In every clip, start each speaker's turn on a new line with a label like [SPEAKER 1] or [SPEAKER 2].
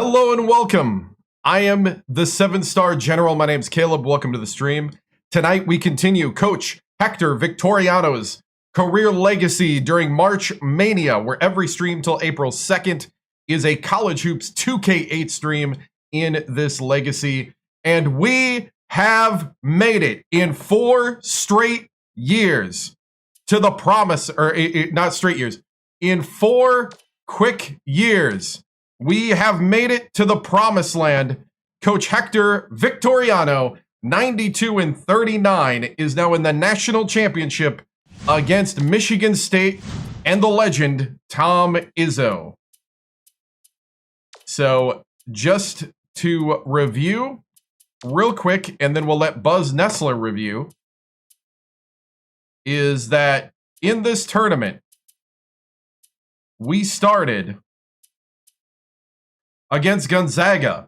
[SPEAKER 1] Hello and welcome. I am the 7-star general. My name's Caleb. Welcome to the stream. Tonight we continue Coach Hector Victoriano's career legacy during March Mania, where every stream till April 2nd is a College Hoops 2K8 stream in this legacy. And we have made it in 4 straight years to the promise, or not straight years, in 4 quick years. We have made it to the promised land. Coach Hector Victoriano, 92-39, is now in the national championship against Michigan State and the legend Tom Izzo. So just to review real quick, and then we'll let Buzz Nessler review, is that in this tournament, we started against Gonzaga.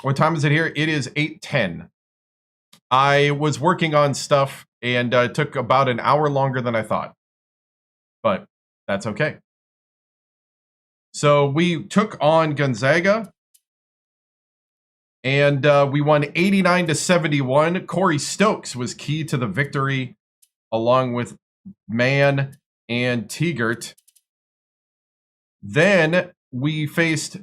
[SPEAKER 1] What time is it here? It is 8:10. I was working on stuff and it took about an hour longer than I thought. But that's okay. So we took on Gonzaga and we won 89-71. Corey Stokes was key to the victory along with Mann and Tegert. Then we faced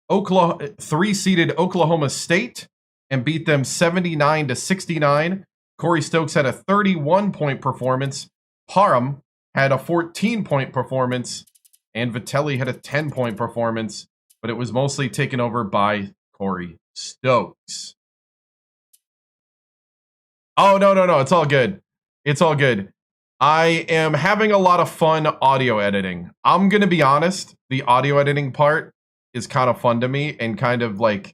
[SPEAKER 1] 3-seeded Oklahoma State and beat them 79-69. Corey Stokes had a 31-point performance. Parham had a 14-point performance. And Vitelli had a 10-point performance. But it was mostly taken over by Corey Stokes. Oh, no. It's all good. It's all good. I am having a lot of fun audio editing. I'm going to be honest, the audio editing part is kind of fun to me and kind of like,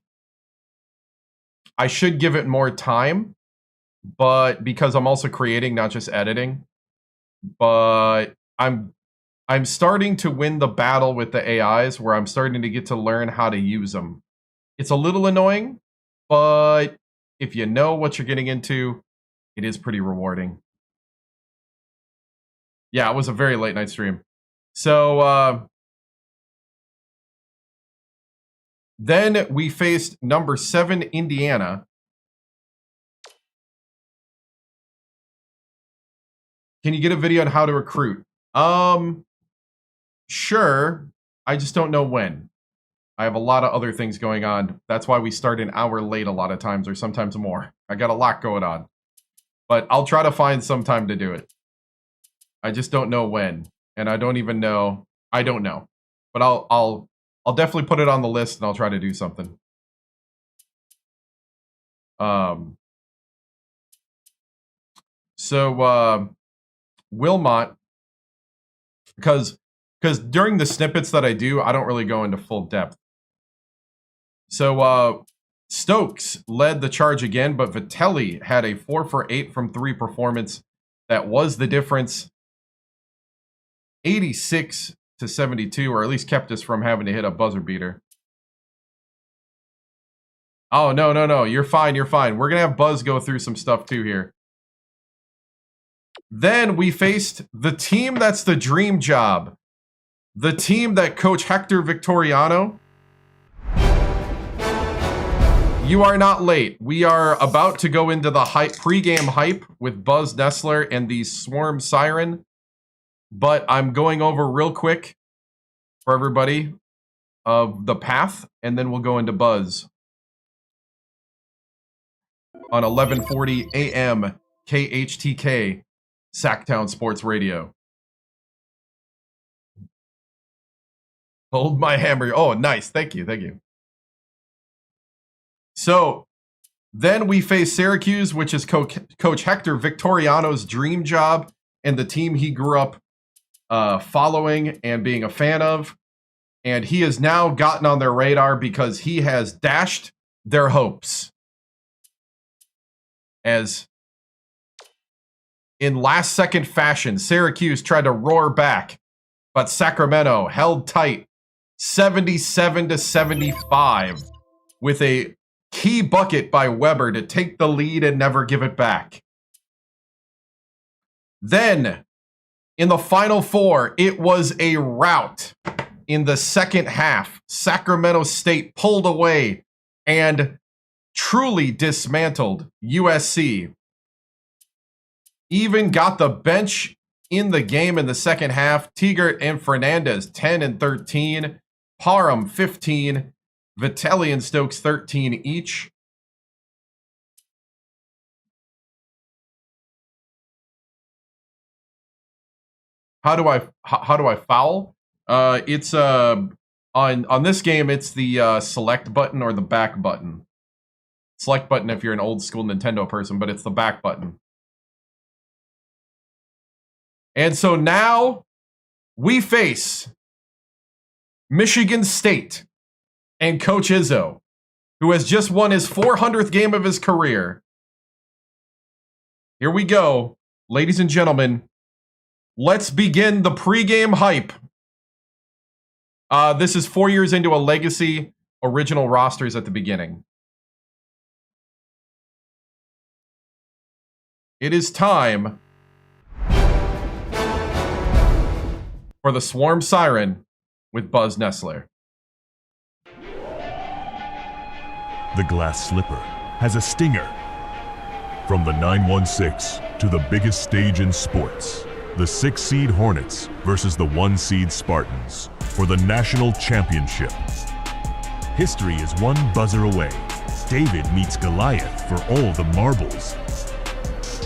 [SPEAKER 1] I should give it more time, but because I'm also creating, not just editing, but I'm starting to win the battle with the AIs where I'm starting to get to learn how to use them. It's a little annoying, but if you know what you're getting into, it is pretty rewarding. Yeah, it was a very late night stream. So then we faced number 7 Indiana. Can you get a video on how to recruit? Sure. I just don't know when. I have a lot of other things going on. That's why we start an hour late a lot of times, or sometimes more. I got a lot going on. But I'll try to find some time to do it. I just don't know when, and I don't even know. I don't know, but I'll definitely put it on the list, and I'll try to do something. So Wilmot, because during the snippets that I do, I don't really go into full depth. So Stokes led the charge again, but Vitelli had a 4 for 8 from 3 performance that was the difference. 86-72, or at least kept us from having to hit a buzzer beater. Oh, no. You're fine. We're going to have Buzz go through some stuff too here. Then we faced the team that's the dream job. The team that Coach Hector Victoriano. You are not late. We are about to go into the pregame hype with Buzz Nessler and the Swarm Siren. But I'm going over real quick for everybody of the path, and then we'll go into Buzz on 1140 AM KHTK Sacktown Sports Radio. Hold my hammer. Oh, nice. Thank you. So then we face Syracuse, which is Coach Hector Victoriano's dream job and the team he grew up following and being a fan of, and he has now gotten on their radar because he has dashed their hopes. As in last second fashion, Syracuse tried to roar back, but Sacramento held tight 77-75 with a key bucket by Weber to take the lead and never give it back. Then in the Final Four, it was a rout. in the second half. Sacramento State pulled away and truly dismantled USC. Even got the bench in the game in the second half. Tigert and Fernandez, 10 and 13. Parham, 15. Vitelli and Stokes, 13 each. How do I foul? It's on this game, it's the select button or the back button. Select button if you're an old school Nintendo person, but it's the back button. And so now we face Michigan State and Coach Izzo, who has just won his 400th game of his career. Here we go, ladies and gentlemen. Let's begin the pregame hype. This is 4 years into a legacy. Original rosters at the beginning. It is time for the Swarm Siren with Buzz Nessler.
[SPEAKER 2] The glass slipper has a stinger. From the 916 to the biggest stage in sports, the 6-seed Hornets versus the 1-seed Spartans for the national championship. History is one buzzer away. David meets Goliath for all the marbles.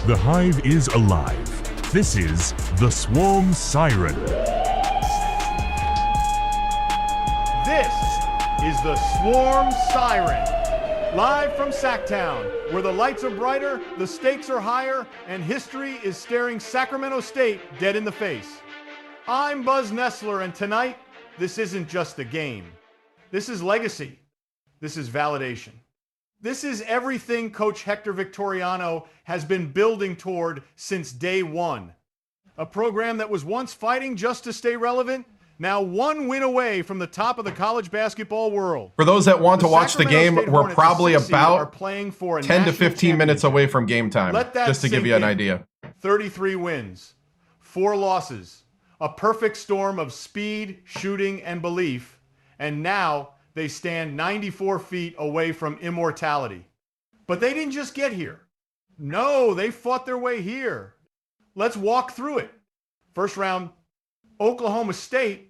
[SPEAKER 2] The Hive is alive. This is the Swarm Siren.
[SPEAKER 3] This is the Swarm Siren. Live from Sacktown, where the lights are brighter, the stakes are higher, and history is staring Sacramento State dead in the face. I'm Buzz Nessler, and tonight, this isn't just a game. This is legacy. This is validation. This is everything Coach Hector Victoriano has been building toward since day one. A program that was once fighting just to stay relevant, now one win away from the top of the college basketball world.
[SPEAKER 1] For those that want to watch the game, we're probably about
[SPEAKER 3] playing for a
[SPEAKER 1] 10 to 15 minutes away from game time,
[SPEAKER 3] Let that
[SPEAKER 1] just to give you an idea.
[SPEAKER 3] 33 wins, 4 losses, a perfect storm of speed, shooting, and belief, and now they stand 94 feet away from immortality. But they didn't just get here. No, they fought their way here. Let's walk through it. First round, Oklahoma State,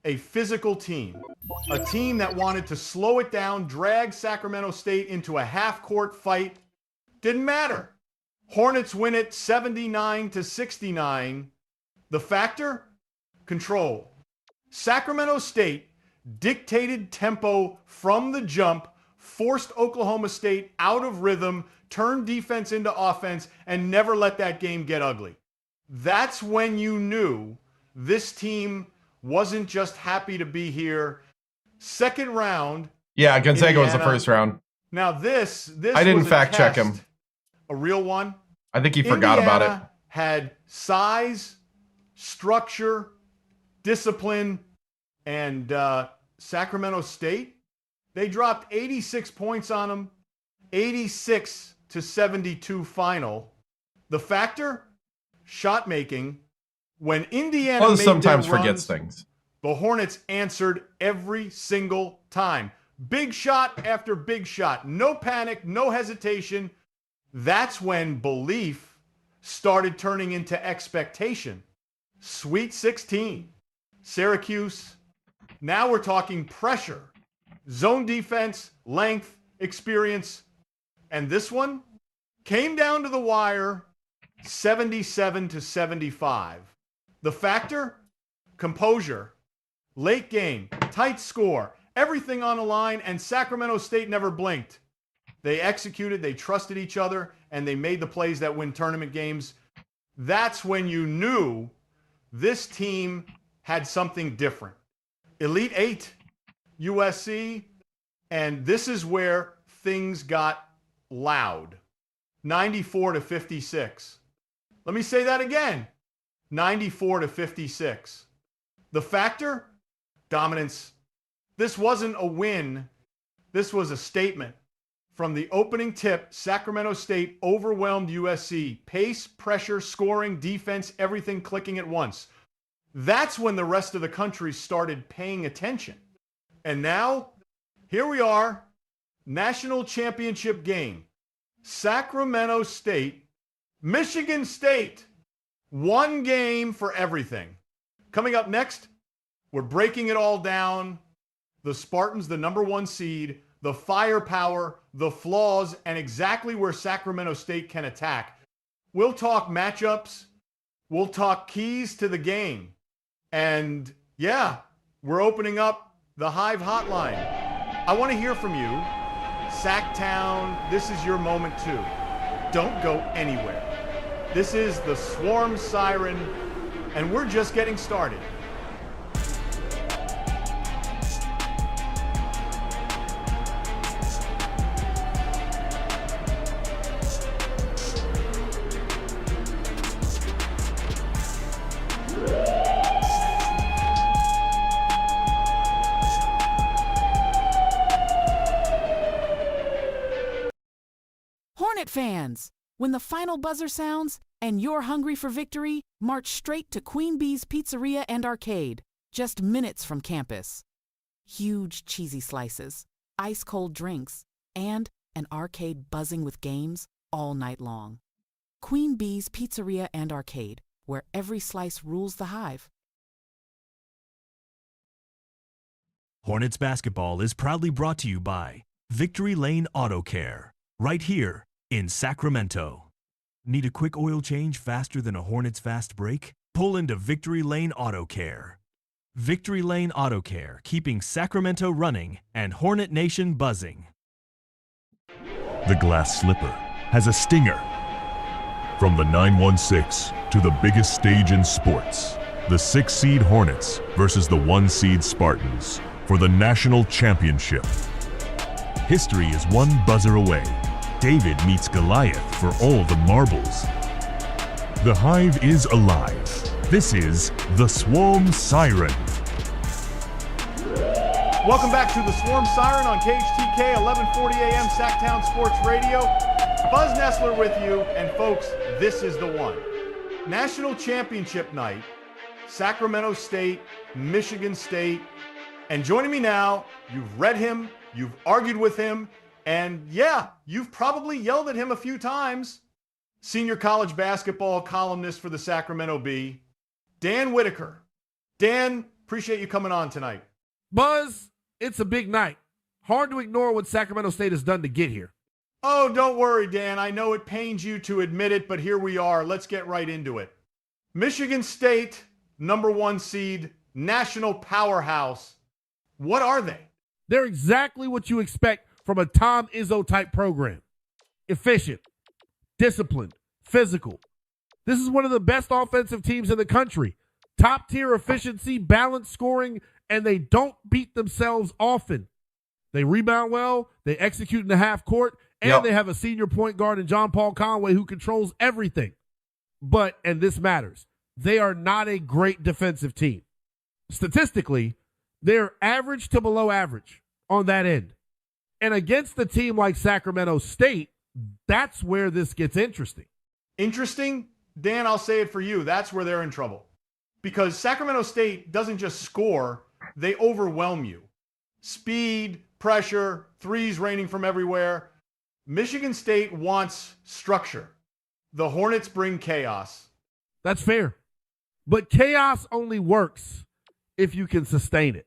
[SPEAKER 3] a physical team. A team that wanted to slow it down, drag Sacramento State into a half-court fight. Didn't matter. Hornets win it 79-69. The factor? Control. Sacramento State dictated tempo from the jump, forced Oklahoma State out of rhythm, turned defense into offense, and never let that game get ugly. That's when you knew this team wasn't just happy to be here. Second round.
[SPEAKER 1] Yeah, Gonzaga
[SPEAKER 3] Indiana.
[SPEAKER 1] was the first round.
[SPEAKER 3] Now this
[SPEAKER 1] I didn't
[SPEAKER 3] was a
[SPEAKER 1] fact check
[SPEAKER 3] test,
[SPEAKER 1] him.
[SPEAKER 3] A real one.
[SPEAKER 1] I think he forgot about it.
[SPEAKER 3] Indiana had size, structure, discipline, and Sacramento State, they dropped 86 points on them, 86-72 final. The factor? Shot making. When Indiana made
[SPEAKER 1] sometimes
[SPEAKER 3] their
[SPEAKER 1] forgets
[SPEAKER 3] runs,
[SPEAKER 1] things.
[SPEAKER 3] the Hornets answered every single time. Big shot after big shot. No panic, no hesitation. That's when belief started turning into expectation. Sweet 16. Syracuse. Now we're talking pressure. Zone defense, length, experience. And this one came down to the wire, 77-75. The factor? Composure. Late game, tight score, everything on the line, and Sacramento State never blinked. They executed, they trusted each other, and they made the plays that win tournament games. That's when you knew this team had something different. Elite Eight, USC, and this is where things got loud. 94-56. Let me say that again. 94-56. The factor? Dominance. This wasn't a win. This was a statement. From the opening tip, Sacramento State overwhelmed USC. Pace, pressure, scoring, defense, everything clicking at once. That's when the rest of the country started paying attention. And now, here we are, national championship game. Sacramento State, Michigan State. One game for everything. Coming up next, we're breaking it all down. The Spartans, the number 1 seed, the firepower, the flaws, and exactly where Sacramento State can attack. We'll talk matchups. We'll talk keys to the game. And yeah, we're opening up the Hive hotline. I want to hear from you. Sacktown, this is your moment too. Don't go anywhere. This is the Swarm Siren, and we're just getting started.
[SPEAKER 4] Hornet fans, when the final buzzer sounds and you're hungry for victory, march straight to Queen Bee's Pizzeria and Arcade, just minutes from campus. Huge cheesy slices, ice-cold drinks, and an arcade buzzing with games all night long. Queen Bee's Pizzeria and Arcade, where every slice rules the Hive.
[SPEAKER 5] Hornets basketball is proudly brought to you by Victory Lane Auto Care, right here in Sacramento. Need a quick oil change faster than a Hornets fast break? Pull into Victory Lane Auto Care. Victory Lane Auto Care, keeping Sacramento running and Hornet Nation buzzing.
[SPEAKER 2] The glass slipper has a stinger. From the 916 to the biggest stage in sports, the 6-seed Hornets versus the 1-seed Spartans for the national championship. History is one buzzer away. David meets Goliath for all the marbles. The Hive is alive. This is the Swarm Siren.
[SPEAKER 3] Welcome back to the Swarm Siren on KHTK 1140 AM Sacktown Sports Radio. Buzz Nessler with you, and folks, this is the one. National Championship night, Sacramento State, Michigan State, and joining me now, you've read him, you've argued with him, and yeah, you've probably yelled at him a few times. Senior college basketball columnist for the Sacramento Bee, Dan Whitaker. Dan, appreciate you coming on tonight.
[SPEAKER 6] Buzz, it's a big night. Hard to ignore what Sacramento State has done to get here.
[SPEAKER 3] Oh, don't worry, Dan. I know it pains you to admit it, but here we are. Let's get right into it. Michigan State, number 1 seed, national powerhouse. What are they?
[SPEAKER 6] They're exactly what you expect from a Tom Izzo type program. Efficient, disciplined, physical. This is one of the best offensive teams in the country. Top tier efficiency, balanced scoring, and they don't beat themselves often. They rebound well, they execute in the half court, and they have a senior point guard in John Paul Conway who controls everything. But, and this matters, they are not a great defensive team. Statistically, they're average to below average on that end. And against a team like Sacramento State, that's where this gets interesting.
[SPEAKER 3] Interesting? Dan, I'll say it for you. That's where they're in trouble. Because Sacramento State doesn't just score, they overwhelm you. Speed, pressure, threes raining from everywhere. Michigan State wants structure. The Hornets bring chaos.
[SPEAKER 6] That's fair. But chaos only works if you can sustain it.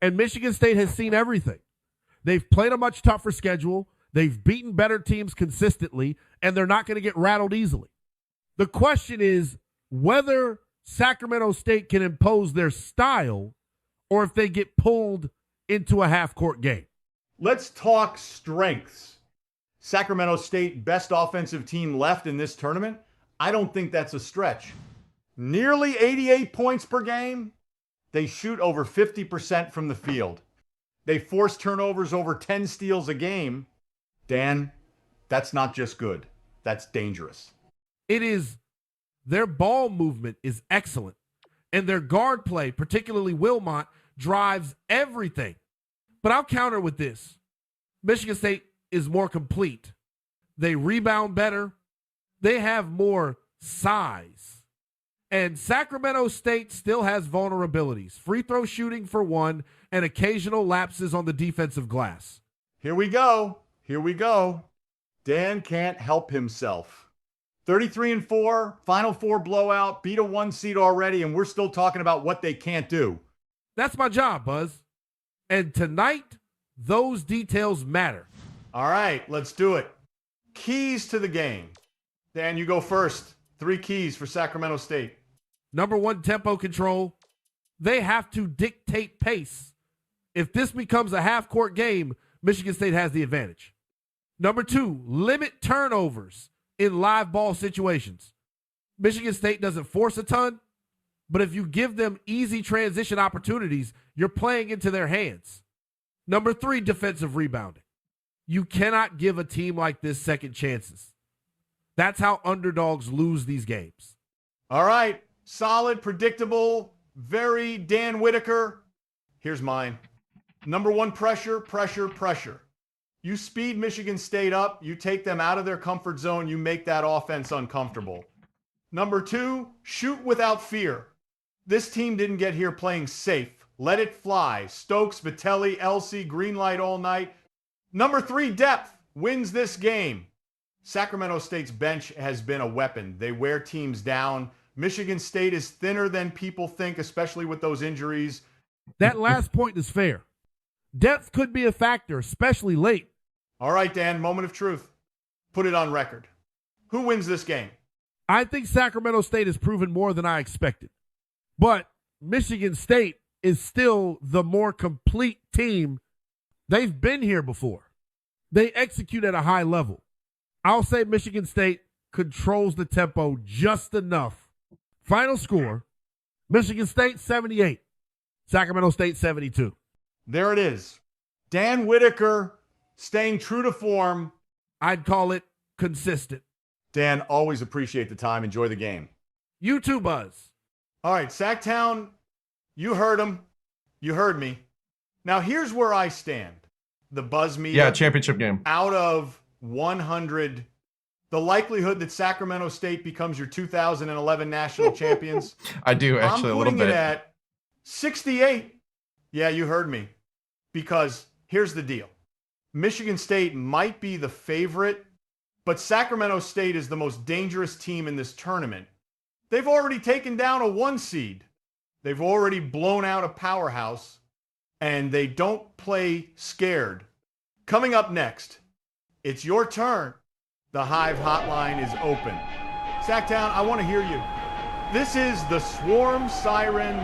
[SPEAKER 6] And Michigan State has seen everything. They've played a much tougher schedule. They've beaten better teams consistently, and they're not going to get rattled easily. The question is whether Sacramento State can impose their style or if they get pulled into a half-court game.
[SPEAKER 3] Let's talk strengths. Sacramento State, best offensive team left in this tournament? I don't think that's a stretch. Nearly 88 points per game. They shoot over 50% from the field. They force turnovers over 10 steals a game. Dan, that's not just good. That's dangerous.
[SPEAKER 6] It is. Their ball movement is excellent. And their guard play, particularly Wilmot, drives everything. But I'll counter with this. Michigan State is more complete. They rebound better. They have more size. And Sacramento State still has vulnerabilities. Free throw shooting for one, and occasional lapses on the defensive glass.
[SPEAKER 3] Here we go. Here we go. Dan can't help himself. 33-4, Final Four blowout, beat a 1 seed already, and we're still talking about what they can't do.
[SPEAKER 6] That's my job, Buzz. And tonight, those details matter.
[SPEAKER 3] All right, let's do it. Keys to the game. Dan, you go first. 3 keys for Sacramento State.
[SPEAKER 6] Number 1, tempo control. They have to dictate pace. If this becomes a half-court game, Michigan State has the advantage. Number 2, limit turnovers in live ball situations. Michigan State doesn't force a ton, but if you give them easy transition opportunities, you're playing into their hands. Number 3, defensive rebounding. You cannot give a team like this second chances. That's how underdogs lose these games.
[SPEAKER 3] All right. Solid, predictable, very Dan Whitaker. Here's mine. Number 1, pressure, pressure, pressure. You speed Michigan State up, you take them out of their comfort zone, you make that offense uncomfortable. Number 2, shoot without fear. This team didn't get here playing safe. Let it fly. Stokes, Vitelli, Elsey, green light all night. Number 3, depth wins this game. Sacramento State's bench has been a weapon. They wear teams down. Michigan State is thinner than people think, especially with those injuries.
[SPEAKER 6] That last point is fair. Depth could be a factor, especially late.
[SPEAKER 3] All right, Dan, moment of truth. Put it on record. Who wins this game?
[SPEAKER 6] I think Sacramento State has proven more than I expected. But Michigan State is still the more complete team. They've been here before. They execute at a high level. I'll say Michigan State controls the tempo just enough. Final score, Michigan State 78, Sacramento State 72.
[SPEAKER 3] There it is. Dan Whitaker staying true to form.
[SPEAKER 6] I'd call it consistent.
[SPEAKER 3] Dan, always appreciate the time. Enjoy the game.
[SPEAKER 6] You too, Buzz.
[SPEAKER 3] All right, Sacktown, you heard him. You heard me. Now, here's where I stand. The Buzz meter.
[SPEAKER 1] Yeah, championship game.
[SPEAKER 3] Out of 100, the likelihood that Sacramento State becomes your 2011 national champions.
[SPEAKER 1] I do, actually, a little
[SPEAKER 3] I'm
[SPEAKER 1] bit.
[SPEAKER 3] putting it at 68. Yeah, you heard me. Because here's the deal. Michigan State might be the favorite, but Sacramento State is the most dangerous team in this tournament. They've already taken down a 1 seed. They've already blown out a powerhouse, and they don't play scared. Coming up next, it's your turn. The Hive hotline is open. Sacktown, I want to hear you. This is the Swarm Siren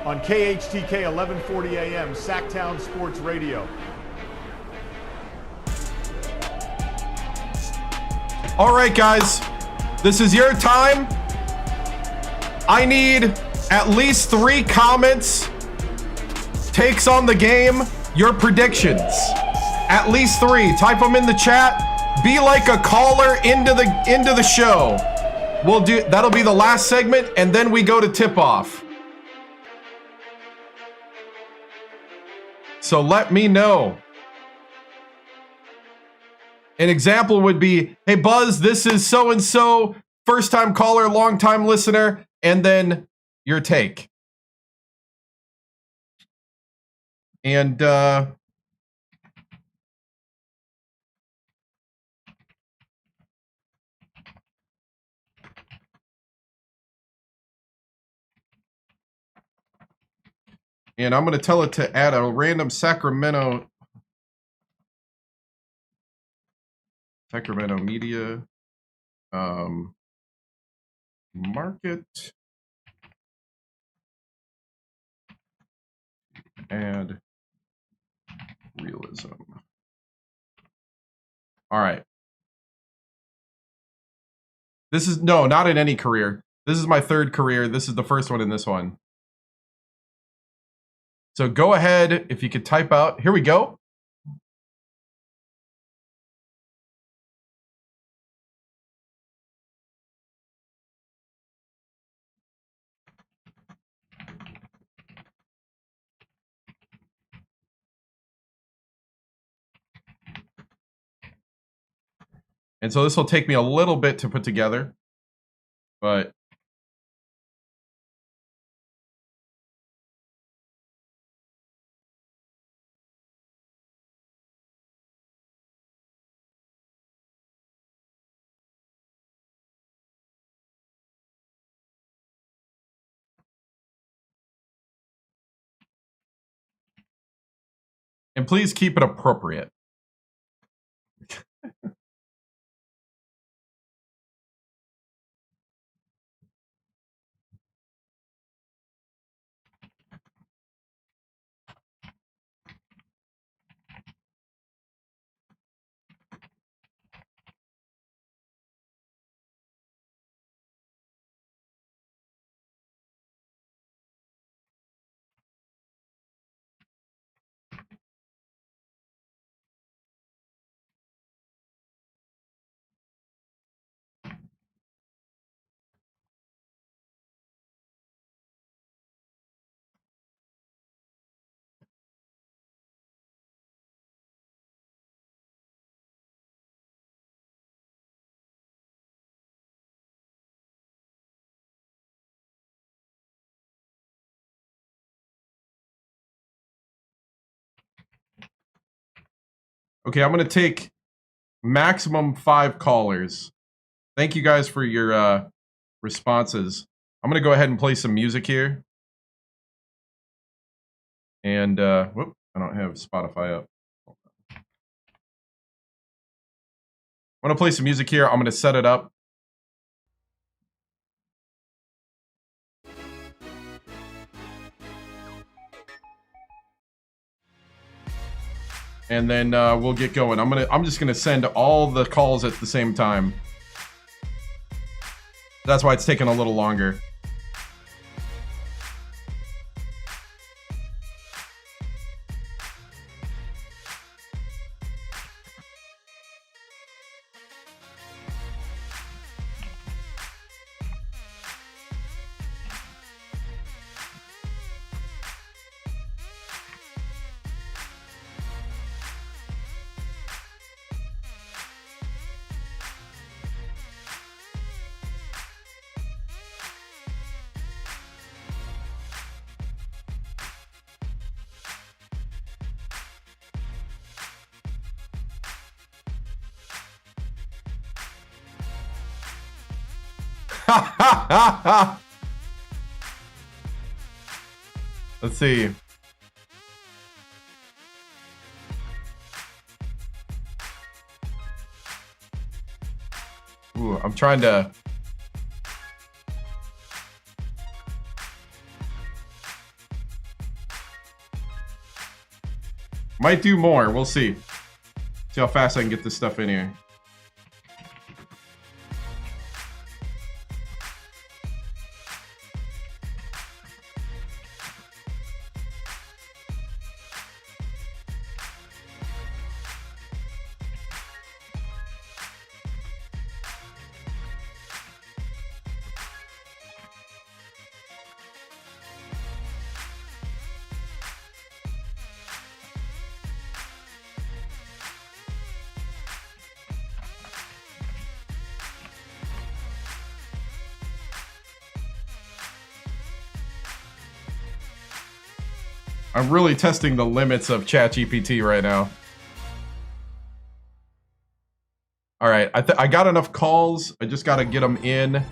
[SPEAKER 3] on KHTK 1140 AM, Sacktown Sports Radio.
[SPEAKER 1] All right, guys, this is your time. I need at least 3 comments, takes on the game, your predictions. At least 3. Type them in the chat. Be like a caller into the show. That'll be the last segment, and then we go to tip-off. So let me know. An example would be, hey, Buzz, this is so-and-so, first-time caller, long-time listener, and then your take. And, I'm going to tell it to add a random Sacramento media market and realism. All right. This is not in any career. This is my 3rd career. This is the first one in this one. So go ahead, if you could type out. Here we go. And so this will take me a little bit to put together, but And please keep it appropriate. Okay, I'm going to take maximum 5 callers. Thank you guys for your responses. I'm going to go ahead and play some music here. And, whoop, I don't have Spotify up. I'm going to play some music here. I'm going to set it up. And then we'll get going. I'm just gonna send all the calls at the same time. That's why it's taking a little longer. Let's see. Ooh, I'm trying to... Might do more. We'll see. See how fast I can get this stuff in here. I'm really testing the limits of ChatGPT right now. All right, I got enough calls. I just got to get them in.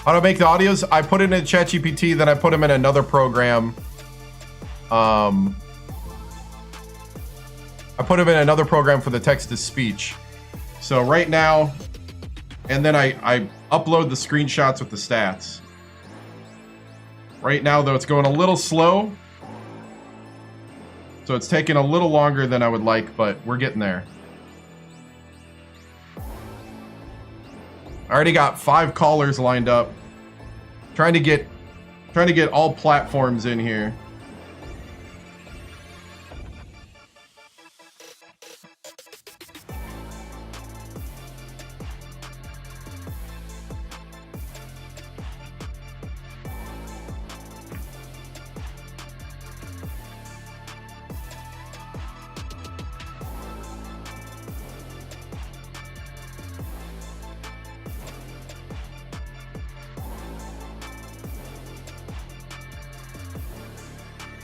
[SPEAKER 1] How to make the audios? I put it in ChatGPT, then I put them in another program. I put them in another program for the text-to-speech. So right now, and then I upload the screenshots with the stats. Right now, though, it's going a little slow. So it's taking a little longer than I would like, but we're getting there. I already got 5 callers lined up. Trying to get all platforms in here.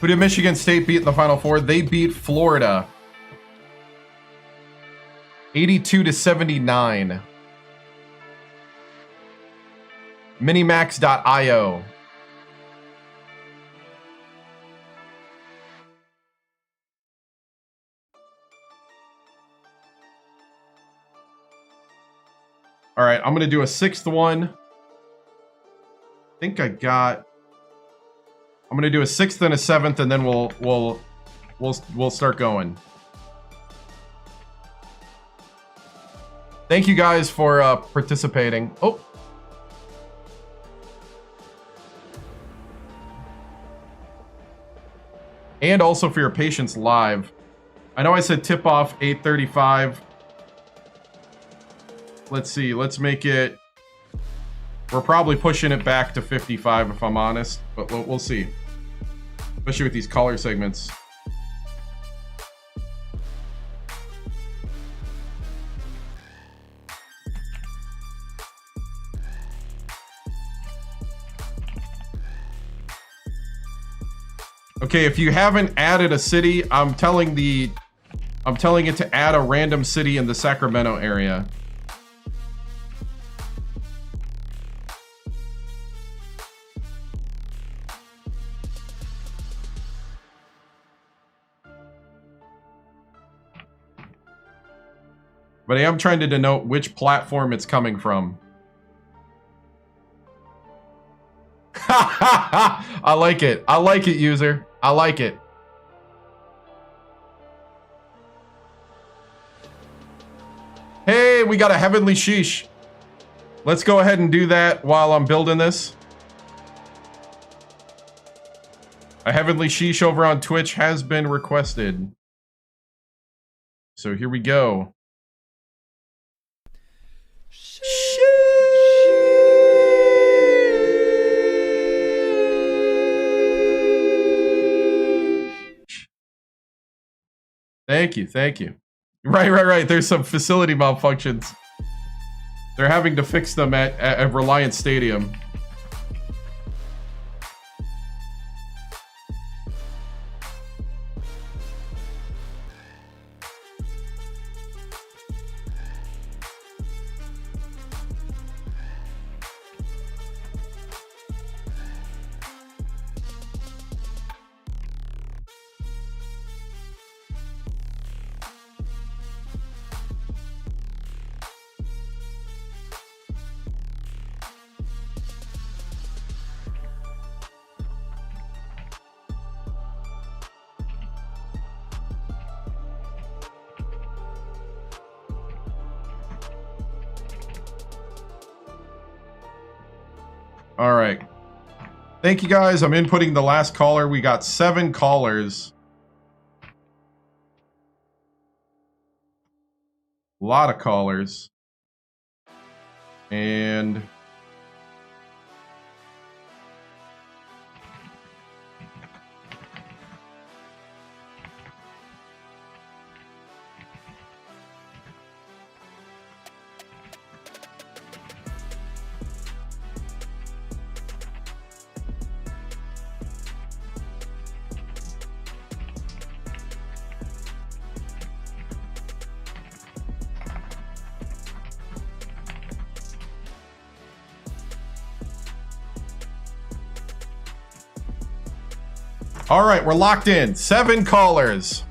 [SPEAKER 1] Who did Michigan State beat in the Final Four? They beat Florida 82-79. Minimax.io. All right, I'm going to do a 6th one. I think I'm going to do a 6th and a 7th, and then we'll start going. Thank you guys for participating. Oh. And also for your patience live. I know I said tip off 8:35. Let's see. Let's make it. We're probably pushing it back to 55 if I'm honest, but we'll see. Especially with these caller segments. Okay, if you haven't added a city, I'm telling it to add a random city in the Sacramento area. But I am trying to denote which platform it's coming from. I like it. I like it, user. I like it. Hey, we got a heavenly sheesh. Let's go ahead and do that while I'm building this. A heavenly sheesh over on Twitch has been requested. So here we go. Thank you, thank you. Right. There's some facility malfunctions. They're having to fix them at Reliance Stadium. All right. Thank you guys. I'm inputting the last caller. We got 7 callers. A lot of callers. And all right, we're locked in. 7 callers.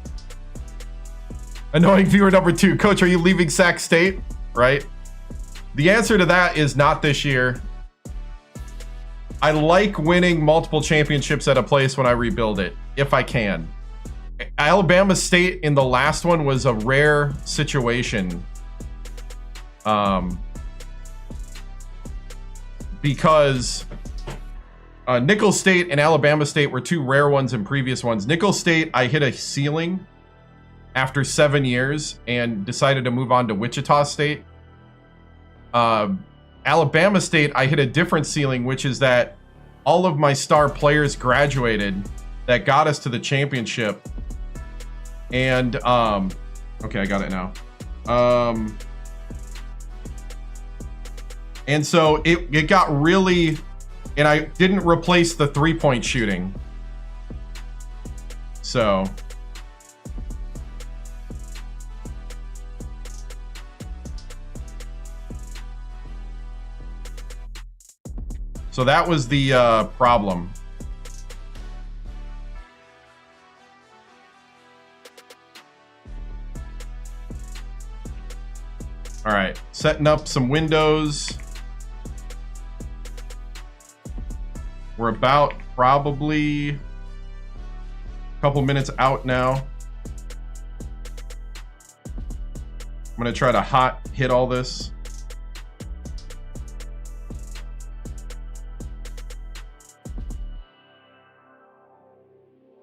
[SPEAKER 1] Annoying viewer number 2. Coach, are you leaving Sac State? Right? The answer to that is not this year. I like winning multiple championships at a place when I rebuild it, if I can. Alabama State in the last one was a rare situation. because Nicholls State and Alabama State were two rare ones in previous ones. Nicholls State, I hit a ceiling after 7 years and decided to move on to Wichita State. Alabama State, I hit a different ceiling, which is that all of my star players graduated that got us to the championship. And, okay, I got it now. And so it got really, and I didn't replace the 3-point shooting. So that was the problem. All right, setting up some windows. We're about probably a couple minutes out now. I'm gonna try to hot hit all this.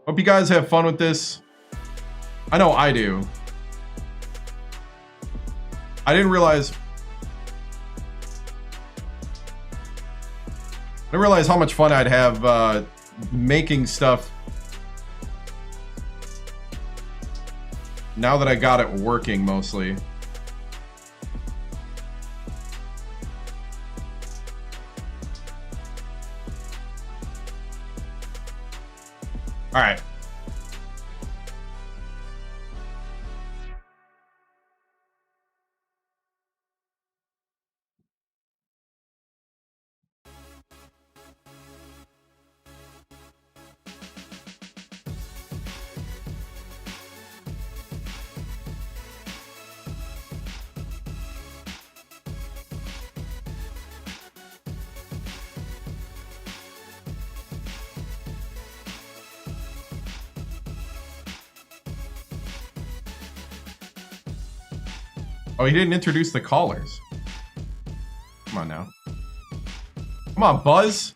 [SPEAKER 1] Hope you guys have fun with this. I know I do. I didn't realize how much fun I'd have making stuff now that I got it working mostly. All right. Oh, he didn't introduce the callers. Come on now. Come on, Buzz.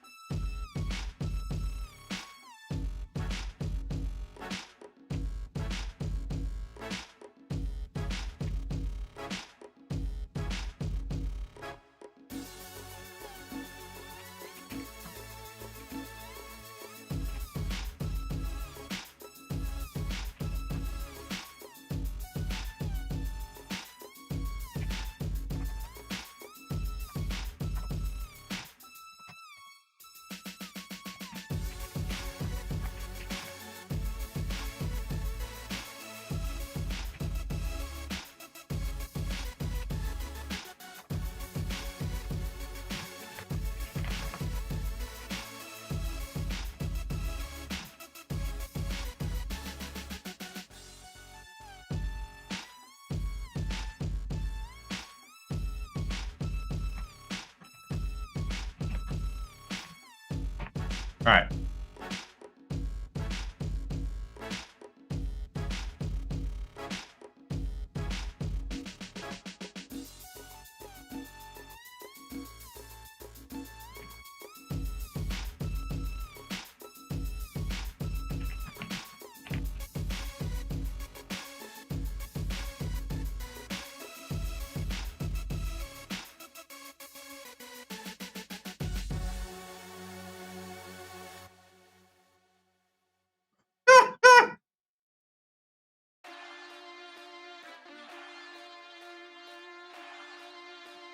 [SPEAKER 1] All right.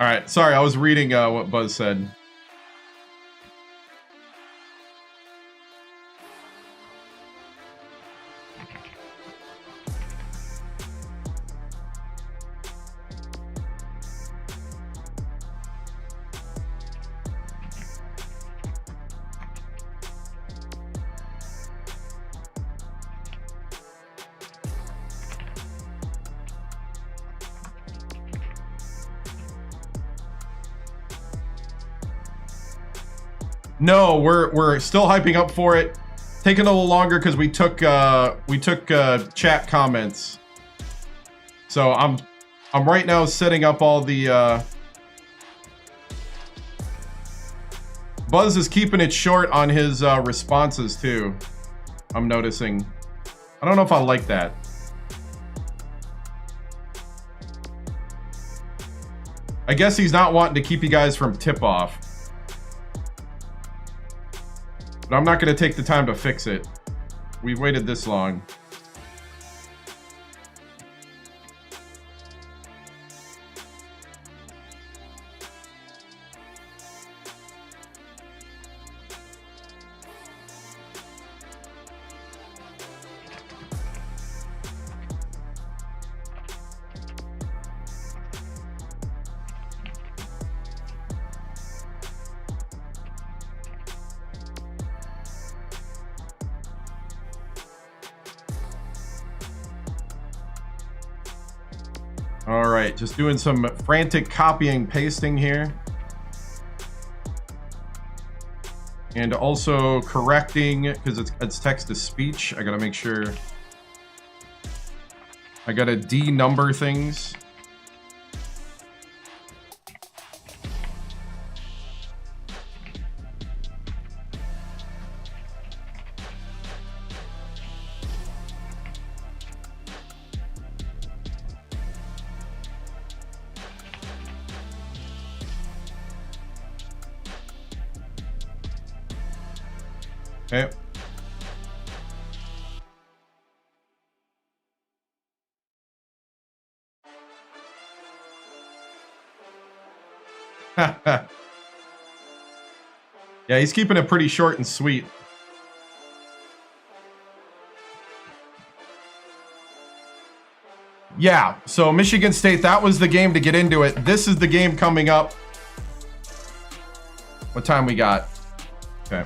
[SPEAKER 1] All right, sorry, I was reading what Buzz said. No, we're still hyping up for it. Taking a little longer because we took chat comments. So I'm right now setting up all the Buzz is keeping it short on his responses too. I'm noticing. I don't know if I like that. I guess he's not wanting to keep you guys from tip-off. But I'm not going to take the time to fix it. We've waited this long. All right, just doing some frantic copying, pasting here. And also correcting, because it's text to speech. I gotta make sure. I gotta de-number things. Okay. Yeah, he's keeping it pretty short and sweet. Yeah, so Michigan State, that was the game to get into it. This is the game coming up. What time we got? Okay.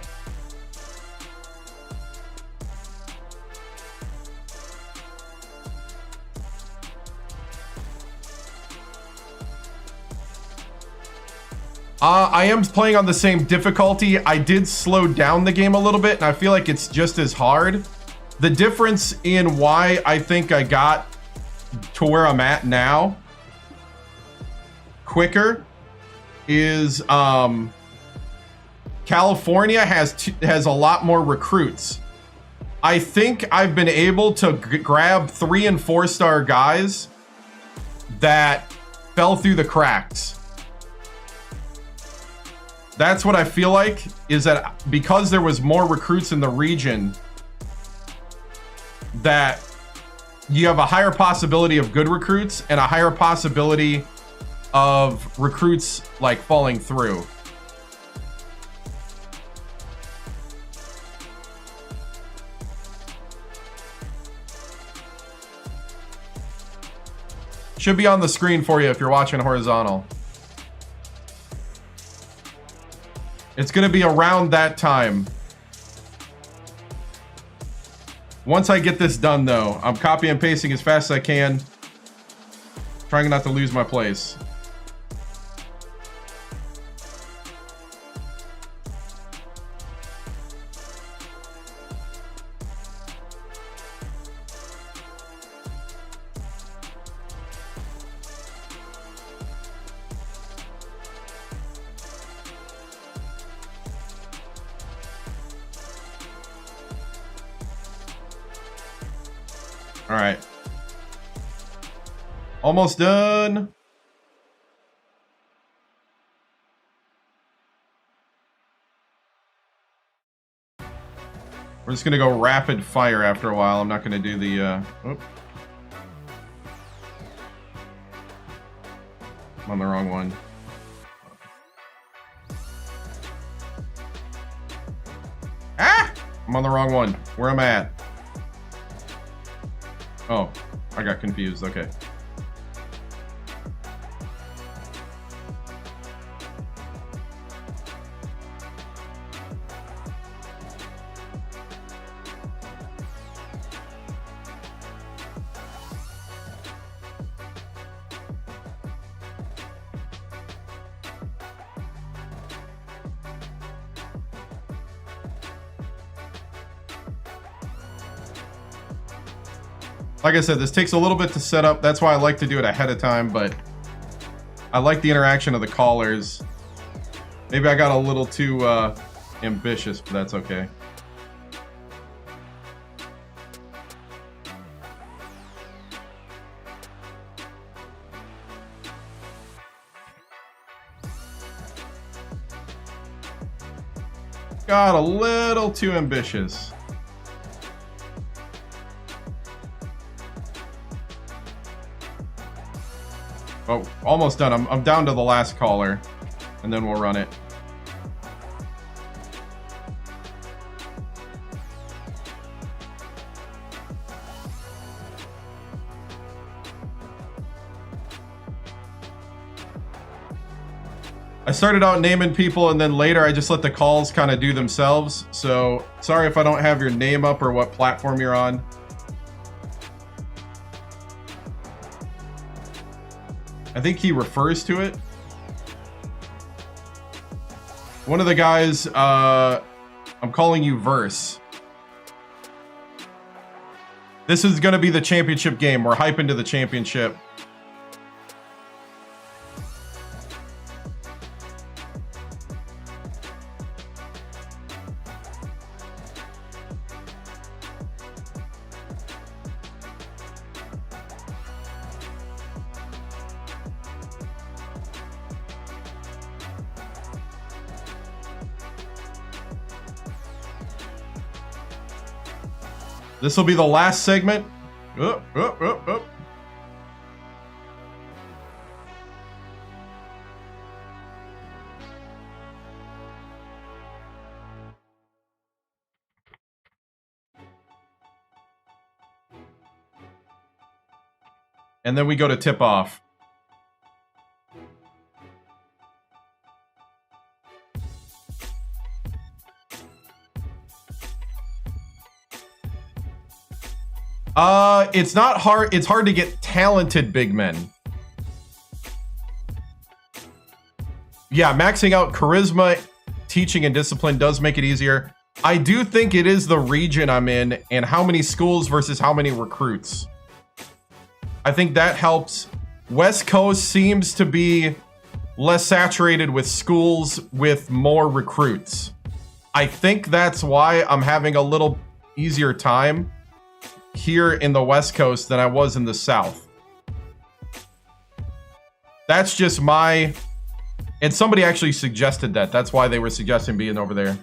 [SPEAKER 1] I am playing on the same difficulty. I did slow down the game a little bit, and I feel like it's just as hard. The difference in why I think I got to where I'm at now quicker is California has a lot more recruits. I think I've been able to grab 3- and 4-star guys that fell through the cracks. That's what I feel like, is that because there was more recruits in the region, that you have a higher possibility of good recruits and a higher possibility of recruits like falling through. Should be on the screen for you if you're watching horizontal. It's going to be around that time. Once I get this done, though, I'm copy and pasting as fast as I can. Trying not to lose my place. All right. Almost done. We're just going to go rapid fire after a while. I'm not going to do the... I'm on the wrong one. Ah! I'm on the wrong one. Where am I at? Oh, I got confused. Okay. Like I said, this takes a little bit to set up. That's why I like to do it ahead of time, but I like the interaction of the callers. Maybe I got a little too ambitious, but that's okay. Got a little too ambitious. Oh, almost done. I'm down to the last caller, and then we'll run it. I started out naming people, and then later I just let the calls kind of do themselves. So sorry if I don't have your name up or what platform you're on. I think he refers to it. One of the guys, I'm calling you Verse. This is going to be the championship game. We're hyping to the championship. This will be the last segment. Up. And then we go to tip-off. It's not hard. It's hard to get talented big men. Yeah, maxing out charisma, teaching, and discipline does make it easier. I do think it is the region I'm in and how many schools versus how many recruits. I think that helps. West Coast seems to be less saturated with schools with more recruits. I think that's why I'm having a little easier time here in the West Coast than I was in the South. That's just my... And somebody actually suggested that. That's why they were suggesting being over there.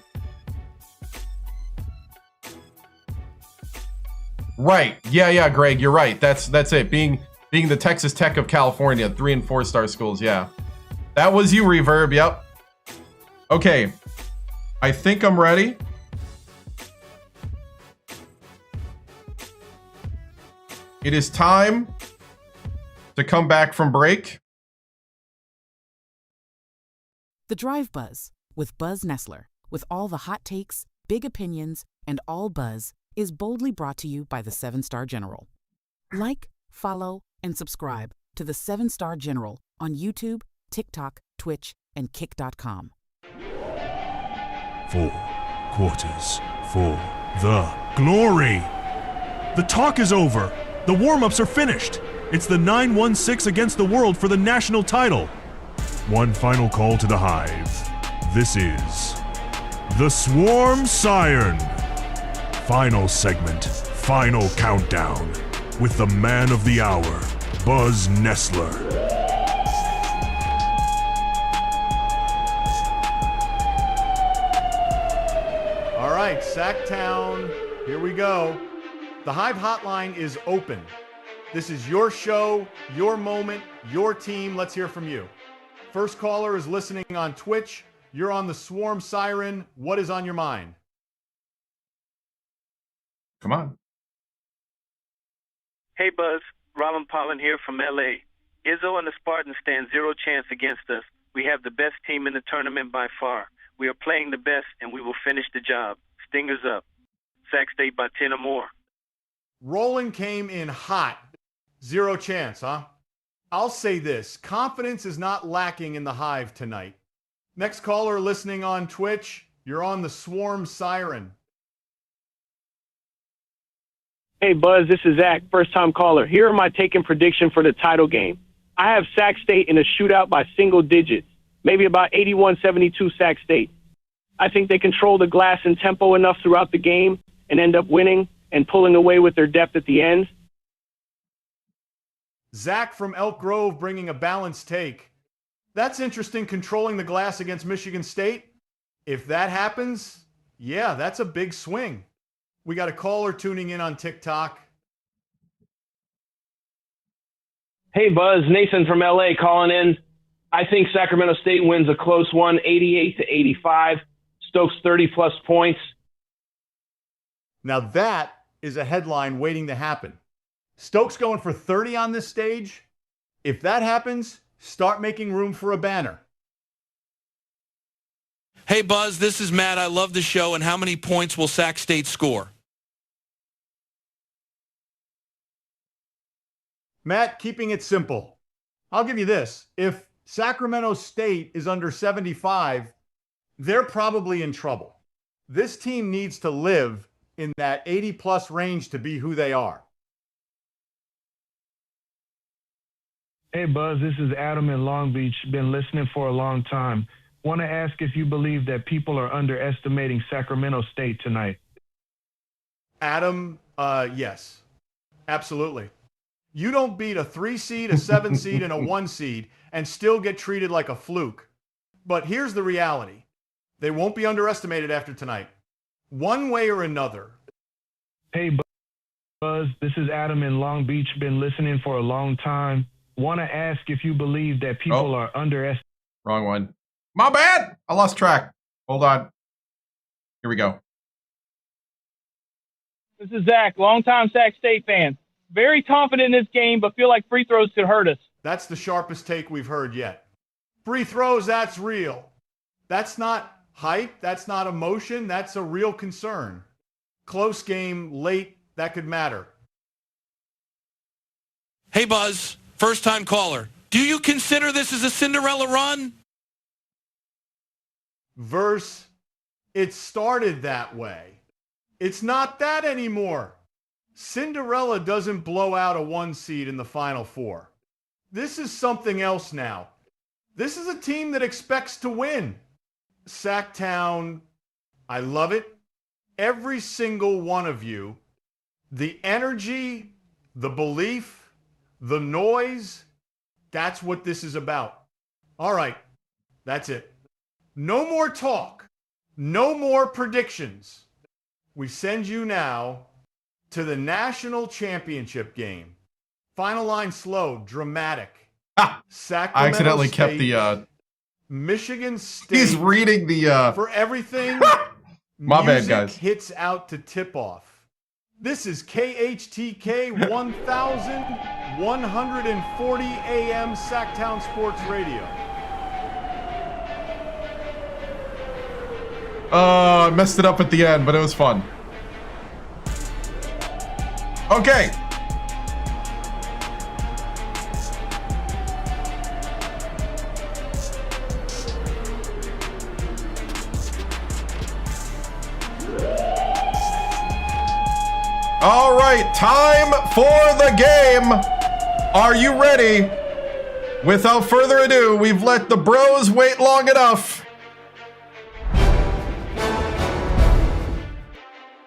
[SPEAKER 1] Right. Yeah, Greg, you're right. That's it. Being the Texas Tech of California, 3- and 4-star schools, yeah. That was you, Reverb, yep. Okay. I think I'm ready. It is time to come back from break.
[SPEAKER 4] The Drive Buzz with Buzz Nessler, with all the hot takes, big opinions, and all buzz, is boldly brought to you by the 7-Star General. Like, follow, and subscribe to the 7-Star General on YouTube, TikTok, Twitch, and Kick.com.
[SPEAKER 5] 4 quarters for the glory. The talk is over. The warm-ups are finished. It's the 9-1-6 against the world for the national title. One final call to the Hive. This is the Swarm Siren. Final segment, final countdown, with the man of the hour, Buzz Nessler.
[SPEAKER 3] All right, Sacktown, here we go. The Hive hotline is open. This is your show, your moment, your team. Let's hear from you. First caller is listening on Twitch. You're on the Swarm Siren. What is on your mind?
[SPEAKER 1] Come on.
[SPEAKER 7] Hey, Buzz. Robin Pollen here from LA. Izzo and the Spartans stand zero chance against us. We have the best team in the tournament by far. We are playing the best, and we will finish the job. Stingers up. Sac State by 10 or more.
[SPEAKER 3] Roland came in hot. Zero chance, huh? I'll say this. Confidence is not lacking in the Hive tonight. Next caller listening on Twitch, you're on the Swarm Siren.
[SPEAKER 8] Hey, Buzz, this is Zach, first-time caller. Here are my take and prediction for the title game. I have Sac State in a shootout by single digits. maybe about 81-72 Sac State. I think they control the glass and tempo enough throughout the game and end up winning and pulling away with their depth at the end.
[SPEAKER 3] Zach from Elk Grove bringing a balanced take. That's interesting, controlling the glass against Michigan State. If that happens, yeah, that's a big swing. We got a caller tuning in on TikTok.
[SPEAKER 8] Hey, Buzz. Nathan from LA calling in. I think Sacramento State wins a close one, 88-85. Stokes 30-plus points.
[SPEAKER 3] Now that is a headline waiting to happen. Stokes going for 30 on this stage. If that happens, start making room for a banner.
[SPEAKER 9] Hey, Buzz, this is Matt. I love the show. And how many points will Sac State score?
[SPEAKER 3] Matt, keeping it simple. I'll give you this. If Sacramento State is under 75, they're probably in trouble. This team needs to live in that 80-plus range to be who they are.
[SPEAKER 10] Hey, Buzz, this is Adam in Long Beach. Been listening for a long time. Want to ask if you believe that people are underestimating Sacramento State tonight.
[SPEAKER 3] Adam, yes, absolutely. You don't beat a 3 seed, a 7 seed, and a 1 seed and still get treated like a fluke. But here's the reality. They won't be underestimated after tonight. One way or another.
[SPEAKER 10] Hey, Buzz, this is Adam in Long Beach. Been listening for a long time. Want to ask if you believe that people are underestimating.
[SPEAKER 1] Wrong one. My bad. I lost track. Hold on. Here we go.
[SPEAKER 8] This is Zach, longtime Sac State fan. Very confident in this game, but feel like free throws could hurt us.
[SPEAKER 3] That's the sharpest take we've heard yet. Free throws, that's real. That's not hype. That's not emotion. That's a real concern. Close game, late, that could matter.
[SPEAKER 9] Hey, Buzz, first-time caller. Do you consider this as a Cinderella run?
[SPEAKER 3] Verse, it started that way. It's not that anymore. Cinderella doesn't blow out a 1 seed in the Final Four. This is something else now. This is a team that expects to win. Sacktown, I love it. Every single one of you, the energy, the belief, the noise, that's what this is about. All right, that's it. No more talk. No more predictions. We send you now to the national championship game. Final line slow, dramatic. Sacramento
[SPEAKER 1] I accidentally
[SPEAKER 3] State,
[SPEAKER 1] kept the
[SPEAKER 3] Michigan State.
[SPEAKER 1] He's reading the
[SPEAKER 3] For everything,
[SPEAKER 1] my bad,
[SPEAKER 3] music
[SPEAKER 1] guys.
[SPEAKER 3] hits out to tip off. This is KHTK 1140 AM Sacktown Sports Radio.
[SPEAKER 1] I messed it up at the end, but it was fun. Okay. All right, time for the game. Are you ready? Without further ado, we've let the bros wait long enough.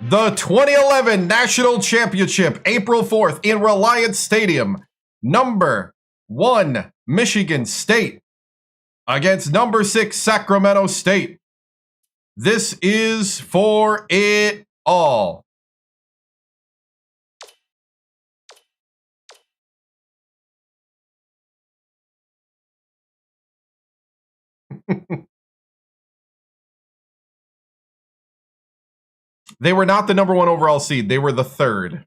[SPEAKER 1] The 2011 National Championship, April 4th in Reliance Stadium. Number 1, Michigan State against number 6, Sacramento State. This is for it all. They were not the number 1 overall seed. They were the 3rd.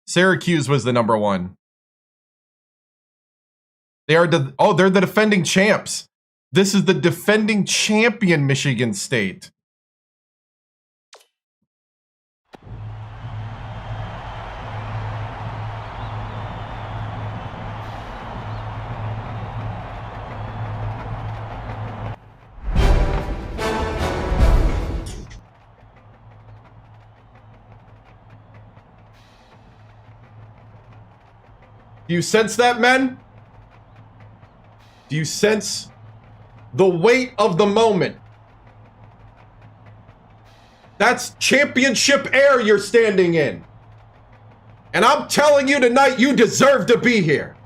[SPEAKER 1] Syracuse was the number 1. They're the defending champs. This is the defending champion Michigan State. Do you sense that, men? Do you sense the weight of the moment. That's championship air you're standing in. And I'm telling you tonight, you deserve to be here.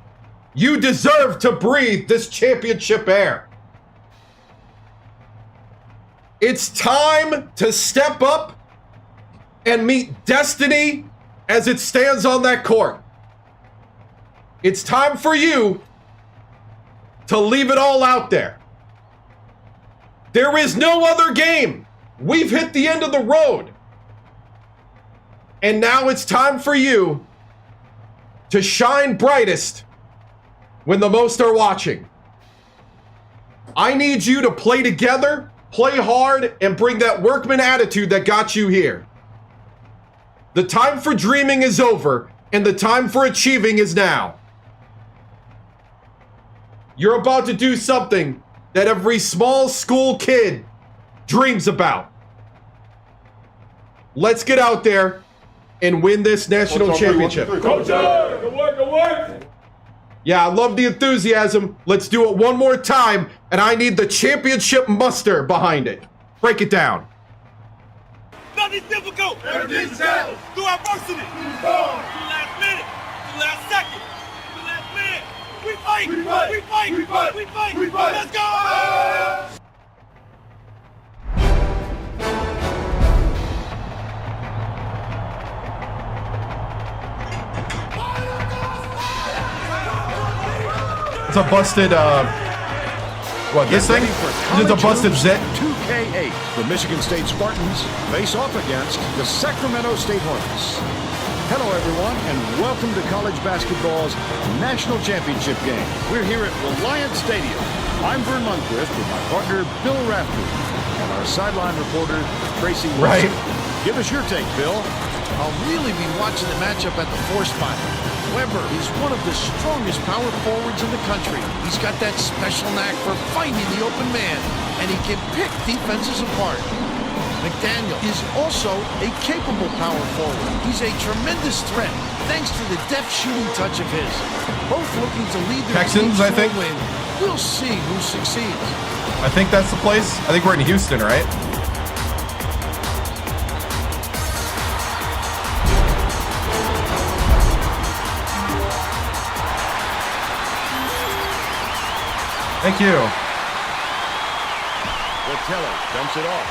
[SPEAKER 1] You deserve to breathe this championship air. It's time to step up and meet destiny as it stands on that court. It's time for you to leave it all out there. There is no other game. We've hit the end of the road. And now it's time for you to shine brightest when the most are watching. I need you to play together, play hard, and bring that workman attitude that got you here. The time for dreaming is over, and the time for achieving is now. You're about to do something that every small school kid dreams about. Let's get out there and win this national championship.
[SPEAKER 11] Coach, good work, good work.
[SPEAKER 1] Yeah, I love the enthusiasm. Let's do it one more time, and I need the championship muster behind it. Break it down.
[SPEAKER 11] Nothing's difficult. Everything's challenge. Through adversity. Through the last minute. The last second. The last minute. We fight. We fight. We fight. We fight. We fight. We fight. Let's go.
[SPEAKER 1] It's a busted, what, this thing? It's a busted zit.
[SPEAKER 12] 2K8. The Michigan State Spartans face off against the Sacramento State Hornets. Hello, everyone, and welcome to college basketball's national championship game. We're here at Reliant Stadium. I'm Vern Lundquist with my partner, Bill Rafter, and our sideline reporter, Tracy Wilson.
[SPEAKER 1] Right.
[SPEAKER 12] Give us your take, Bill.
[SPEAKER 13] I'll really be watching the matchup at the 4 spot. Weber is one of the strongest power forwards in the country. He's got that special knack for finding the open man, and he can pick defenses apart. McDaniel is also a capable power forward. He's a tremendous threat, thanks to the deft shooting touch of his. Both looking to lead their
[SPEAKER 1] Texans,
[SPEAKER 13] teams
[SPEAKER 1] I
[SPEAKER 13] to
[SPEAKER 1] think.
[SPEAKER 13] a win. We'll see who succeeds.
[SPEAKER 1] I think that's the place. I think we're in Houston, right? Thank you.
[SPEAKER 12] Vitelli dumps it off.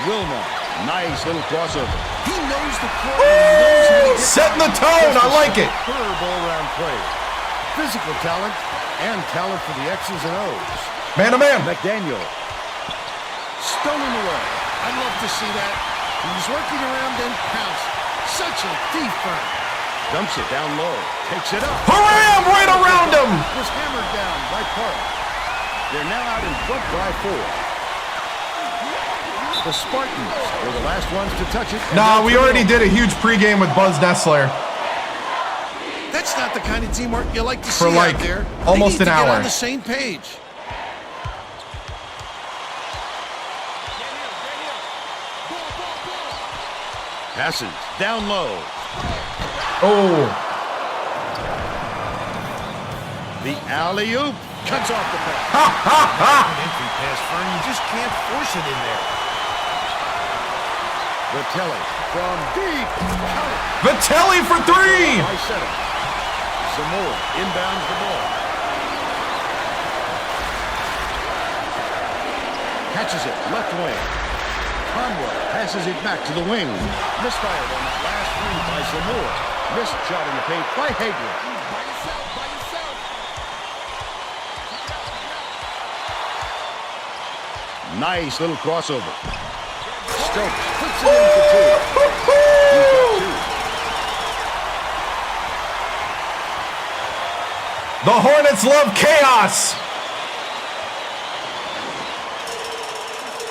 [SPEAKER 12] Wilma, nice little crossover.
[SPEAKER 13] He knows the court. He knows how to get
[SPEAKER 1] Setting the tone. I like it.
[SPEAKER 12] Superb all-around play. Physical talent and talent for the X's and O's.
[SPEAKER 1] Man to man.
[SPEAKER 12] McDaniel. Stolen away.
[SPEAKER 13] I'd love to see that. He's working around and pounce. Such a defense.
[SPEAKER 12] Dumps it down low. Takes it up.
[SPEAKER 1] Hooray! I'm right around him.
[SPEAKER 12] Was hammered down by Park. They're now out in front by 4. The Spartans were the last ones to touch it.
[SPEAKER 1] Nah, we already did a huge pregame with Buzz Nessler.
[SPEAKER 13] That's not the kind of teamwork you like to see
[SPEAKER 1] For like
[SPEAKER 13] out there.
[SPEAKER 1] almost
[SPEAKER 13] they need
[SPEAKER 1] an
[SPEAKER 13] to get
[SPEAKER 1] hour.
[SPEAKER 13] on the same page.
[SPEAKER 12] Passes down low.
[SPEAKER 1] Oh.
[SPEAKER 12] The alley-oop cuts off the pass.
[SPEAKER 1] Ha, ha, ha.
[SPEAKER 13] Entry pass, Fern. You just can't force it in there.
[SPEAKER 12] Vitelli from deep.
[SPEAKER 1] Vitelli for 3.
[SPEAKER 12] By 7. Zamora inbounds the ball. Catches it left wing. Conway passes it back to the wing. Misfired on that last three by Zamora. Missed shot in the paint by Hager. Nice little crossover. Stokes puts it in for 2.
[SPEAKER 1] The Hornets love chaos.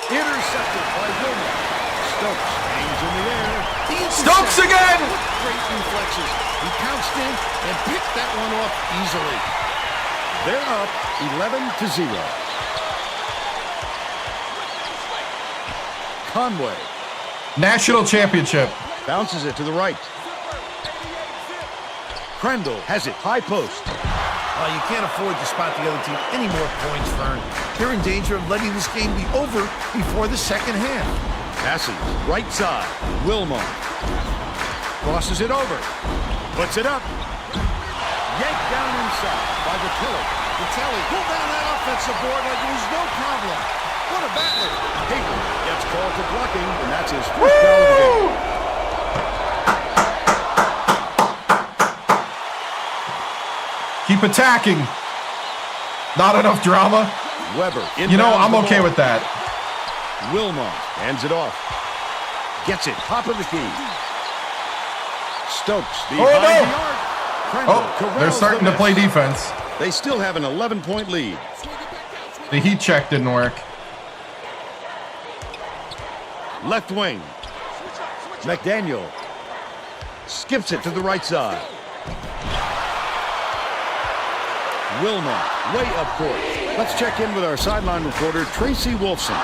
[SPEAKER 12] Intercepted by Wilma. Stokes hangs in the air.
[SPEAKER 1] Stokes again.
[SPEAKER 13] Great reflexes. He pounced in and picked that one off easily.
[SPEAKER 12] They're up 11-0. Conway.
[SPEAKER 1] National championship.
[SPEAKER 12] Bounces it to the right. Crandall has it. High post.
[SPEAKER 13] Well, you can't afford to spot the other team any more points, Fern. They're in danger of letting this game be over before the second half.
[SPEAKER 12] Passes, right side, Wilmot. Crosses it over. Puts it up. Yanked down inside by Vitelli pulled down that offensive board like it was no problem. What a battler. Hayward gets called for blocking, and that's his first foul of the game.
[SPEAKER 1] Keep attacking. Not enough drama.
[SPEAKER 12] Weber.
[SPEAKER 1] You know, I'm okay with that.
[SPEAKER 12] Wilmot hands it off. Gets it. Top of the key. Stokes behind the arc.
[SPEAKER 1] Oh, they're starting to play defense.
[SPEAKER 12] They still have an 11-point lead.
[SPEAKER 1] The heat check didn't work.
[SPEAKER 12] Left wing. McDaniel skips it to the right side. Wilmot way up court. Let's check in with our sideline reporter, Tracy Wolfson,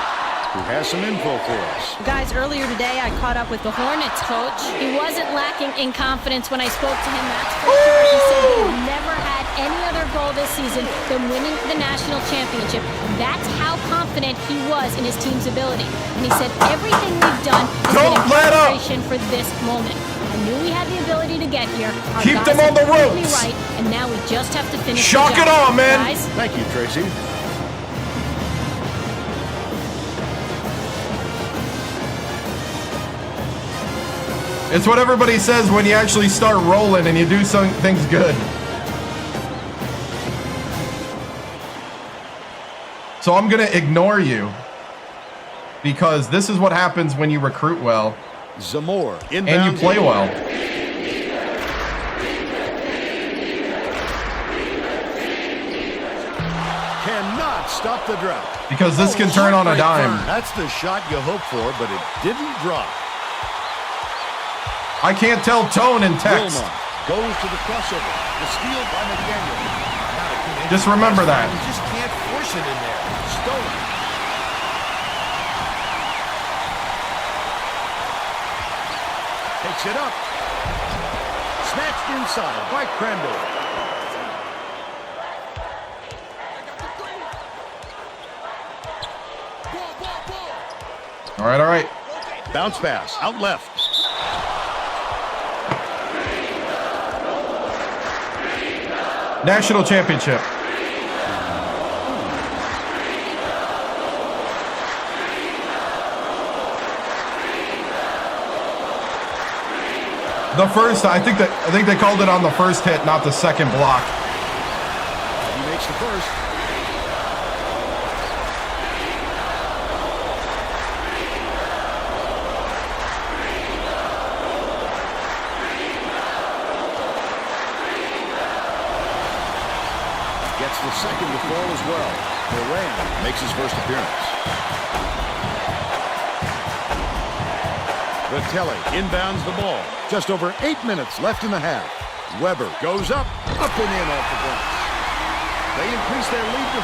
[SPEAKER 12] who has some info for us.
[SPEAKER 14] Guys, earlier today I caught up with the Hornets coach. He wasn't lacking in confidence when I spoke to him. That's for sure. He said he never had any other goal this season than winning the national championship. That's how confident he was in his team's ability. And he said everything we've done has been in preparation for this moment. I knew we had the ability to get here. Our
[SPEAKER 1] Keep them on the ropes.
[SPEAKER 14] Right, and now we just have to finish.
[SPEAKER 1] Shock it on, man.
[SPEAKER 14] Guys.
[SPEAKER 12] Thank you, Tracy.
[SPEAKER 1] It's what everybody says when you actually start rolling and you do some things good. So I'm going to ignore you because this is what happens when you recruit well.
[SPEAKER 12] Zamora
[SPEAKER 1] and you play well.
[SPEAKER 12] Cannot stop the drought.
[SPEAKER 1] Because this can turn on a dime.
[SPEAKER 12] That's the shot you hope for, but it didn't drop.
[SPEAKER 1] I can't tell tone and text.
[SPEAKER 12] Wilmot goes to the crossover. The steal by McDaniel.
[SPEAKER 1] Just remember that.
[SPEAKER 13] You just can't force it in there. Stolen.
[SPEAKER 12] Takes it up. Snatched inside by Crandall.
[SPEAKER 1] All right, all right.
[SPEAKER 12] Bounce pass out left.
[SPEAKER 1] National championship. The first, I think they called it on the first hit, not the second block.
[SPEAKER 12] He makes the first. Gets the second to fall as well. Moran makes his first appearance. Vitelli inbounds the ball. Just over 8 minutes left in the half. Weber goes up and in off the glass. They increase their lead to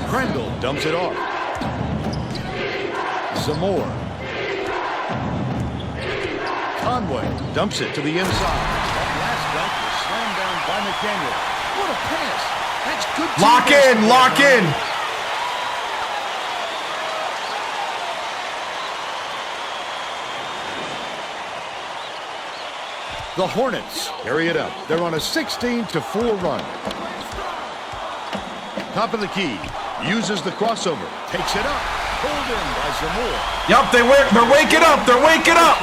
[SPEAKER 12] 14. Crandall dumps it off. Zamora. Conway dumps it to the inside. That last dunk was slammed down by McDaniel. What a pass. That's good.
[SPEAKER 1] Lock in, lock in.
[SPEAKER 12] The Hornets carry it up. They're on a 16-4 run. Top of the key. Uses the crossover. Takes it up. Pulled in by Zamora.
[SPEAKER 1] Yup, they're waking up. They're waking up.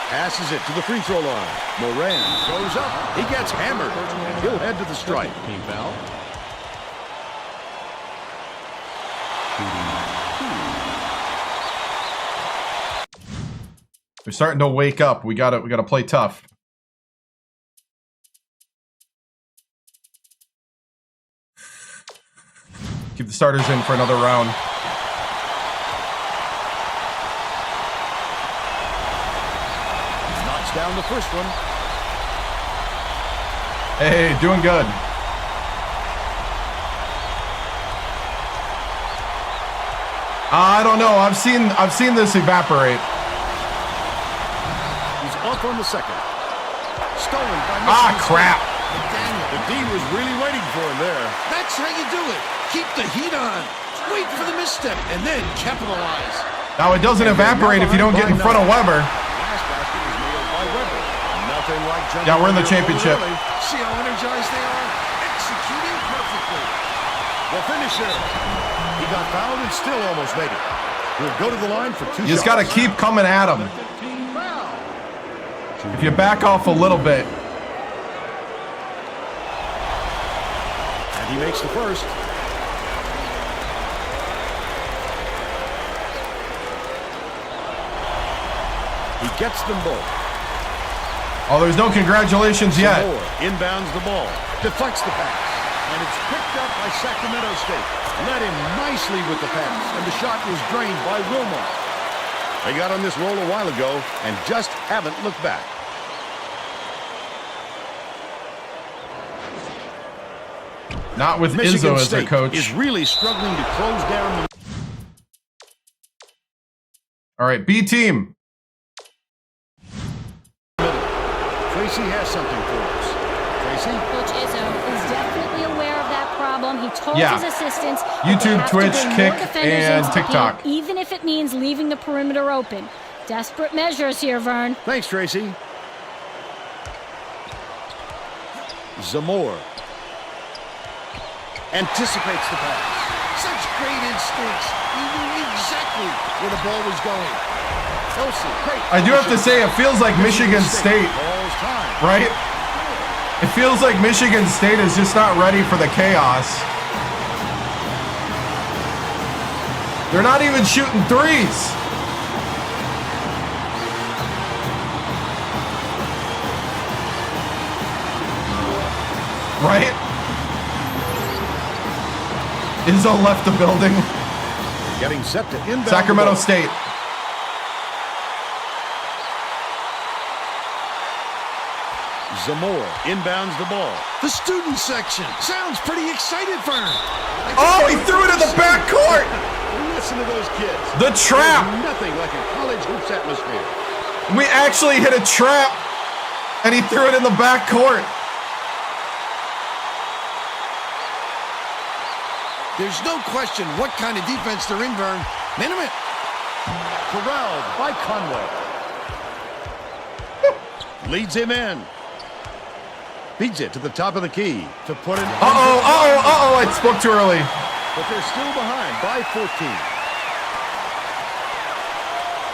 [SPEAKER 12] Passes it to the free throw line. Moran goes up. He gets hammered. He'll head to the stripe.
[SPEAKER 3] Team foul.
[SPEAKER 1] They're starting to wake up. We gotta play tough. Keep the starters in for another round.
[SPEAKER 12] Knocks down the first one.
[SPEAKER 1] Hey, doing good. I don't know. I've seen this evaporate.
[SPEAKER 12] He's off on the second. Stolen by
[SPEAKER 1] Ah, crap.
[SPEAKER 12] The D was really waiting for him there.
[SPEAKER 13] That's how you do it. Keep the heat on. Wait for the misstep and then capitalize.
[SPEAKER 1] Now it doesn't evaporate if you don't get in front of Weber.
[SPEAKER 12] Last basket was nailed by Weber. Nothing like jumping.
[SPEAKER 1] Yeah, we're in the championship.
[SPEAKER 13] See how energized they are? Executing perfectly.
[SPEAKER 12] The finisher. He got fouled and still almost made it. He'll go to the line for 2 shots.
[SPEAKER 1] You just got to keep coming at him. If you back off a little bit.
[SPEAKER 12] And he makes the first. He gets them both.
[SPEAKER 1] Oh, there's no congratulations yet.
[SPEAKER 12] Moore inbounds the ball, deflects the pass, and it's picked up by Sacramento State. Led him nicely with the pass, and the shot was drained by Wilmot. They got on this roll a while ago and just haven't looked back.
[SPEAKER 1] Not with
[SPEAKER 12] Michigan
[SPEAKER 1] Izzo as
[SPEAKER 12] State
[SPEAKER 1] their coach.
[SPEAKER 12] is really struggling to close down the...
[SPEAKER 1] All right, B team.
[SPEAKER 12] Tracy has something for us. Tracy?
[SPEAKER 14] Coach Izzo is definitely aware of that problem. He told
[SPEAKER 1] Yeah.
[SPEAKER 14] his assistants that
[SPEAKER 1] YouTube,
[SPEAKER 14] they have
[SPEAKER 1] Twitch,
[SPEAKER 14] to bring
[SPEAKER 1] Kick,
[SPEAKER 14] more defenders
[SPEAKER 1] and
[SPEAKER 14] into the
[SPEAKER 1] TikTok.
[SPEAKER 14] paint, even if it means leaving the perimeter open. Desperate measures here, Vern.
[SPEAKER 12] Thanks, Tracy. Zamore anticipates the pass.
[SPEAKER 13] Such great instincts. He knew exactly where the ball was going.
[SPEAKER 1] I do have to say, it feels like Michigan State, right? It feels like Michigan State is just not ready for the chaos. They're not even shooting threes. Right? Izzo left the building.
[SPEAKER 12] Getting set to inbound.
[SPEAKER 1] Sacramento State.
[SPEAKER 12] Zamore inbounds the ball.
[SPEAKER 13] The student section sounds pretty excited, Vern.
[SPEAKER 1] Oh, he threw it in the back court.
[SPEAKER 12] Listen to those kids.
[SPEAKER 1] The trap.
[SPEAKER 12] There's nothing like a college hoops atmosphere.
[SPEAKER 1] We actually hit a trap, and he threw it in the back court.
[SPEAKER 13] There's no question what kind of defense they're in, Vern. Minute.
[SPEAKER 12] Corralled by Conway. Leads him in. Feeds it to the top of the key to put it.
[SPEAKER 1] I spoke too early.
[SPEAKER 12] But they're still behind by 14.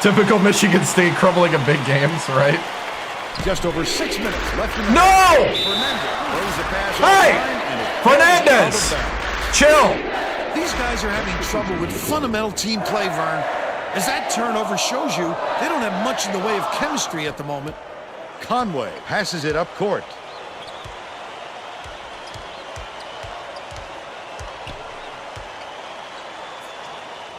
[SPEAKER 1] Typical Michigan State crumbling in big games, right?
[SPEAKER 12] Just over 6 minutes left in the
[SPEAKER 1] No!
[SPEAKER 12] Hey!
[SPEAKER 1] Fernandez! Chill!
[SPEAKER 13] These guys are having trouble with fundamental team play, Vern. As that turnover shows you, they don't have much in the way of chemistry at the moment.
[SPEAKER 12] Conway passes it up court.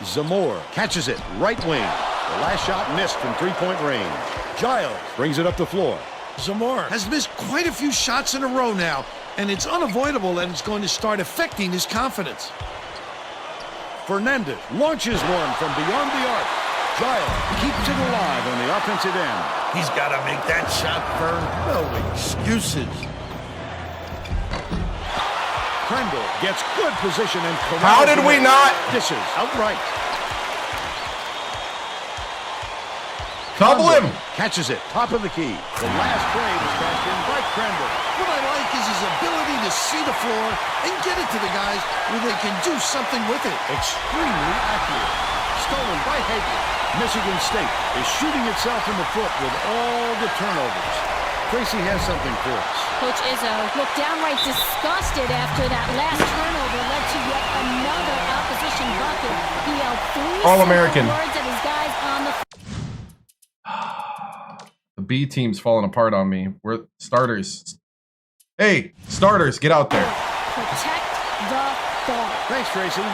[SPEAKER 12] Zamore catches it, right wing. The last shot missed from three-point range. Giles brings it up the floor.
[SPEAKER 13] Zamore has missed quite a few shots in a row now, and it's unavoidable that it's going to start affecting his confidence.
[SPEAKER 12] Fernandez launches one from beyond the arc. Giles keeps it alive on the offensive end.
[SPEAKER 13] He's got to make that shot, Vern. No excuses.
[SPEAKER 12] Crandall gets good position and
[SPEAKER 1] how did we not?
[SPEAKER 12] Dishes outright.
[SPEAKER 1] Double him.
[SPEAKER 12] Catches it, top of the key. The last play was cashed in by Crandall.
[SPEAKER 13] What I like is his ability to see the floor and get it to the guys where they can do something with it.
[SPEAKER 12] Extremely accurate. Stolen by Hager. Michigan State is shooting itself in the foot with all the turnovers. Tracy has something for us.
[SPEAKER 14] Coach Izzo looked downright disgusted after that last turnover led to yet another opposition bucket. He yelled three
[SPEAKER 1] All-American.
[SPEAKER 14] words at his guys on the
[SPEAKER 1] The B team's falling apart on me. We're starters. Hey, starters, get out there.
[SPEAKER 14] protect the ball.
[SPEAKER 12] Thanks, Tracy.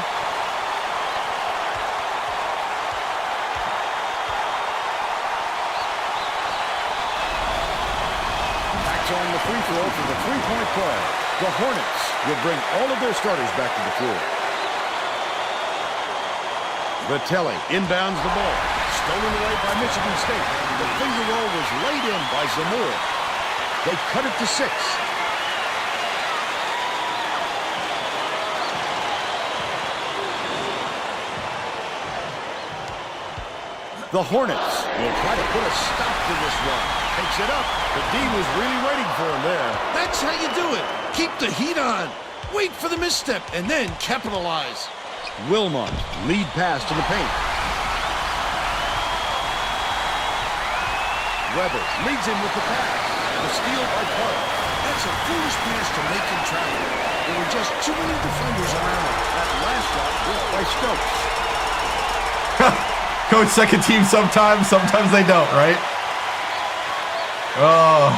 [SPEAKER 12] On the free throw for the three-point play. The Hornets will bring all of their starters back to the floor. Vitelli inbounds the ball. Stolen away by Michigan State. The finger roll was laid in by Zamora. They cut it to 6. The Hornets will try to put a stop to this one. Takes it up. The D was really waiting for him there.
[SPEAKER 13] That's how you do it. Keep the heat on. Wait for the misstep and then capitalize.
[SPEAKER 12] Wilmot, lead pass to the paint. Weber leads him with the pass. The steal by Carter.
[SPEAKER 13] That's a foolish pass to make in traffic. There were just too many defenders around him.
[SPEAKER 12] That last shot was by Stokes.
[SPEAKER 1] Coach, second team sometimes they don't, right? Oh.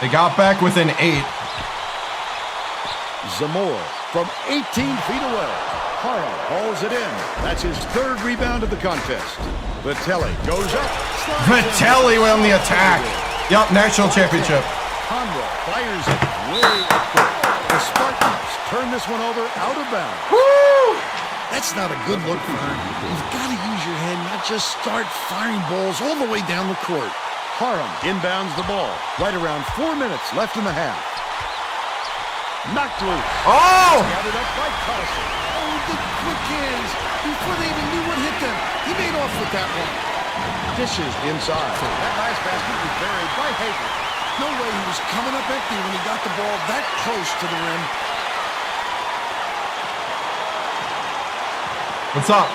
[SPEAKER 1] They got back within 8.
[SPEAKER 12] Zamora from 18 feet away. Hara hauls it in. That's his 3rd rebound of the contest. Vitelli goes up.
[SPEAKER 1] Vitelli on the attack. Yep, national championship.
[SPEAKER 12] Conroe fires it way up there. The Spartans turn this one over out of bounds.
[SPEAKER 1] Woo!
[SPEAKER 13] That's not a good look for her. You've got to use your head, not just start firing balls all the way down the court.
[SPEAKER 12] Haram inbounds the ball. Right around 4 minutes left in the half. Knocked loose.
[SPEAKER 1] Oh!
[SPEAKER 12] Gathered up by Collison.
[SPEAKER 13] Oh, the quick hands. Before they even knew what hit them, he made off with that one.
[SPEAKER 12] Dishes inside. That last basket was buried by Hager.
[SPEAKER 13] No way he was coming up empty when he got the ball that close to the rim.
[SPEAKER 1] What's up?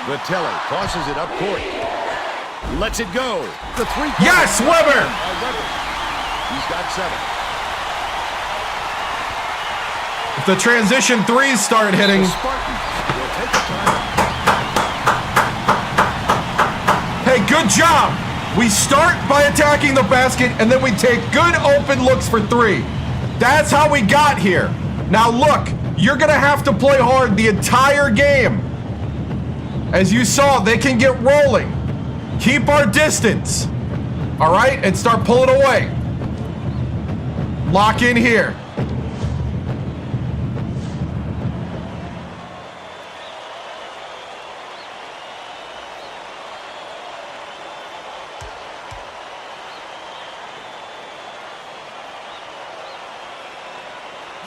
[SPEAKER 12] Vitelli tosses it up court. Lets it go. The 3-point.
[SPEAKER 1] Yes, Weber!
[SPEAKER 12] He's got 7.
[SPEAKER 1] If the transition threes start hitting.
[SPEAKER 12] The Spartans will take a time.
[SPEAKER 1] Hey, good job. We start by attacking the basket, and then we take good open looks for 3. That's how we got here. Now look, you're going to have to play hard the entire game. As you saw, they can get rolling. Keep our distance. All right? And start pulling away. Lock in here.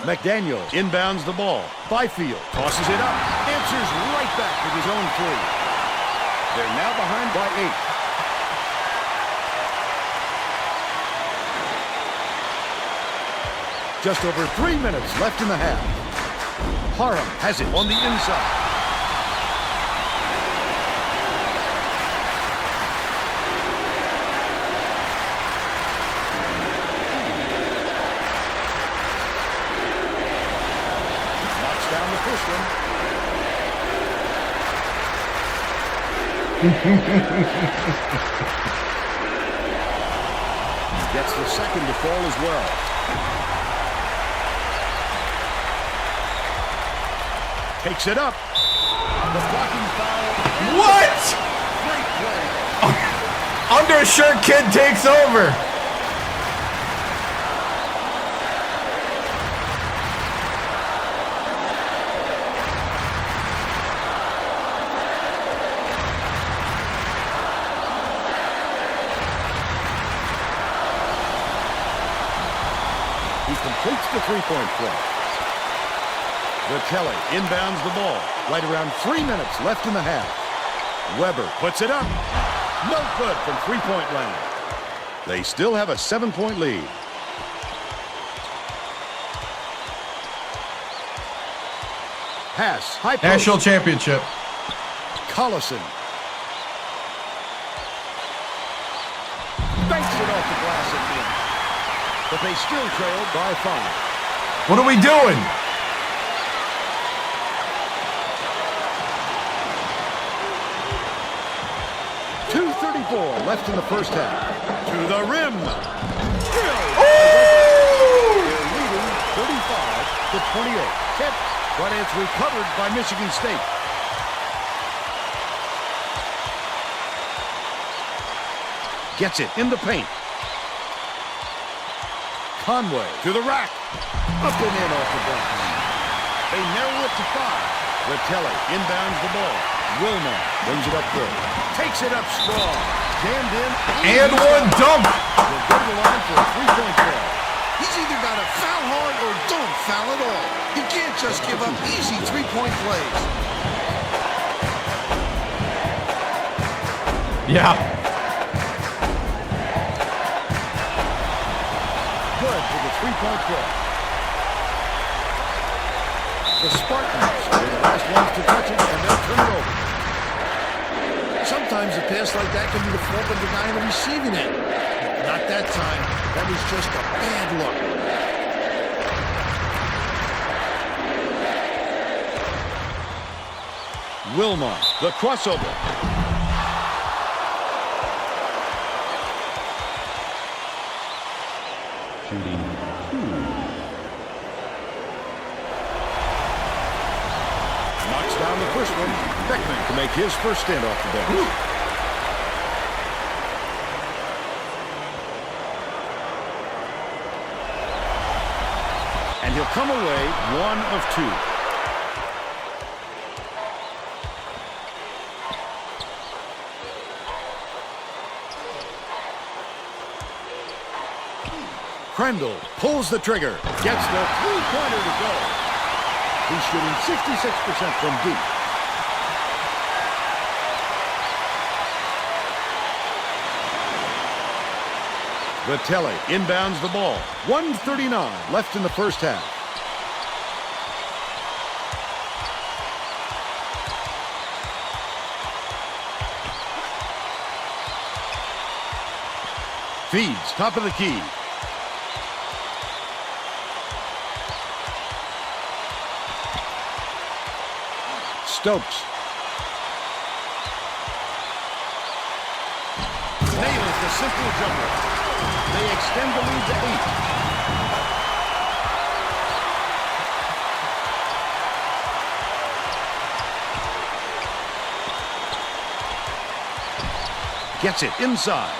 [SPEAKER 12] McDaniel inbounds the ball. Byfield tosses it up. Answers right back with his own 3. They're now behind by 8. Just over 3 minutes left in the half. Haram has it on the inside. Gets the second to fall as well. Takes it up. The blocking foul.
[SPEAKER 1] What?
[SPEAKER 12] Great play.
[SPEAKER 1] Undershirt kid takes over.
[SPEAKER 12] He completes the 3-point play. Vitelli inbounds the ball. Right around 3 minutes left in the half. Weber puts it up. No good from 3-point land. They still have a 7-point lead. Pass. High post.
[SPEAKER 1] National championship.
[SPEAKER 12] Collison. Banks it off the glass at mid. But they still trail by 5.
[SPEAKER 1] What are we doing?
[SPEAKER 12] .234 left in the first half. To the rim.
[SPEAKER 1] Ooh!
[SPEAKER 12] They're leading 35-28. Tipped, but it's recovered by Michigan State. Gets it in the paint. Conway to the rack. Up and in off the block. They narrow it to 5. Latelli inbounds the ball. Wilma brings it up good. Takes it up strong. Jammed in.
[SPEAKER 1] And one dunk.
[SPEAKER 12] Will go to the line for a 3-point play.
[SPEAKER 13] He's either got to foul hard or don't foul at all. You can't just give up easy 3-point plays.
[SPEAKER 1] Yeah.
[SPEAKER 12] Good for the 3-point play. The Spartans are the last ones to touch it, and they'll turn it over.
[SPEAKER 13] Sometimes a pass like that can be the fault of the guy receiving it. Not that time. That was just a bad look.
[SPEAKER 12] Wilma, the crossover. Shooting 2. Knocks down the first one. Beckman to make his first stand off the bench. And he'll come away 1 of 2. Crandall pulls the trigger. Gets the 3-pointer to go. He's shooting 66% from deep. Latelli inbounds the ball. 1:39 left in the first half. Feeds top of the key. Stokes. Nails the simple jumper. They extend the lead to 8. Gets it inside.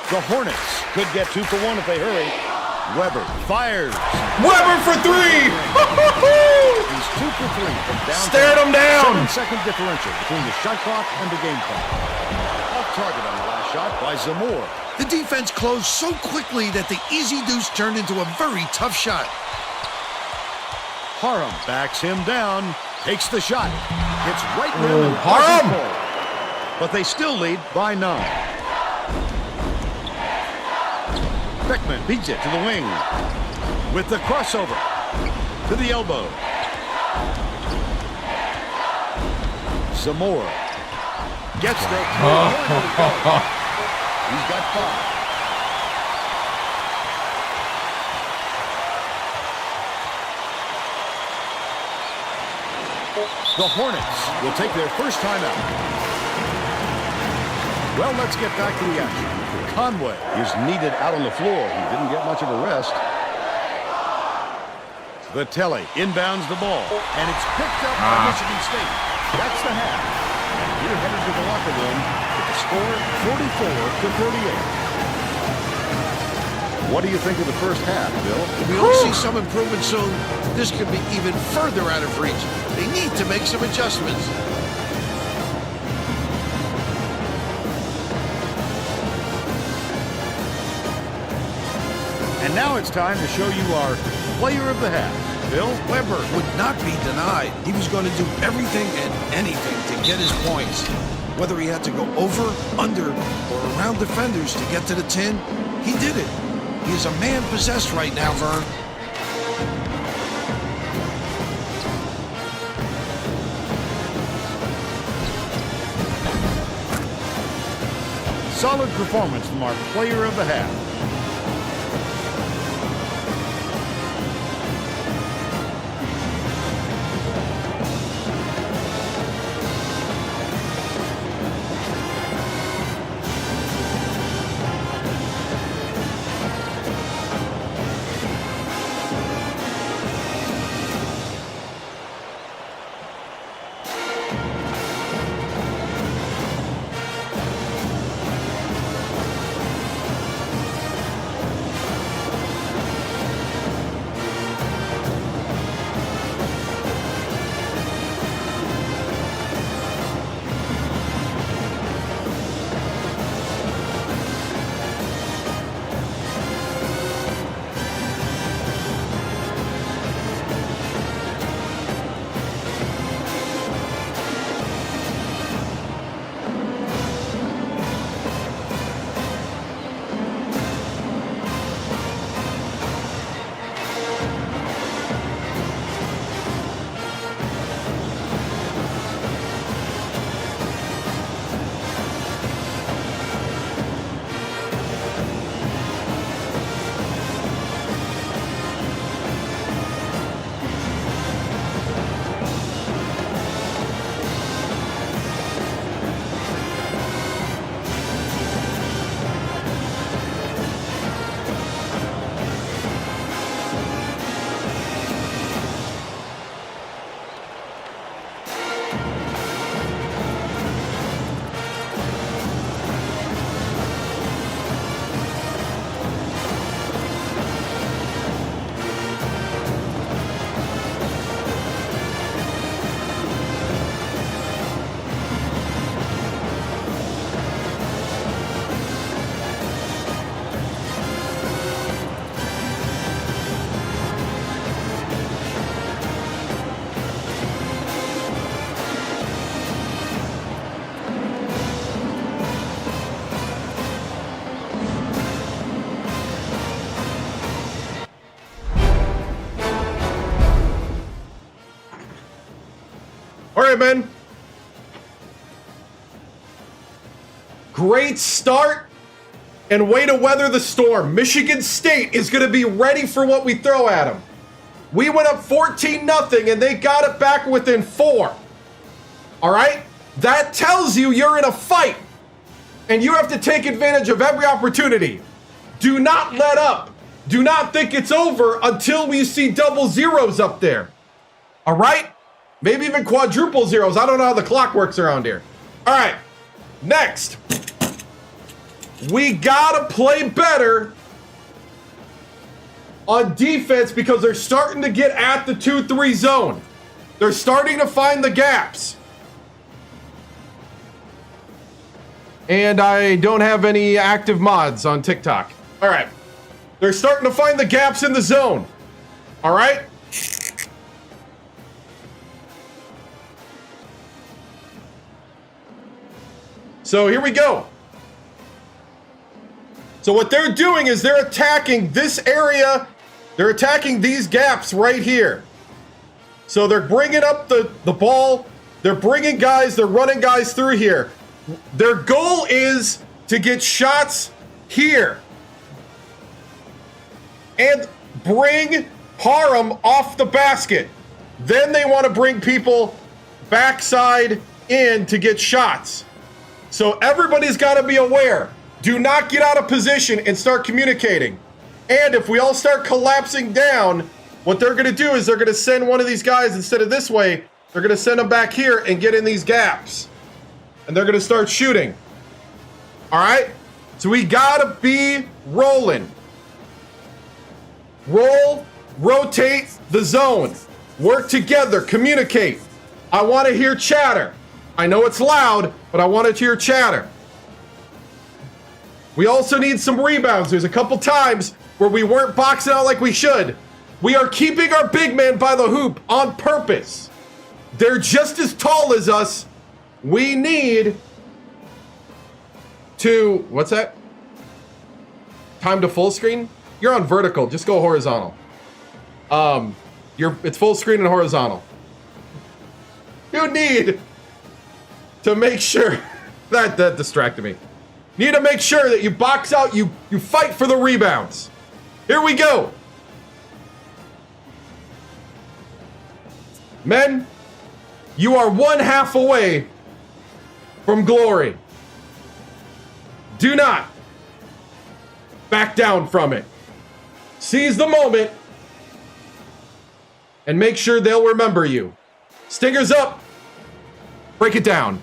[SPEAKER 12] The Hornets could get 2 for 1 if they hurry. Weber fires.
[SPEAKER 1] Weber for 3!
[SPEAKER 12] He's 2 for 3 from downtown.
[SPEAKER 1] Stared him down.
[SPEAKER 12] 7-second differential between the shot clock and the game clock. Off target on the last shot by Zamore.
[SPEAKER 13] The defense closed so quickly that the easy deuce turned into a very tough shot.
[SPEAKER 12] Harum backs him down, takes the shot. Hits right rim and
[SPEAKER 1] Harum!
[SPEAKER 12] But they still lead by 9. Beckman beats it to the wing with the crossover to the elbow. Zamore gets the 3-pointer to go. He's got 5. The Hornets will take their first timeout. Well, let's get back to the action. Conway is needed out on the floor. He didn't get much of a rest. Latelli inbounds the ball, and it's picked up by Michigan State. That's the half. And you're headed to the locker room with the score 44-38. What do you think of the first half, Bill?
[SPEAKER 13] We'll see some improvement soon. This could be even further out of reach. They need to make some adjustments.
[SPEAKER 12] And now it's time to show you our player of the half. Bill?
[SPEAKER 13] Weber would not be denied. He was going to do everything and anything to get his points. Whether he had to go over, under, or around defenders to get to the 10, he did it. He is a man possessed right now, Vern.
[SPEAKER 12] Solid performance from our player of the half.
[SPEAKER 1] All right, man. Great start and way to weather the storm. Michigan State is going to be ready for what we throw at them. We went up 14-0 and they got it back within 4. All right? That tells you you're in a fight and you have to take advantage of every opportunity. Do not let up. Do not think it's over until we see double zeros up there. All right? Maybe even quadruple zeros. I don't know how the clock works around here. All right. Next. We got to play better on defense because they're starting to get at the 2-3 zone. They're starting to find the gaps. And I don't have any active mods on TikTok. All right. They're starting to find the gaps in the zone. All right? So here we go. So what they're doing is they're attacking this area. They're attacking these gaps right here. So they're bringing up the ball. They're bringing guys. They're running guys through here. Their goal is to get shots here and bring Parham off the basket. Then they want to bring people backside in to get shots. So everybody's got to be aware. Do not get out of position and start communicating. And if we all start collapsing down, what they're going to do is they're going to send one of these guys instead of this way. They're going to send them back here and get in these gaps. And they're going to start shooting. All right? So we got to be rolling. Roll, rotate the zone. Work together, communicate. I want to hear chatter. I know it's loud, but I want to hear chatter. We also need some rebounds. There's a couple times where we weren't boxing out like we should. We are keeping our big man by the hoop on purpose. They're just as tall as us. We need to, what's that? Time to full screen? You're on vertical, just go horizontal. It's full screen and horizontal. You need to make sure that distracted me. You need to make sure that you box out, you fight for the rebounds. Here we go. Men, you are 1/2 away from glory. Do not back down from it. Seize the moment and make sure they'll remember you. Stingers up. Break it down.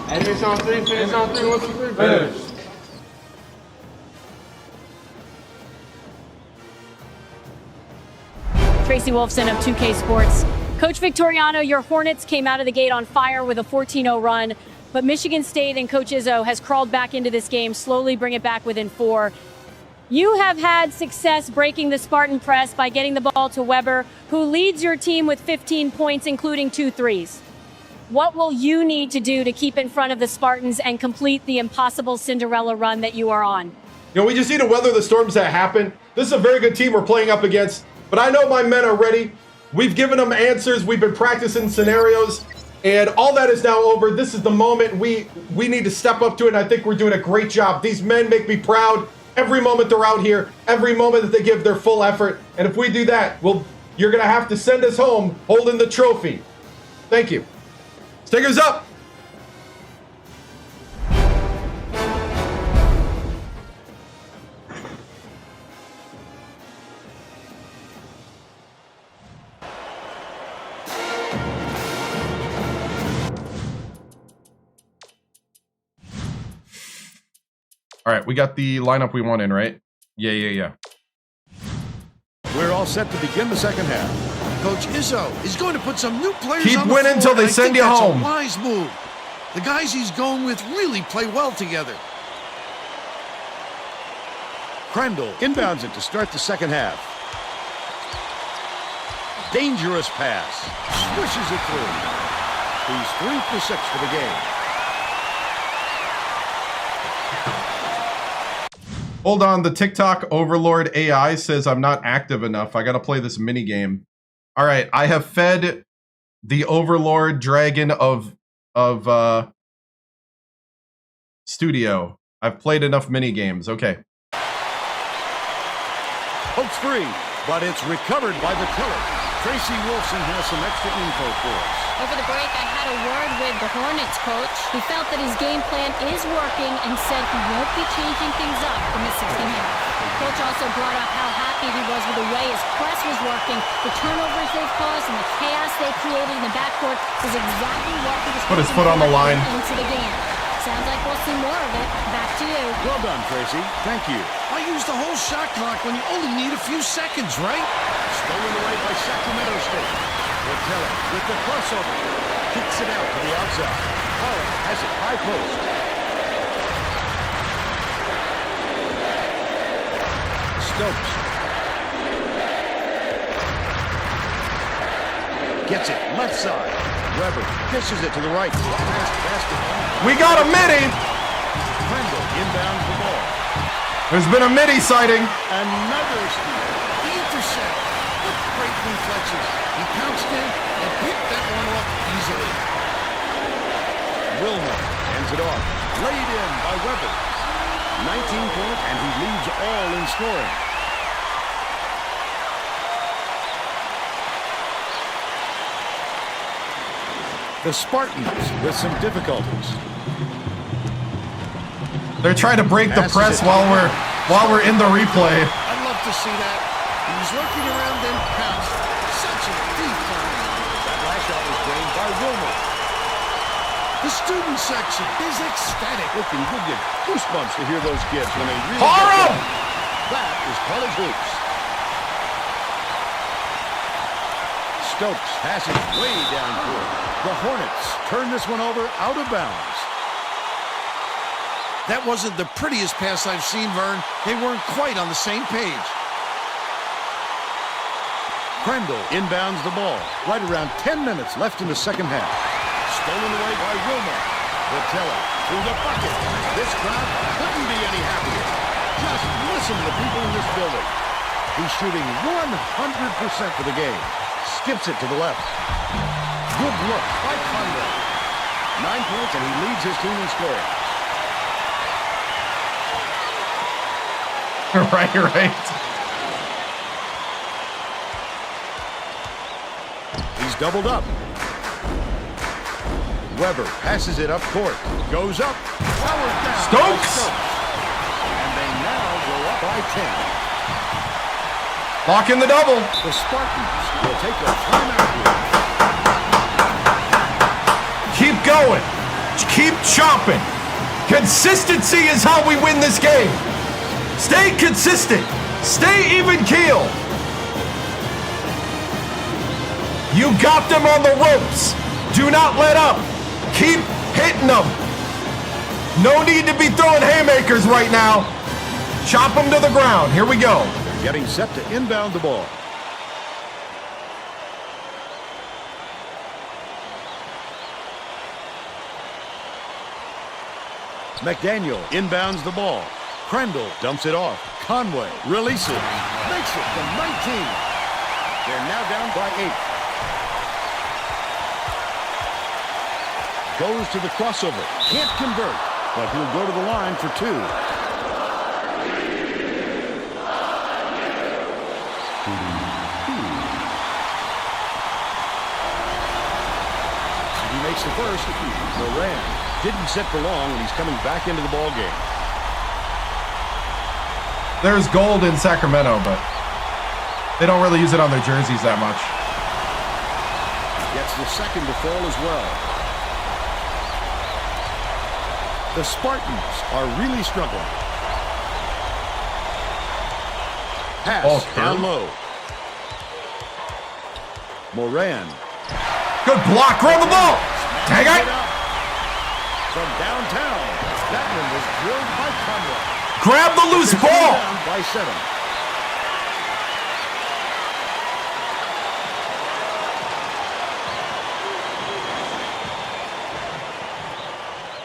[SPEAKER 11] Finish on three, finish on three. What's the three? Finish.
[SPEAKER 14] Tracy Wolfson of 2K Sports. Coach Victoriano, your Hornets came out of the gate on fire with a 14-0 run, but Michigan State and Coach Izzo has crawled back into this game, slowly bring it back within 4. You have had success breaking the Spartan press by getting the ball to Weber, who leads your team with 15 points, including 2 threes. What will you need to do to keep in front of the Spartans and complete the impossible Cinderella run that you are on?
[SPEAKER 1] You know, we just need to weather the storms that happen. This is a very good team we're playing up against, but I know my men are ready. We've given them answers. We've been practicing scenarios, and all that is now over. This is the moment we need to step up to it, and I think we're doing a great job. These men make me proud every moment they're out here, every moment that they give their full effort, and if we do that, you're going to have to send us home holding the trophy. Thank you. Stingers up. All right, we got the lineup we want in, right? Yeah.
[SPEAKER 12] We're all set to begin the second half.
[SPEAKER 13] Coach Izzo is going to put some new players
[SPEAKER 1] Keep
[SPEAKER 13] on the
[SPEAKER 1] winning
[SPEAKER 13] floor,
[SPEAKER 1] until they
[SPEAKER 13] and I
[SPEAKER 1] send
[SPEAKER 13] think
[SPEAKER 1] you
[SPEAKER 13] that's
[SPEAKER 1] home.
[SPEAKER 13] A wise move. The guys he's going with really play well together.
[SPEAKER 12] Crandall inbounds it to start the second half. Dangerous pass. Swishes it through. He's 3 for 6 for the game.
[SPEAKER 1] Hold on, the TikTok overlord AI says I'm not active enough. I got to play this mini game. All right, I have fed the Overlord Dragon of Studio. I've played enough mini games. Okay.
[SPEAKER 12] Pokes free, but it's recovered by the killer. Tracy Wolfson has some extra info for us.
[SPEAKER 14] Over the break, I had a word with the Hornets coach. He felt that his game plan is working and said he won't be changing things up in the second half. Coach also brought up how happy he was with the way his press was working. The turnovers they've caused and the chaos they created in the backcourt is exactly what he was
[SPEAKER 1] put his foot on the line
[SPEAKER 14] into the game. Sounds like we'll see more of it. Back to you.
[SPEAKER 12] Well done, Tracy. Thank you.
[SPEAKER 13] I used the whole shot clock when you only need a few seconds, right?
[SPEAKER 12] Stolen away by Sacramento State. Rotella with the crossover. Kicks it out to the outside. Holland has it high post. Stokes. Gets it left side. Weber dishes it to the right. Fast basket.
[SPEAKER 1] We got a midi.
[SPEAKER 12] Crandall inbounds the ball.
[SPEAKER 1] There's been a midi sighting.
[SPEAKER 12] Another steal.
[SPEAKER 13] The intercept. What great reflexes. He pounced in and picked that one off easily.
[SPEAKER 12] Wilmer ends it off. Laid in by Weber. 19 points, and he leads all in scoring. The Spartans with some difficulties.
[SPEAKER 1] They're trying to break the press while we're in the replay.
[SPEAKER 13] I'd love to see that. He was lurking around then pounced. Such a deep run.
[SPEAKER 12] That last shot was drained by Wilmer.
[SPEAKER 13] The student section is ecstatic.
[SPEAKER 12] Looking good, get goosebumps to hear those kids when they really
[SPEAKER 1] Horror!
[SPEAKER 12] That is college hoops. Stokes passes way down court. The Hornets turn this one over out of bounds.
[SPEAKER 13] That wasn't the prettiest pass I've seen, Vern. They weren't quite on the same page.
[SPEAKER 12] Crandall inbounds the ball. Right around 10 minutes left in the second half. Stolen away by Wilmer. Rotella through the bucket. This crowd couldn't be any happier. Just listen to the people in this building. He's shooting 100% for the game. Skips it to the left. Good look by Conway. 9 points, and he leads his team in scoring.
[SPEAKER 1] Right.
[SPEAKER 12] He's doubled up. Weber passes it up court. Goes up. Powered down.
[SPEAKER 1] Stokes!
[SPEAKER 12] And they now go up by 10.
[SPEAKER 1] Lock in the double.
[SPEAKER 12] The Spartans will take a timeout here.
[SPEAKER 1] Keep going. Keep chopping. Consistency is how we win this game. Stay consistent. Stay even keel. You got them on the ropes. Do not let up. Keep hitting them. No need to be throwing haymakers right now. Chop them to the ground. Here we go.
[SPEAKER 12] They're getting set to inbound the ball. McDaniel inbounds the ball. Crandall dumps it off. Conway releases. Makes it from 19. They're now down by 8. Goes to the crossover. Can't convert, but he'll go to the line for 2. He makes the first. Moran didn't sit for long, and he's coming back into the ball game.
[SPEAKER 1] There's gold in Sacramento, but they don't really use it on their jerseys that much.
[SPEAKER 12] Gets the second to fall as well. The Spartans are really struggling. Pass down low. Moran.
[SPEAKER 1] Good block. Roll the ball. Tag it.
[SPEAKER 12] From downtown. That one was drilled by Conway.
[SPEAKER 1] Grab the loose ball.
[SPEAKER 12] By 7.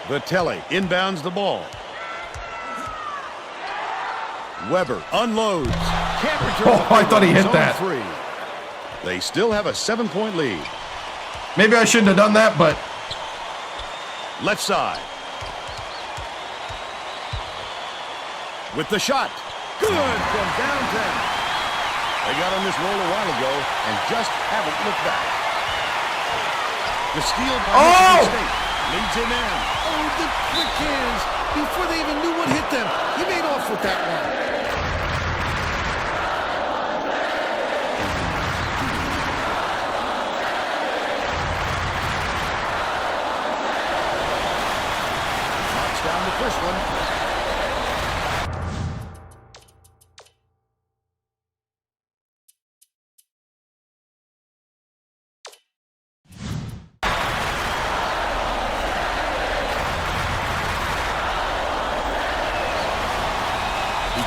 [SPEAKER 12] Vitelli inbounds the ball. Weber unloads. Can't return.
[SPEAKER 1] Oh, I thought he hit that.
[SPEAKER 12] 3. They still have a 7-point lead.
[SPEAKER 1] Maybe I shouldn't have done that, but...
[SPEAKER 12] Left side. With the shot. Good from downtown. They got on this roll a while ago and just haven't looked back. The steal by Michigan State leads him in.
[SPEAKER 13] Oh, the quick hands. Before they even knew what hit them, he made off with that one.
[SPEAKER 12] Knocks down the first one.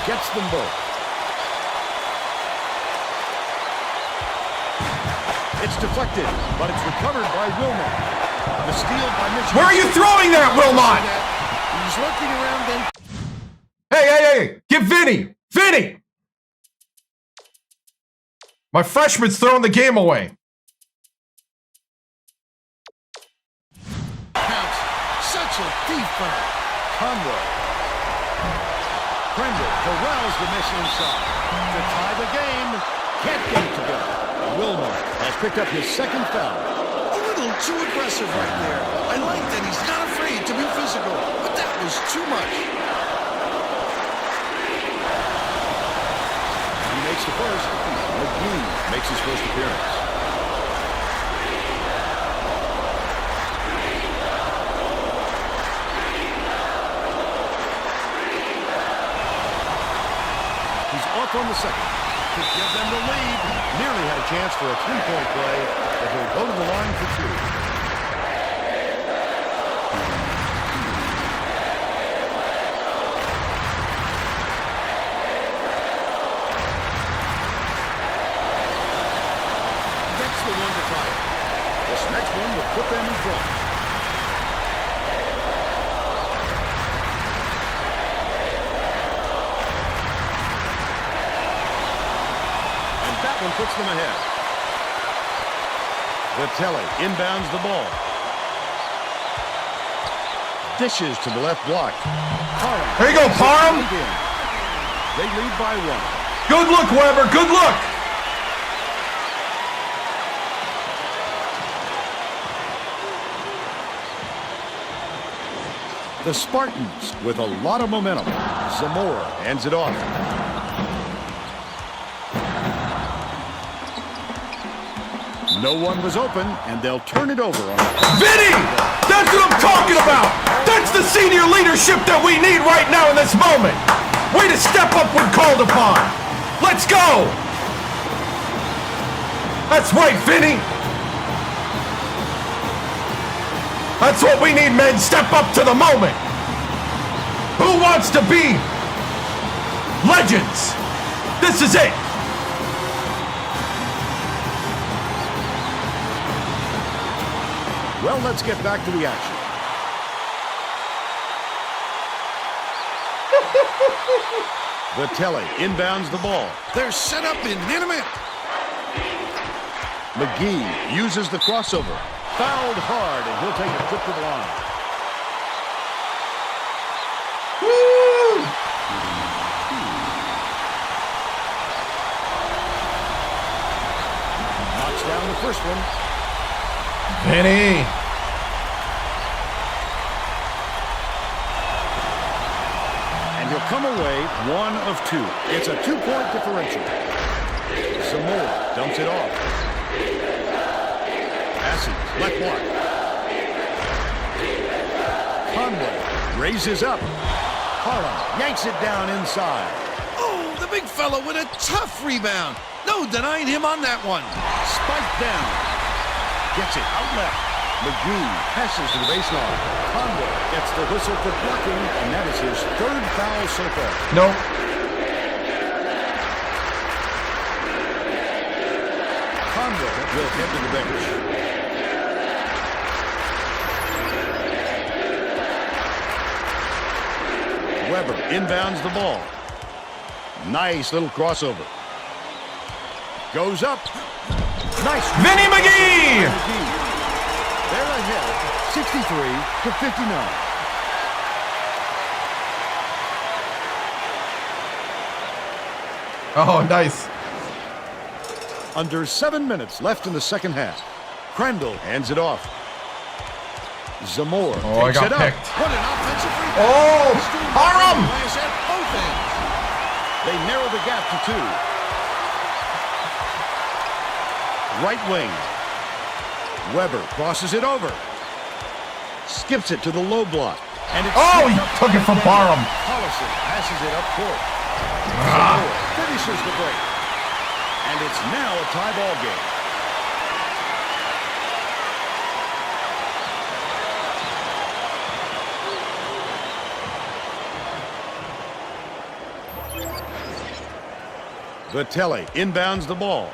[SPEAKER 12] Gets them both. It's deflected, but it's recovered by Wilmot. The steal by Michigan.
[SPEAKER 1] Where are you throwing that, Wilmot?
[SPEAKER 13] He's looking around then.
[SPEAKER 1] Hey! Give Vinny! Vinny! My freshman's throwing the game away.
[SPEAKER 13] Counts. Such a deep burn.
[SPEAKER 12] Conroy. Prendle corrals the miss inside. To tie the game, can't get it to go. Wilmot has picked up his second foul.
[SPEAKER 13] A little too aggressive right there. I like that he's not afraid to be physical, but that was too much.
[SPEAKER 12] He makes the first. McGee makes his first appearance. Off on the second to give them the lead. Nearly had a chance for a three-point play, but he'll go to the line for two. That's the one to fire. This next one will put them in front. Puts them ahead. Vitelli inbounds the ball. Dishes to the left block. Parham.
[SPEAKER 1] There you go, Parham.
[SPEAKER 12] They lead by one.
[SPEAKER 1] Good look, Weber. Good look.
[SPEAKER 12] The Spartans with a lot of momentum. Zamora hands it off. No one was open, and they'll turn it over on
[SPEAKER 1] Vinny! That's what I'm talking about! That's the senior leadership that we need right now in this moment! Way to step up when called upon! Let's go! That's right, Vinny! That's what we need, men! Step up to the moment! Who wants to be legends? This is it!
[SPEAKER 12] Well, let's get back to the action. Vitelli inbounds the ball.
[SPEAKER 13] They're set up in minute.
[SPEAKER 12] McGee uses the crossover. Fouled hard, and he'll take a trip to the line.
[SPEAKER 1] Woo!
[SPEAKER 12] Knocks down the first one.
[SPEAKER 1] Vinny.
[SPEAKER 12] And he'll come away one of two. It's a two-point differential. Zamora dumps it off. Passes, left block. Conway raises up. Parham yanks it down inside.
[SPEAKER 13] Oh, the big fella with a tough rebound. No denying him on that one.
[SPEAKER 12] Spiked down. Gets it out left. McGee passes to the baseline. Conway gets the whistle for blocking, and that is his third foul so far.
[SPEAKER 1] No.
[SPEAKER 12] Conway will head to the bench. Weber inbounds the ball. Nice little crossover. Goes up. Nice.
[SPEAKER 1] Vinny McGee!
[SPEAKER 12] They're ahead 63-59.
[SPEAKER 1] Oh, nice.
[SPEAKER 12] Under 7 minutes left in the second half. Crandall hands it off. Zamore takes it up.
[SPEAKER 1] Picked.
[SPEAKER 12] What an offensive rebound.
[SPEAKER 1] Oh, Haram!
[SPEAKER 12] At both ends. They narrow the gap to 2. Right wing. Weber crosses it over. Skips it to the low block. And it's
[SPEAKER 1] he took it from Barham.
[SPEAKER 12] Collison passes it up court. Zamore finishes the break. And it's now a tie ball game. Vitelli inbounds the ball.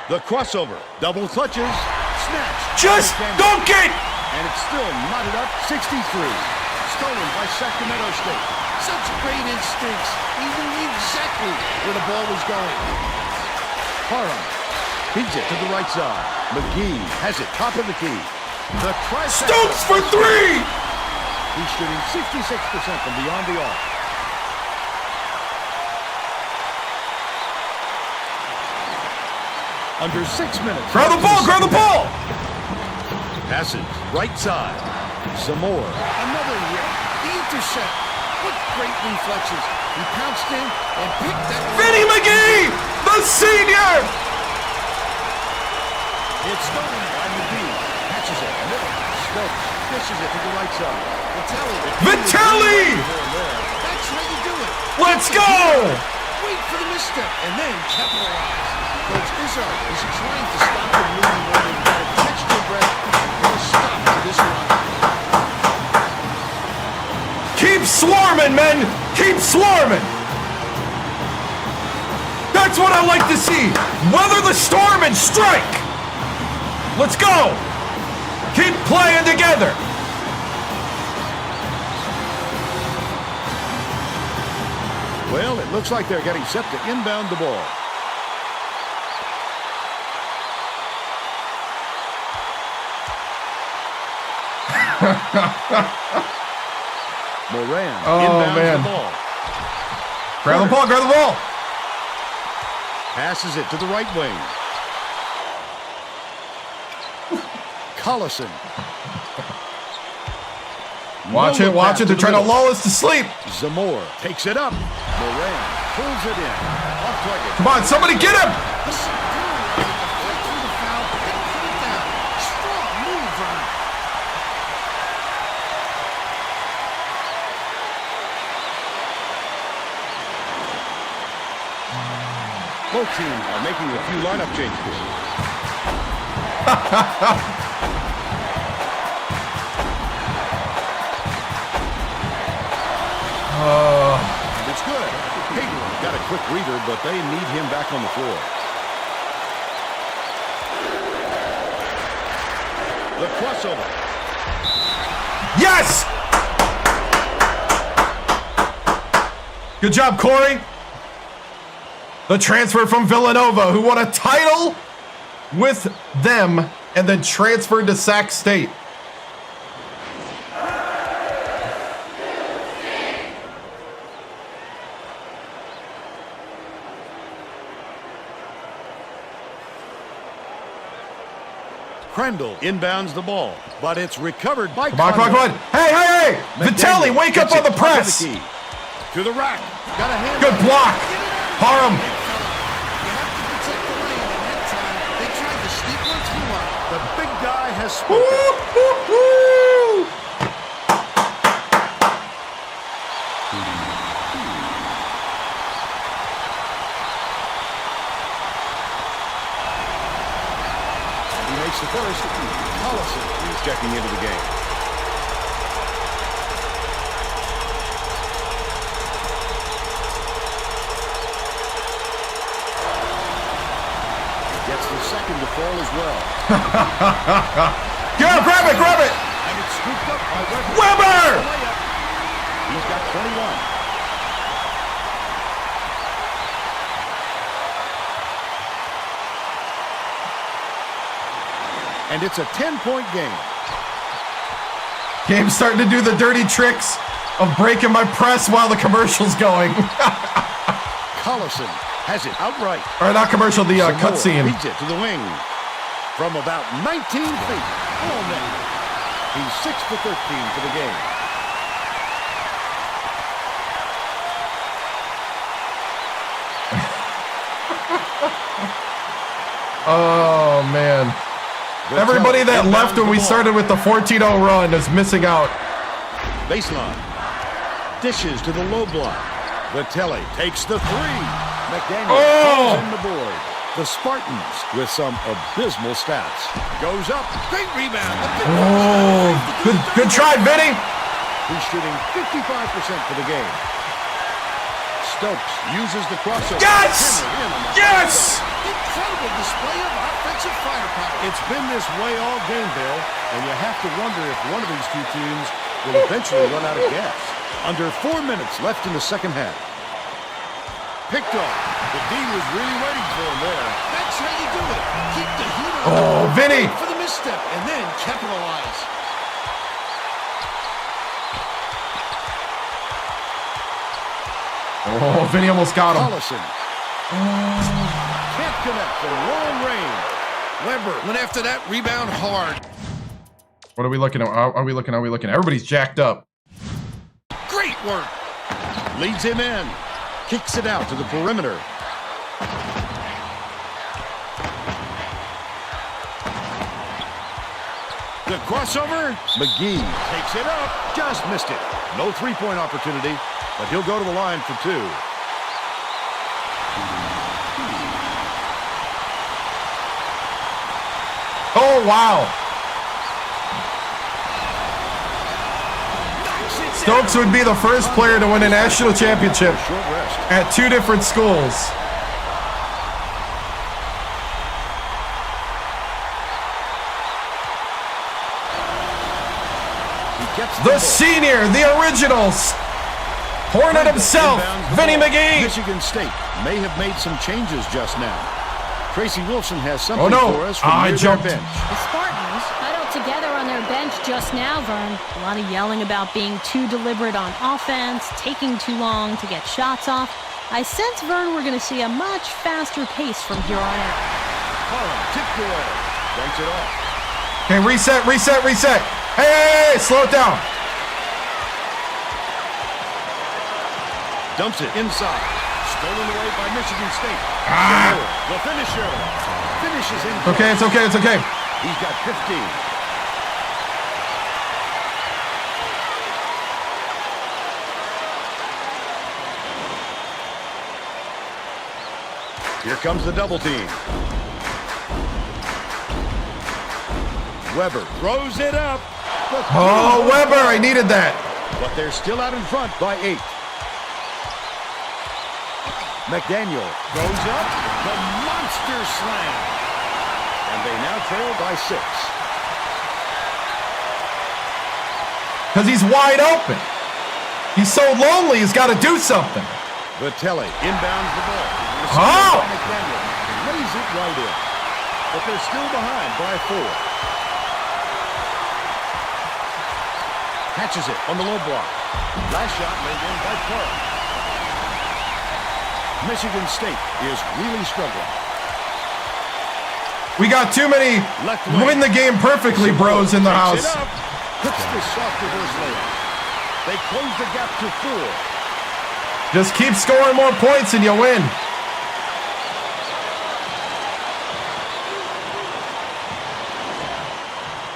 [SPEAKER 12] The crossover. Double clutches. Snatch.
[SPEAKER 1] Just dunk it!
[SPEAKER 12] And it's still knotted up 63. Stolen by Sacramento State.
[SPEAKER 13] Such great instincts. He knew exactly where the ball was going.
[SPEAKER 12] Parham feeds it to the right side. McGee has it top of the key. The
[SPEAKER 1] Stokes for 3!
[SPEAKER 12] He's shooting 66% from beyond the arc. Under 6 minutes.
[SPEAKER 1] Grab the ball, grab the ball!
[SPEAKER 12] Passes, right side. Zamore.
[SPEAKER 13] Another rip. The intercept. What great reflexes. He pounced in and picked that.
[SPEAKER 1] Vinny McGee, the senior!
[SPEAKER 12] It's stolen by McGee. Catches it. Stokes dishes it to the right side.
[SPEAKER 1] Vitelli!
[SPEAKER 13] That's how you do it.
[SPEAKER 1] Let's go!
[SPEAKER 13] Wait for the misstep and then capitalize. Coach Izzo is trying to stop the moving when they've got to catch their breath and stop this run.
[SPEAKER 1] Keep swarming, men! Keep swarming! That's what I like to see! Weather the storm and strike! Let's go! Keep playing together!
[SPEAKER 12] Well, it looks like they're getting set to inbound the ball. Moran inbounds the ball.
[SPEAKER 1] Grab the ball, grab the ball!
[SPEAKER 12] Passes it to the right wing. Collison.
[SPEAKER 1] Watch it. They're trying to lull us to sleep.
[SPEAKER 12] Zamore takes it up. Moran pulls it in. Off target.
[SPEAKER 1] Come on, somebody get him!
[SPEAKER 12] Both teams are making a few lineup changes. It's good. Hayden got a quick breather, but they need him back on the floor. The crossover.
[SPEAKER 1] Yes! Good job, Corey. The transfer from Villanova, who won a title with them and then transferred to Sac State.
[SPEAKER 12] Crandall inbounds the ball, but it's recovered by
[SPEAKER 1] Come on. Hey! Vitelli, wake up on the press!
[SPEAKER 12] To the rack. Got a hand.
[SPEAKER 1] Good block. Parham.
[SPEAKER 13] They tried to sneak one too up.
[SPEAKER 12] The big guy has spoken. He makes the first. Collison is checking into the game. Gets the second to fall as well.
[SPEAKER 1] Grab it!
[SPEAKER 12] And it's scooped up by
[SPEAKER 1] Weber!
[SPEAKER 12] He's got 21. and it's a 10-point game.
[SPEAKER 1] Game's starting to do the dirty tricks of breaking my press while the commercial's going.
[SPEAKER 12] Collison has it outright.
[SPEAKER 1] All right, not commercial, the cutscene.
[SPEAKER 12] Leads it to the wing from about 19 feet. All net. He's 6 for 13 for the game.
[SPEAKER 1] Oh, man. Everybody that left when we started with the 14-0 run is missing out.
[SPEAKER 12] Baseline. Dishes to the low block. Vitelli takes the three. McDaniel on the board. The Spartans with some abysmal stats. Goes up. Great rebound.
[SPEAKER 1] Oh, good try, Vinny.
[SPEAKER 12] He's shooting 55% for the game. Stokes uses the crossover.
[SPEAKER 1] Yes! Yes!
[SPEAKER 13] Incredible display of offensive firepower.
[SPEAKER 12] It's been this way all game, Bill, and you have to wonder if one of these two teams will eventually run out of gas. Under 4 minutes left in the second half. Picked off. The D was really waiting for him there.
[SPEAKER 13] That's how you do it. Keep the heat on.
[SPEAKER 1] Oh, Vinny!
[SPEAKER 13] For the misstep, and then capitalize.
[SPEAKER 1] Oh, Vinny almost got him.
[SPEAKER 12] Collison. Can't connect from long range.
[SPEAKER 13] Weber went after that rebound hard.
[SPEAKER 1] What are we looking at? Are we looking? Everybody's jacked up.
[SPEAKER 13] Great work.
[SPEAKER 12] Leads him in. Kicks it out to the perimeter. The crossover. McGee takes it up. Just missed it. No three-point opportunity, but he'll go to the line for two.
[SPEAKER 1] Oh, wow. Stokes would be the first player to win a national championship at 2 different schools. The senior, the original Hornet himself, Vinny McGee.
[SPEAKER 12] Michigan State may have made some changes just now. Tracy Wilson has something for us from
[SPEAKER 1] I jumped.
[SPEAKER 12] their bench.
[SPEAKER 14] The Spartans huddled together on their bench just now, Vern. A lot of yelling about being too deliberate on offense, taking too long to get shots off. I sense, Vern, we're going to see a much faster pace from here on out.
[SPEAKER 12] Collins tipped away. Dunks it off.
[SPEAKER 1] Okay, reset. Hey, slow it down.
[SPEAKER 12] Dumps it inside. Stolen away by Michigan State. The finisher. Finishes in.
[SPEAKER 1] It's okay.
[SPEAKER 12] He's got 15. Here comes the double team. Weber throws it up.
[SPEAKER 1] Oh, Weber, I needed that.
[SPEAKER 12] But they're still out in front by 8. McDaniel goes up. The monster slam. And they now trail by 6.
[SPEAKER 1] Because he's wide open. He's so lonely, he's got to do something.
[SPEAKER 12] Vitelli inbounds the ball. McDaniel lays it right in. But they're still behind by 4. Catches it on the low block. Last shot laid in by Carl. Michigan State is really struggling.
[SPEAKER 1] We got too many win the game perfectly bros in the house.
[SPEAKER 12] Puts the soft reverse layup. They close the gap to 4.
[SPEAKER 1] Just keep scoring more points and you win.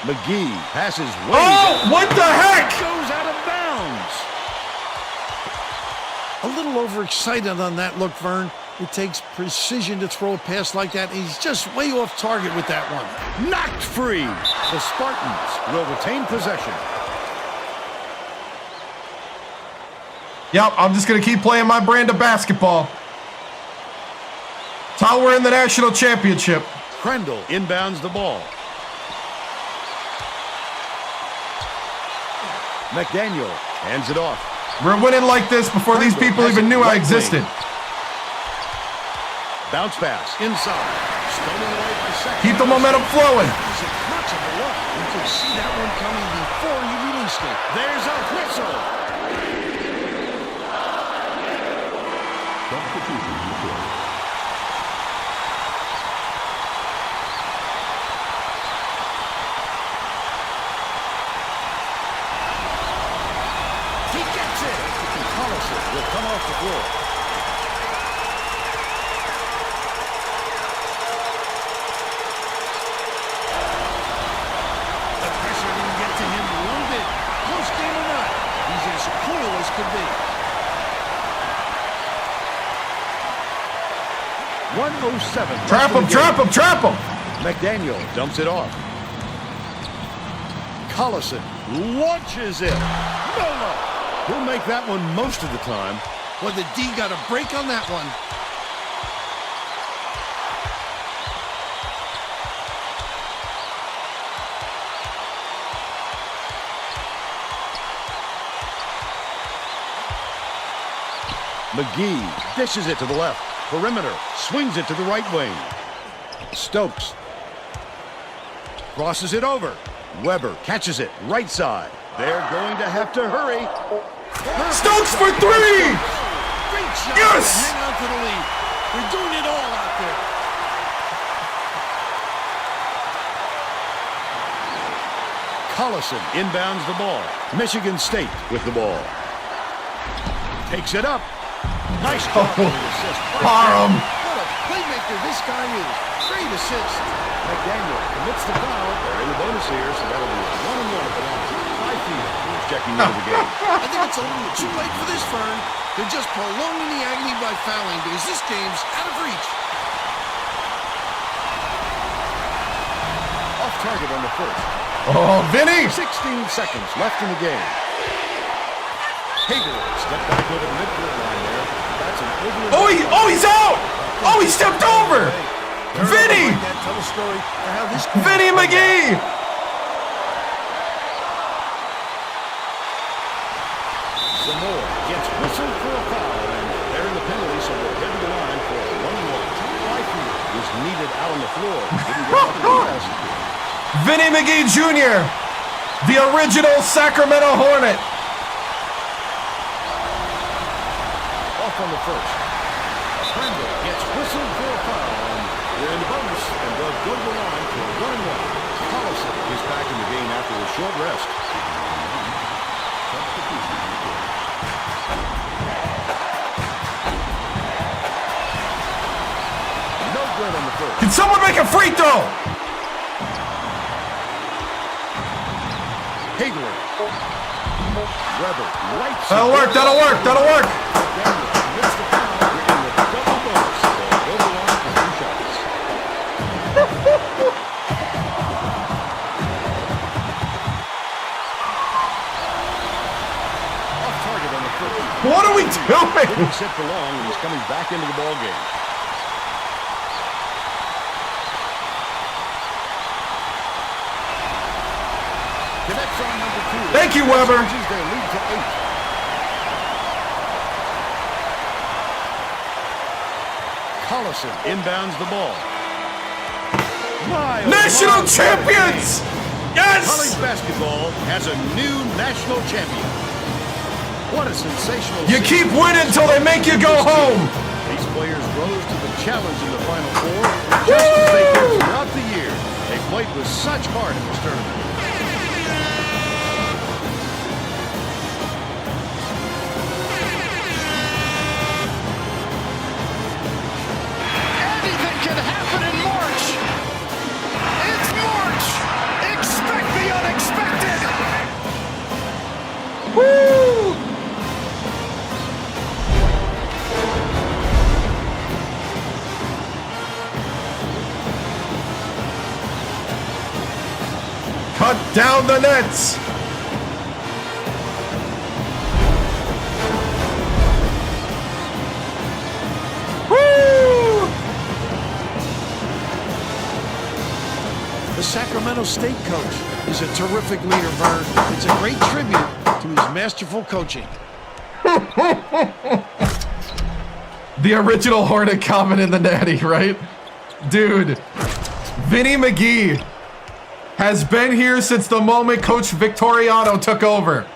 [SPEAKER 12] McGee passes way.
[SPEAKER 1] Oh, what the heck?
[SPEAKER 12] Goes out of bounds.
[SPEAKER 13] A little overexcited on that look, Vern. It takes precision to throw a pass like that. He's just way off target with that one.
[SPEAKER 12] Knocked free. The Spartans will retain possession.
[SPEAKER 1] Yep, I'm just going to keep playing my brand of basketball. Till we're in the national championship.
[SPEAKER 12] Crandall inbounds the ball. McDaniel hands it off.
[SPEAKER 1] We're winning like this before these people even knew I existed.
[SPEAKER 12] Bounce pass inside. Stolen away by second.
[SPEAKER 1] Keep the momentum flowing.
[SPEAKER 13] of a look. You could see that one coming before he released it.
[SPEAKER 12] There's a whistle.
[SPEAKER 13] He gets it.
[SPEAKER 12] Collison will come off the floor.
[SPEAKER 13] The pressure didn't get to him one bit. Close game or not, he's as cool as could be.
[SPEAKER 12] 107.
[SPEAKER 1] Trap him, trap him, trap him!
[SPEAKER 12] McDaniel dumps it off. Collison launches it. No. He'll make that one most of the time.
[SPEAKER 13] Well, the D got a break on that one.
[SPEAKER 12] McGee dishes it to the left. Perimeter, swings it to the right wing. Stokes crosses it over. Weber catches it, right side. They're going to have to hurry.
[SPEAKER 1] Stokes for three!
[SPEAKER 13] Great shot.
[SPEAKER 1] Yes!
[SPEAKER 13] Hang on to the lead. They're doing it all out there.
[SPEAKER 12] Collison inbounds the ball. Michigan State with the ball. Takes it up. Nice job on the assist.
[SPEAKER 1] Parham!
[SPEAKER 13] What a playmaker this guy is. Great assist.
[SPEAKER 12] McDaniel commits the foul. They're in the bonus here, so that'll be a 1-1 at the line. 5 feet. He's checking into the game.
[SPEAKER 13] I think it's a little too late for this, Fern. They're just prolonging the agony by fouling because this game's out of reach.
[SPEAKER 12] Off target on the first.
[SPEAKER 1] Oh, Vinny!
[SPEAKER 12] 16 seconds left in the game. Hager stepped back over the midcourt line there. That's an over.
[SPEAKER 1] He's out! Oh, he stepped over! Vinny!
[SPEAKER 13] Tell a story for how this
[SPEAKER 1] Vinny McGee!
[SPEAKER 12] Zamora gets whistled for a foul, and they're in the penalty, so they'll head to the line for a 1-1. Whitefield was needed out on the floor. Didn't get up to the rest.
[SPEAKER 1] Vinny McGee Jr., the original Sacramento Hornet.
[SPEAKER 12] Off on the first. Brendel gets whistled for a foul, and they're in the bonus, and they'll go to the line for a 1-1. Collison is back in the game after a short rest. No good on the first.
[SPEAKER 1] Can someone make a free throw?
[SPEAKER 12] Hager. Weber, right side.
[SPEAKER 1] That'll work, that'll work, that'll work.
[SPEAKER 12] Missed the foul. We're in the double bonus. They'll go to the line for 2 shots. Off target on the first.
[SPEAKER 1] What are we doing?
[SPEAKER 12] Didn't sit for long, and he's coming back into the ball game. Connects on number 2.
[SPEAKER 1] Thank you, Weber.
[SPEAKER 12] Changes their lead to 8. Collison inbounds the ball.
[SPEAKER 1] National champions! Yes!
[SPEAKER 12] College basketball has a new national champion. What a sensational
[SPEAKER 1] You
[SPEAKER 12] season.
[SPEAKER 1] keep winning till they make you go home.
[SPEAKER 12] These players rose to the challenge in the Final Four, just as they did throughout the year. They played with such heart in this tournament.
[SPEAKER 11] Anything can happen in March. It's March. Expect the unexpected.
[SPEAKER 1] Woo! Cut down the nets. Woo!
[SPEAKER 13] The Sacramento State coach is a terrific leader, Vern. It's a great tribute to his masterful coaching.
[SPEAKER 1] The original Hornet comment in the Natty, right? Dude, Vinny McGee has been here since the moment Coach Victoriano took over.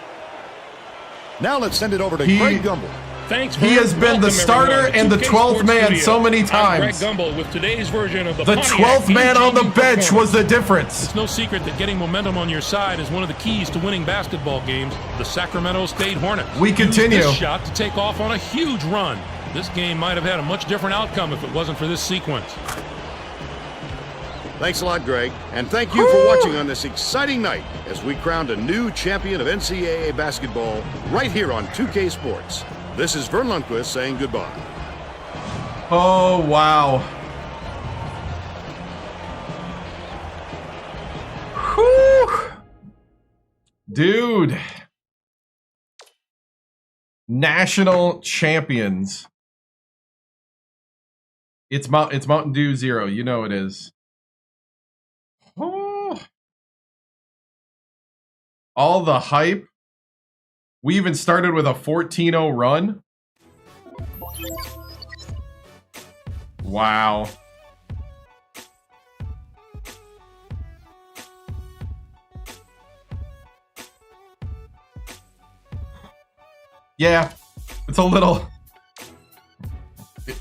[SPEAKER 12] Now let's send it over to Greg Gumbel.
[SPEAKER 15] Thanks.
[SPEAKER 1] He has been the starter and the 12th man so many times.
[SPEAKER 15] Greg Gumbel with today's version of
[SPEAKER 1] the 12th man on the bench was the difference.
[SPEAKER 15] It's no secret that getting momentum on your side is one of the keys to winning basketball games. The Sacramento State Hornets.
[SPEAKER 1] We continue.
[SPEAKER 15] Use this shot to take off on a huge run. This game might have had a much different outcome if it wasn't for this sequence.
[SPEAKER 12] Thanks a lot, Greg. And thank you for watching on this exciting night as we crowned a new champion of NCAA basketball right here on 2K Sports. This is Vern Lundquist saying goodbye.
[SPEAKER 1] Oh, wow. Whew. Dude. National champions. It's Mountain Dew Zero. You know it is. Oh. All the hype. We even started with a 14-0 run. Wow. Yeah, it's a little.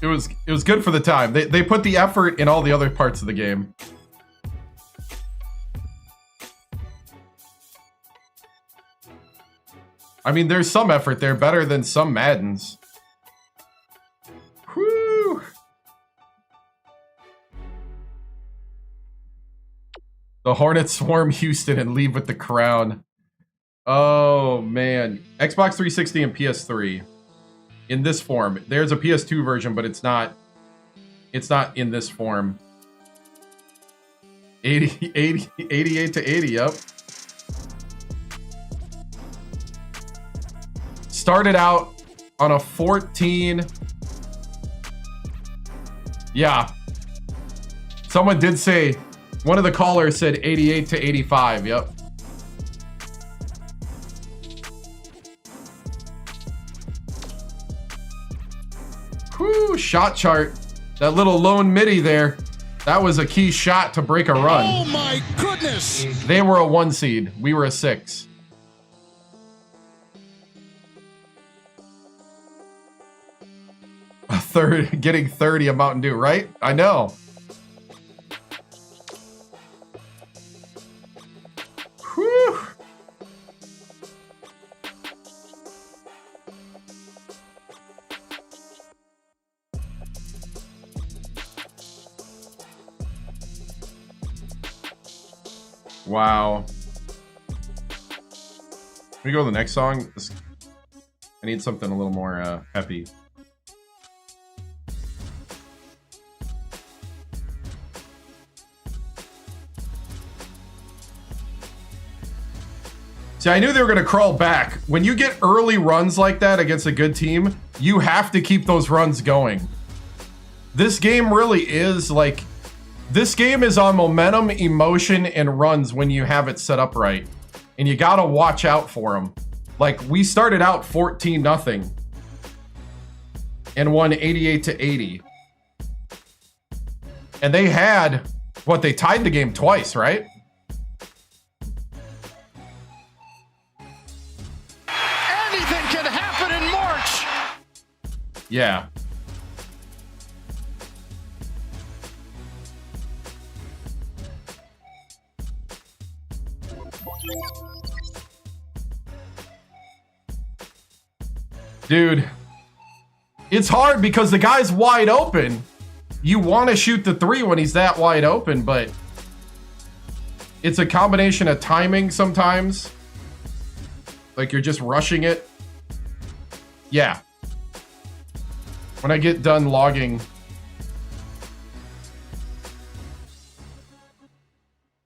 [SPEAKER 1] It was good for the time. They put the effort in all the other parts of the game. I mean, there's some effort there, better than some Maddens. Whew. The Hornets swarm Houston and leave with the crown. Oh, man. Xbox 360 and PS3. In this form. There's a PS2 version, but it's not in this form. 88 to 80, yep. Started out on a 14. Yeah. Someone did say, one of the callers said 88 to 85. Yep. Whew, shot chart. That little lone midi there. That was a key shot to break a run.
[SPEAKER 13] Oh my goodness!
[SPEAKER 1] They were a 1 seed. We were a 6. Getting 30 of Mountain Dew, right? I know. Whew. Wow. Can we go to the next song? I need something a little more peppy. See, I knew they were going to crawl back. When you get early runs like that against a good team, you have to keep those runs going. This game really is like... This game is on momentum, emotion, and runs when you have it set up right. And you got to watch out for them. Like, we started out 14-0 and won 88 to 80. And they had... What, they tied the game twice, right? Yeah. Dude, it's hard because the guy's wide open. You want to shoot the 3 when he's that wide open, but it's a combination of timing sometimes. Like you're just rushing it. Yeah. When I get done logging.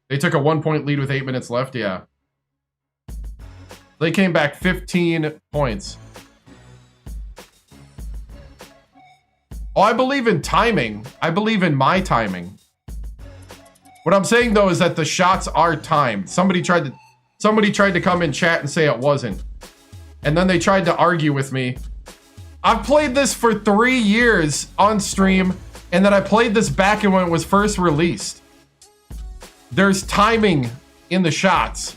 [SPEAKER 1] They took a 1-point lead with 8 minutes left, yeah. They came back 15 points. Oh, I believe in timing. I believe in my timing. What I'm saying though is that the shots are timed. Somebody tried to come in chat and say it wasn't. And then they tried to argue with me. I've played this for 3 years on stream, and then I played this back when it was first released. There's timing in the shots.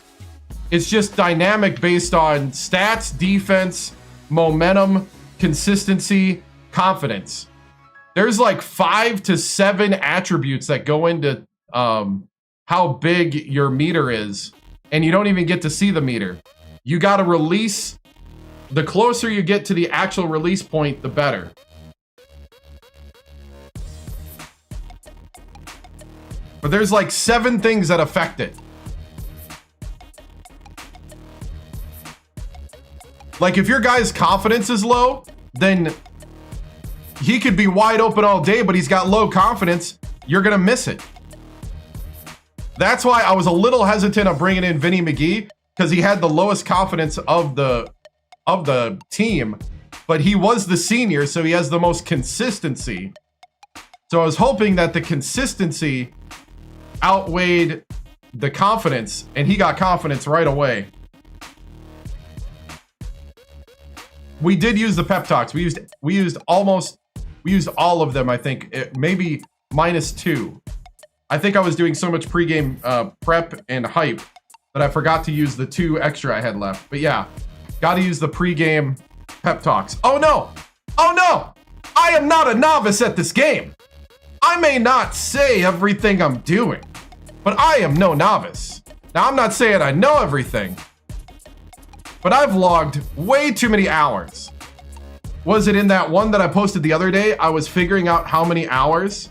[SPEAKER 1] It's just dynamic based on stats, defense, momentum, consistency, confidence. There's like 5 to 7 attributes that go into how big your meter is, and you don't even get to see the meter. You got to release. The closer you get to the actual release point, the better. But there's like 7 things that affect it. Like if your guy's confidence is low, then he could be wide open all day, but he's got low confidence. You're going to miss it. That's why I was a little hesitant on bringing in Vinny McGee, because he had the lowest confidence of the team, but he was the senior, so he has the most consistency. So I was hoping that the consistency outweighed the confidence, and he got confidence right away. We did use the pep talks. We used all of them, I think. Maybe -2. I think I was doing so much pregame prep and hype that I forgot to use the 2 extra I had left. But yeah, got to use the pregame pep talks. Oh no! Oh no! I am not a novice at this game. I may not say everything I'm doing, but I am no novice. Now, I'm not saying I know everything, but I've logged way too many hours. Was it in that one that I posted the other day? I was figuring out how many hours.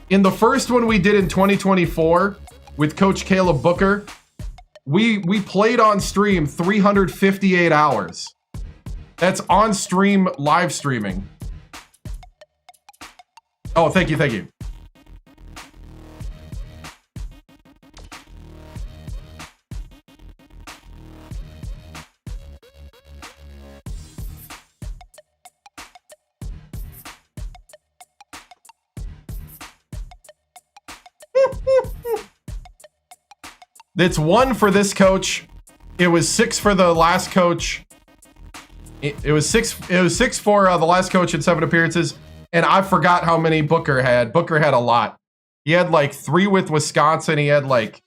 [SPEAKER 1] In the first one we did in 2024 with Coach Caleb Booker, we played on stream 358 hours. That's on stream live streaming. Oh, thank you, thank you. It's 1 for this coach. It was 6 for the last coach. It was 6 for the last coach in 7 appearances. And I forgot how many Booker had. Booker had a lot. He had like 3 with Wisconsin. He had like,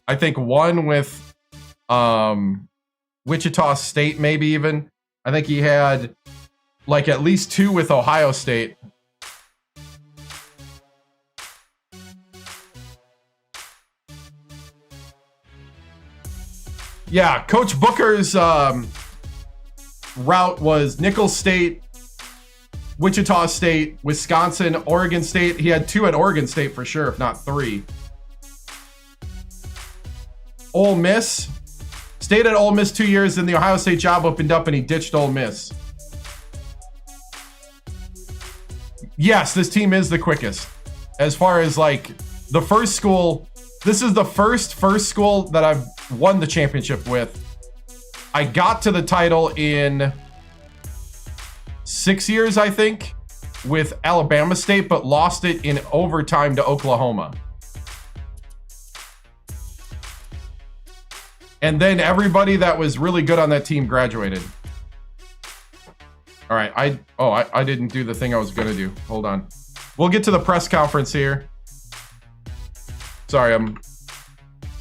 [SPEAKER 1] I think 1 with Wichita State, maybe even. I think he had like at least 2 with Ohio State. Yeah, Coach Booker's route was Nicholls State, Wichita State, Wisconsin, Oregon State. He had 2 at Oregon State for sure, if not 3. Ole Miss. Stayed at Ole Miss 2 years, then the Ohio State job opened up and he ditched Ole Miss. Yes, this team is the quickest. As far as like the first school, this is the first school that I've won the championship with. I got to the title in 6 years, I think, with Alabama State, but lost it in overtime to Oklahoma. And then everybody that was really good on that team graduated. All right, I didn't do the thing I was gonna do. Hold on. We'll get to the press conference here. Sorry, I'm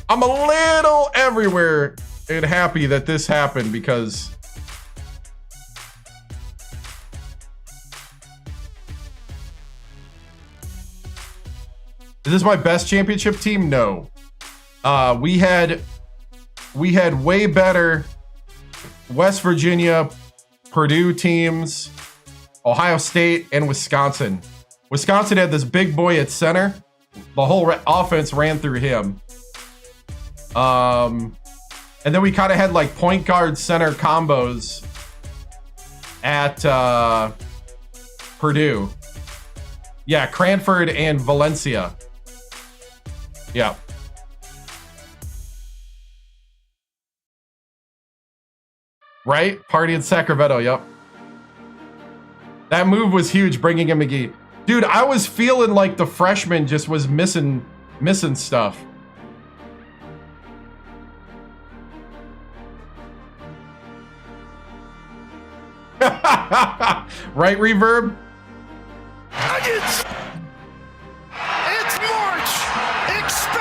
[SPEAKER 1] a little everywhere and happy that this happened because is this my best championship team? No. We had way better West Virginia, Purdue teams, Ohio State, and Wisconsin. Wisconsin had this big boy at center. The whole offense ran through him. And then we kind of had like point guard center combos at Purdue. Yeah, Cranford and Valencia. Yeah. Right? Party in Sacramento, yep. That move was huge, bringing in McGee. Dude, I was feeling like the freshman just was missing stuff. Right, Reverb?
[SPEAKER 11] Nuggets! It's March! Expect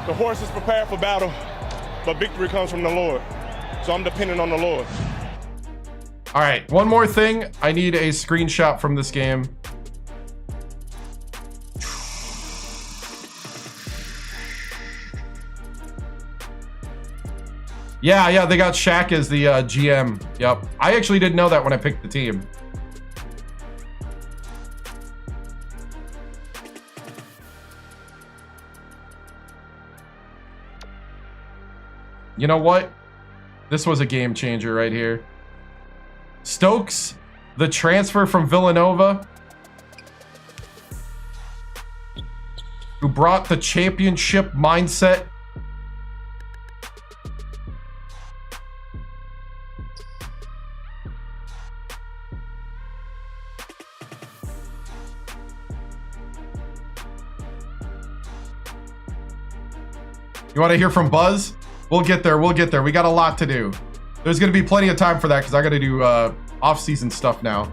[SPEAKER 16] The horse is prepared for battle, but victory comes from the Lord. So I'm dependent on the Lord.
[SPEAKER 1] All right, one more thing. I need a screenshot from this game. Yeah, they got Shaq as the GM. Yep. I actually didn't know that when I picked the team. You know what? This was a game changer right here. Stokes, the transfer from Villanova, who brought the championship mindset. You want to hear from Buzz? We'll get there. We'll get there. We got a lot to do. There's going to be plenty of time for that because I got to do off-season stuff now.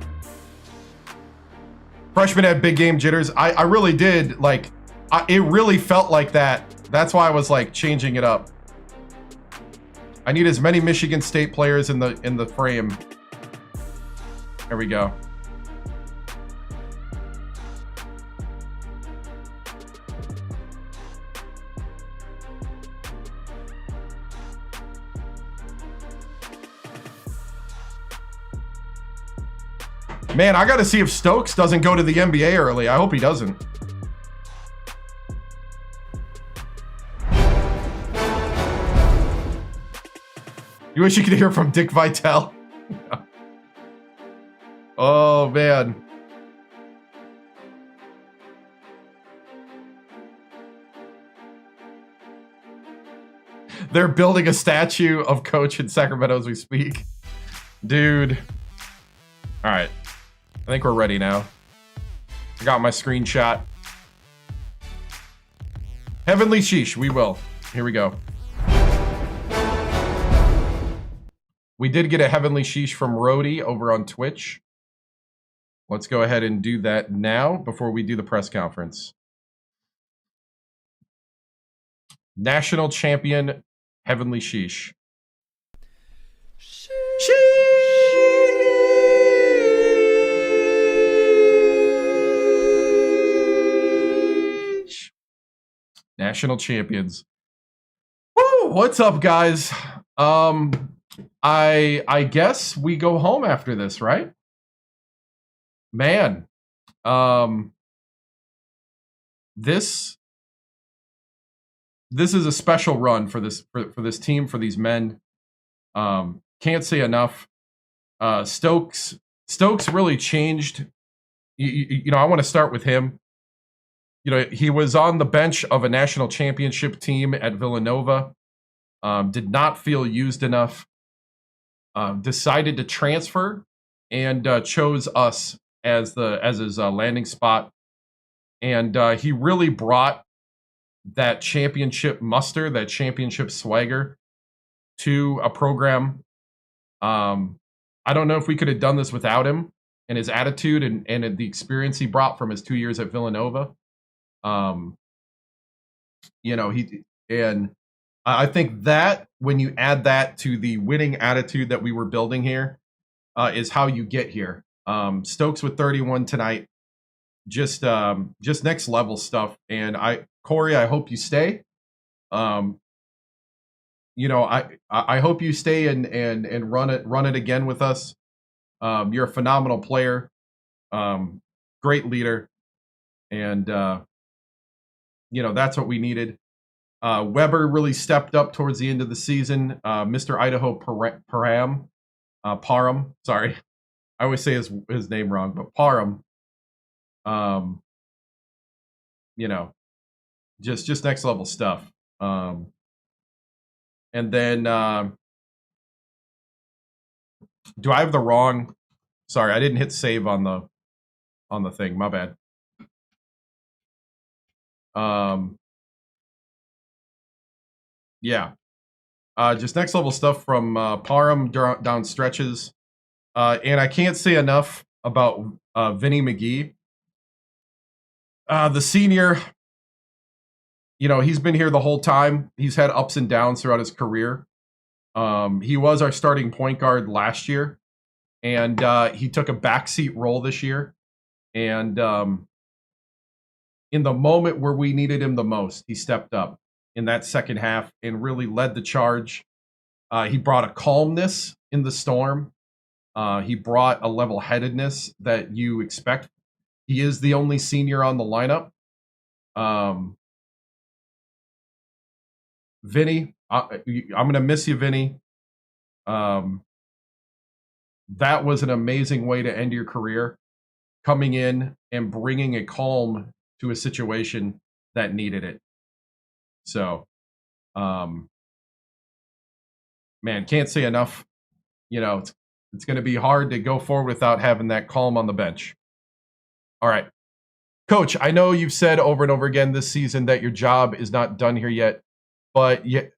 [SPEAKER 1] Freshman had big game jitters. I really did. Like, it really felt like that. That's why I was like changing it up. I need as many Michigan State players in the frame. There we go. Man, I got to see if Stokes doesn't go to the NBA early. I hope he doesn't. You wish you could hear from Dick Vitale. Oh, man. They're building a statue of Coach in Sacramento as we speak. Dude. All right. I think we're ready now. I got my screenshot. Heavenly Sheesh, we will. Here we go. We did get a Heavenly Sheesh from Rhodey over on Twitch. Let's go ahead and do that now before we do the press conference. National champion, Heavenly Sheesh. National champions. Woo! What's up, guys? I guess we go home after this, right? Man. This is a special run for this team, for these men. Can't say enough. Stokes really changed. You know, I want to start with him. You know, he was on the bench of a national championship team at Villanova. Did not feel used enough. Decided to transfer and chose us as his landing spot. And he really brought that championship muster, that championship swagger to a program. I don't know if we could have done this without him and his attitude and the experience he brought from his 2 years at Villanova. You know, I think that when you add that to the winning attitude that we were building here, is how you get here. Stokes with 31 tonight, just next level stuff. And Corey, I hope you stay. You know, I hope you stay and run it again with us. You're a phenomenal player, great leader, and you know, that's what we needed. Weber really stepped up towards the end of the season. Mr. Idaho Parham. Sorry, I always say his name wrong, but Parham. You know, just next level stuff. And then, do I have the wrong? Sorry, I didn't hit save on the thing. My bad. Yeah. Just next level stuff from Parham down stretches. And I can't say enough about Vinny McGee. The senior, he's been here the whole time. He's had ups and downs throughout his career. He was our starting point guard last year, and he took a backseat role this year. And in the moment where we needed him the most, he stepped up in that second half and really led the charge. He brought a calmness in the storm. He brought a level-headedness that you expect. He is the only senior on the lineup. Vinny, I'm going to miss you, Vinny. That was an amazing way to end your career, coming in and bringing a calm to a situation that needed it. So, man, can't say enough. It's going to be hard to go forward without having that calm on the bench. All right. Coach, I know you've said over and over again this season that your job is not done here yet, but you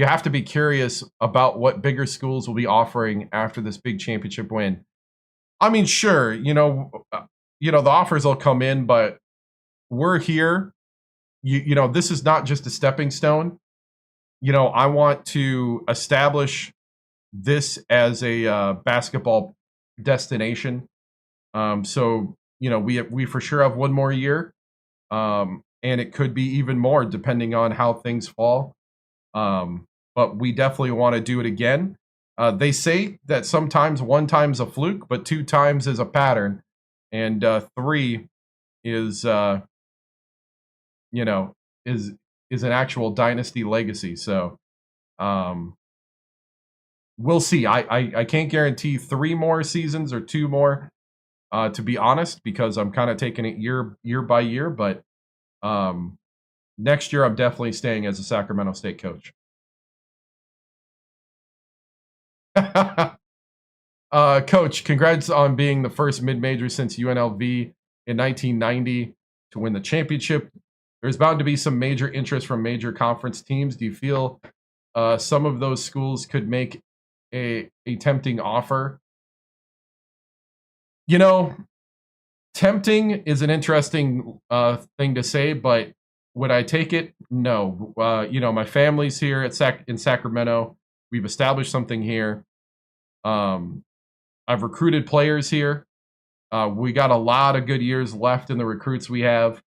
[SPEAKER 1] have to be curious about what bigger schools will be offering after this big championship win. I mean, sure, the offers will come in, but we're here. This is not just a stepping stone. I want to establish this as a basketball destination. So, we for sure have one more year, and it could be even more depending on how things fall. But we definitely want to do it again. They say that sometimes one time's a fluke, but 2 times is a pattern, and 3 is an actual dynasty legacy. So, we'll see. I can't guarantee 3 more seasons or 2 more, to be honest, because I'm kind of taking it year by year. But next year, I'm definitely staying as a Sacramento State coach. Coach, congrats on being the first mid-major since UNLV in 1990 to win the championship. There's bound to be some major interest from major conference teams. Do you feel some of those schools could make a tempting offer? Tempting is an interesting thing to say, but would I take it? No. My family's here in Sacramento. We've established something here. I've recruited players here. We got a lot of good years left in the recruits we have.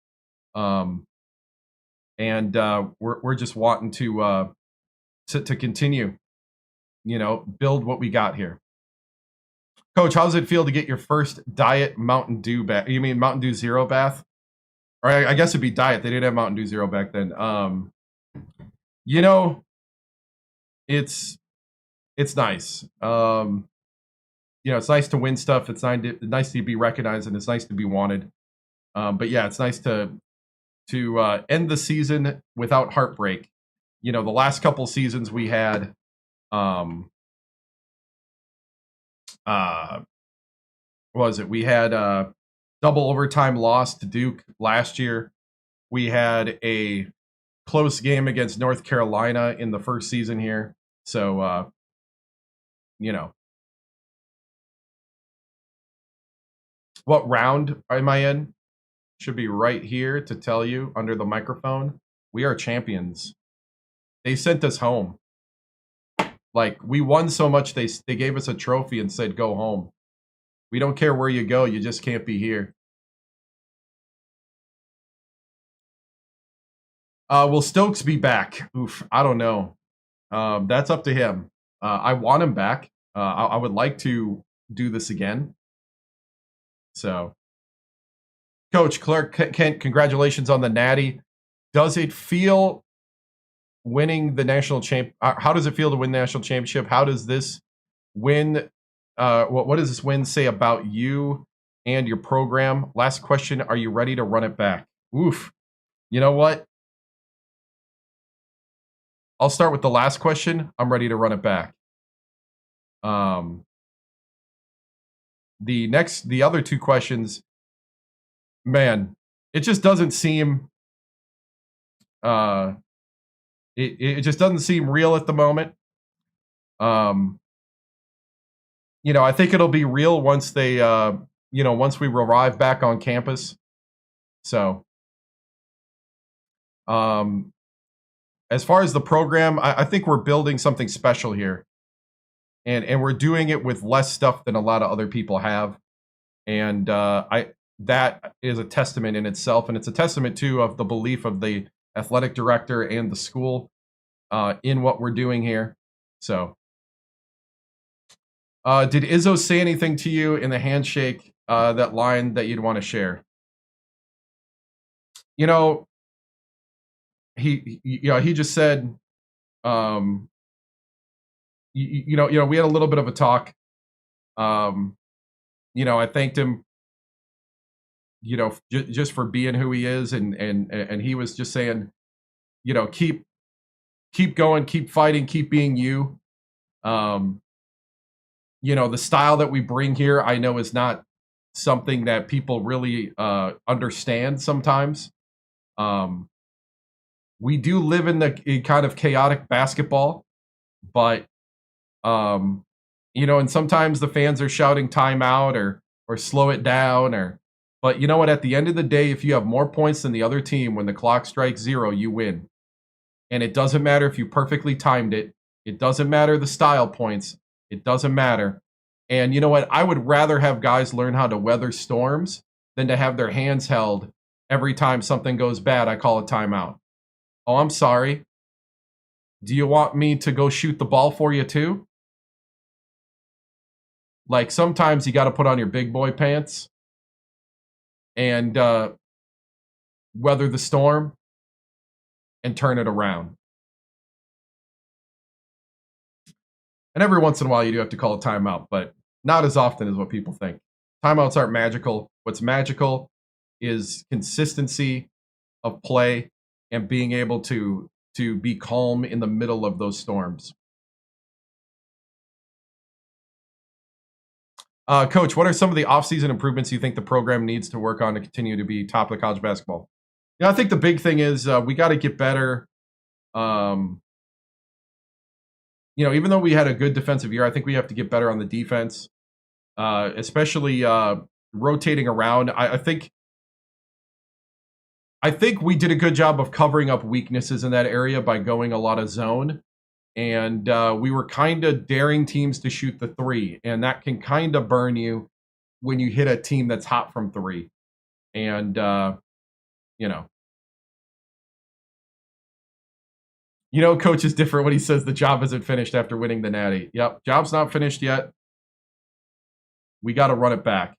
[SPEAKER 1] And we're just wanting to continue, build what we got here. Coach, how does it feel to get your first Diet Mountain Dew bath? You mean Mountain Dew Zero bath? Or I guess it'd be Diet. They didn't have Mountain Dew Zero back then. It's nice. It's nice to win stuff. It's nice to be recognized, and it's nice to be wanted. But yeah, it's nice to end the season without heartbreak. The last couple seasons we had, we had a double overtime loss to Duke last year. We had a close game against North Carolina in the first season here. So, what round am I in? Should be right here to tell you under the microphone. We are champions. They sent us home. Like, we won so much, they gave us a trophy and said, go home. We don't care where you go. You just can't be here. Will Stokes be back? Oof, I don't know. That's up to him. I want him back. I would like to do this again. So, Coach Clark Kent, congratulations on the Natty. Does it feel winning the national champ? How does it feel to win the national championship? How does this win? What does this win say about you and your program? Last question: are you ready to run it back? Oof. You know what? I'll start with the last question. I'm ready to run it back. The other 2 questions, man, it just doesn't seem. It just doesn't seem real at the moment. I think it'll be real once they, once we arrive back on campus. So, as far as the program, I think we're building something special here. And we're doing it with less stuff than a lot of other people have. And that is a testament in itself. And it's a testament, too, of the belief of the athletic director and the school in what we're doing here. So, did Izzo say anything to you in the handshake, that line that you'd want to share? You know, he just said, we had a little bit of a talk. I thanked him, just for being who he is, and he was just saying, keep going, keep fighting, keep being you. The style that we bring here, I know, is not something that people really understand sometimes. We do live in the kind of chaotic basketball, but and sometimes the fans are shouting timeout or slow it down, but you know what? At the end of the day, if you have more points than the other team, when the clock strikes 0, you win. And it doesn't matter if you perfectly timed it. It doesn't matter the style points. It doesn't matter. And you know what? I would rather have guys learn how to weather storms than to have their hands held every time something goes bad. I call a timeout. Oh, I'm sorry. Do you want me to go shoot the ball for you too? Like, sometimes you got to put on your big boy pants and weather the storm and turn it around. And every once in a while, you do have to call a timeout, but not as often as what people think. Timeouts aren't magical. What's magical is consistency of play and being able to be calm in the middle of those storms. Coach, what are some of the offseason improvements you think the program needs to work on to continue to be top of college basketball? I think the big thing is we got to get better. Even though we had a good defensive year, I think we have to get better on the defense, especially rotating around. I think we did a good job of covering up weaknesses in that area by going a lot of zone. And we were kind of daring teams to shoot the 3. And that can kind of burn you when you hit a team that's hot from 3. And, Coach is different when he says the job isn't finished after winning the Natty. Yep, job's not finished yet. We got to run it back.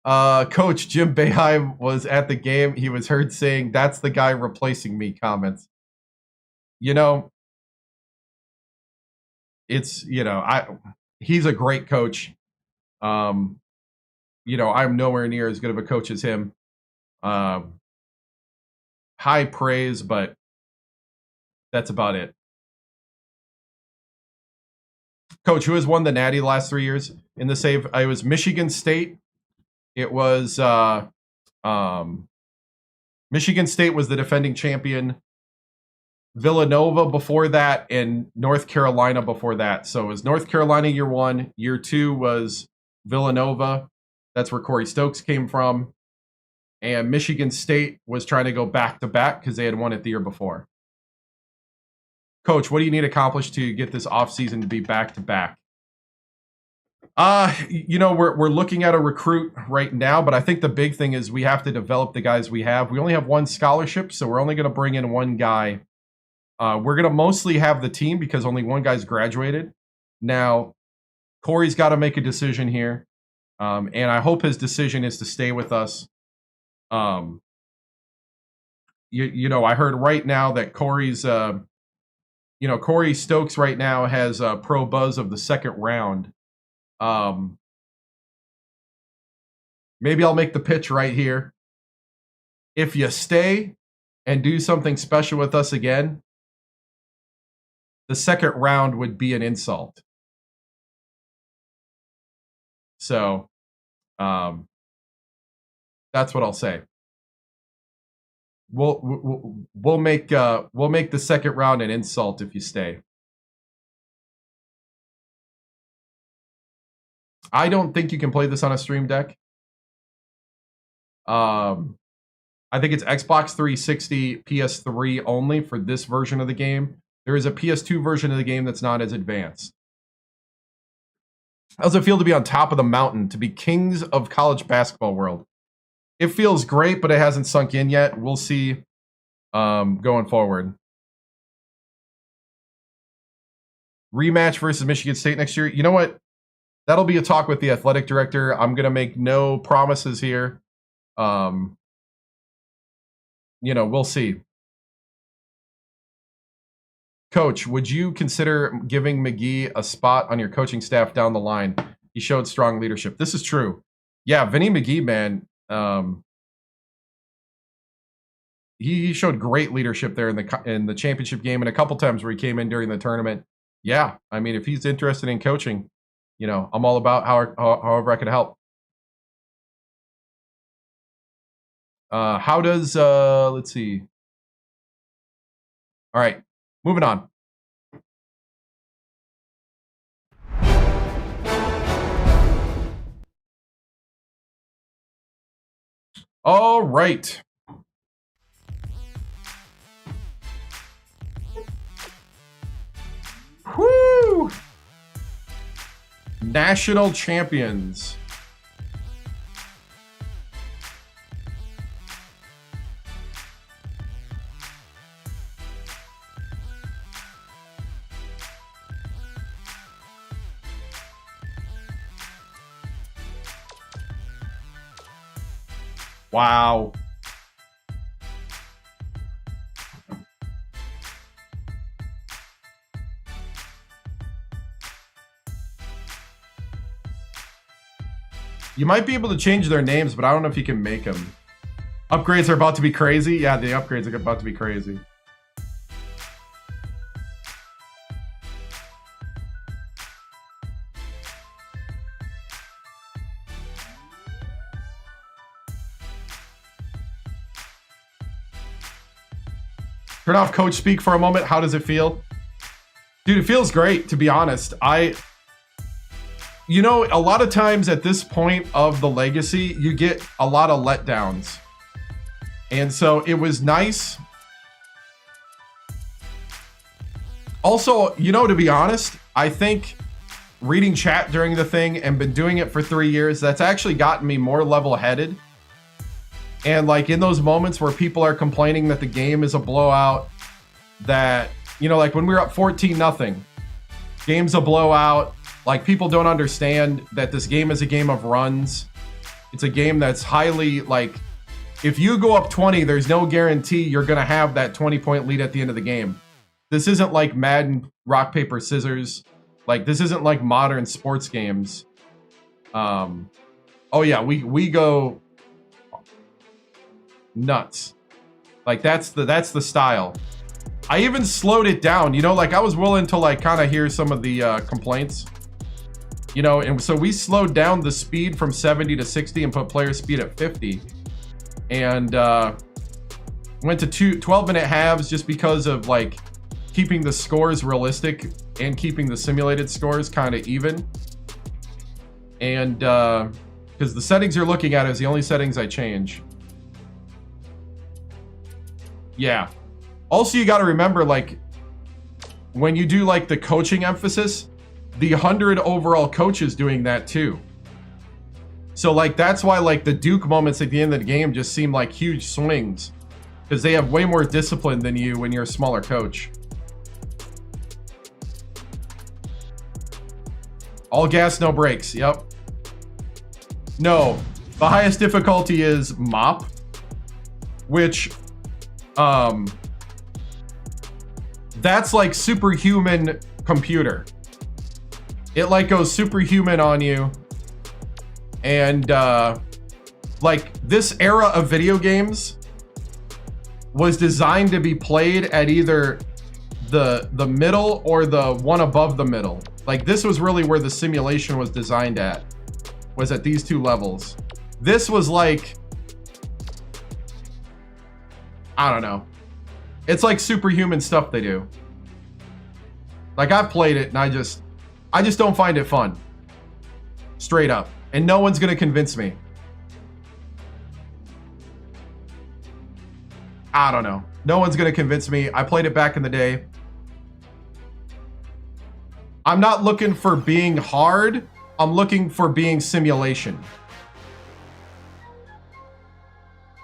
[SPEAKER 1] Coach Jim Boeheim was at the game. He was heard saying, "That's the guy replacing me," comments. It's, he's a great coach. I'm nowhere near as good of a coach as him. High praise, but that's about it. Coach, who has won the Natty the last 3 years in the save? It was Michigan State. It was Michigan State was the defending champion. Villanova before that, and North Carolina before that. So it was North Carolina year 1. Year 2 was Villanova. That's where Corey Stokes came from. And Michigan State was trying to go back-to-back because they had won it the year before. Coach, what do you need accomplished to get this offseason to be back-to-back? We're looking at a recruit right now, but I think the big thing is we have to develop the guys we have. We only have 1 scholarship, so we're only going to bring in 1 guy. We're going to mostly have the team because only 1 guy's graduated. Now, Corey's got to make a decision here, and I hope his decision is to stay with us. I heard right now that Corey's, Corey Stokes right now has a pro buzz of the 2nd round. Maybe I'll make the pitch right here. If you stay and do something special with us again, the 2nd round would be an insult. So, that's what I'll say. We'll make the 2nd round an insult if you stay. I don't think you can play this on a stream deck. I think it's Xbox 360, PS3 only for this version of the game. There is a PS2 version of the game that's not as advanced. How does it feel to be on top of the mountain, to be kings of college basketball world? It feels great, but it hasn't sunk in yet. We'll see going forward. Rematch versus Michigan State next year. You know what? That'll be a talk with the athletic director. I'm going to make no promises here. You know, we'll see. Coach, would you consider giving McGee a spot on your coaching staff down the line? He showed strong leadership. This is true. Yeah, Vinny McGee, man. He showed great leadership there in the championship game, and a couple times where he came in during the tournament. Yeah, I mean, if he's interested in coaching, you know, I'm all about however I can help. How does let's see. All right, moving on. All right. Woo! National champions. Wow. You might be able to change their names, but I don't know if you can make them. Upgrades are about to be crazy. Yeah, the upgrades are about to be crazy. Turn off coach speak for a moment. How does it feel? Dude, it feels great, to be honest. You know, a lot of times at this point of the legacy, you get a lot of letdowns. And so it was nice. Also, you know, to be honest, I think reading chat during the thing and been doing it for 3 years, that's actually gotten me more level-headed. And like in those moments where people are complaining that the game is a blowout, that, you know, like when we were up 14-0, game's a blowout. Like, people don't understand that this game is a game of runs. It's a game that's highly, like, if you go up 20, there's no guarantee you're going to have that 20-point lead at the end of the game. This isn't like Madden rock, paper, scissors. Like, this isn't like modern sports games. Oh, yeah, we go nuts. Like, that's the style. I even slowed it down. You know, like, I was willing to, like, kind of hear some of the complaints. You know, and so we slowed down the speed from 70 to 60 and put player speed at 50. And went to 12-minute halves just because of, like, keeping the scores realistic and keeping the simulated scores kind of even. And because the settings you're looking at is the only settings I change. Yeah. Also, you got to remember, like, when you do, like, the coaching emphasis, the 100 overall coaches doing that too. So like that's why like the Duke moments at the end of the game just seem like huge swings, because they have way more discipline than you when you're a smaller coach. All gas, no brakes. Yep. No, the highest difficulty is mop, which that's like superhuman computer. It like goes superhuman on you. And like this era of video games was designed to be played at either the middle or the one above the middle. Like this was really where the simulation was designed at, was at these two levels. This was like, I don't know. It's like superhuman stuff they do. Like I've played it and I just don't find it fun. Straight up. And no one's going to convince me. I don't know. No one's going to convince me. I played it back in the day. I'm not looking for being hard. I'm looking for being simulation.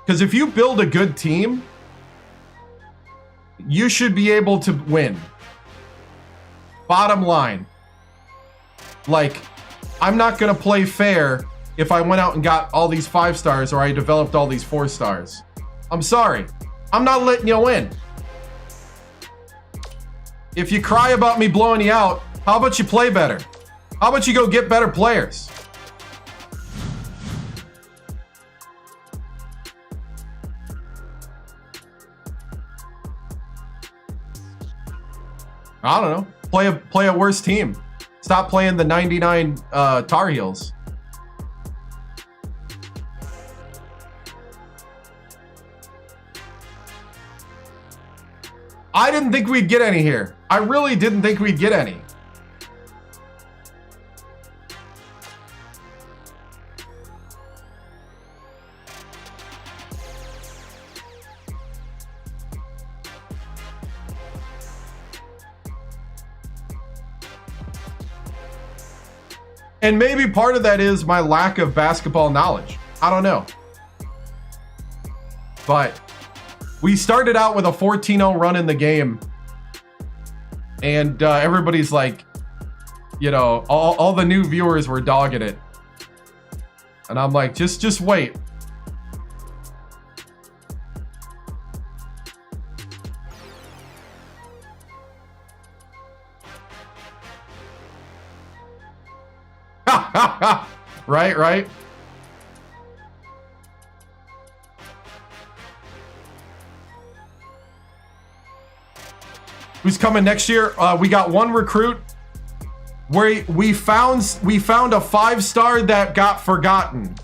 [SPEAKER 1] Because if you build a good team, you should be able to win. Bottom line. Like, I'm not going to play fair if I went out and got all these 5 stars or I developed all these 4 stars. I'm sorry. I'm not letting you win. If you cry about me blowing you out, how about you play better? How about you go get better players? I don't know. Play a worse team. Stop playing the 99 Tar Heels. I didn't think we'd get any here. I really didn't think we'd get any. And maybe part of that is my lack of basketball knowledge. I don't know. But we started out with a 14-0 run in the game. And everybody's like, you know, all the new viewers were dogging it. And I'm like, just wait. Right. Who's coming next year? We got one recruit where we found a 5-star that got forgotten.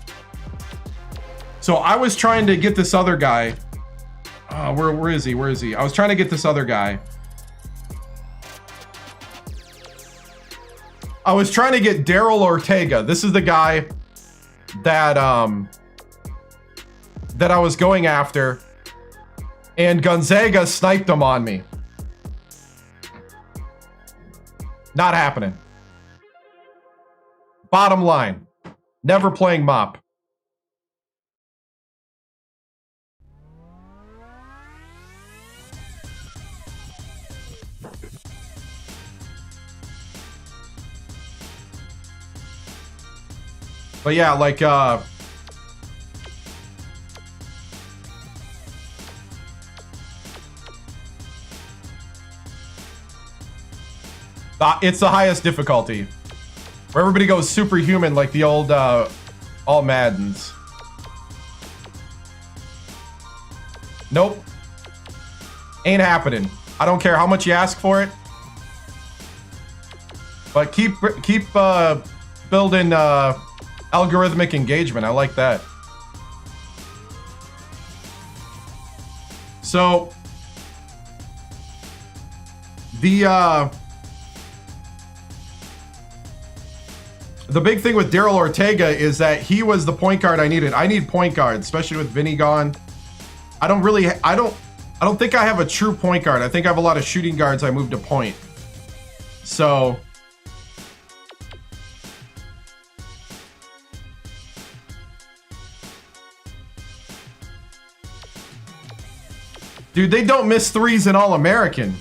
[SPEAKER 1] So I was trying to get this other guy. Where is he? I was trying to get this other guy. I was trying to get Daryl Ortega. This is the guy that that I was going after, and Gonzaga sniped him on me. Not happening. Bottom line, never playing mop. But yeah, like, it's the highest difficulty. Where everybody goes superhuman like the old, all Maddens. Nope. Ain't happening. I don't care how much you ask for it. But keep building, algorithmic engagement. I like that. So the big thing with Daryl Ortega is that he was the point guard I needed. I need point guards, especially with Vinny gone. I don't think I have a true point guard. I think I have a lot of shooting guards I moved to point. So dude, they don't miss threes in All-American.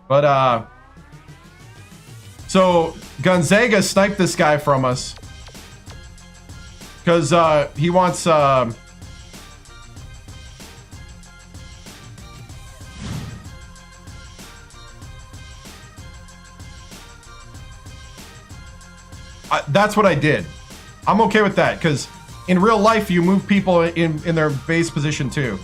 [SPEAKER 1] But, so Gonzaga sniped this guy from us. Because, he wants, that's what I did. I'm okay with that, because in real life, you move people in their base position too.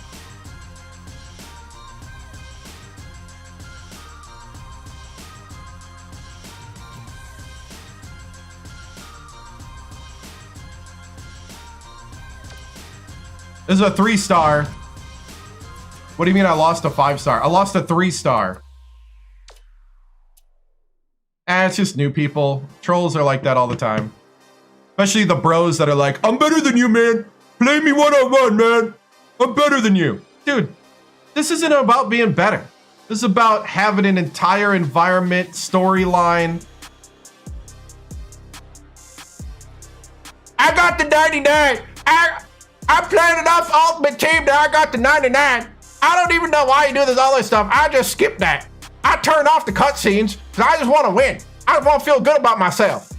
[SPEAKER 1] This is a 3-star. What do you mean I lost a 5-star? I lost a 3-star. It's just new people. Trolls are like that all the time. Especially the bros that are like, I'm better than you, man. Play me one-on-one, man. I'm better than you. Dude, this isn't about being better. This is about having an entire environment, storyline. I got the 99. I played enough Ultimate Team that I got the 99. I don't even know why you do this other stuff. I just skip that. I turn off the cutscenes because I just want to win. I just want to feel good about myself.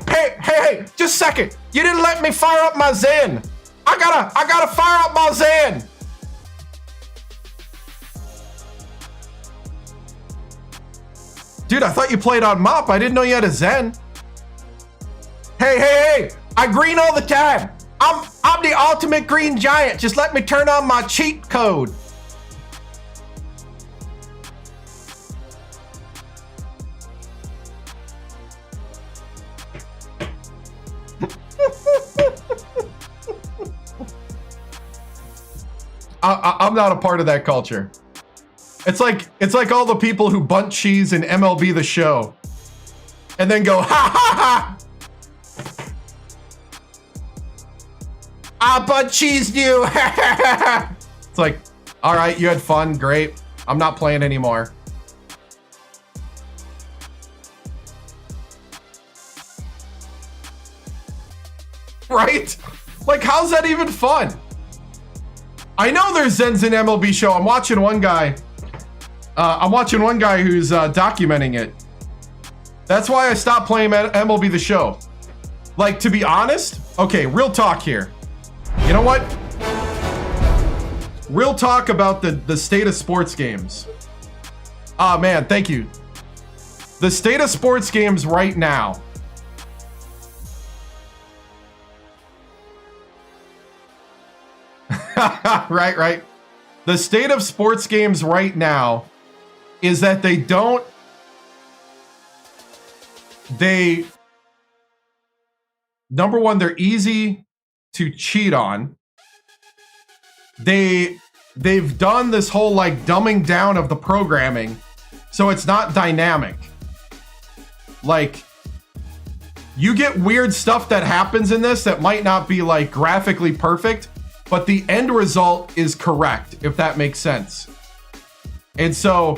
[SPEAKER 1] Hey, just a second. You didn't let me fire up my Zen. I gotta fire up my Zen. Dude, I thought you played on Mop. I didn't know you had a Zen. Hey, I green all the time. I'm the ultimate green giant. Just let me turn on my cheat code. I'm not a part of that culture. It's like all the people who bunt cheese in MLB The Show and then go, ha ha ha! I bunt cheesed you! It's like, all right, you had fun, great. I'm not playing anymore. Right? Like, how's that even fun? I know there's Zens in MLB Show. I'm watching one guy who's documenting it. That's why I stopped playing MLB The Show. Like, to be honest, okay, real talk here. You know what? Real talk about the state of sports games. Ah, man, thank you. The state of sports games right now. Right. The state of sports games right now is that number one, they're easy to cheat on. They've done this whole like dumbing down of the programming, so it's not dynamic. Like, you get weird stuff that happens in this that might not be like graphically perfect, but the end result is correct, if that makes sense. And so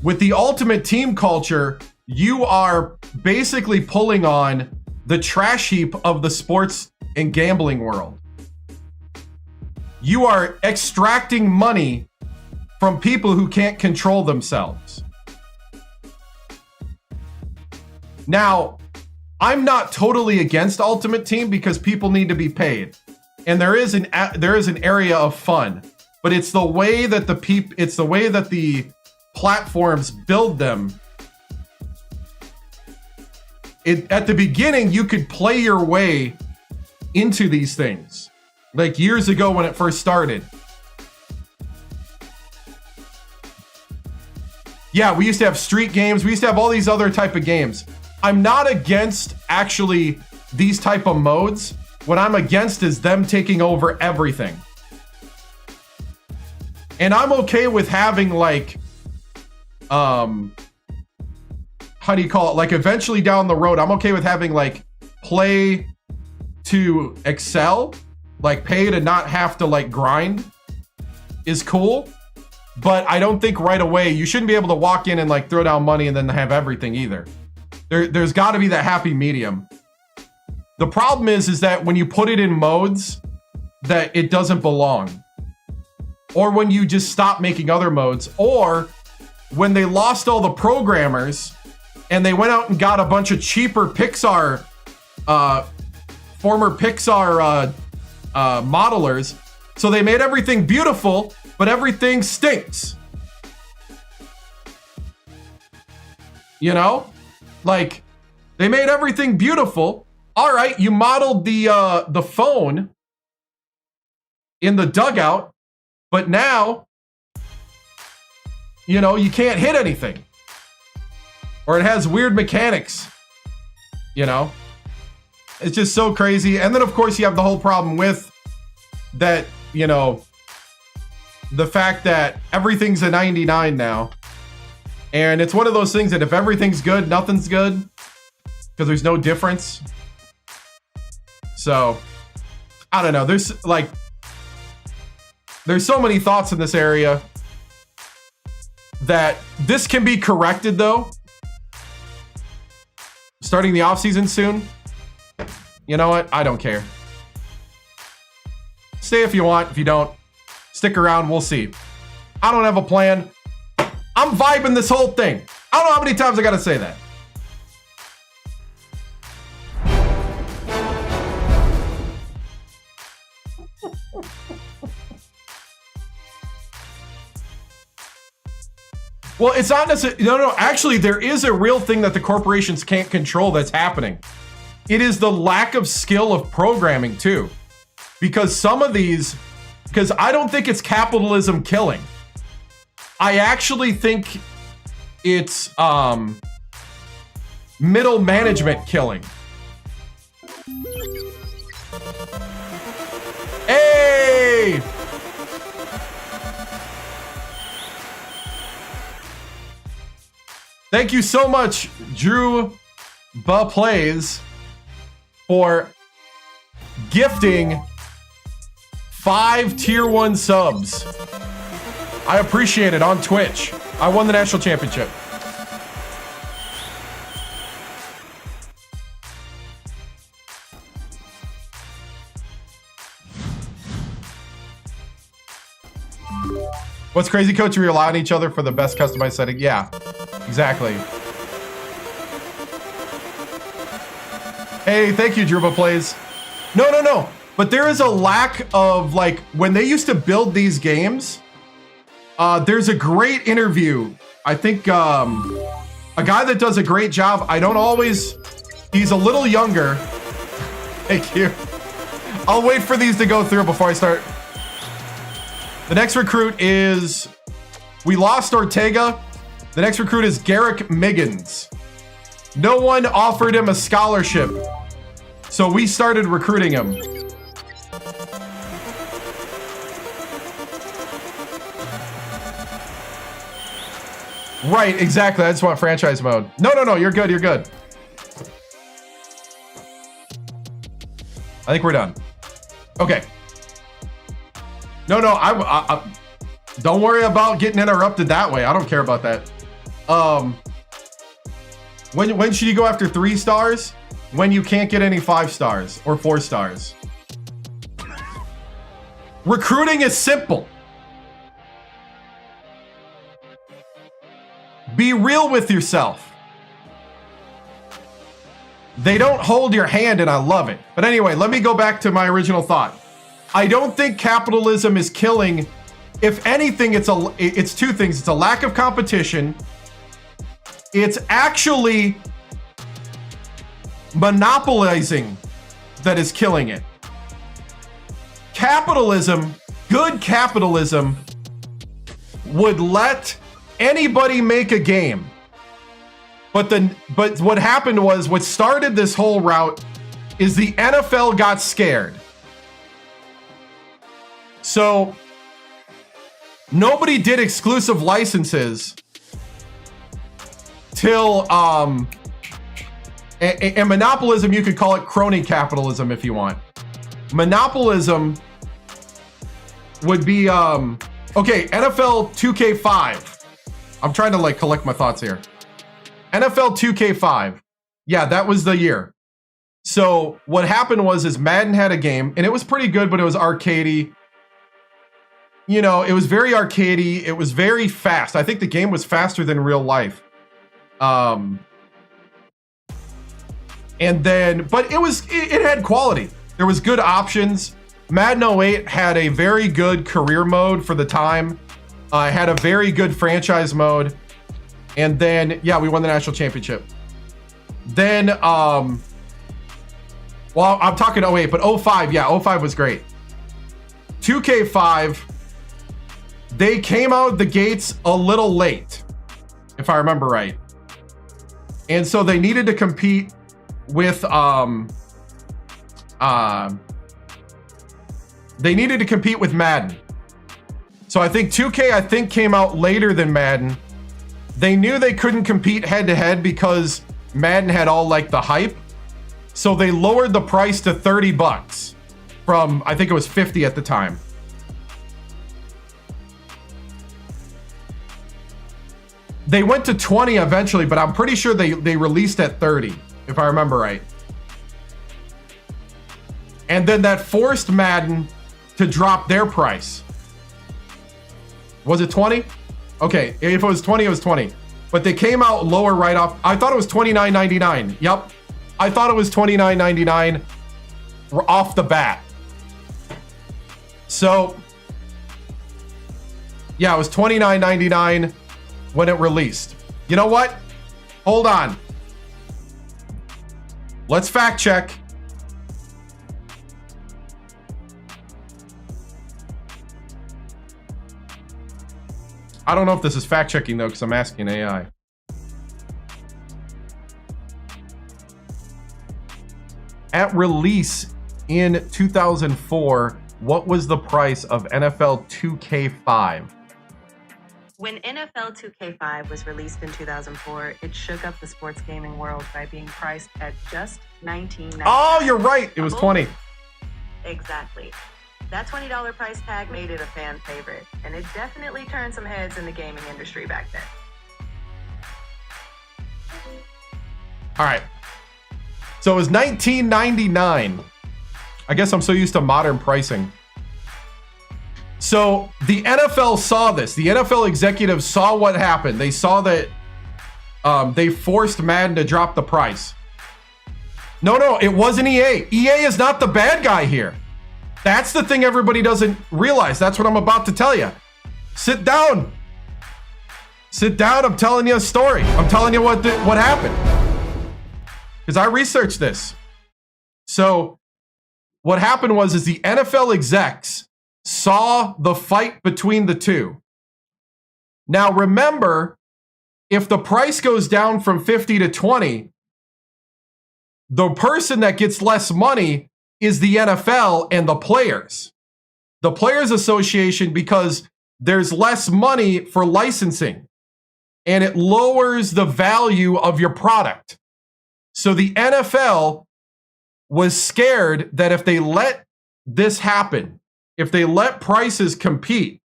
[SPEAKER 1] with the ultimate team culture, you are basically pulling on the trash heap of the sports and gambling world. You are extracting money from people who can't control themselves. Now, I'm not totally against Ultimate Team because people need to be paid. And there is an area of fun, but it's the way that the platforms build them. At the beginning, you could play your way into these things, like years ago when it first started. Yeah, we used to have street games. We used to have all these other type of games. I'm not against actually these type of modes. What I'm against is them taking over everything. And I'm okay with having like, how do you call it? Like eventually down the road, I'm okay with having like play to excel, like pay to not have to like grind is cool. But I don't think right away, you shouldn't be able to walk in and like throw down money and then have everything either. There's got to be that happy medium. The problem is that when you put it in modes that it doesn't belong, or when you just stop making other modes, or when they lost all the programmers and they went out and got a bunch of cheaper Pixar, former Pixar modelers, so they made everything beautiful, but everything stinks. You know? Like, they made everything beautiful. All right, you modeled the phone in the dugout, but now, you know, you can't hit anything. Or it has weird mechanics. You know? It's just so crazy. And then, of course, you have the whole problem with that, you know, the fact that everything's a 99 now. And it's one of those things that if everything's good, nothing's good, because there's no difference. So, I don't know. There's so many thoughts in this area that this can be corrected, though. Starting the offseason soon. You know what? I don't care. Stay if you want. If you don't, stick around. We'll see. I don't have a plan. I'm vibing this whole thing. I don't know how many times I got to say that. Well, it's not necessarily. No. Actually, there is a real thing that the corporations can't control that's happening. It is the lack of skill of programming, too. Because some of these, because I don't think it's capitalism killing. I actually think it's middle management killing. Hey! Thank you so much, Drew Plays, for gifting 5 tier 1 subs. I appreciate it on Twitch. I won the national championship. What's crazy, Coach? We rely on each other for the best customized setting. Yeah, exactly. Hey, thank you, Druba Plays. No. But there is a lack of, like, when they used to build these games, there's a great interview. I think a guy that does a great job. I don't always, he's a little younger. Thank you. I'll wait for these to go through before I start. The next recruit is, we lost Ortega. The next recruit is Garrick Miggins. No one offered him a scholarship, so we started recruiting him. Right, exactly. I just want franchise mode. No, you're good, you're good. I think we're done. Okay. No, I don't worry about getting interrupted that way. I don't care about that. When should you go after 3 stars? When you can't get any 5 stars or 4 stars. Recruiting is simple. Be real with yourself. They don't hold your hand, and I love it. But anyway, let me go back to my original thought. I don't think capitalism is killing. If anything, it's 2 things. It's a lack of competition. It's actually monopolizing that is killing it. Capitalism, good capitalism, would let anybody make a game. But what happened was, what started this whole route is the NFL got scared. So nobody did exclusive licenses till and monopolism, you could call it crony capitalism if you want. Monopolism would be okay, NFL 2K5. I'm trying to like collect my thoughts here. NFL 2K5. Yeah, that was the year. So what happened was Madden had a game, and it was pretty good, but it was arcadey. You know, it was very arcadey. It was very fast. I think the game was faster than real life. And then, but it had quality. There was good options. Madden 08 had a very good career mode for the time. Had a very good franchise mode. And then, yeah, we won the national championship. Then, well, I'm talking 08, but 05, yeah, 05 was great. 2K5, they came out the gates a little late, if I remember right. And so they needed to compete with, they needed to compete with Madden. So I think 2K, came out later than Madden. They knew they couldn't compete head-to-head because Madden had all like the hype. So they lowered the price to $30 from, I think it was 50 at the time. They went to 20 eventually, but I'm pretty sure they released at 30, if I remember right. And then that forced Madden to drop their price. Was it 20? Okay, if it was 20, it was 20. But they came out lower right off. I thought it was $29.99. Yep. I thought it was $29.99 off the bat. So, yeah, it was $29.99 when it released. You know what? Hold on. Let's fact check. I don't know if this is fact checking though, because I'm asking AI. At release in 2004, what was the price of NFL 2K5?
[SPEAKER 17] When NFL 2K5 was released in 2004, it shook up the sports gaming world by being priced at just $19.99.
[SPEAKER 1] Oh, you're right. It was 20.
[SPEAKER 17] Exactly. That $20 price tag made it a fan favorite, and it definitely turned some heads in the gaming industry back then.
[SPEAKER 1] All right. So it was $19.99. I guess I'm so used to modern pricing. So the NFL saw this. The NFL executives saw what happened. They saw that they forced Madden to drop the price. No, it wasn't EA. EA is not the bad guy here. That's the thing everybody doesn't realize. That's what I'm about to tell you. Sit down. Sit down. I'm telling you a story. I'm telling you what happened. Because I researched this. So what happened was the NFL execs saw the fight between the two. Now remember, if the price goes down from 50 to 20, the person that gets less money is the NFL and the players. The Players Association, because there's less money for licensing and it lowers the value of your product. So the NFL was scared that if they let this happen, if they let prices compete,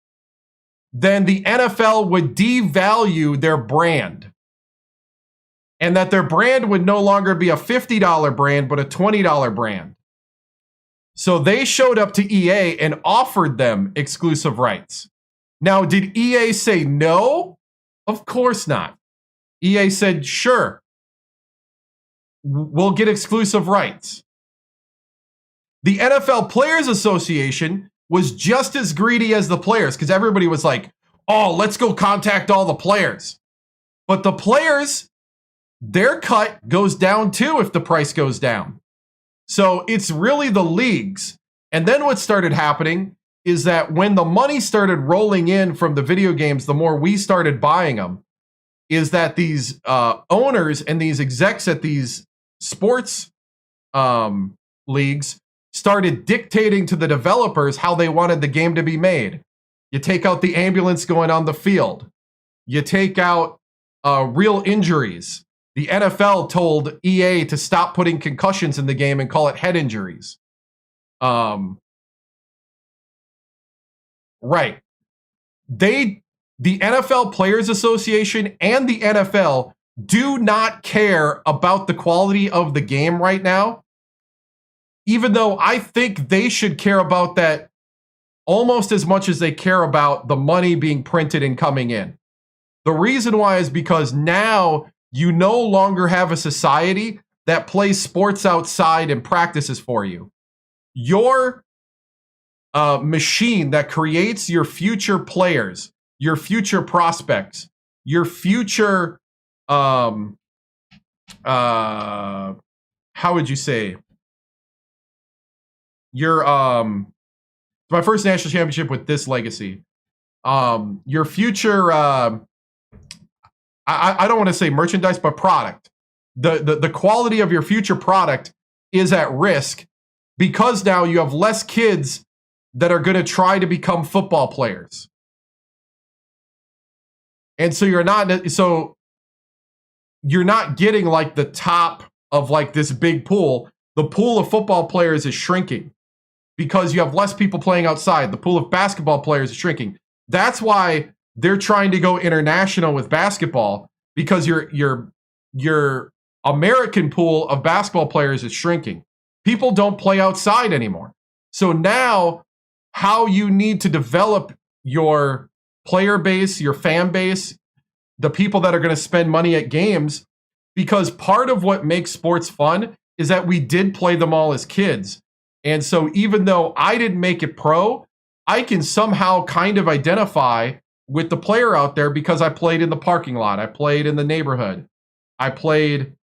[SPEAKER 1] then the NFL would devalue their brand. And that their brand would no longer be a $50 brand, but a $20 brand. So they showed up to EA and offered them exclusive rights. Now, did EA say no? Of course not. EA said, sure, we'll get exclusive rights. The NFL Players Association was just as greedy as the players because everybody was like, oh, let's go contact all the players. But the players, their cut goes down too if the price goes down. So it's really the leagues. And then what started happening is that when the money started rolling in from the video games, the more we started buying them, is that these owners and these execs at these sports leagues started dictating to the developers how they wanted the game to be made. You take out the ambulance going on the field. You take out real injuries. The NFL told EA to stop putting concussions in the game and call it head injuries. Right. The NFL Players Association and the NFL do not care about the quality of the game right now, even though I think they should care about that almost as much as they care about the money being printed and coming in. The reason why is because now you no longer have a society that plays sports outside and practices for you. Your machine that creates your future players, your future prospects, your future, how would you say? Your, my first national championship with this legacy. Your future, I don't want to say merchandise, but product. The quality of your future product is at risk because now you have less kids that are going to try to become football players. And so you're not getting like the top of like this big pool. The pool of football players is shrinking because you have less people playing outside. The pool of basketball players is shrinking. That's why they're trying to go international with basketball, because your American pool of basketball players is shrinking. People don't play outside anymore. So now how you need to develop your player base, your fan base, the people that are going to spend money at games, because part of what makes sports fun is that we did play them all as kids. And so even though I didn't make it pro, I can somehow kind of identify with the player out there because I played in the parking lot. I played in the neighborhood. I played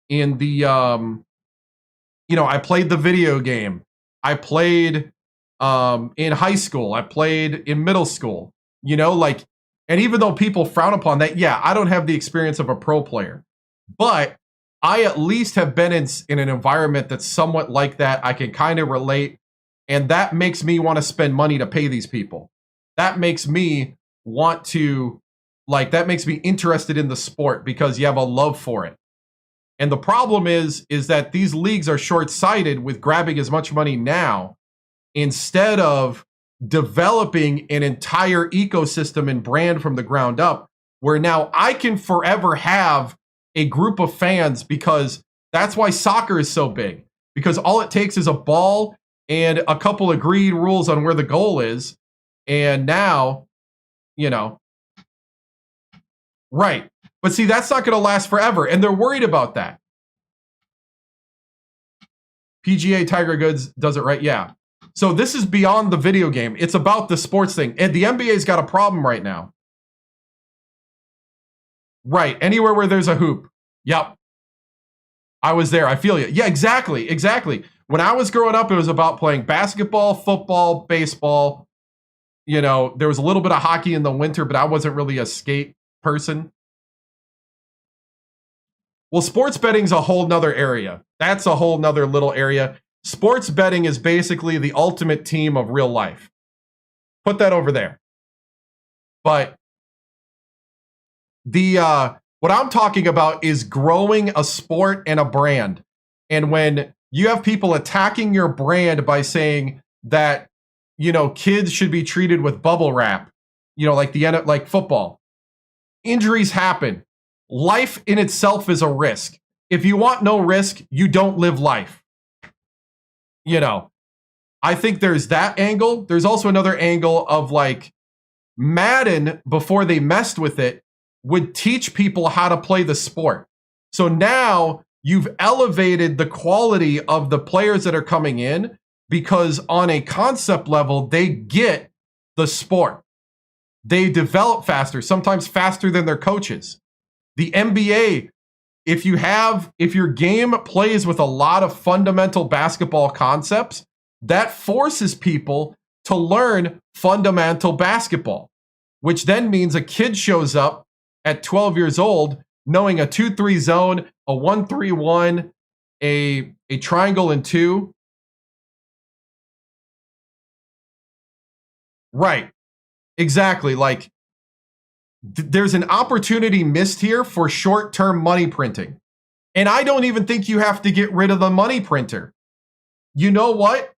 [SPEAKER 1] in the, I played the video game. I played in high school. I played in middle school, and even though people frown upon that, yeah, I don't have the experience of a pro player, but I at least have been in an environment that's somewhat like that. I can kind of relate, and that makes me want to spend money to pay these people. That makes me want to, that makes me interested in the sport because you have a love for it. And the problem is that these leagues are short-sighted with grabbing as much money now instead of developing an entire ecosystem and brand from the ground up, where now I can forever have a group of fans, because that's why soccer is so big, because all it takes is a ball and a couple agreed rules on where the goal is. And now, right. But see, that's not going to last forever. And they're worried about that. PGA Tiger Goods does it right. Yeah. So this is beyond the video game. It's about the sports thing. And the NBA's got a problem right now. Right. Anywhere where there's a hoop. Yep. I was there. I feel you. Yeah, exactly. Exactly. When I was growing up, it was about playing basketball, football, baseball. There was a little bit of hockey in the winter, but I wasn't really a skate person. Well, sports betting's a whole nother area. That's a whole nother little area. Sports betting is basically the ultimate team of real life. Put that over there. But what I'm talking about is growing a sport and a brand. And when you have people attacking your brand by saying that, kids should be treated with bubble wrap, like football. Injuries happen. Life in itself is a risk. If you want no risk, you don't live life. I think there's that angle. There's also another angle of Madden, before they messed with it, would teach people how to play the sport. So now you've elevated the quality of the players that are coming in, because on a concept level, they get the sport. They develop faster, sometimes faster than their coaches. The NBA, if your game plays with a lot of fundamental basketball concepts, that forces people to learn fundamental basketball, which then means a kid shows up at 12 years old knowing a 2-3 zone, a 1-3-1, a triangle and 2. Right. Exactly. There's an opportunity missed here for short-term money printing. And I don't even think you have to get rid of the money printer. You know what?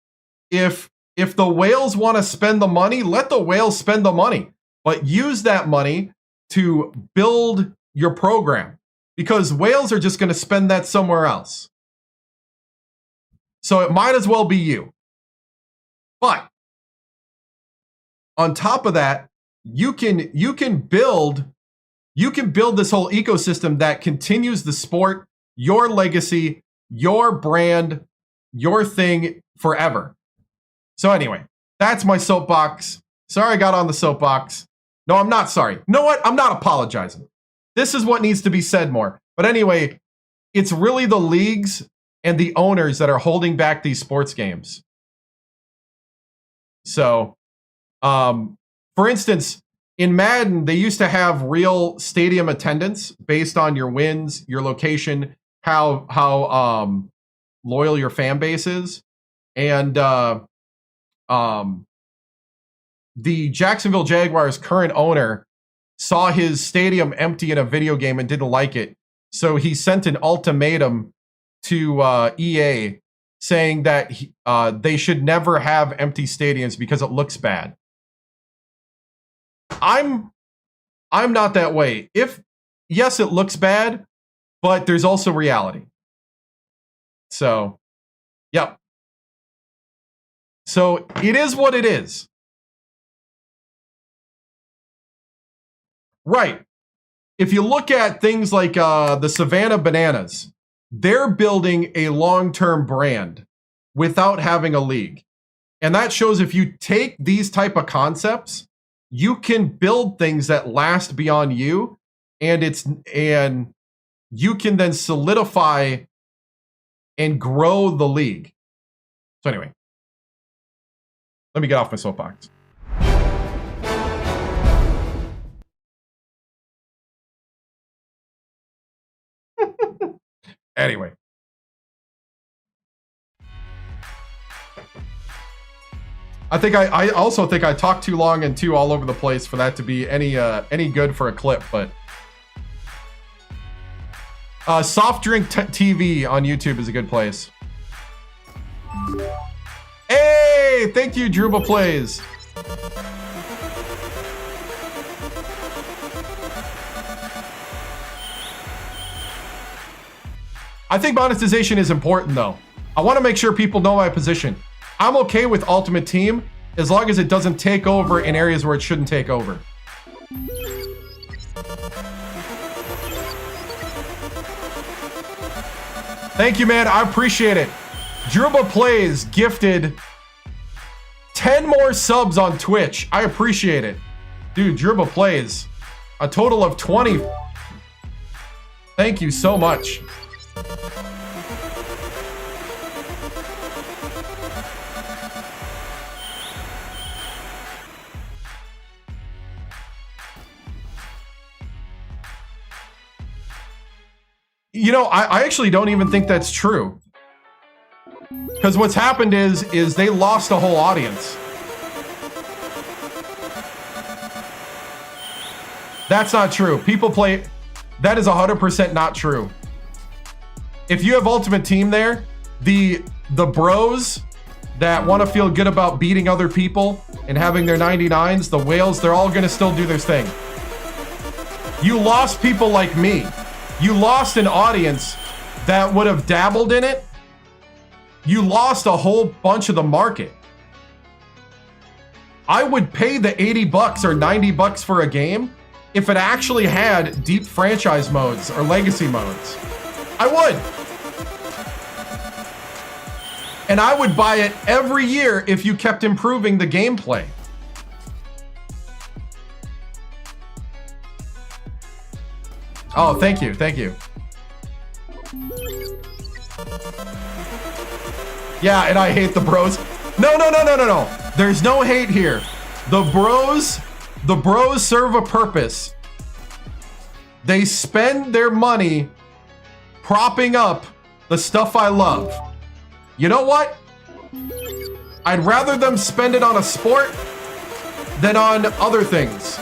[SPEAKER 1] If the whales want to spend the money, let the whales spend the money. But use that money to build your program, because whales are just going to spend that somewhere else. So it might as well be you. But on top of that, you can build this whole ecosystem that continues the sport, your legacy, your brand, your thing forever. So anyway, that's my soapbox. Sorry I got on the soapbox. No, I'm not sorry. You know what? I'm not apologizing. This is what needs to be said more. But anyway, it's really the leagues and the owners that are holding back these sports games. So, for instance, in Madden, they used to have real stadium attendance based on your wins, your location, how loyal your fan base is. And the Jacksonville Jaguars' current owner saw his stadium empty in a video game and didn't like it. So he sent an ultimatum to EA saying that they should never have empty stadiums because it looks bad. I'm not that way. Yes, it looks bad, but there's also reality. So, yep. So it is what it is. Right. If you look at things like the Savannah Bananas, they're building a long-term brand without having a league. And that shows if you take these type of concepts, you can build things that last beyond you, and you can then solidify and grow the league. So anyway, let me get off my soapbox. Anyway. I also think I talked too long and too all over the place for that to be any good for a clip, but Soft Drink TV on YouTube is a good place. Hey, thank you, Druba Plays. I think monetization is important, though. I want to make sure people know my position. I'm okay with Ultimate Team as long as it doesn't take over in areas where it shouldn't take over. Thank you, man. I appreciate it. Druba Plays gifted 10 more subs on Twitch. I appreciate it. Dude, Druba Plays. A total of 20. Thank you so much. You know, I actually don't even think that's true. Because what's happened is they lost a whole audience. That's not true. People play... That is 100% not true. If you have Ultimate Team there, the bros that want to feel good about beating other people and having their 99s, the whales, they're all going to still do their thing. You lost people like me. You lost an audience that would have dabbled in it. You lost a whole bunch of the market. I would pay the $80 or $90 for a game if it actually had deep franchise modes or legacy modes. I would. And I would buy it every year if you kept improving the gameplay. Oh, thank you. Thank you. Yeah, and I hate the bros. No. There's no hate here. The bros serve a purpose. They spend their money propping up the stuff I love. You know what? I'd rather them spend it on a sport than on other things.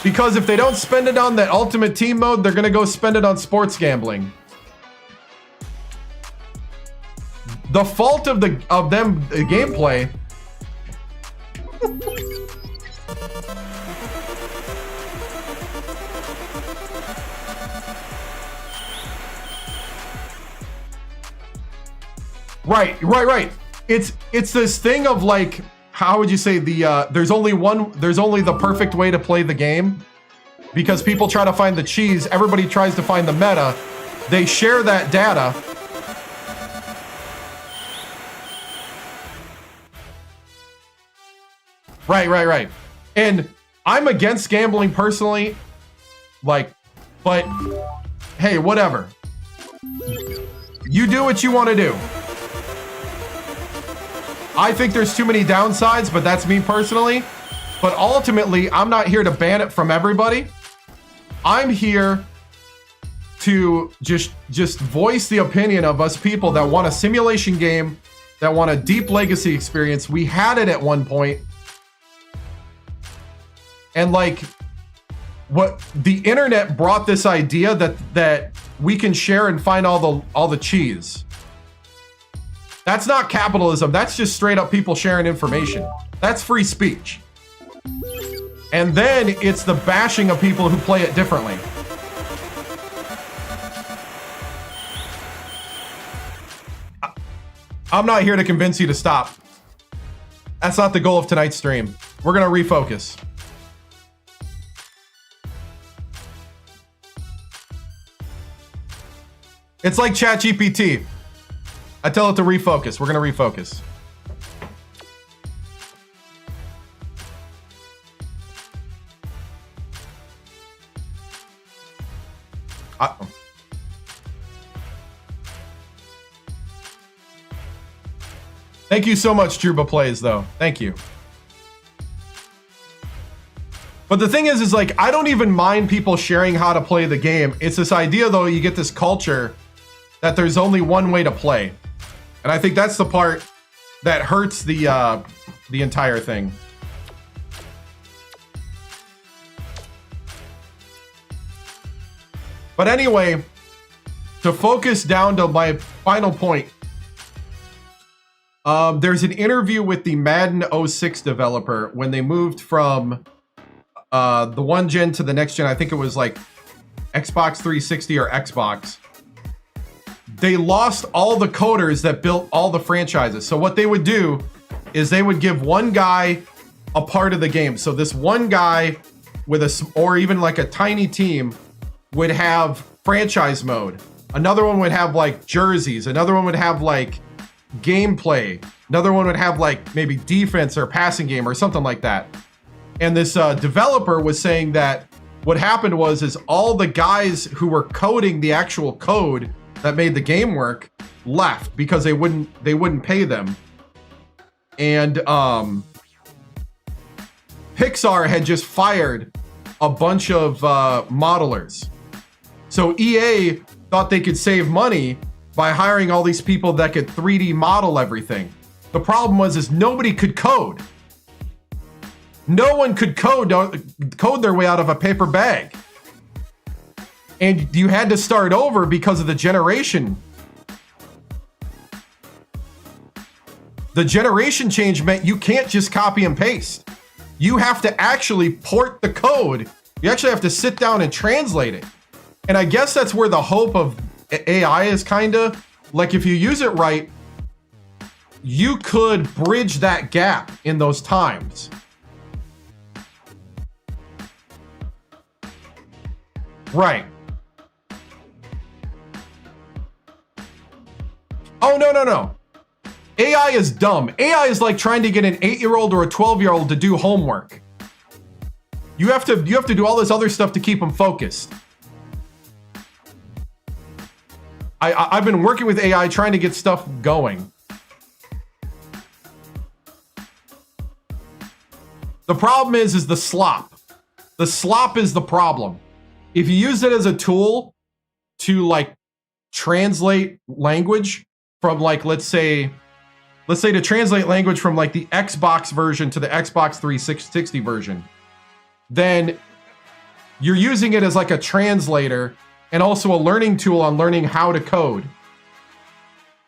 [SPEAKER 1] Because if they don't spend it on that Ultimate Team mode, they're going to go spend it on sports gambling. The fault of them the gameplay. Right. It's this thing of like, how would you say there's only the perfect way to play the game, because people try to find the cheese. Everybody tries to find the meta. They share that data. Right. And I'm against gambling personally, but hey, whatever. You do what you want to do. I think there's too many downsides, but that's me personally. But ultimately, I'm not here to ban it from everybody. I'm here to just voice the opinion of us people that want a simulation game, that want a deep legacy experience. We had it at one point. And like, what the internet brought this idea that we can share and find all the cheese. That's not capitalism. That's just straight up people sharing information. That's free speech. And then it's the bashing of people who play it differently. I'm not here to convince you to stop. That's not the goal of tonight's stream. We're going to refocus. It's like ChatGPT. I tell it to refocus. We're going to refocus. Thank you so much, Juba Plays, though. Thank you. But the thing is like, I don't even mind people sharing how to play the game. It's this idea, though, you get this culture that there's only one way to play. And I think that's the part that hurts the entire thing. But anyway, to focus down to my final point, there's an interview with the Madden 06 developer when they moved from the one gen to the next gen. I think it was like Xbox 360 or Xbox. They lost all the coders that built all the franchises. So what they would do is they would give one guy a part of the game. So this one guy with or even like a tiny team would have franchise mode. Another one would have like jerseys. Another one would have like gameplay. Another one would have like maybe defense or passing game or something like that. And this developer was saying that what happened was all the guys who were coding the actual code that made the game work left because they wouldn't pay them. And Pixar had just fired a bunch of modelers. So EA thought they could save money by hiring all these people that could 3D model everything. The problem was nobody could code. No one could code their way out of a paper bag. And you had to start over because of the generation. The generation change meant you can't just copy and paste. You have to actually port the code. You actually have to sit down and translate it. And I guess that's where the hope of AI is kind of like, if you use it right, you could bridge that gap in those times. Right. Oh, no. AI is dumb. AI is like trying to get an 8-year-old or a 12-year-old to do homework. You have to do all this other stuff to keep them focused. I've been working with AI trying to get stuff going. The problem is the slop. The slop is the problem. If you use it as a tool to like translate language from like, let's say to translate language from like the Xbox version to the Xbox 360 version, then you're using it as like a translator and also a learning tool on learning how to code.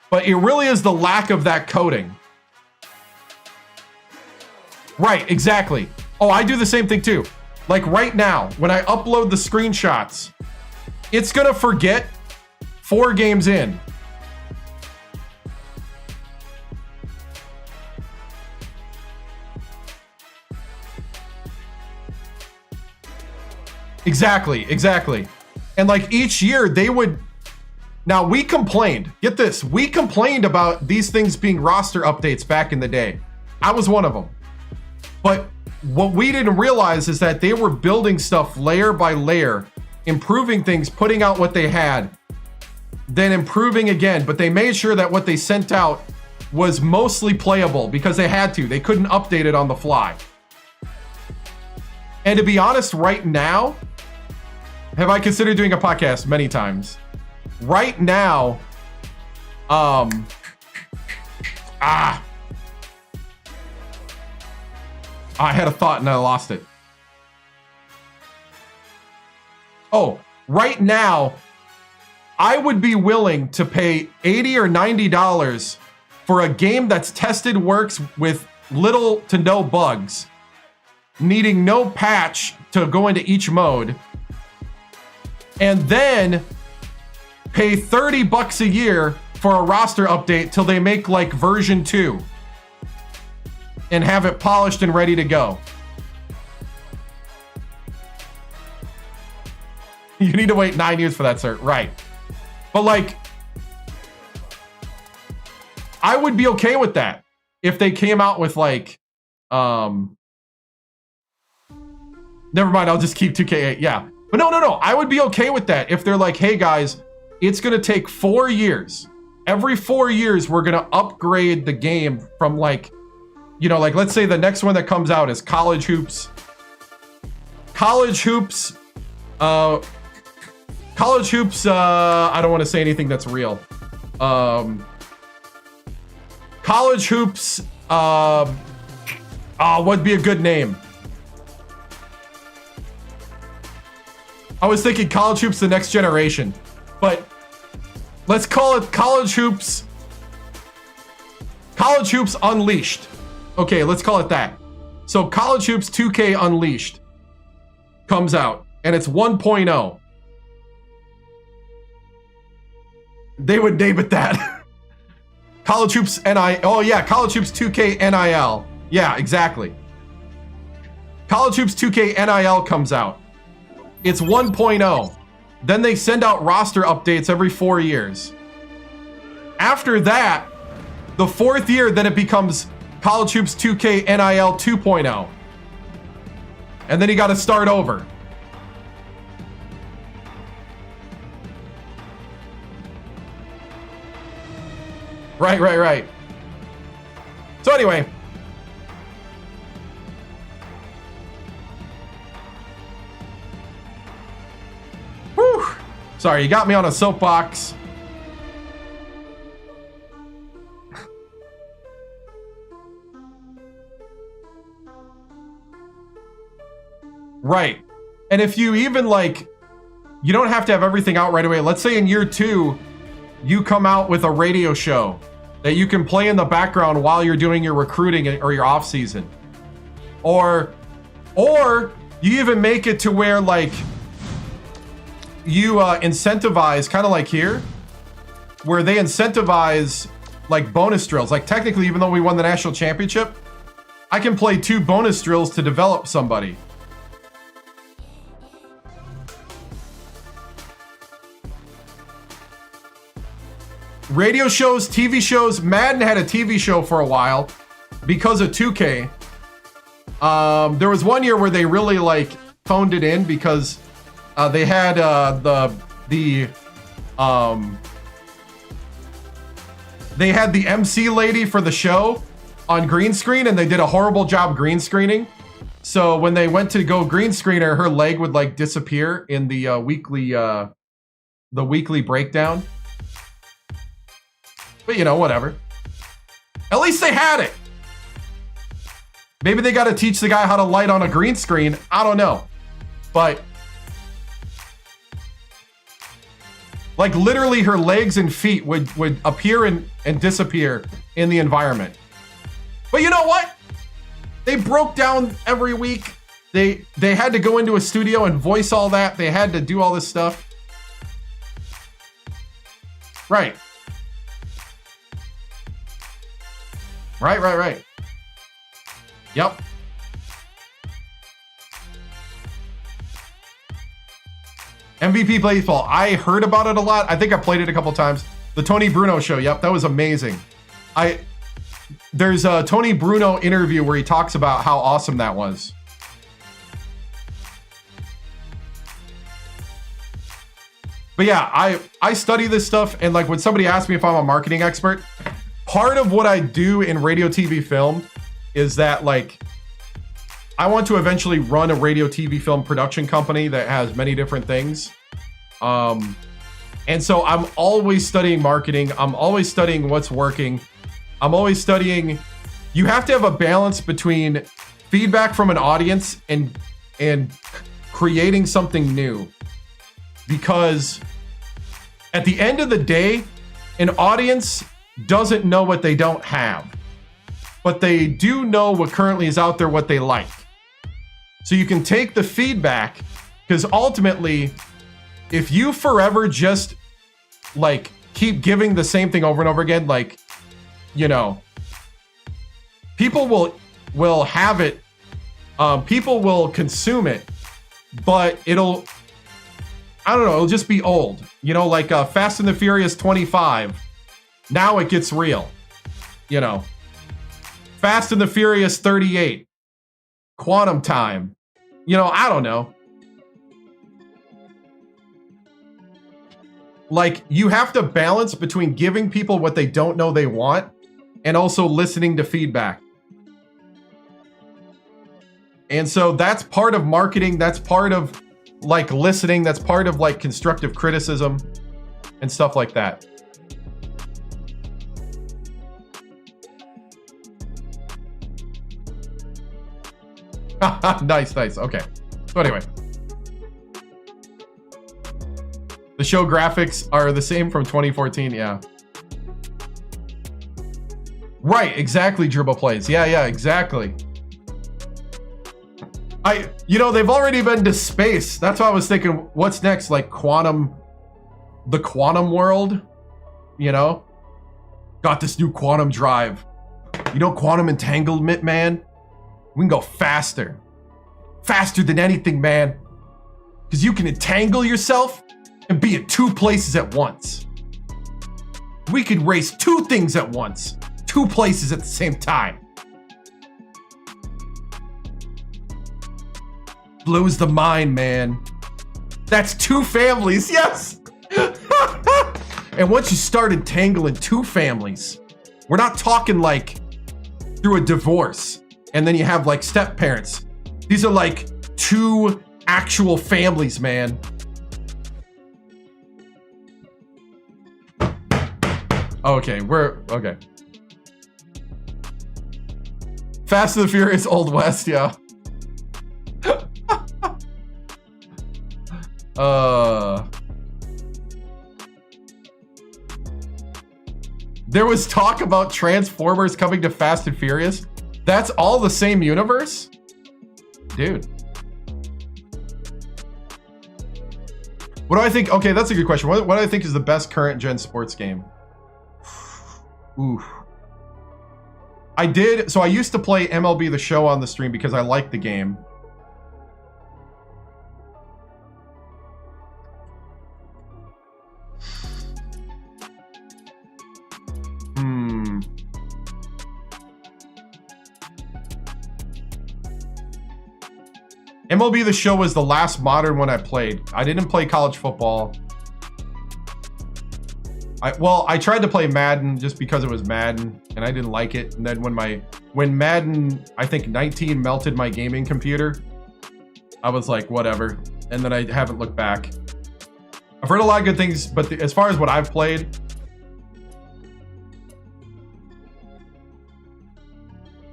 [SPEAKER 1] But it really is the lack of that coding. Right, exactly. Oh, I do the same thing too. Like right now, when I upload the screenshots, it's gonna forget 4 games in. Exactly. And like each year they would, now we complained, get this, we complained about these things being roster updates back in the day. I was one of them. But what we didn't realize is that they were building stuff layer by layer, improving things, putting out what they had, then improving again. But they made sure that what they sent out was mostly playable because they had to. They couldn't update it on the fly. And to be honest, right now, have I considered doing a podcast? Many times. Right now, I had a thought and I lost it. Oh, right now, I would be willing to pay $80 or $90 for a game that's tested works with little to no bugs, needing no patch to go into each mode, and then pay $30 a year for a roster update till they make like version 2 and have it polished and ready to go. You need to wait 9 years for that, sir. Right. But like, I would be okay with that if they came out with like, never mind, I'll just keep 2K8. Yeah. But no. I would be okay with that if they're like, hey guys, it's going to take 4 years. Every 4 years, we're going to upgrade the game from like, you know, like let's say the next one that comes out is College Hoops. College Hoops, I don't want to say anything that's real. College Hoops, what'd be a good name? I was thinking College Hoops The Next Generation, but let's call it College Hoops Unleashed. Okay, let's call it that. So College Hoops 2K Unleashed comes out, and it's 1.0. They would name it that. College Hoops NIL. Oh yeah, College Hoops 2K NIL. Yeah, exactly. College Hoops 2K NIL comes out. It's 1.0. Then they send out roster updates every 4 years. After that, the 4th year, then it becomes College Hoops 2K NIL 2.0. And then you got to start over. Right. So anyway. Whew. Sorry, you got me on a soapbox. Right. And if you even like, you don't have to have everything out right away. Let's say in year 2, you come out with a radio show that you can play in the background while you're doing your recruiting or your off season. Or you even make it to where like you incentivize, kind of like here, where they incentivize like bonus drills. Like technically, even though we won the national championship, I can play 2 bonus drills to develop somebody. Radio shows, TV shows. Madden had a TV show for a while because of 2K. There was one year where they really like phoned it in because they had they had the MC lady for the show on green screen, and they did a horrible job green screening. So when they went to go green screen her, her leg would like disappear in the weekly breakdown. But you know, whatever. At least they had it. Maybe they got to teach the guy how to light on a green screen. I don't know. But like literally her legs and feet would appear and disappear in the environment. But you know what? They broke down every week. They had to go into a studio and voice all that. They had to do all this stuff. Right. Right. Yep. MVP Baseball. I heard about it a lot. I think I played it a couple times. The Tony Bruno show. Yep, that was amazing. There's a Tony Bruno interview where he talks about how awesome that was. But yeah, I study this stuff, and like when somebody asks me if I'm a marketing expert, part of what I do in radio, TV, film is that like I want to eventually run a radio, TV, film production company that has many different things. And so I'm always studying marketing. I'm always studying what's working. I'm always studying. You have to have a balance between feedback from an audience and creating something new. because at the end of the day, an audience doesn't know what they don't have, but they do know what currently is out there, what they like. So you can take the feedback, because ultimately, if you forever just like keep giving the same thing over and over again, like, you know, people will have it, people will consume it, but it'll, I don't know, it'll just be old. You know, like Fast and the Furious 25. Now it gets real. You know, Fast and the Furious 38. Quantum Time. You know, I don't know. Like, you have to balance between giving people what they don't know they want and also listening to feedback. And so that's part of marketing. That's part of like listening. That's part of like constructive criticism and stuff like that. Nice. Okay. So anyway, the show graphics are the same from 2014. Yeah. Right. Exactly. Dribble plays. Yeah. Exactly. You know, they've already been to space. That's why I was thinking, what's next? Like the quantum world, you know? Got this new quantum drive. You know, quantum entanglement, man? We can go faster. Faster than anything, man. Because you can entangle yourself and be in two places at once. We could race two things at once. Two places at the same time. Blows the mind, man. That's two families, yes! And once you start entangling two families, we're not talking like through a divorce and then you have like step parents. These are like two actual families, man. Okay, okay. Fast and the Furious Old West, yeah. There was talk about Transformers coming to Fast and Furious. That's all the same universe? Dude. What do I think? Okay, that's a good question. What do I think is the best current gen sports game? Ooh. I used to play MLB The Show on the stream because I liked the game. MLB The Show was the last modern one I played. I didn't play college football. I tried to play Madden just because it was Madden, and I didn't like it. And then when Madden, I think 19 melted my gaming computer, I was like, whatever. And then I haven't looked back. I've heard a lot of good things, but as far as what I've played,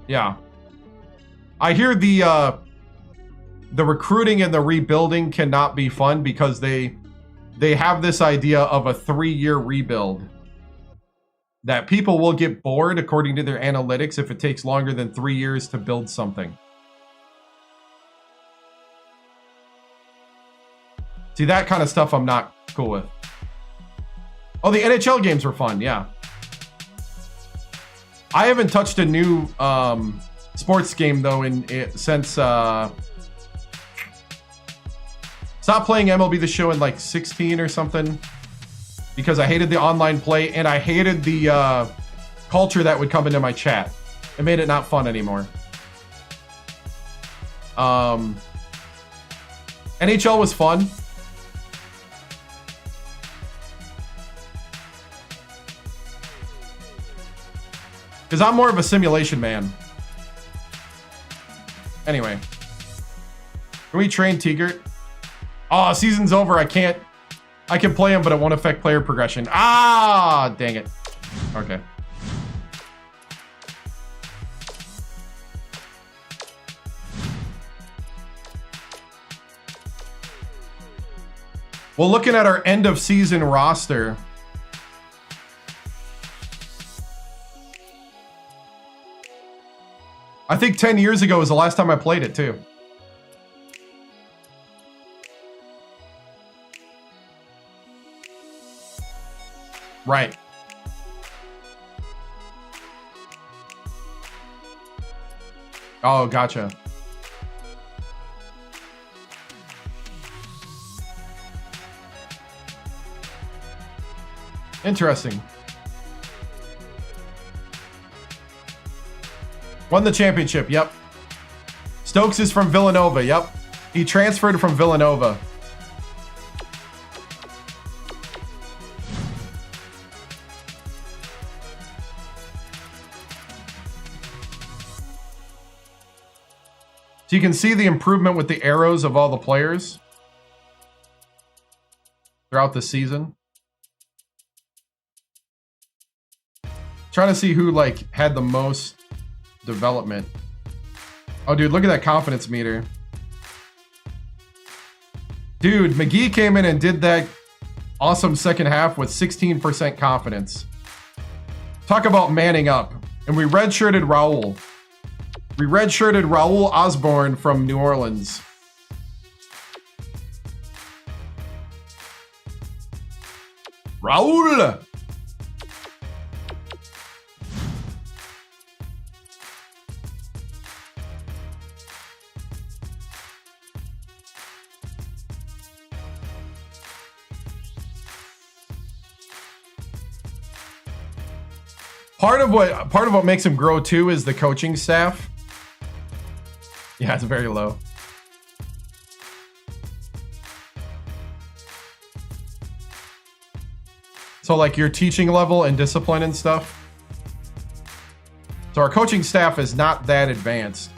[SPEAKER 1] yeah. I hear the recruiting and the rebuilding cannot be fun because they have this idea of a 3-year rebuild. That people will get bored according to their analytics if it takes longer than 3 years to build something. See, that kind of stuff I'm not cool with. Oh, the NHL games were fun, yeah. I haven't touched a new sports game though since stopped playing MLB The Show in like 16 or something because I hated the online play and I hated the culture that would come into my chat. It made it not fun anymore. NHL was fun. Because I'm more of a simulation man. Anyway. Can we train Tigert? Oh, season's over. I can play him, but it won't affect player progression. Ah, dang it. Okay. Well, looking at our end of season roster, I think 10 years ago was the last time I played it too. Right. Oh, gotcha. Interesting. Won the championship, yep. Stokes is from Villanova, yep. He transferred from Villanova. So you can see the improvement with the arrows of all the players throughout the season. Trying to see who like had the most development. Oh, dude, look at that confidence meter. Dude, McGee came in and did that awesome second half with 16% confidence. Talk about manning up. And we redshirted Raul. We redshirted Raul Osborne from New Orleans. Raul! Part of what makes him grow too is the coaching staff. Yeah, it's very low. So like your teaching level and discipline and stuff. So our coaching staff is not that advanced.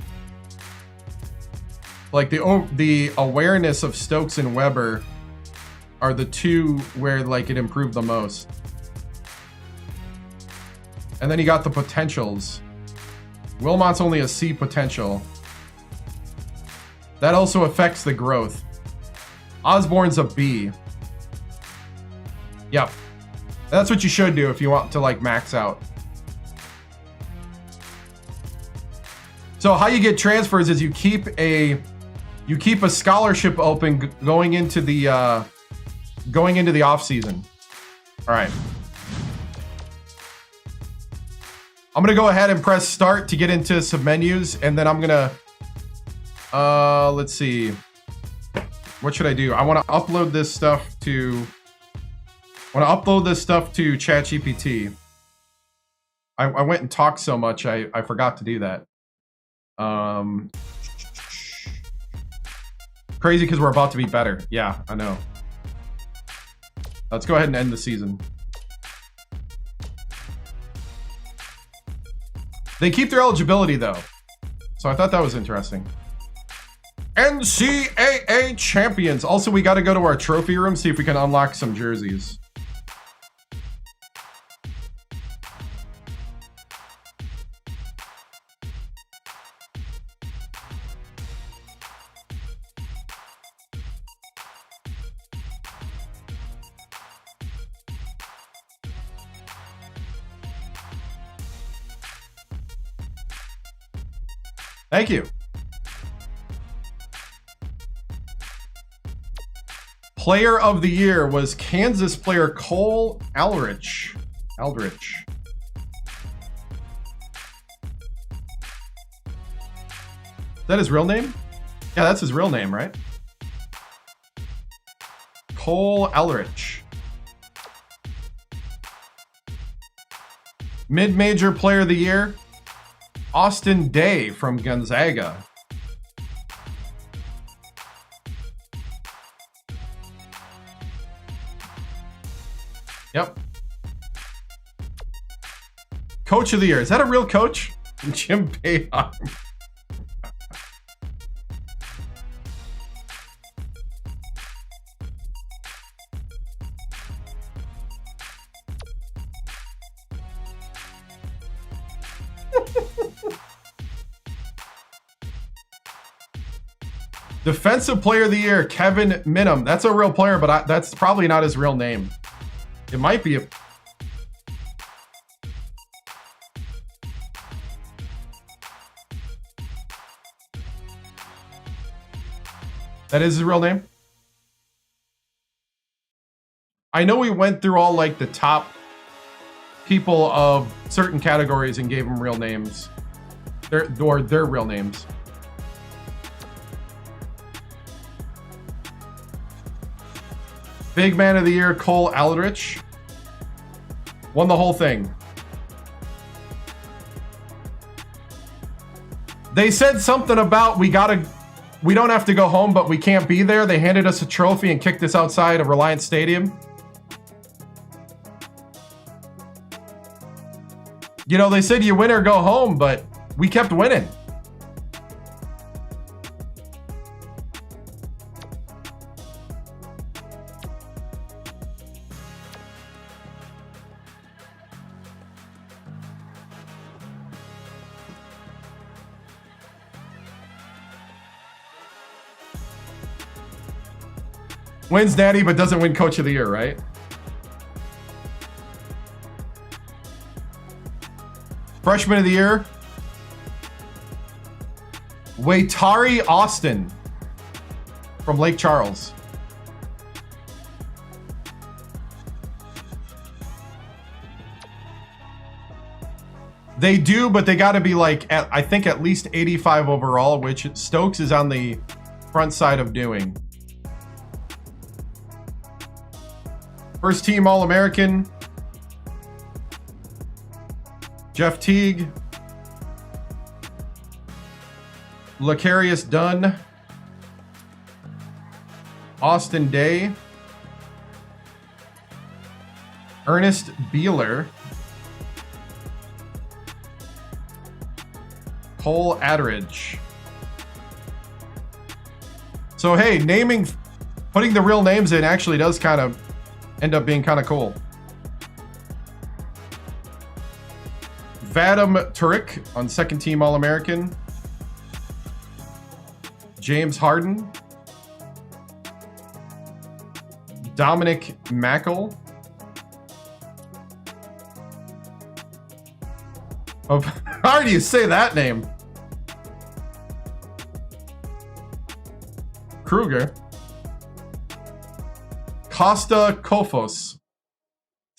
[SPEAKER 1] Like the awareness of Stokes and Weber are the two where like it improved the most. And then you got the potentials. Wilmot's only a C potential. That also affects the growth. Osborne's a B. Yep. That's what you should do if you want to like max out. So how you get transfers is you keep a scholarship open going into the off season. All right. I'm going to go ahead and press start to get into some menus, and then I'm going to, let's see. What should I do? I want to upload this stuff to ChatGPT. I went and talked so much, I forgot to do that. Crazy because we're about to be better. Yeah, I know. Let's go ahead and end the season. They keep their eligibility, though. So I thought that was interesting. NCAA champions. Also, we got to go to our trophy room, see if we can unlock some jerseys. Thank you. Player of the year was Kansas player Cole Aldrich. Is that his real name? Yeah, that's his real name, right? Cole Aldrich. Mid-major player of the year, Austin Day from Gonzaga. Yep. Coach of the year. Is that a real coach? Jim Boeheim. Defensive Player of the Year, Kevin Minham. That's a real player, but that's probably not his real name. It might be a... That is his real name? I know we went through all like the top people of certain categories and gave them real names. Their real names. Big Man of the Year, Cole Aldrich. Won the whole thing. They said something about we don't have to go home, but we can't be there. They handed us a trophy and kicked us outside of Reliance Stadium. You know, they said you win or go home, but we kept winning. Wins Natty, but doesn't win Coach of the Year, right? Freshman of the Year, Waitari Austin from Lake Charles. They do, but they got to be like, I think at least 85 overall, which Stokes is on the front side of doing. First team All-American, Jeff Teague, Lacarius Dunn, Austin Day, Ernest Beeler, Cole Adridge. So hey, putting the real names in actually does kind of end up being kind of cool. Vadim Turek on second team All-American. James Harden. Dominic Mackel. Oh, how do you say that name? Kruger. Costa Kofos. Is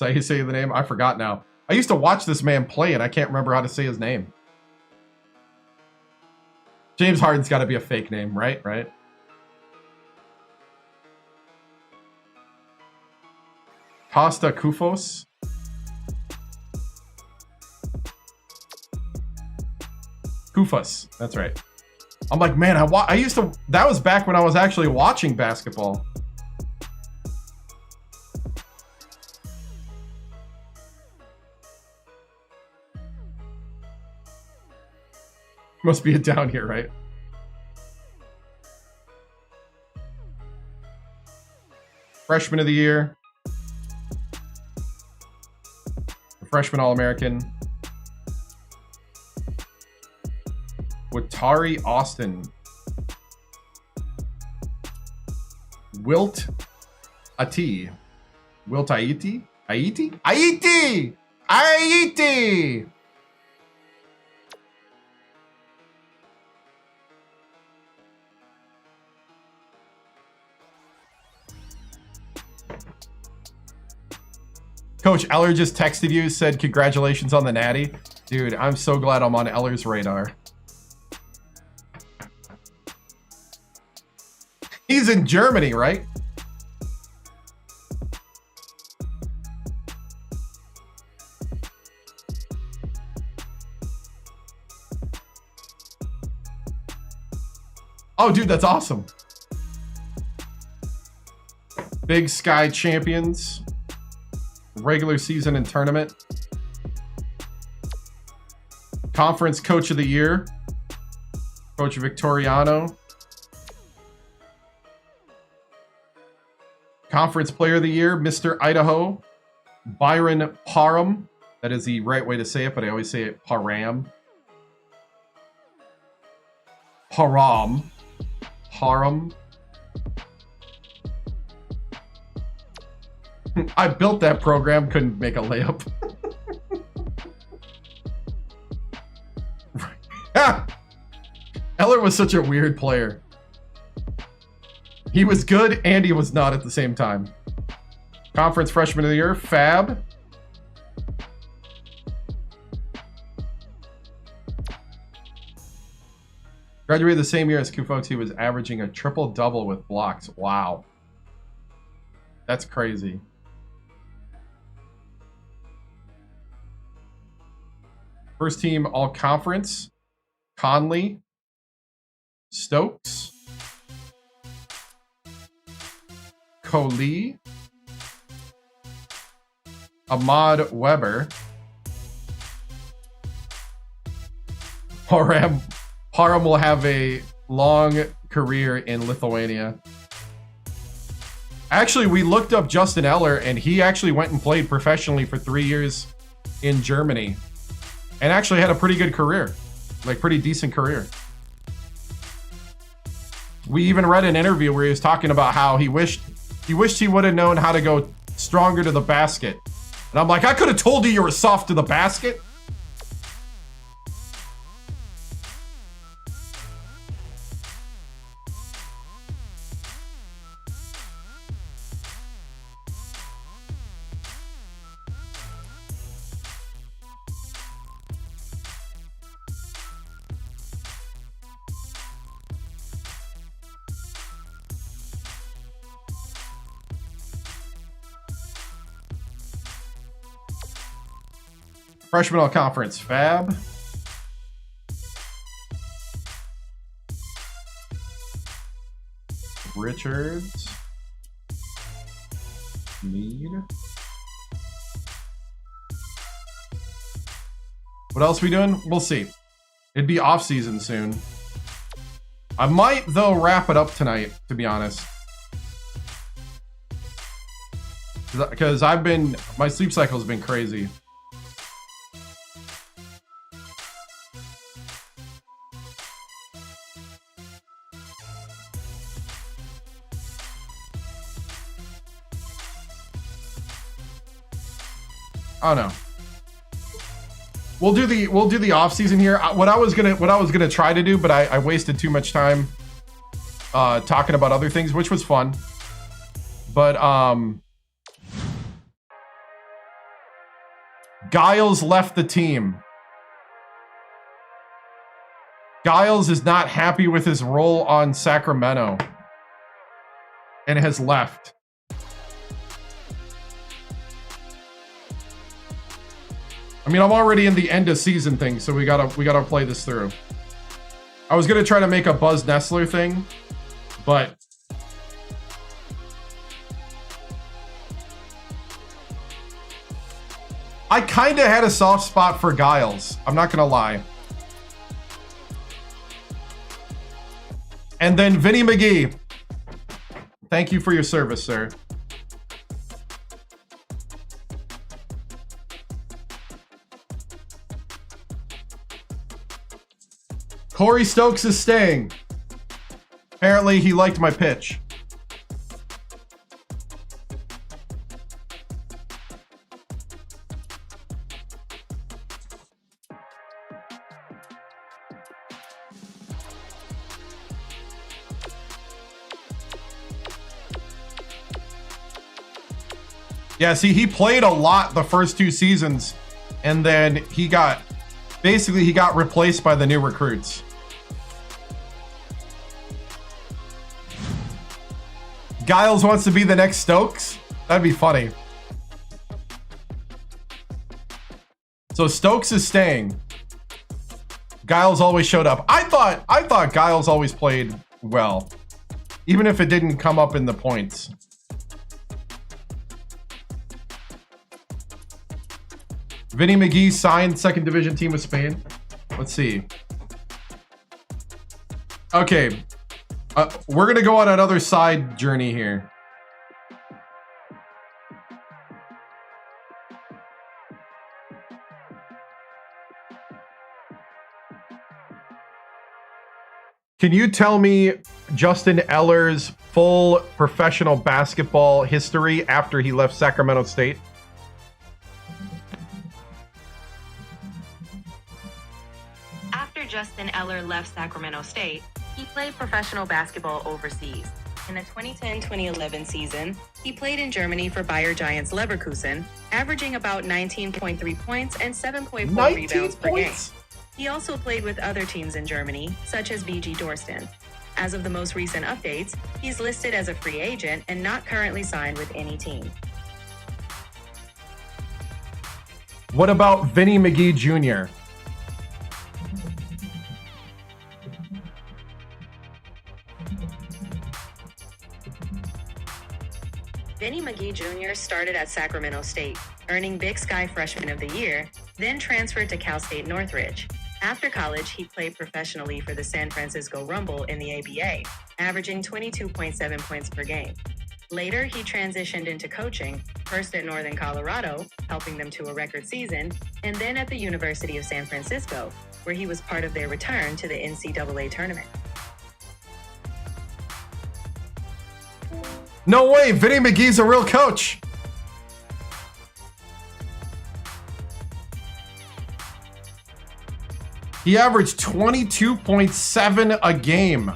[SPEAKER 1] that how you say the name? I forgot now. I used to watch this man play and I can't remember how to say his name. James Harden's got to be a fake name, right? Right? Costa Kufos. Kufos. That's right. I'm like, man, I used to... That was back when I was actually watching basketball. Must be a down here, right? Freshman of the Year. Freshman All-American. Watari Austin. Wilt Ati. Wilt Aiti? Aiti? Aiti! Aiti! Coach Eller just texted you, said congratulations on the natty. Dude, I'm so glad I'm on Eller's radar. He's in Germany, right? Oh, dude, that's awesome. Big Sky champions. Regular season and tournament. Conference Coach of the Year. Coach Victoriano. Conference Player of the Year, Mr. Idaho. Byron Parham. That is the right way to say it, but I always say it Parham. Haram. Parham. I built that program, couldn't make a layup. Eller was such a weird player. He was good and he was not at the same time. Conference Freshman of the Year, Fab. Graduated the same year as Kufox. He was averaging a triple-double with blocks. Wow. That's crazy. First team all-conference. Conley. Stokes. Coley. Ahmad Weber. Parham will have a long career in Lithuania. Actually, we looked up Justin Eller, and he actually went and played professionally for 3 years in Germany. And actually had a pretty good career. Like, pretty decent career. We even read an interview where he was talking about how he wished he would have known how to go stronger to the basket. And I'm like, I could have told you were soft to the basket. Freshman all conference, Fab. Richards. Mead. What else we doing? We'll see. It'd be off season soon. I might, though, wrap it up tonight, to be honest. Because my sleep cycle's been crazy. Oh no. We'll do the off season here. What I was gonna try to do, but I wasted too much time talking about other things, which was fun. But Giles left the team. Giles is not happy with his role on Sacramento and has left. I mean, I'm already in the end of season thing, so we gotta play this through. I was gonna try to make a Buzz Nessler thing, but I kind of had a soft spot for Giles. I'm not gonna lie. And then Vinny McGee. Thank you for your service, sir. Corey Stokes is staying. Apparently, he liked my pitch. Yeah, see, he played a lot the first 2 seasons, and then he got replaced by the new recruits. Giles wants to be the next Stokes? That'd be funny. So Stokes is staying. Giles always showed up. I thought Giles always played well, even if it didn't come up in the points. Vinny McGee signed second division team with Spain. Let's see. Okay. We're going to go on another side journey here. Can you tell me Justin Eller's full professional basketball history after he left Sacramento State?
[SPEAKER 17] After Justin Eller left Sacramento State, he played professional basketball overseas. In the 2010-2011 season, he played in Germany for Bayer Giants Leverkusen, averaging about 19.3 points and 7.4 rebounds per game. He also played with other teams in Germany, such as VG Dorsten. As of the most recent updates, he's listed as a free agent and not currently signed with any team.
[SPEAKER 1] What about Vinny McGee Jr.?
[SPEAKER 17] Vinny McGee Jr. started at Sacramento State, earning Big Sky Freshman of the Year, then transferred to Cal State Northridge. After college, he played professionally for the San Francisco Rumble in the ABA, averaging 22.7 points per game. Later, he transitioned into coaching, first at Northern Colorado, helping them to a record season, and then at the University of San Francisco, where he was part of their return to the NCAA tournament.
[SPEAKER 1] No way, Vinny McGee's a real coach. He averaged 22.7 a game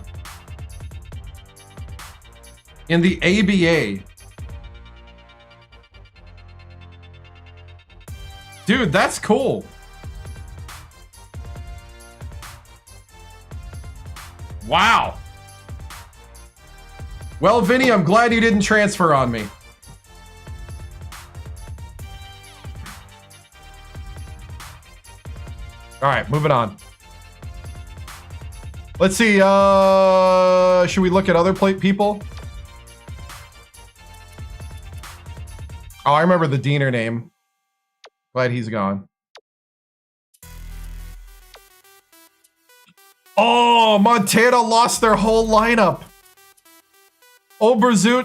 [SPEAKER 1] in the ABA. Dude, that's cool. Wow. Well, Vinny, I'm glad you didn't transfer on me. All right, moving on. Let's see. Should we look at other people? Oh, I remember the Diener name. Glad he's gone. Oh, Montana lost their whole lineup. Oberzoot.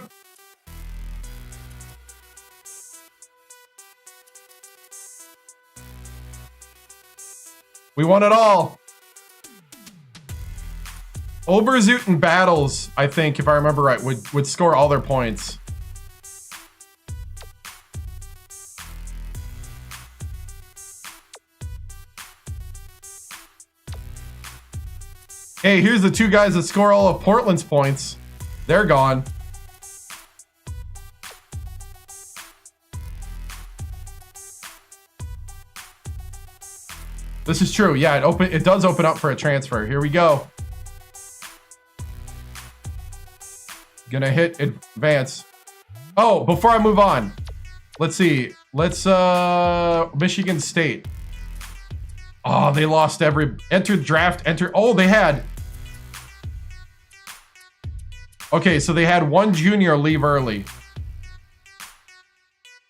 [SPEAKER 1] We won it all. Oberzoot and Battles, I think, if I remember right, would score all their points. Hey, here's the two guys that score all of Portland's points. They're gone. This is true. Yeah, it does open up for a transfer. Here we go. Gonna hit advance. Oh, before I move on, let's see. Let's Michigan State. Oh, they lost entered draft, oh, they had. Okay, so they had one junior leave early.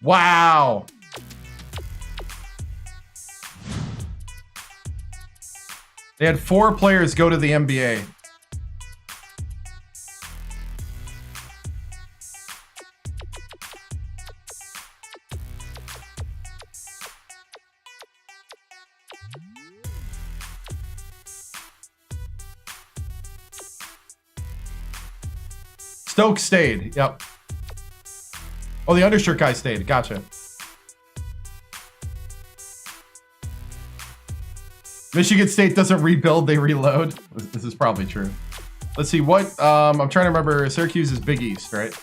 [SPEAKER 1] Wow. They had 4 players go to the NBA. Stokes stayed. Yep. Oh, the undershirt guy stayed. Gotcha. Michigan State doesn't rebuild, they reload. This is probably true. Let's see what I'm trying to remember. Syracuse is Big East, right?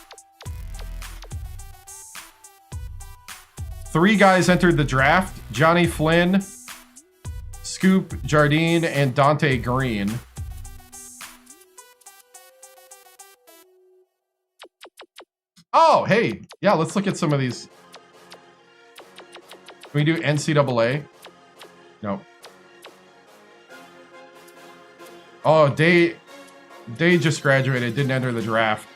[SPEAKER 1] 3 guys entered the draft: Johnny Flynn, Scoop Jardine, and Dante Green. Oh, hey. Yeah, let's look at some of these. Can we do NCAA? No. Oh, Day just graduated, didn't enter the draft.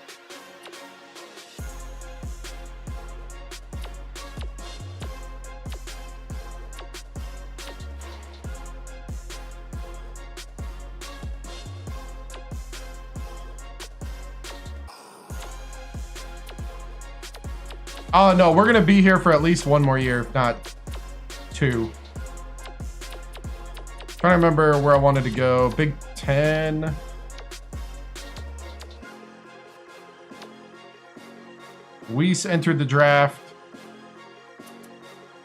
[SPEAKER 1] Oh, no, we're going to be here for at least 1 more year, if not 2. Trying to remember where I wanted to go. Big Ten. Weiss entered the draft.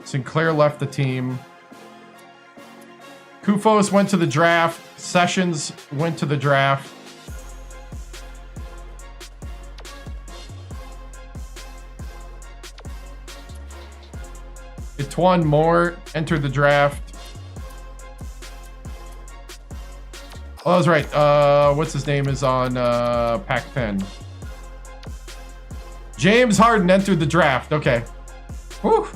[SPEAKER 1] Sinclair left the team. Kufos went to the draft. Sessions went to the draft. Etwan Moore entered the draft. Oh, that was right. What's his name is on Pac-10. James Harden entered the draft. Okay. Whew.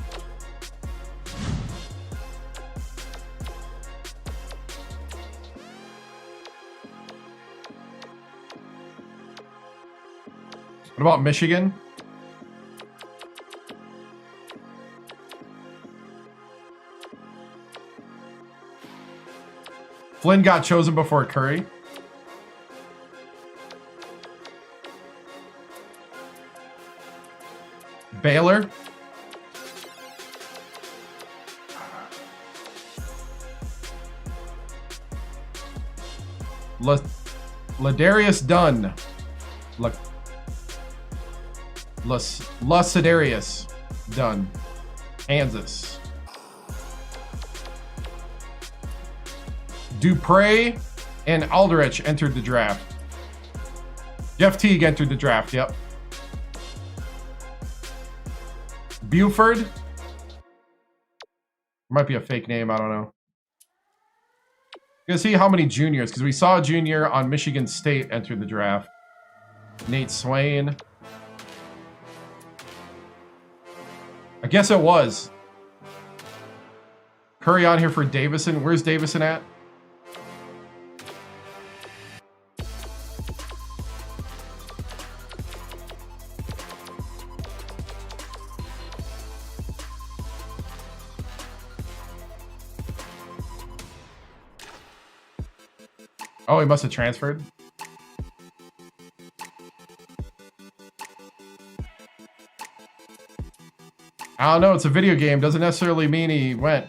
[SPEAKER 1] What about Michigan? Flynn got chosen before Curry. Baylor. Ladarius Dunn. Ladarius Dunn. Kansas. Dupre and Aldrich entered the draft. Jeff Teague entered the draft, yep. Buford. Might be a fake name, I don't know. Gonna see how many juniors, because we saw a junior on Michigan State enter the draft. Nate Swain. I guess it was. Curry on here for Davison. Where's Davison at? Oh, he must have transferred. I don't know. It's a video game. Doesn't necessarily mean he went.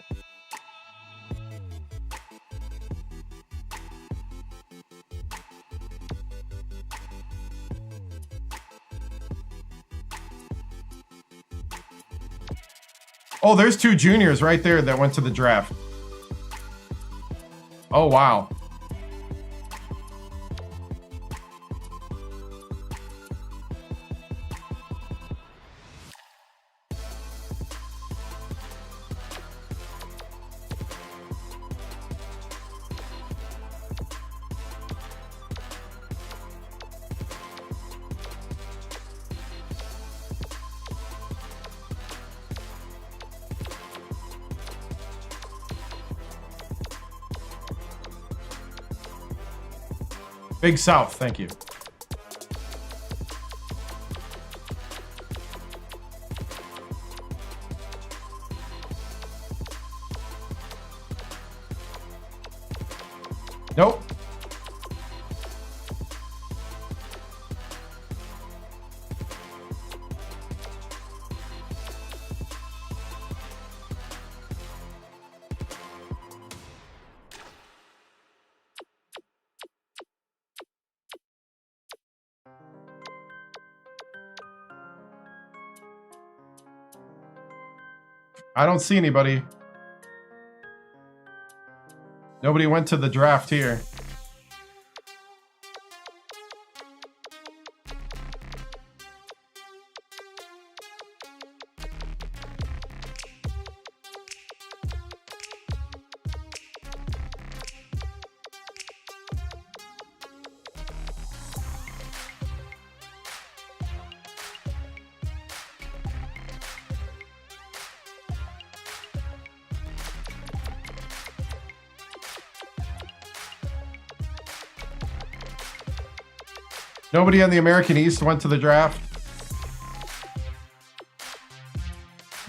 [SPEAKER 1] Oh, there's two juniors right there that went to the draft. Oh, wow. Big South, thank you. Nope. I don't see anybody. Nobody went to the draft here. Nobody on the American East went to the draft.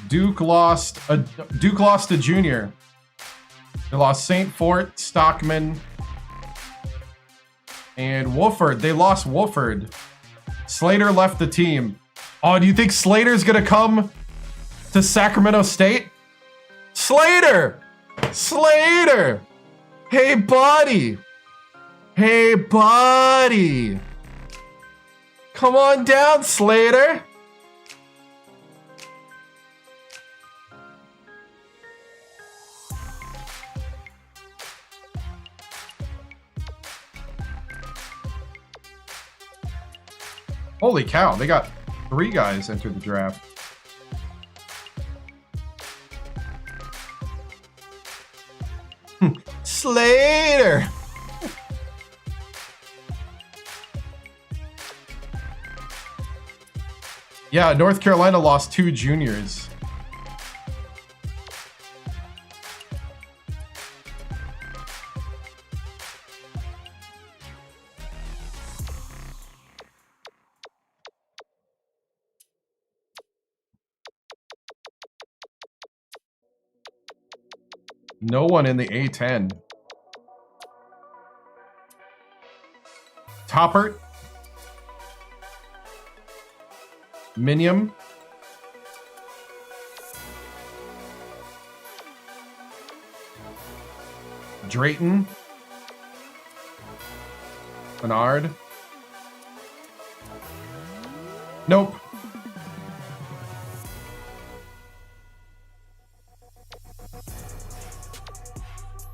[SPEAKER 1] Duke lost a junior. They lost St. Fort, Stockman, and Wofford. They lost Wofford. Slater left the team. Oh, do you think Slater's gonna come to Sacramento State? Slater! Slater! Hey, buddy! Hey, buddy! Come on down, Slater. Holy cow, they got 3 guys enter the draft. Slater! Yeah, North Carolina lost 2 juniors. No one in the A10. Toppert. Minium. Drayton. Bernard. Nope.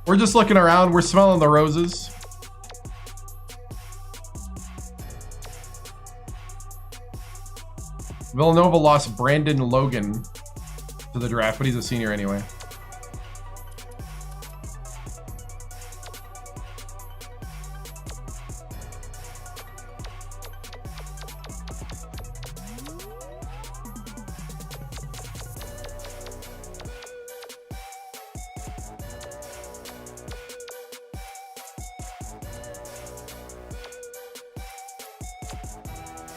[SPEAKER 1] We're just looking around. We're smelling the roses. Villanova lost Brandon Logan to the draft, but he's a senior anyway.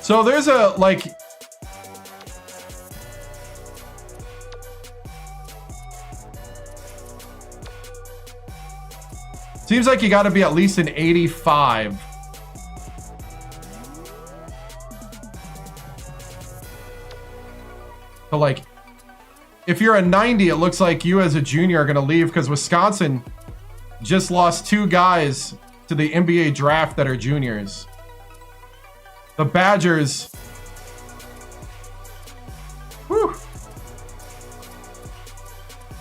[SPEAKER 1] So there's a, like, seems like you got to be at least an 85. So, like, if you're a 90, it looks like you as a junior are going to leave because Wisconsin just lost 2 guys to the NBA draft that are juniors. The Badgers. Whew.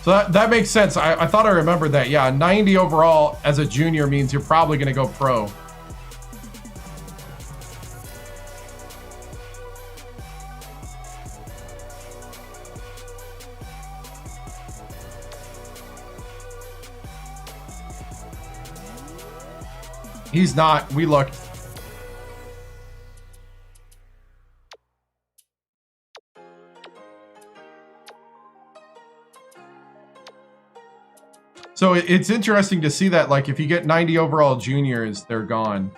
[SPEAKER 1] So that makes sense. I thought I remembered that. Yeah, 90 overall as a junior means you're probably going to go pro. He's not. We looked. So it's interesting to see that, like, if you get 90 overall juniors, they're gone.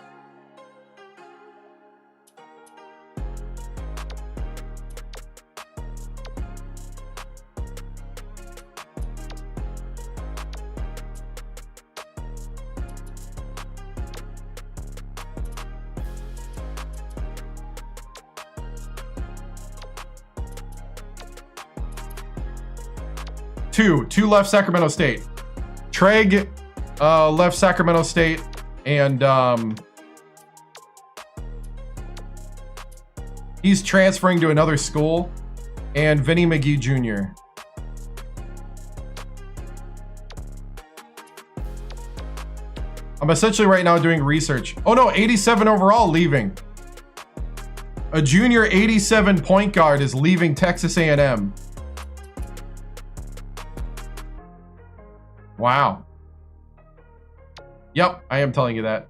[SPEAKER 1] Two left Sacramento State. Treg left Sacramento State, and he's transferring to another school, and Vinny McGee Jr. I'm essentially right now doing research. Oh no, 87 overall leaving. A junior 87 point guard is leaving Texas A&M. Wow. Yep, I am telling you that.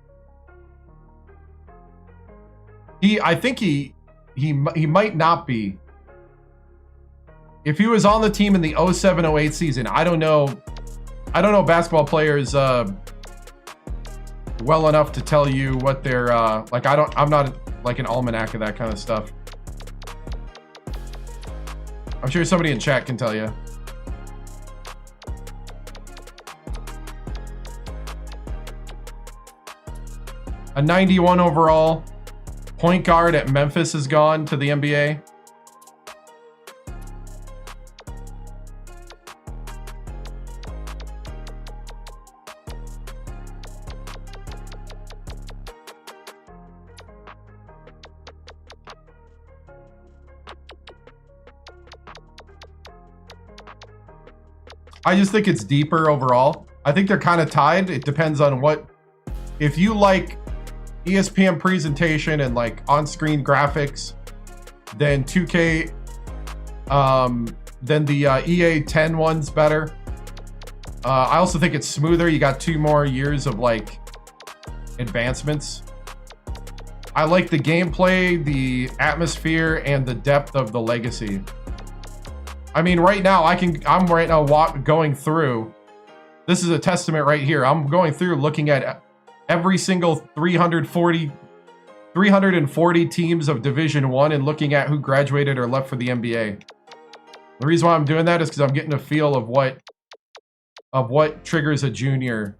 [SPEAKER 1] I think he might not be. If he was on the team in the 07-08 season, I don't know basketball players well enough to tell you what they're like. I'm not like an almanac of that kind of stuff. I'm sure somebody in chat can tell you. A 91 overall point guard at Memphis is gone to the NBA. I just think it's deeper overall. I think they're kind of tied. It depends on what, if you like ESPN presentation and like on-screen graphics than 2K. Then the EA 10 one's better. I also think it's smoother. You got 2 more years of like advancements. I like the gameplay, the atmosphere, and the depth of the legacy. I mean, right now I'm right now going through. This is a testament right here. I'm going through looking at every single 340 teams of Division 1 and looking at who graduated or left for the NBA. The reason why I'm doing that is because I'm getting a feel of what triggers a junior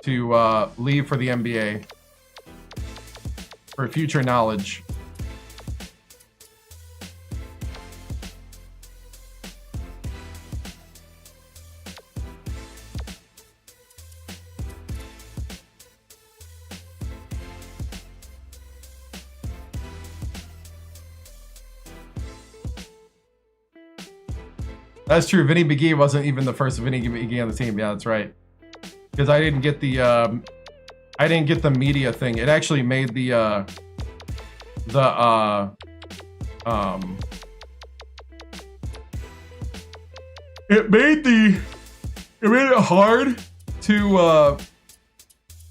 [SPEAKER 1] to leave for the NBA for future knowledge. That's true. Vinny McGee wasn't even the first Vinny McGee on the team. Yeah, that's right. Because I didn't get the media thing. It actually made it made it hard to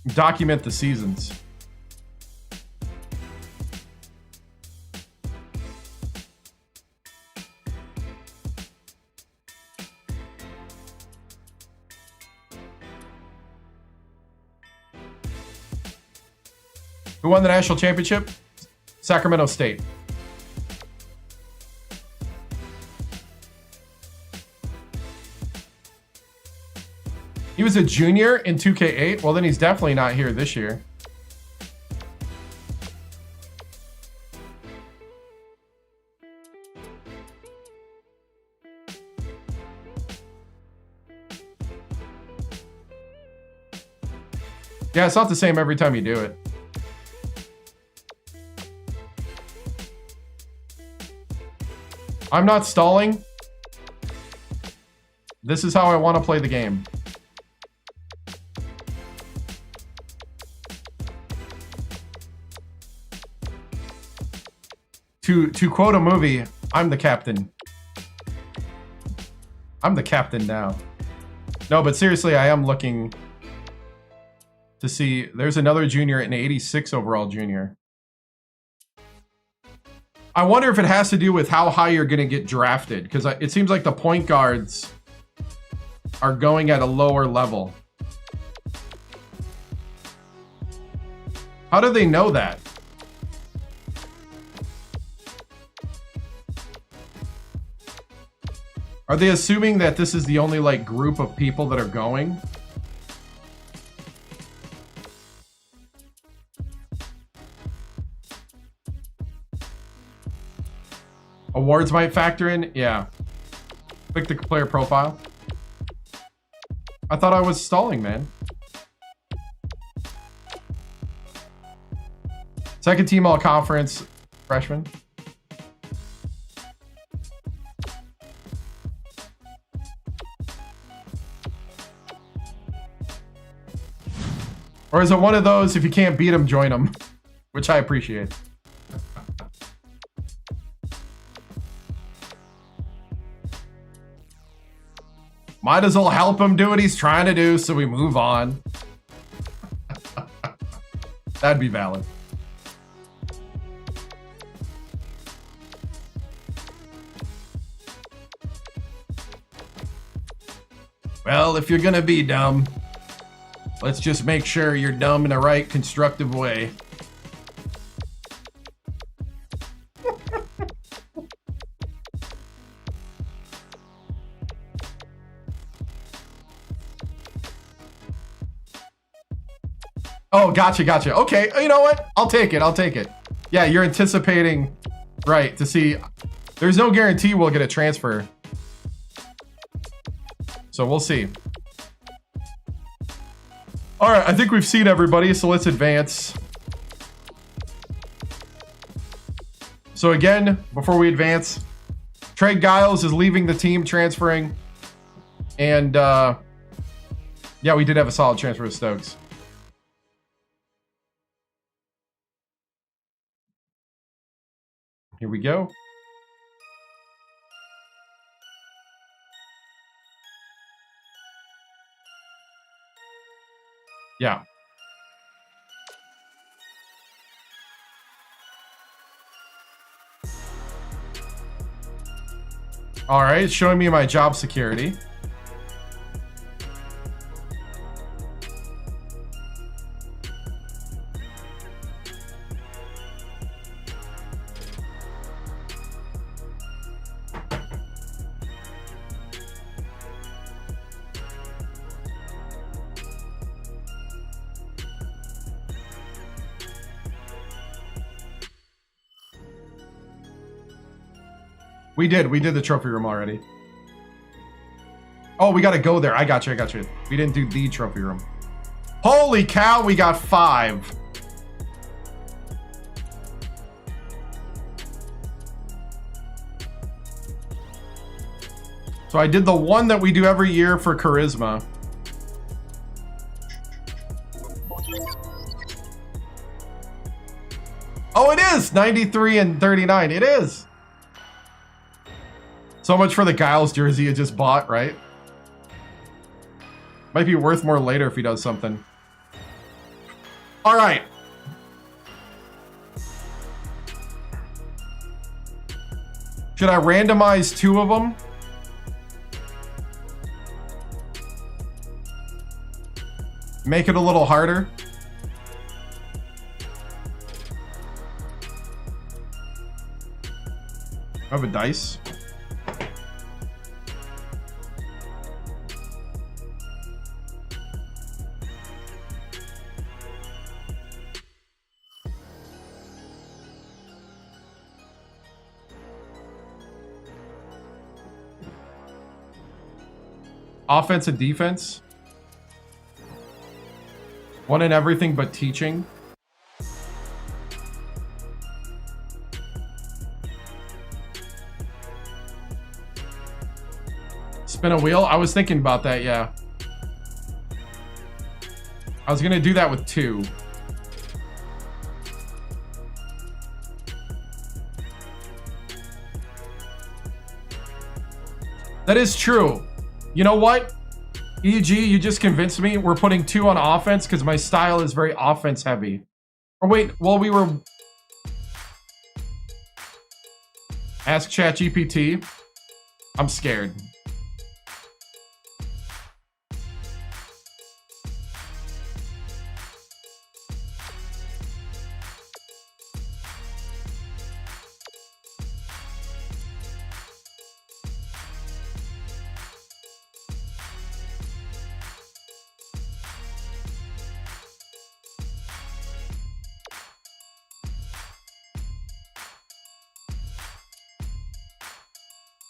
[SPEAKER 1] document the seasons. Who won the national championship? Sacramento State. He was a junior in 2K8. Well, then he's definitely not here this year. Yeah, it's not the same every time you do it. I'm not stalling. This is how I want to play the game. To quote a movie, I'm the captain. I'm the captain now. No, but seriously, I am looking to see. There's another junior, an 86 overall junior. I wonder if it has to do with how high you're going to get drafted, because it seems like the point guards are going at a lower level. How do they know that? Are they assuming that this is the only like group of people that are going? Awards might factor in? Yeah. Click the player profile. I thought I was stalling, man. Second team all conference freshman. Or is it one of those, if you can't beat them, join them? Which I appreciate. Might as well help him do what he's trying to do, so we move on. That'd be valid. Well, if you're gonna be dumb, let's just make sure you're dumb in the right constructive way. Oh, gotcha. Okay, you know what? I'll take it. Yeah, you're anticipating, right, to see. There's no guarantee we'll get a transfer. So we'll see. All right, I think we've seen everybody, so let's advance. So again, before we advance, Trey Giles is leaving the team, transferring. And yeah, we did have a solid transfer with Stokes. Here we go. Yeah. All right, it's showing me my job security. We did the trophy room already. Oh, we gotta go there. I got you. We didn't do the trophy room. Holy cow, we got 5. So I did the one that we do every year for charisma. Oh, it is 93 and 39. It is. So much for the Giles jersey you just bought, right? Might be worth more later if he does something. All right. Should I randomize 2 of them? Make it a little harder. I have a dice. Offense and defense. One in everything but teaching. Spin a wheel? I was thinking about that, yeah. I was gonna do that with 2. That is true. You know what? EG, you just convinced me. We're putting 2 on offense because my style is very offense heavy. Or wait, well, we were... Ask ChatGPT. I'm scared.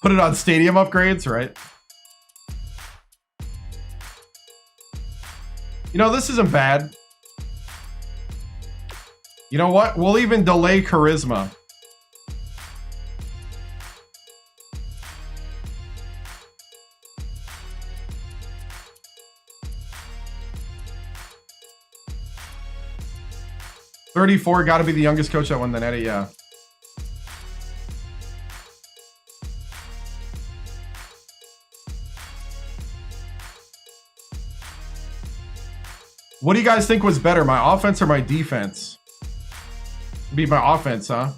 [SPEAKER 1] Put it on stadium upgrades, right? You know, this isn't bad. You know what? We'll even delay charisma. $34, got to be the youngest coach that won the Netty, yeah. What do you guys think was better, my offense or my defense? Be my offense, huh?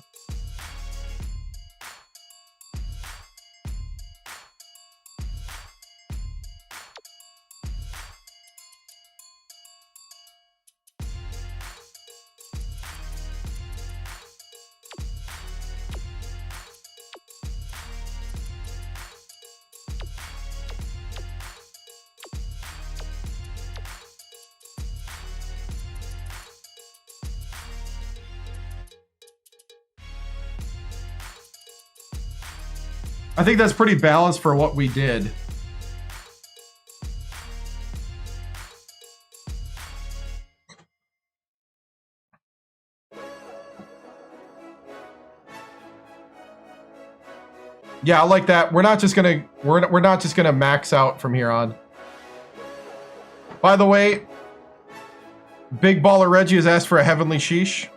[SPEAKER 1] I think that's pretty balanced for what we did. Yeah, I like that. We're not just gonna max out from here on. By the way, Big Baller Reggie has asked for a heavenly sheesh.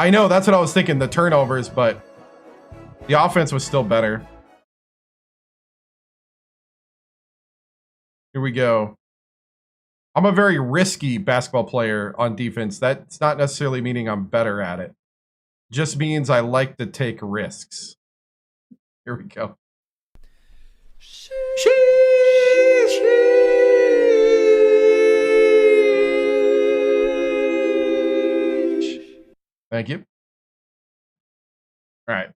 [SPEAKER 1] I know, that's what I was thinking, the turnovers, but the offense was still better. Here we go. I'm a very risky basketball player on defense. That's not necessarily meaning I'm better at it. Just means I like to take risks. Here we go. Thank you. All right.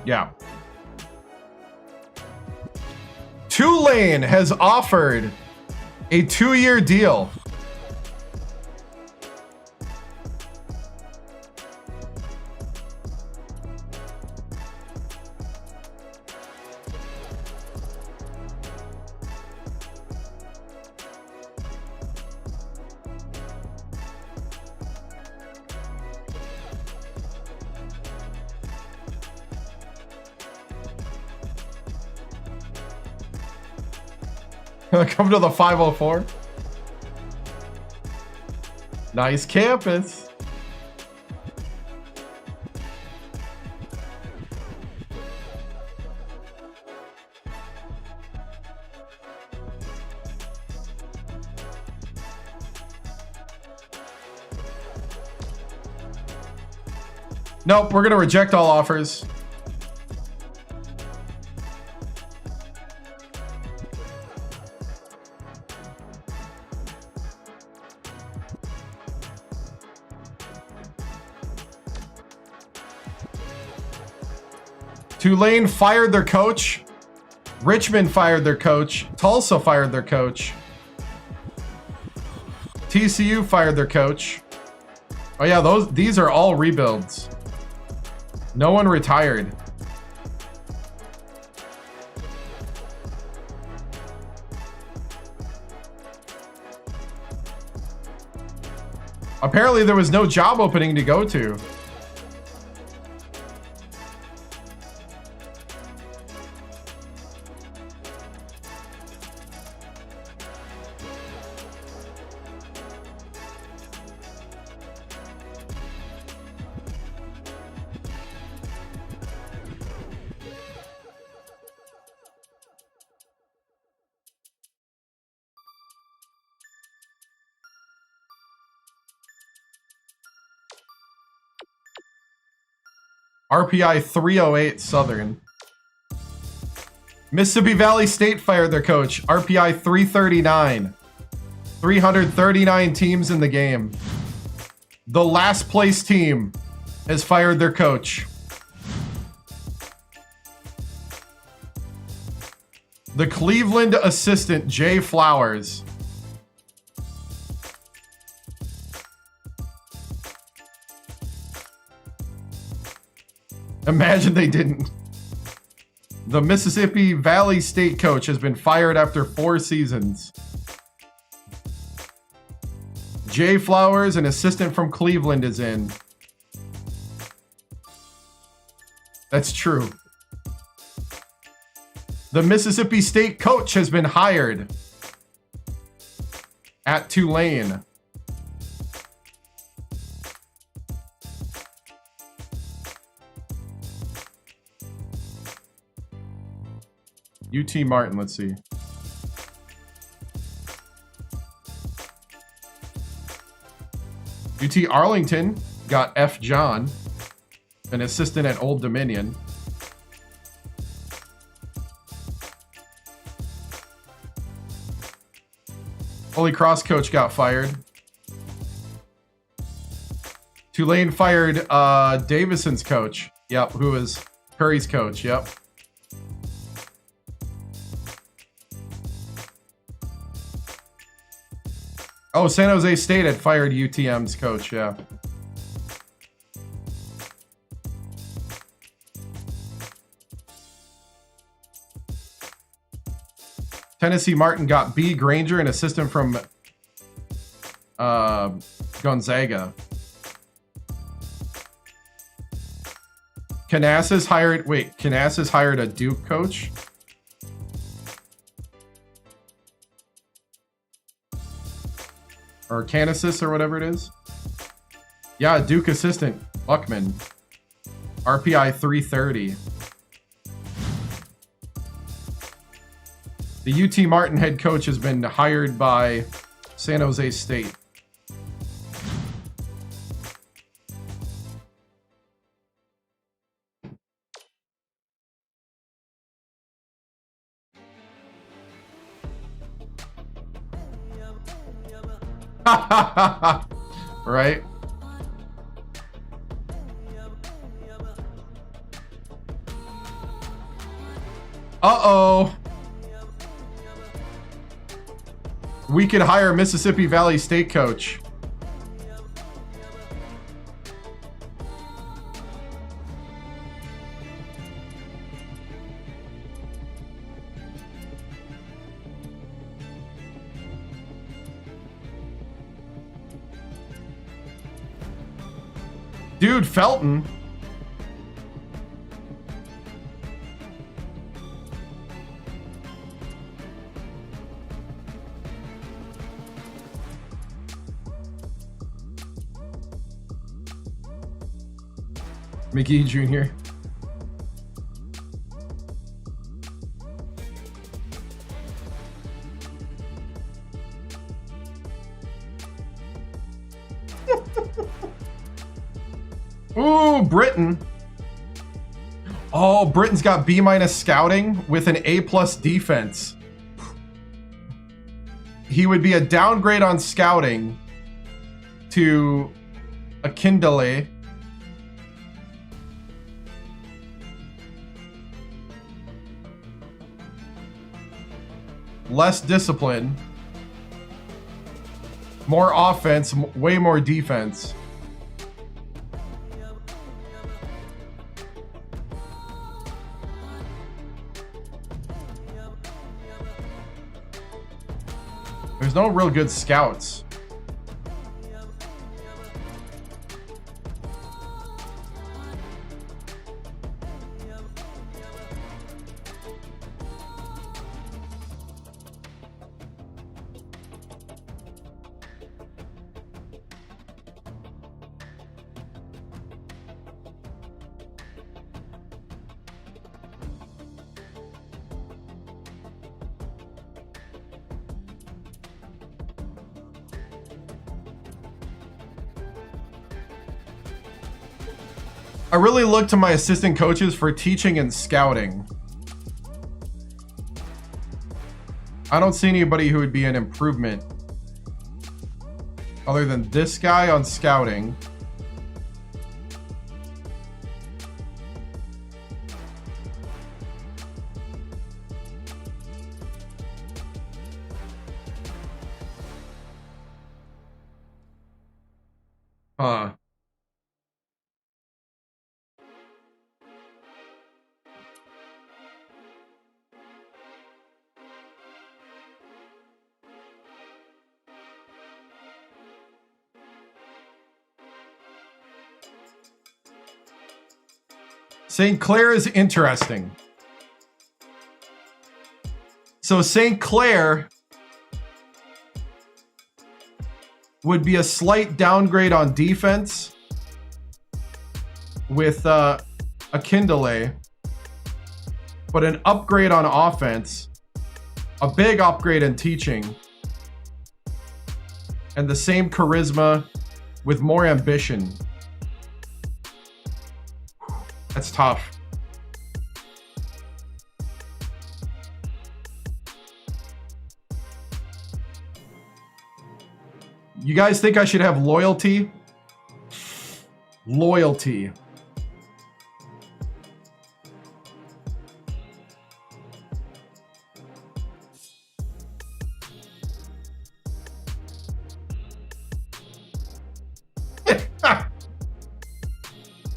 [SPEAKER 1] Yeah. Tulane has offered a 2-year deal. Come to the 504. Nice campus. Nope, we're going to reject all offers. Tulane fired their coach. Richmond fired their coach. Tulsa fired their coach. TCU fired their coach. Oh yeah, these are all rebuilds. No one retired. Apparently there was no job opening to go to. RPI 308 Southern. Mississippi Valley State fired their coach. RPI 339. 339 teams in the game. The last place team has fired their coach. The Cleveland assistant, Jay Flowers. Imagine they didn't. The Mississippi Valley State coach has been fired after 4 seasons. Jay Flowers, an assistant from Cleveland, is in. That's true. The Mississippi State coach has been hired at Tulane. UT Martin, let's see. UT Arlington got F. John, an assistant at Old Dominion. Holy Cross coach got fired. Tulane fired Davison's coach. Yep, who was Curry's coach. Yep. Oh, San Jose State had fired UTM's coach, yeah. Tennessee Martin got B. Granger, an assistant from Gonzaga. Canasas hired a Duke coach. or Kansas or whatever it is. Yeah, Duke assistant Buckman. RPI 330. The UT Martin head coach has been hired by San Jose State. Right? Uh-oh. We could hire Mississippi Valley State coach. Dude, Felton. McGee Jr. Ooh, Britain. Oh, Britain's got B- scouting with an A+ defense. He would be a downgrade on scouting to a Kindle. Less discipline. More offense, way more defense. There's no real good scouts. I really look to my assistant coaches for teaching and scouting. I don't see anybody who would be an improvement other than this guy on scouting. Huh. St. Clair is interesting. So St. Clair would be a slight downgrade on defense with a Kindle, but an upgrade on offense, a big upgrade in teaching, and the same charisma with more ambition. That's tough. You guys think I should have loyalty? Loyalty.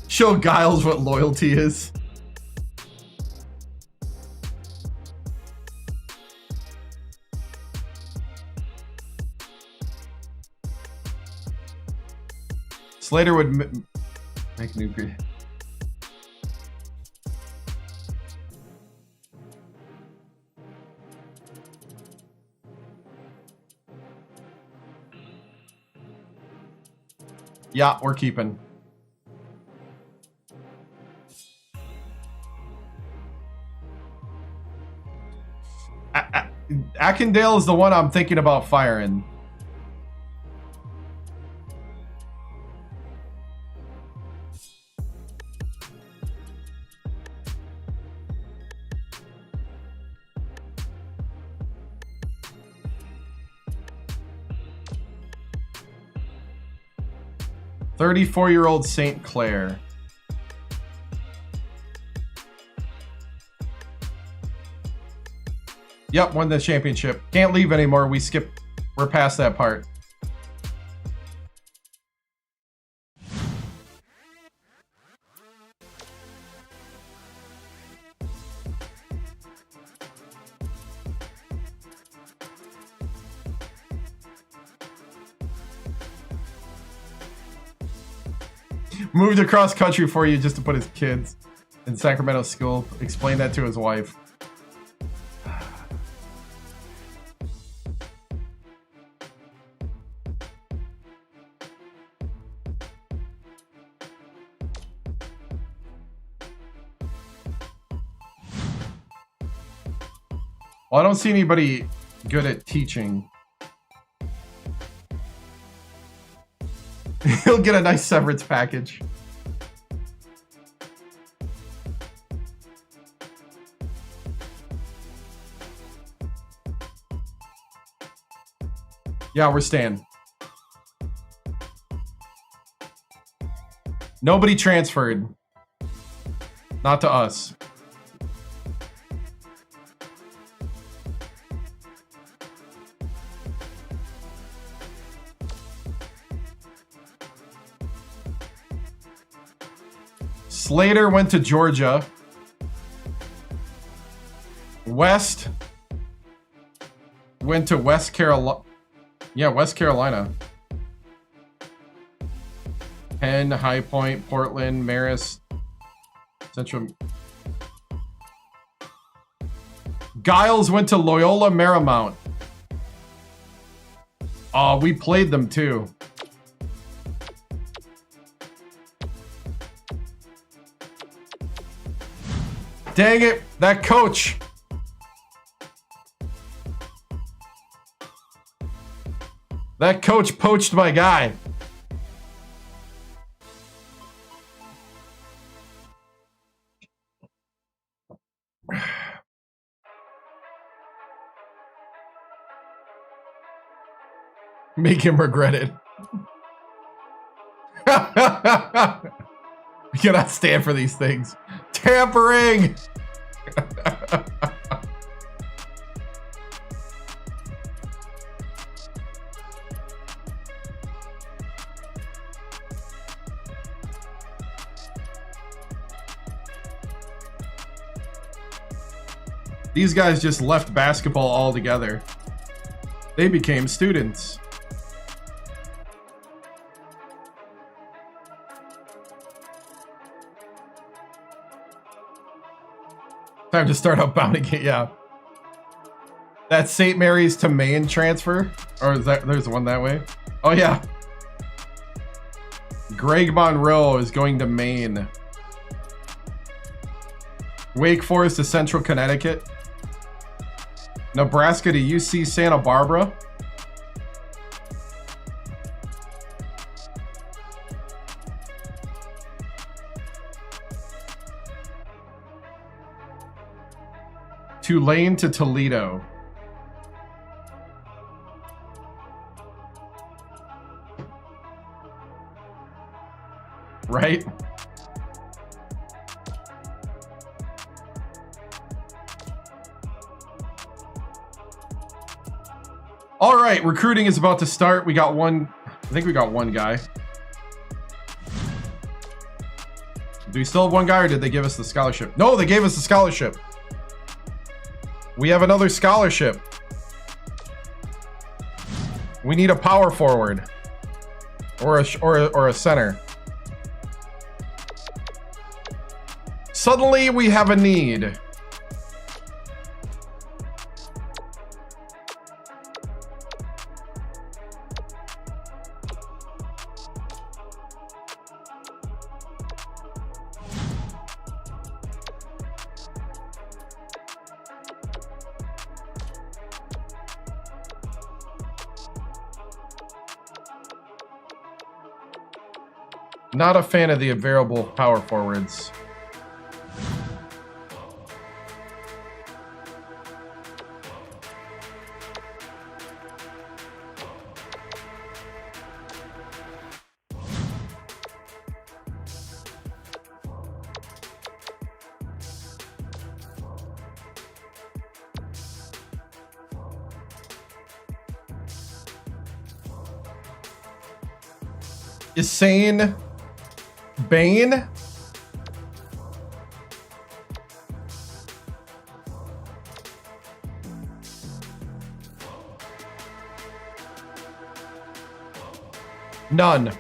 [SPEAKER 1] Show Giles what loyalty is. Slater would make new grade. Yeah, we're keeping. Ackendale is the one I'm thinking about firing. "34-year-old St. Clair." Yep, won the championship. Can't leave anymore. We're past that part. Moved across country for you just to put his kids in Sacramento school. Explain that to his wife. Well, I don't see anybody good at teaching. He'll get a nice severance package. Yeah, we're staying. Nobody transferred. Not to us. Slater went to Georgia. West went to West Carolina. Yeah, West Carolina. Penn, High Point, Portland, Marist, Central. Giles went to Loyola Marymount. Oh, we played them too. Dang it, that coach. That coach poached my guy. Make him regret it. We cannot stand for these things. Tampering! These guys just left basketball altogether. They became students. Time to start outbounding it, yeah. That St. Mary's to Maine transfer? Or is that, there's one that way? Oh yeah. Greg Monroe is going to Maine. Wake Forest to Central Connecticut. Nebraska to UC Santa Barbara. Tulane to Toledo. Right? All right, recruiting is about to start. We got one, I think we got one guy. Do we still have one guy, or did they give us the scholarship? No, they gave us the scholarship. We have another scholarship. We need a power forward or a center. Suddenly we have a need. Not a fan of the variable power forwards. Insane Bane. None.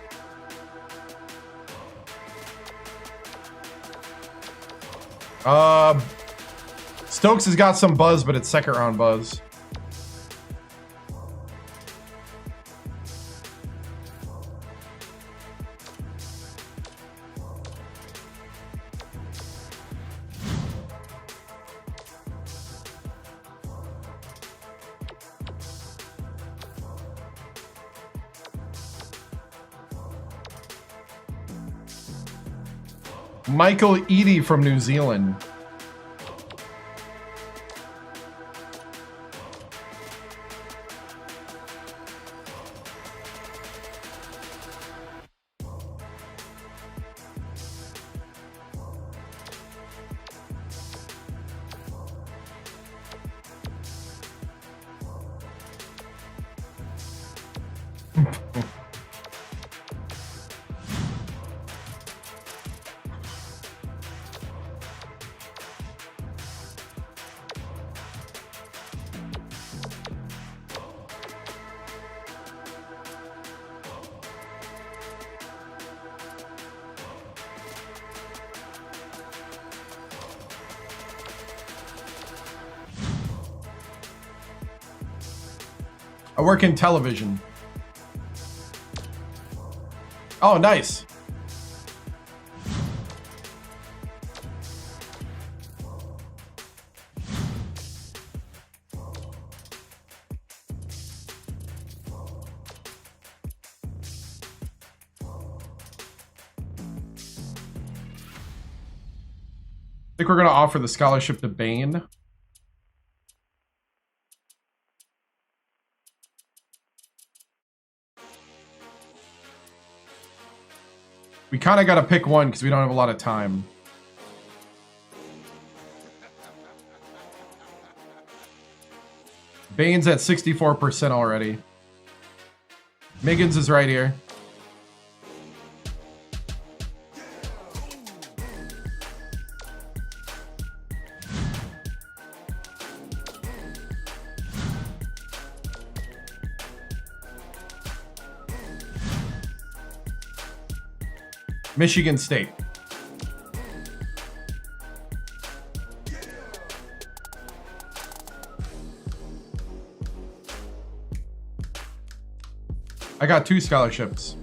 [SPEAKER 1] Stokes has got some buzz, but it's second round buzz. Michael Eadie from New Zealand. I work in television. Oh, nice. I think we're going to offer the scholarship to Bane. We kind of got to pick one because we don't have a lot of time. Bane's at 64% already. Miggins is right here. Michigan State. I got 2 scholarships.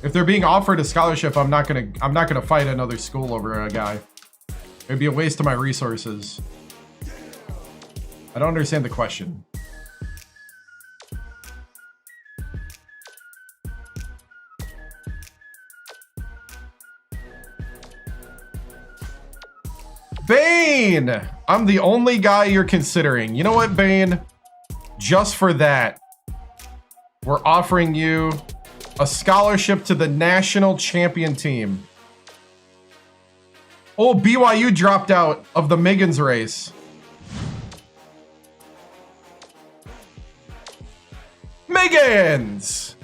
[SPEAKER 1] If they're being offered a scholarship, I'm not gonna fight another school over a guy. It'd be a waste of my resources. I don't understand the question. Bane! I'm the only guy you're considering. You know what, Bane? Just for that, we're offering you a scholarship to the national champion team. Oh, BYU dropped out of the Miggins race. Miggins!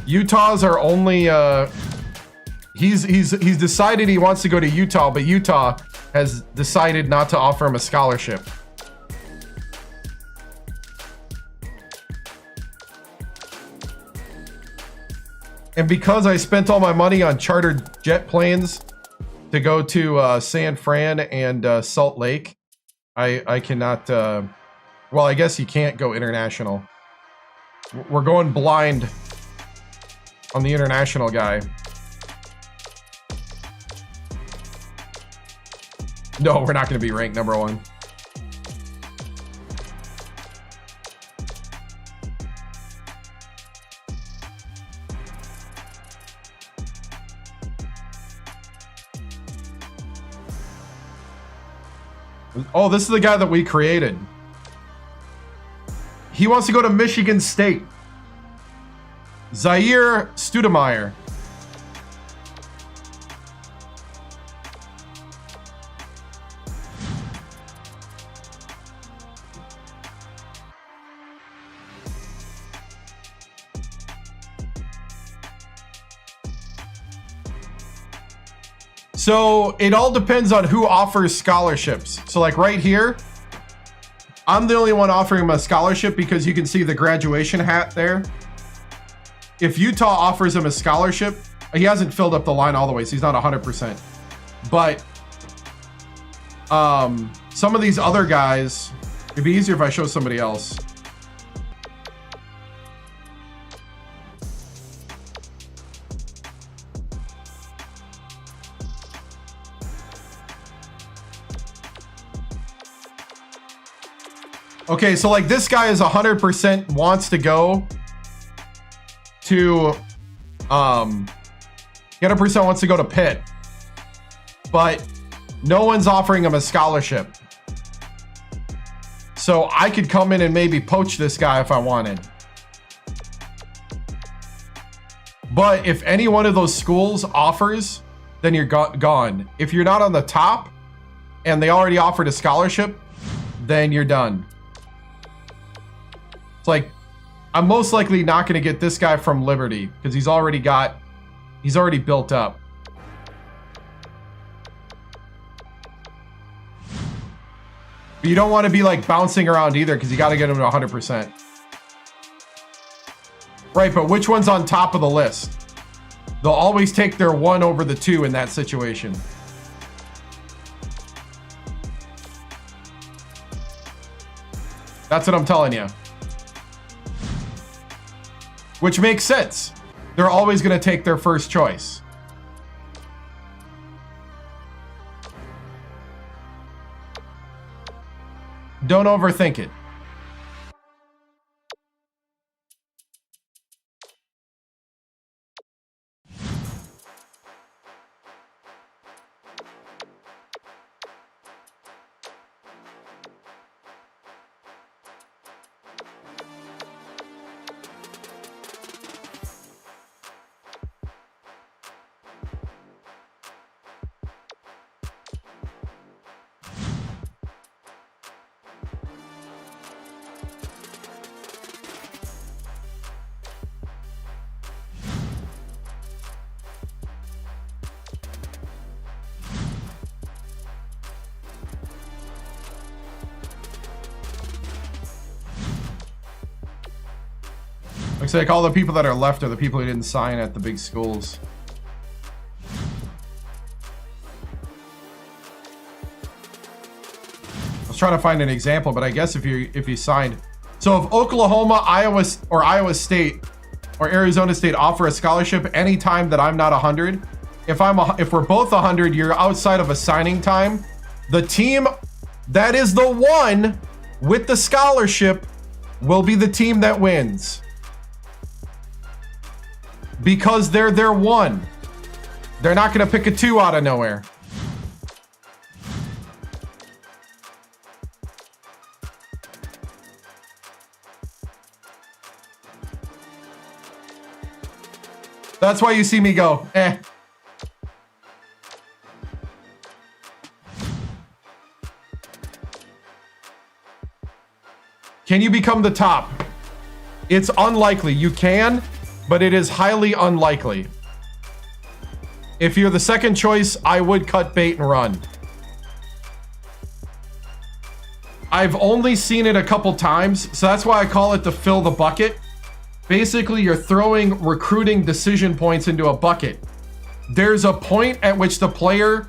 [SPEAKER 1] Utah's our only he's decided he wants to go to Utah, but Utah has decided not to offer him a scholarship. And because I spent all my money on chartered jet planes to go to San Fran and Salt Lake, I cannot well, I guess you can't go international. We're going blind on the international guy. No, we're not going to be ranked number 1. Oh, this is the guy that we created. He wants to go to Michigan State. Zaire Studemeyer. So it all depends on who offers scholarships. So like right here, I'm the only one offering him a scholarship because you can see the graduation hat there. If Utah offers him a scholarship, he hasn't filled up the line all the way, so he's not 100%. But some of these other guys, it'd be easier if I show somebody else. Okay, so like this guy is 100% wants to go to, 100% wants to go to Pitt, but no one's offering him a scholarship. So I could come in and maybe poach this guy if I wanted. But if any one of those schools offers, then you're gone. If you're not on the top and they already offered a scholarship, then you're done. It's like, I'm most likely not going to get this guy from Liberty because he's already built up. But you don't want to be like bouncing around either because you got to get him to 100%. Right, but which one's on top of the list? They'll always take their 1 over the 2 in that situation. That's what I'm telling you. Which makes sense. They're always going to take their first choice. Don't overthink it. Looks like all the people that are left are the people who didn't sign at the big schools. I was trying to find an example, but I guess if you signed, so if Oklahoma, Iowa State or Arizona State offer a scholarship anytime that I'm not 100, if we're both 100, you're outside of a signing time. The team that is the one with the scholarship will be the team that wins. Because they're their 1. They're not going to pick a 2 out of nowhere. That's why you see me go, eh. Can you become the top? It's unlikely. You can, but it is highly unlikely. If you're the second choice, I would cut bait and run. I've only seen it a couple times, so that's why I call it the fill the bucket. Basically, you're throwing recruiting decision points into a bucket. There's a point at which the player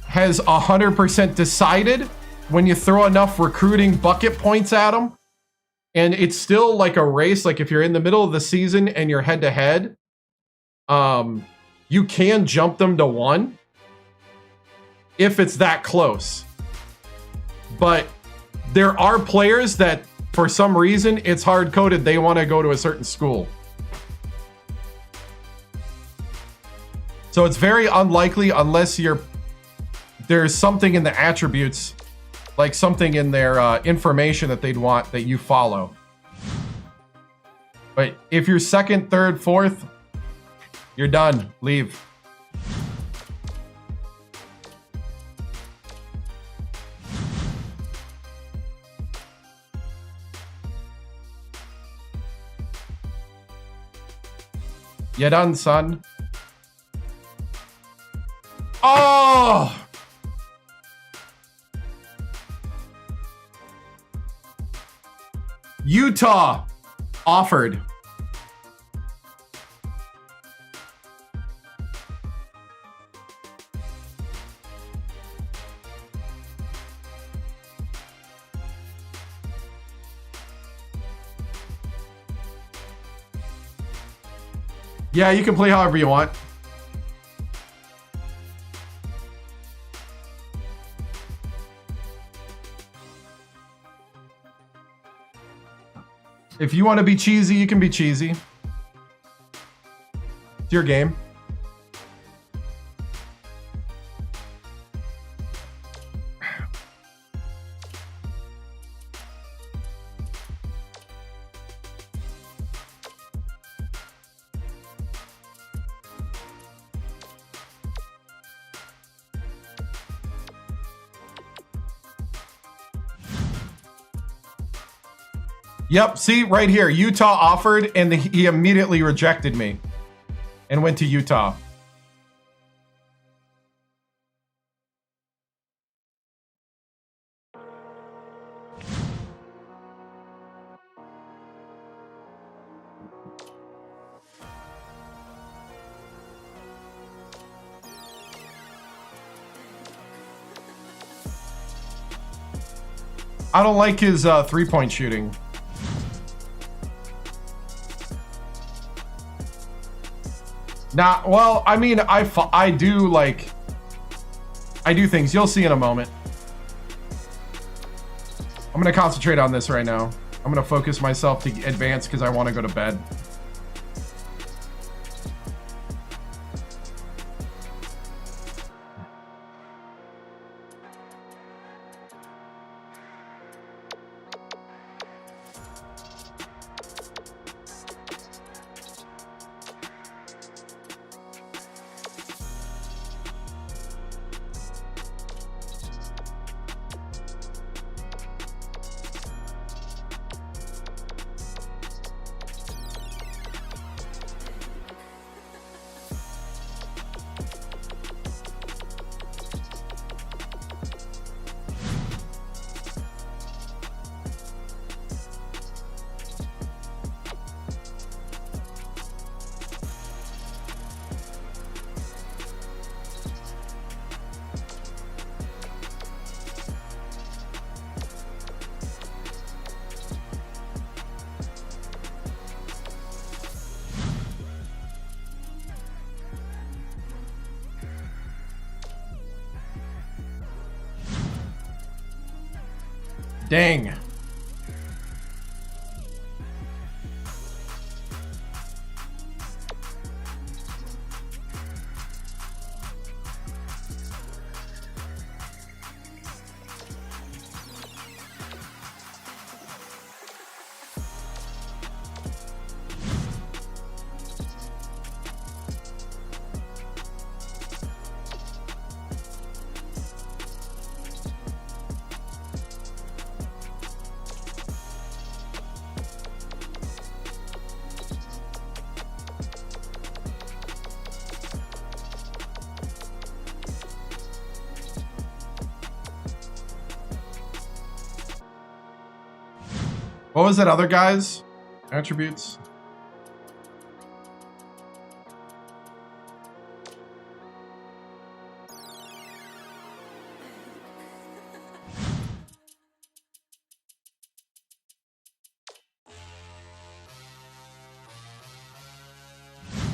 [SPEAKER 1] has 100% decided when you throw enough recruiting bucket points at them. And it's still like a race. Like if you're in the middle of the season and you're head to head, you can jump them to 1. if it's that close. But there are players that, for some reason, it's hard-coded. They want to go to a certain school. So it's very unlikely unless there's something in the attributes, like something in their information that they'd want that you follow. But if you're second, third, fourth, you're done. Leave. You done, son? Oh! Utah offered. Yeah, you can play however you want. If you want to be cheesy, you can be cheesy. It's your game. Yep, see, right here. Utah offered, and he immediately rejected me and went to Utah. I don't like his three-point shooting. Nah, well, I mean, I do things. You'll see in a moment. I'm going to concentrate on this right now. I'm going to focus myself to advance because I want to go to bed. Dang. What was that other guy's attributes?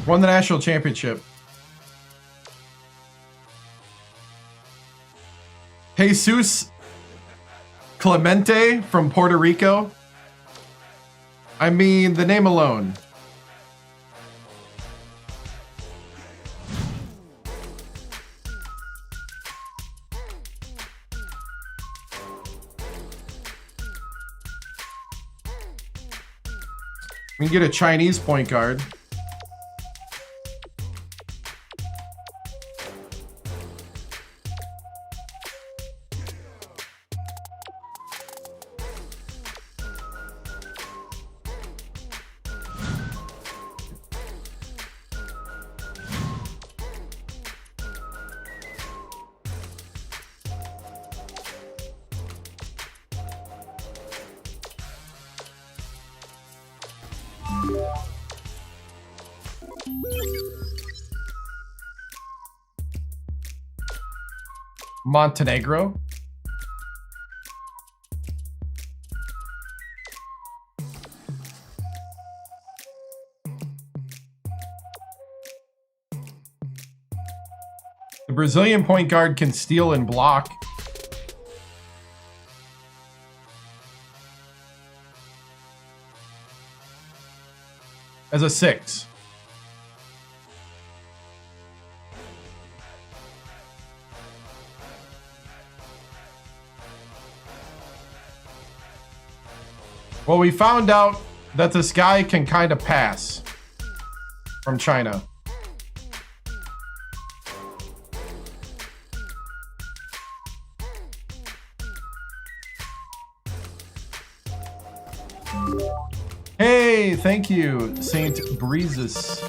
[SPEAKER 1] Won the national championship. Jesus Clemente from Puerto Rico. I mean, the name alone. We can get a Chinese point guard. Montenegro. The Brazilian point guard can steal and block. As a 6. Well, we found out that this guy can kind of pass from China. Hey, thank you, Saint Breezes.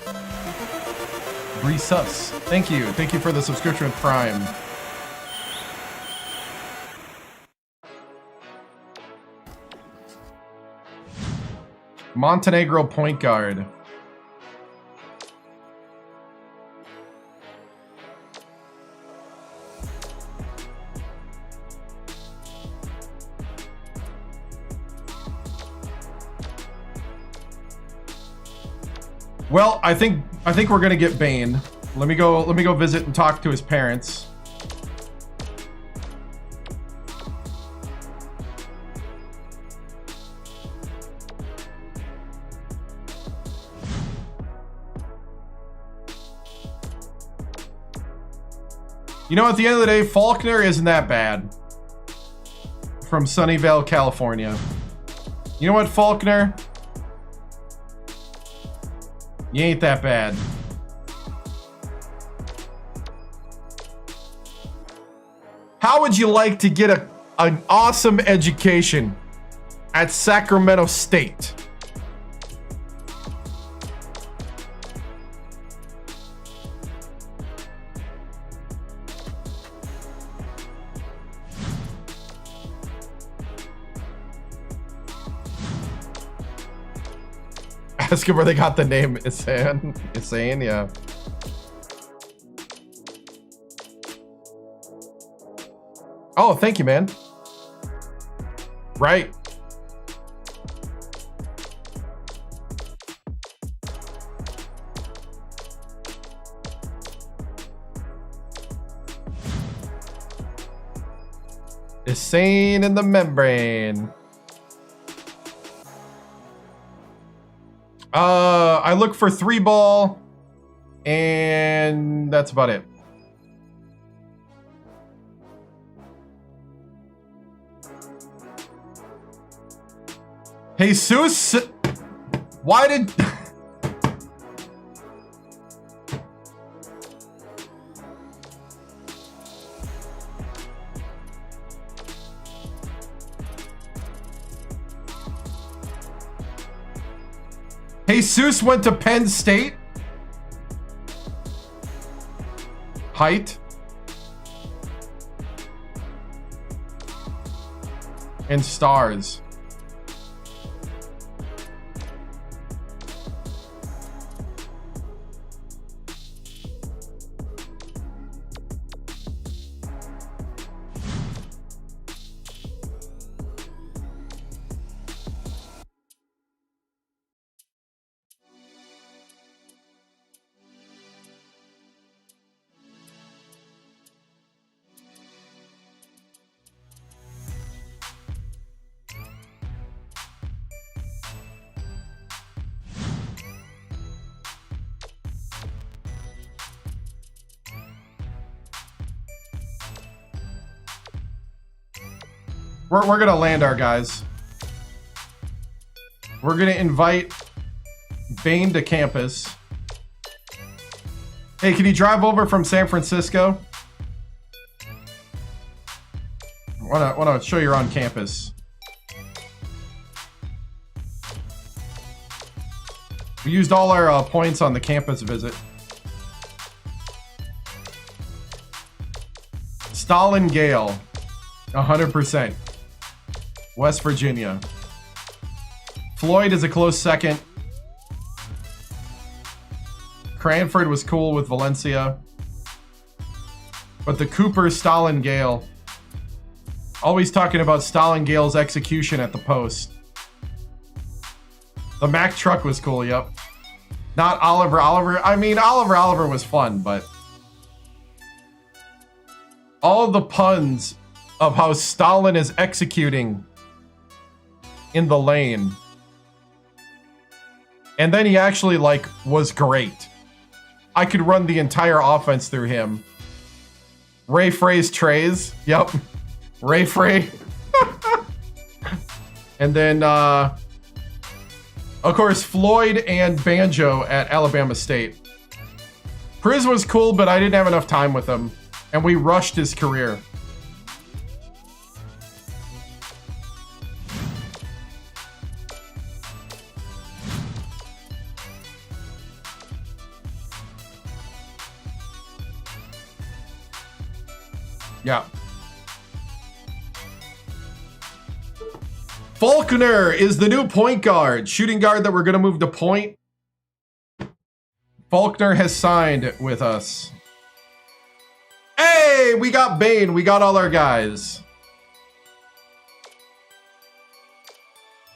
[SPEAKER 1] Breesus. Thank you. Thank you for the subscription with Prime. Montenegro point guard. Well, I think we're gonna get Bane. Let me go visit and talk to his parents. You know, at the end of the day, Faulkner isn't that bad. From Sunnyvale, California. You know what, Faulkner? You ain't that bad. How would you like to get an awesome education at Sacramento State? Ask him where they got the name Insane, yeah. Oh, thank you, man. Right. Insane in the membrane. I look for 3-ball, and that's about it. Jesus, why did... Jesus went to Penn State. Height. And stars. We're going to land our guys. We're going to invite Bane to campus. Hey, can you drive over from San Francisco? Want to show you're on campus. We used all our points on the campus visit. Stalin Gale, 100%. West Virginia. Floyd is a close second. Cranford was cool with Valencia. But the Cooper Stalin Gale. Always talking about Stalin Gale's execution at the post. The Mack truck was cool, yep. Not Oliver Oliver. I mean, Oliver Oliver was fun, but all the puns of how Stalin is executing in the lane. And then he actually, like, was great. I could run the entire offense through him. Ray Frey's trays. Yep. Ray Frey. And then, of course, Floyd and Banjo at Alabama State. Priz was cool, but I didn't have enough time with him. And we rushed his career. Yeah. Faulkner is the new point guard. Shooting guard that we're going to move to point. Faulkner has signed with us. Hey, we got Bane. We got all our guys.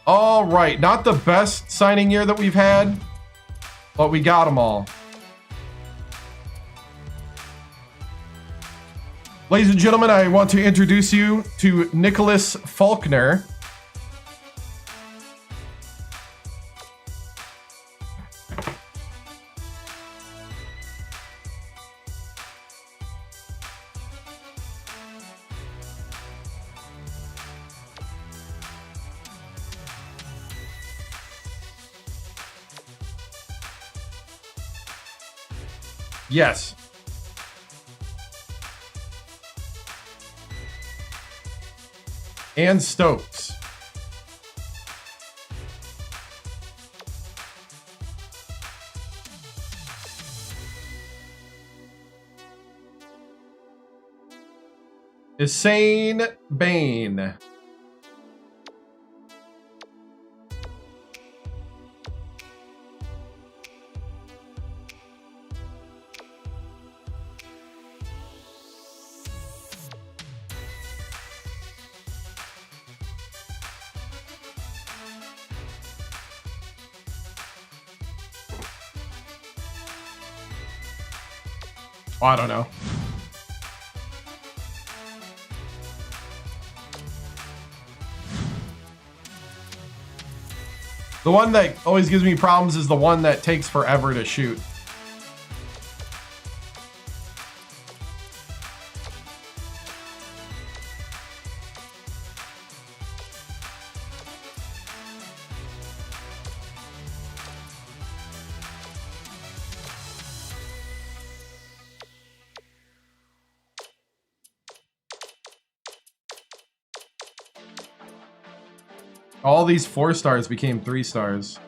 [SPEAKER 1] All right. Not the best signing year that we've had, but we got them all. Ladies and gentlemen, I want to introduce you to Nicholas Faulkner. Yes. And Stokes. Insane Bane. Oh, I don't know. The one that always gives me problems is the one that takes forever to shoot. All these 4 stars became 3 stars.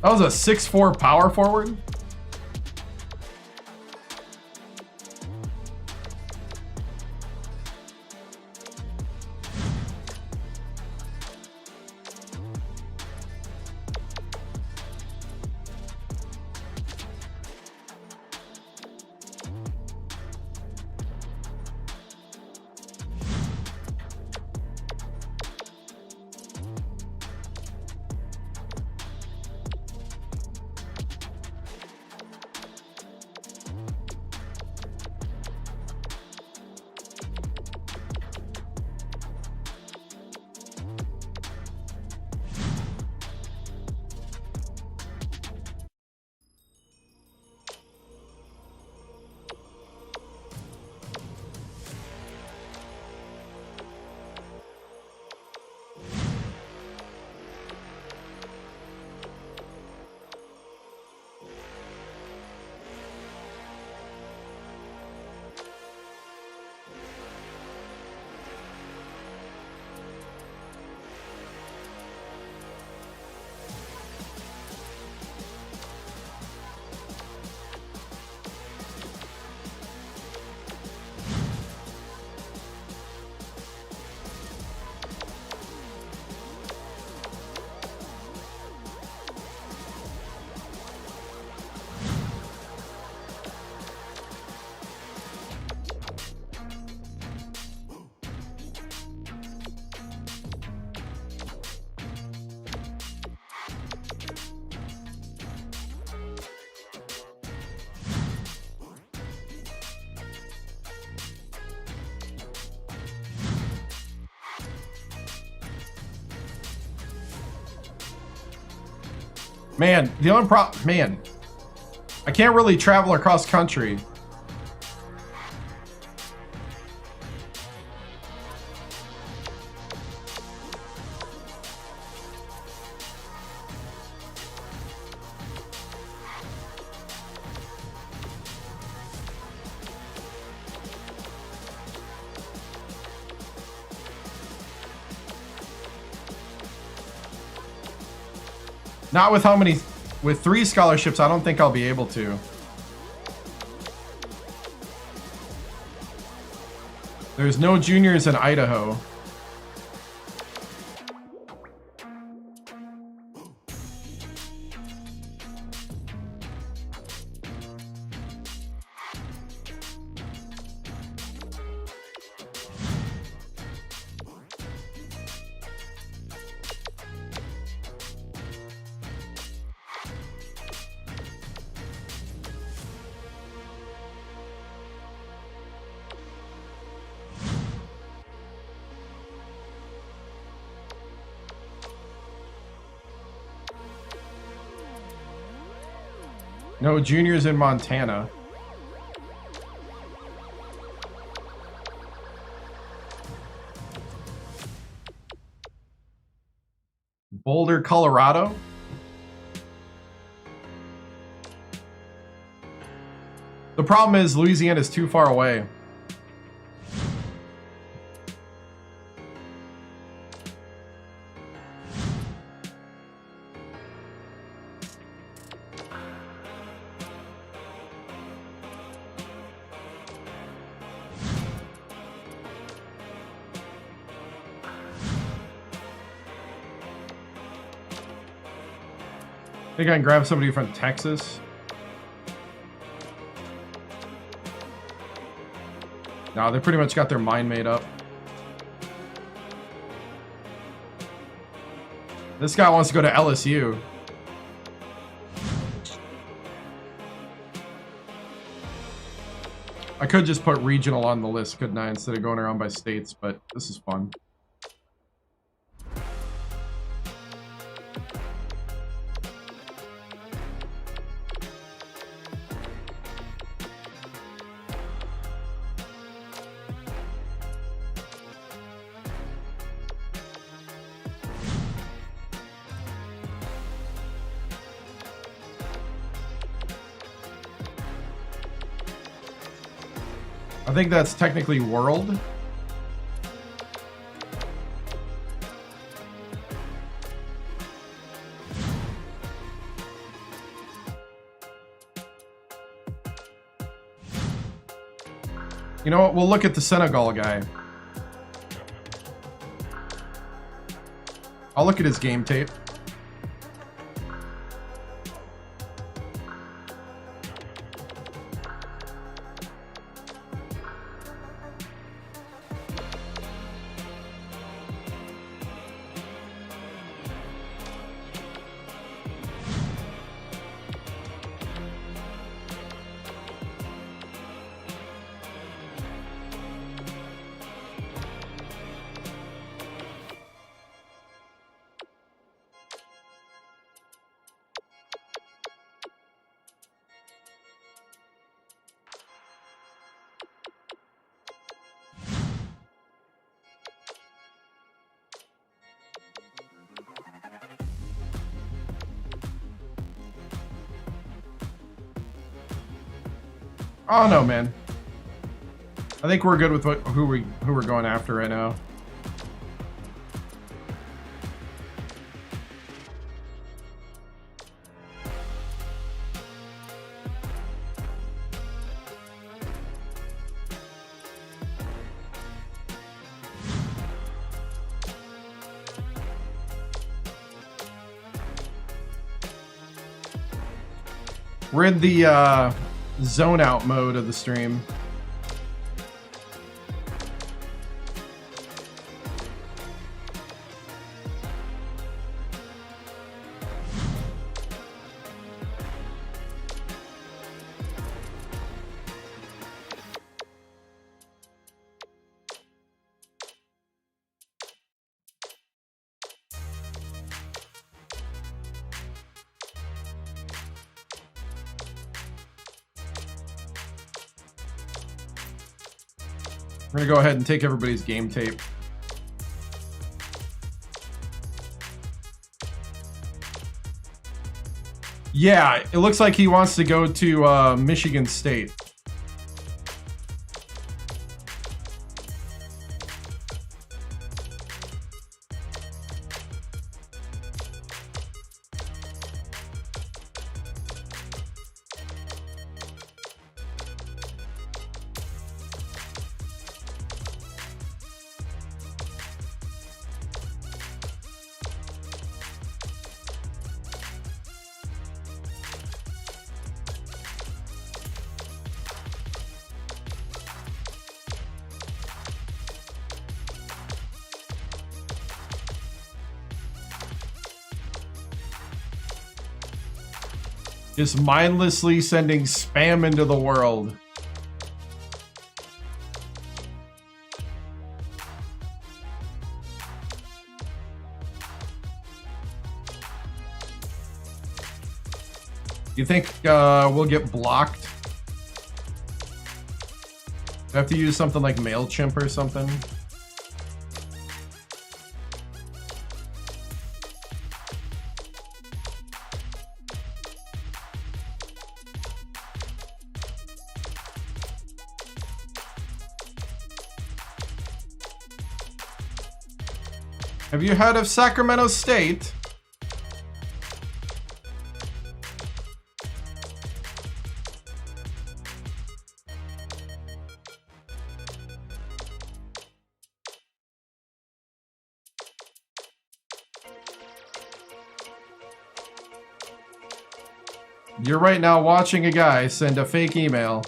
[SPEAKER 1] That was a 6'4" power forward. Man, the only problem, man, I can't really travel across country. Not with with 3 scholarships, I don't think I'll be able to. There's no juniors in Idaho. No juniors in Montana. Boulder, Colorado. The problem is Louisiana is too far away. I think I can grab somebody from Texas. No, they pretty much got their mind made up. This guy wants to go to LSU. I could just put regional on the list, couldn't I, instead of going around by states, but this is fun. I think that's technically world. You know what? We'll look at the Senegal guy. I'll look at his game tape. Oh no, man. I think we're good with who we're going after right now. We're in the zone out mode of the stream. We're gonna go ahead and take everybody's game tape. Yeah, it looks like he wants to go to Michigan State. Just mindlessly sending spam into the world. You think we'll get blocked? Do I have to use something like MailChimp or something? Have you heard of Sacramento State? You're right now watching a guy send a fake email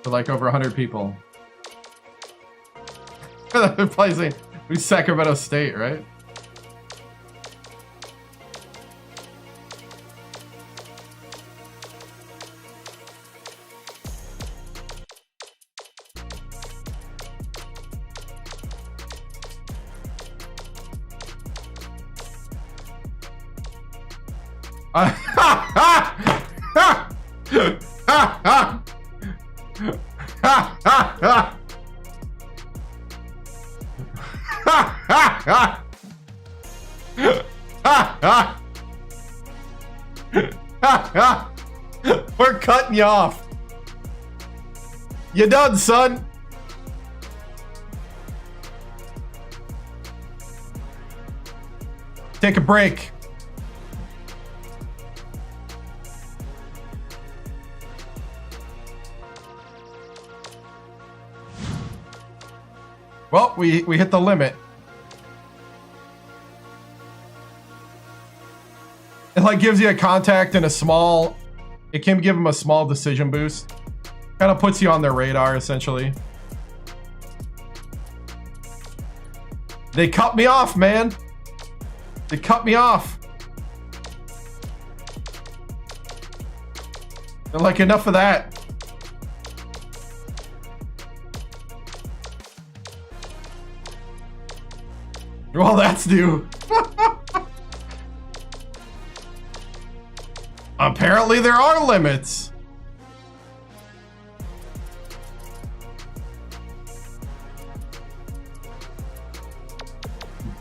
[SPEAKER 1] to like over 100 people. They're probably saying, who's Sacramento State, right? We're cutting you off. You done, son? Take a break. Well, we hit the limit. It like gives you a contact and a small... It can give them a small decision boost. Kind of puts you on their radar, essentially. They cut me off, man. They cut me off. They're like, enough of that. Well, that's new. Apparently there are limits.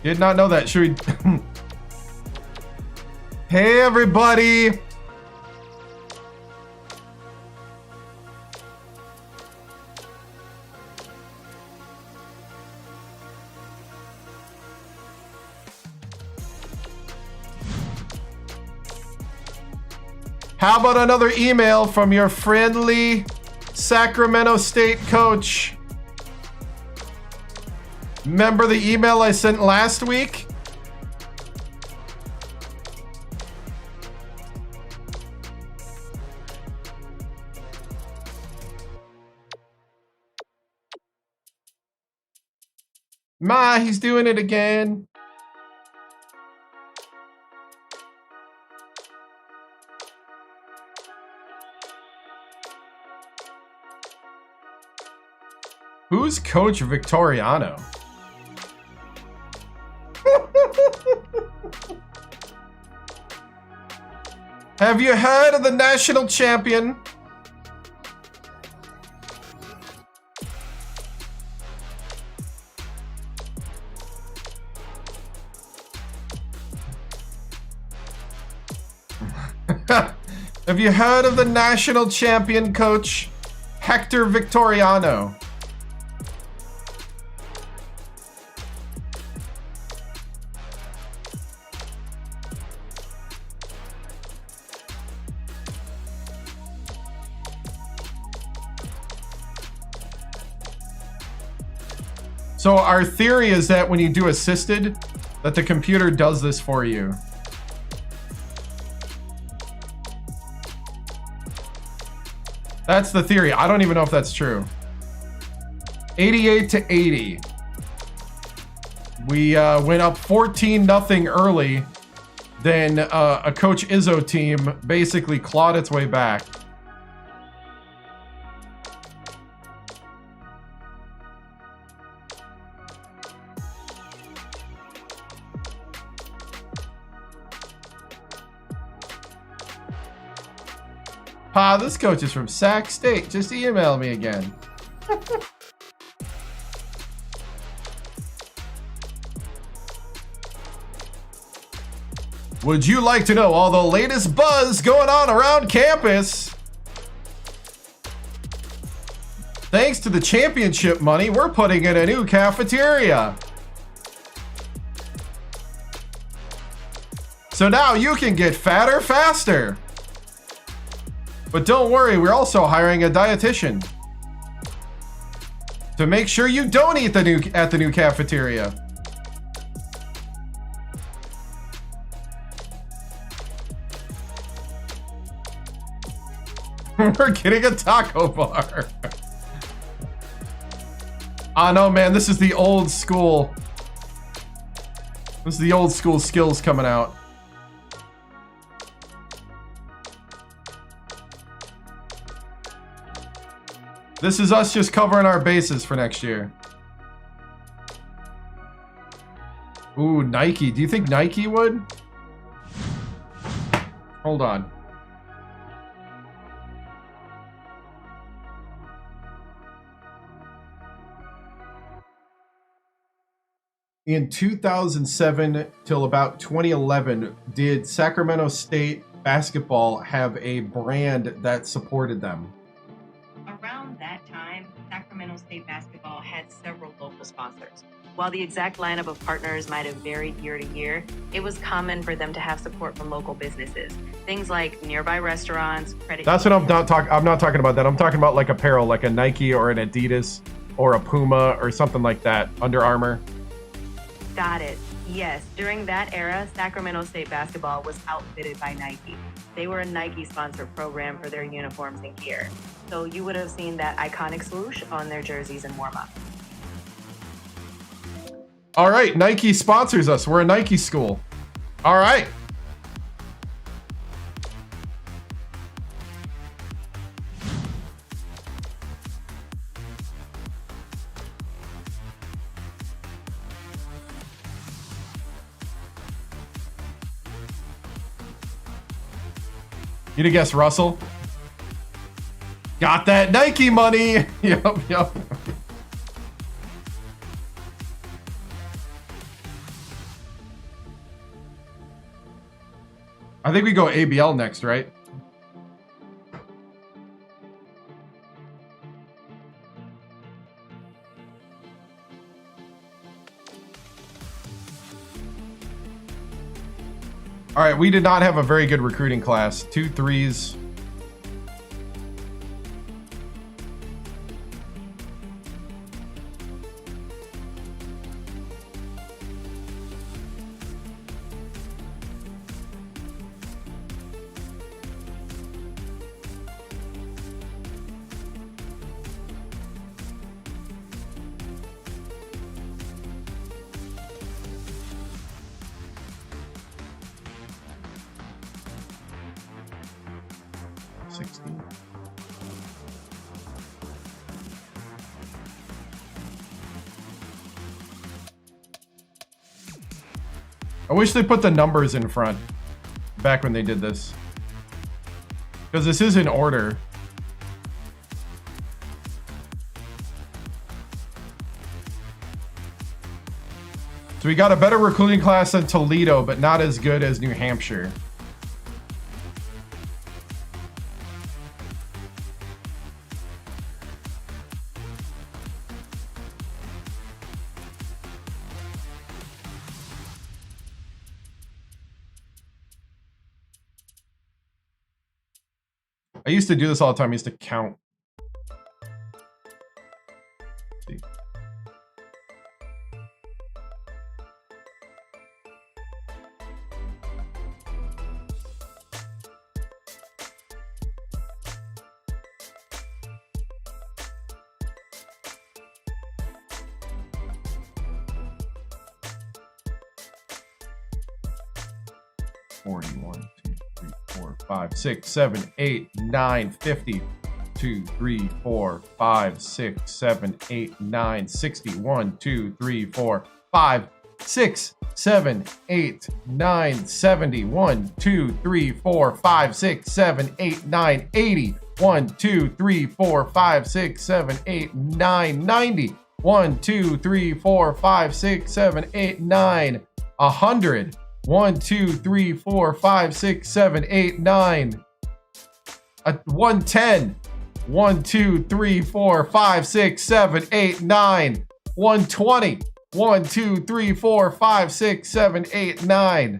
[SPEAKER 1] Did not know that. Should we... Hey, everybody. How about another email from your friendly Sacramento State coach? Remember the email I sent last week? Ma, he's doing it again. Who's Coach Victoriano? Have you heard of the national champion? Have you heard of the national champion coach, Hector Victoriano? So our theory is that when you do assisted, that the computer does this for you. That's the theory. I don't even know if that's true. 88-80. We went up 14-0 early. Then a Coach Izzo team basically clawed its way back. Pa, this coach is from Sac State. Just email me again. Would you like to know all the latest buzz going on around campus? Thanks to the championship money, we're putting in a new cafeteria. So now you can get fatter faster. But don't worry, we're also hiring a dietitian to make sure you don't eat at the new cafeteria. We're getting a taco bar. Ah, no, man, this is the old school. This is the old school skills coming out. This is us just covering our bases for next year. Ooh, Nike. Do you think Nike would? Hold on. In 2007 till about 2011, did Sacramento State basketball have a brand that supported them?
[SPEAKER 17] Around that time, Sacramento State basketball had several local sponsors. While the exact lineup of partners might have varied year to year, it was common for them to have support from local businesses. Things like nearby restaurants, credit.
[SPEAKER 1] That's what I'm not talking about that. I'm talking about like apparel, like a Nike or an Adidas. or a Puma or something like that. Under Armour.
[SPEAKER 17] Got it. Yes, during that era, Sacramento State basketball was outfitted by Nike. They were a Nike-sponsored program for their uniforms and gear. So you would have seen that iconic swoosh on their jerseys and warm-up.
[SPEAKER 1] All right, Nike sponsors us. We're a Nike school. All right. You to guess Russell? Got that Nike money. Yep. I think we go ABL next, right? All right, we did not have a very good recruiting class. 2 3s. I wish they put the numbers in front back when they did this, because this is in order. So we got a better recruiting class than Toledo, but not as good as New Hampshire. I used to do this all the time. I used to count. Let's see. Forty-one. 5, 6, 7, 8, 9, 50, 2, 3, 4, 5, 6, 7, 8, 9, 60, 1, 2, 3, 4, 5, 6, 7, 8, 9, 70, 1, 2, 3, 4, 5, 6, 7, 8, 9, 80, 1, 2, 3, 4, 5, 6, 7, 8, 9, 90, 1, 2, 3, 4, 5, 6, 7, 8, 9, 100. 1, 2, 3, 4, 5, 6, 7, 8, 9. 110. 1, 2, 3, 4, 5, 6, 7, 8, 9. 120. 1, 2, 3, 4, 5, 6, 7, 8, 9.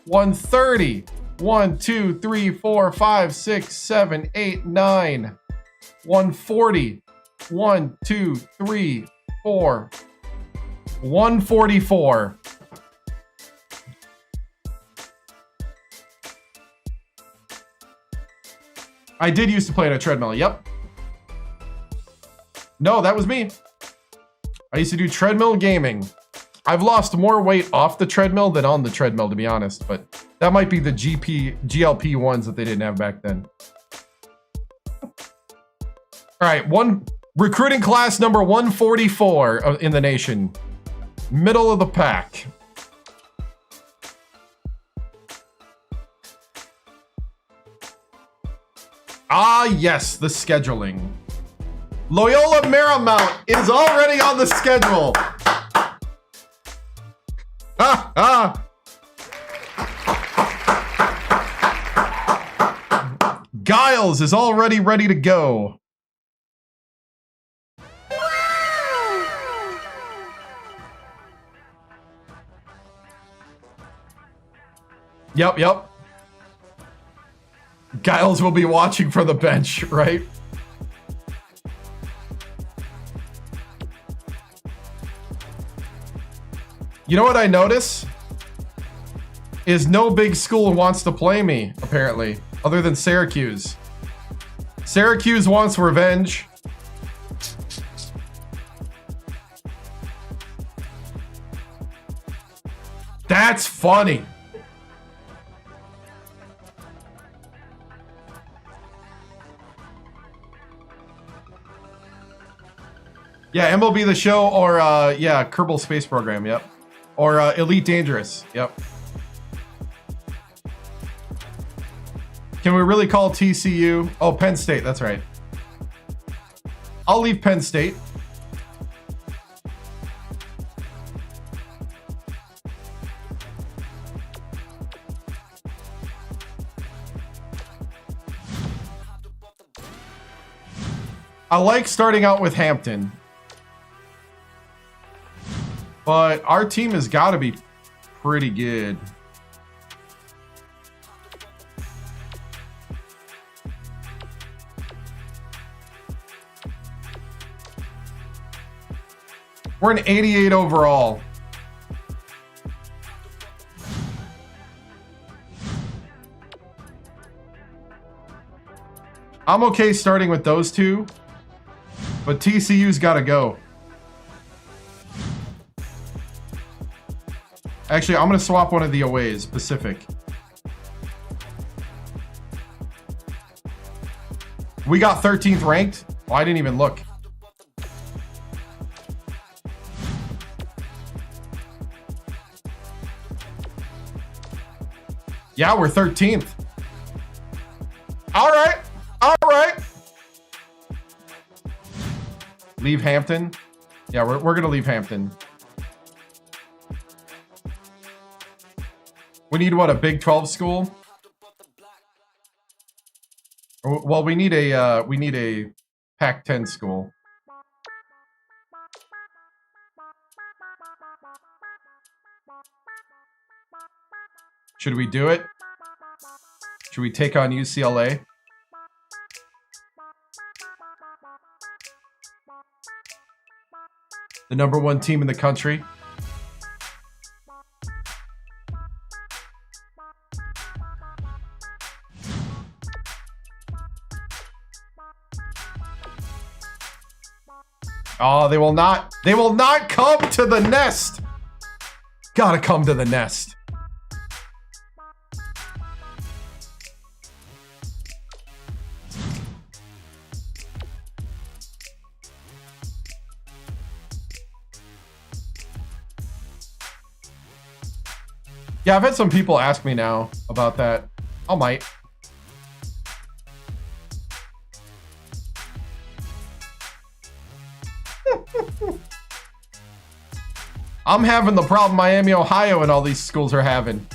[SPEAKER 1] 130. 1, 2, 3, 4, 5, 6, 7, 8, 9. 140. 1, 2, 3, 4. 144. I did used to play on a treadmill. Yep. No, that was me. I used to do treadmill gaming. I've lost more weight off the treadmill than on the treadmill, to be honest, but that might be the GLP ones that they didn't have back then. All right, recruiting class number 144 in the nation. Middle of the pack. Ah, yes, the scheduling. Loyola Marymount is already on the schedule. Giles is already ready to go. Yep. Giles will be watching from the bench, right? You know what I notice? Is no big school wants to play me, apparently, other than Syracuse. Syracuse wants revenge. That's funny. Yeah, MLB The Show or, yeah, Kerbal Space Program, yep. Or Elite Dangerous, yep. Can we really call TCU? Oh, Penn State, that's right. I'll leave Penn State. I like starting out with Hampton. But our team has got to be pretty good. We're an 88 overall. I'm okay starting with those two, but TCU's got to go. Actually, I'm going to swap one of the aways, Pacific. We got 13th ranked. Oh, I didn't even look. Yeah, we're 13th. All right. All right. Leave Hampton. Yeah, we're going to leave Hampton. We need what, a Big 12 school? Well, we need a Pac-10 school. Should we do it? Should we take on UCLA? The #1 team in the country. Oh, they will not come to the nest. Gotta come to the nest. Yeah, I've had some people ask me now about that. I might. I'm having the problem Miami, Ohio, and all these schools are having.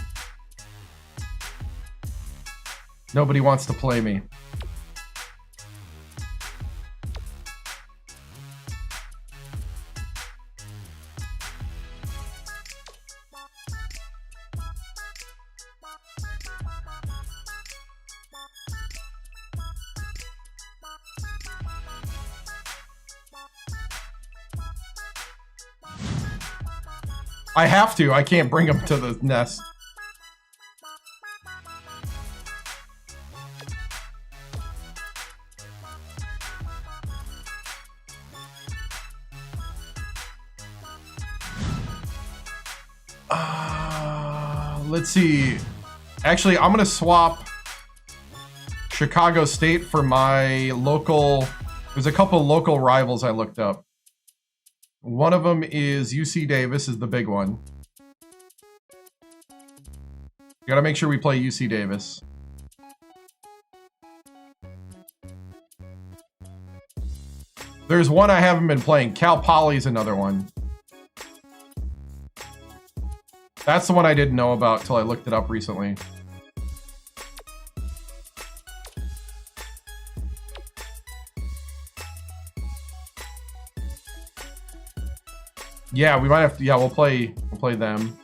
[SPEAKER 1] Nobody wants to play me. I have to. I can't bring them to the nest. Let's see. Actually, I'm going to swap Chicago State for my local... There's a couple local rivals I looked up. One of them is UC Davis, is the big one. Gotta make sure we play UC Davis. There's one I haven't been playing. Cal Poly's another one. That's the one I didn't know about till I looked it up recently. Yeah, we might have to. Yeah, we'll play them.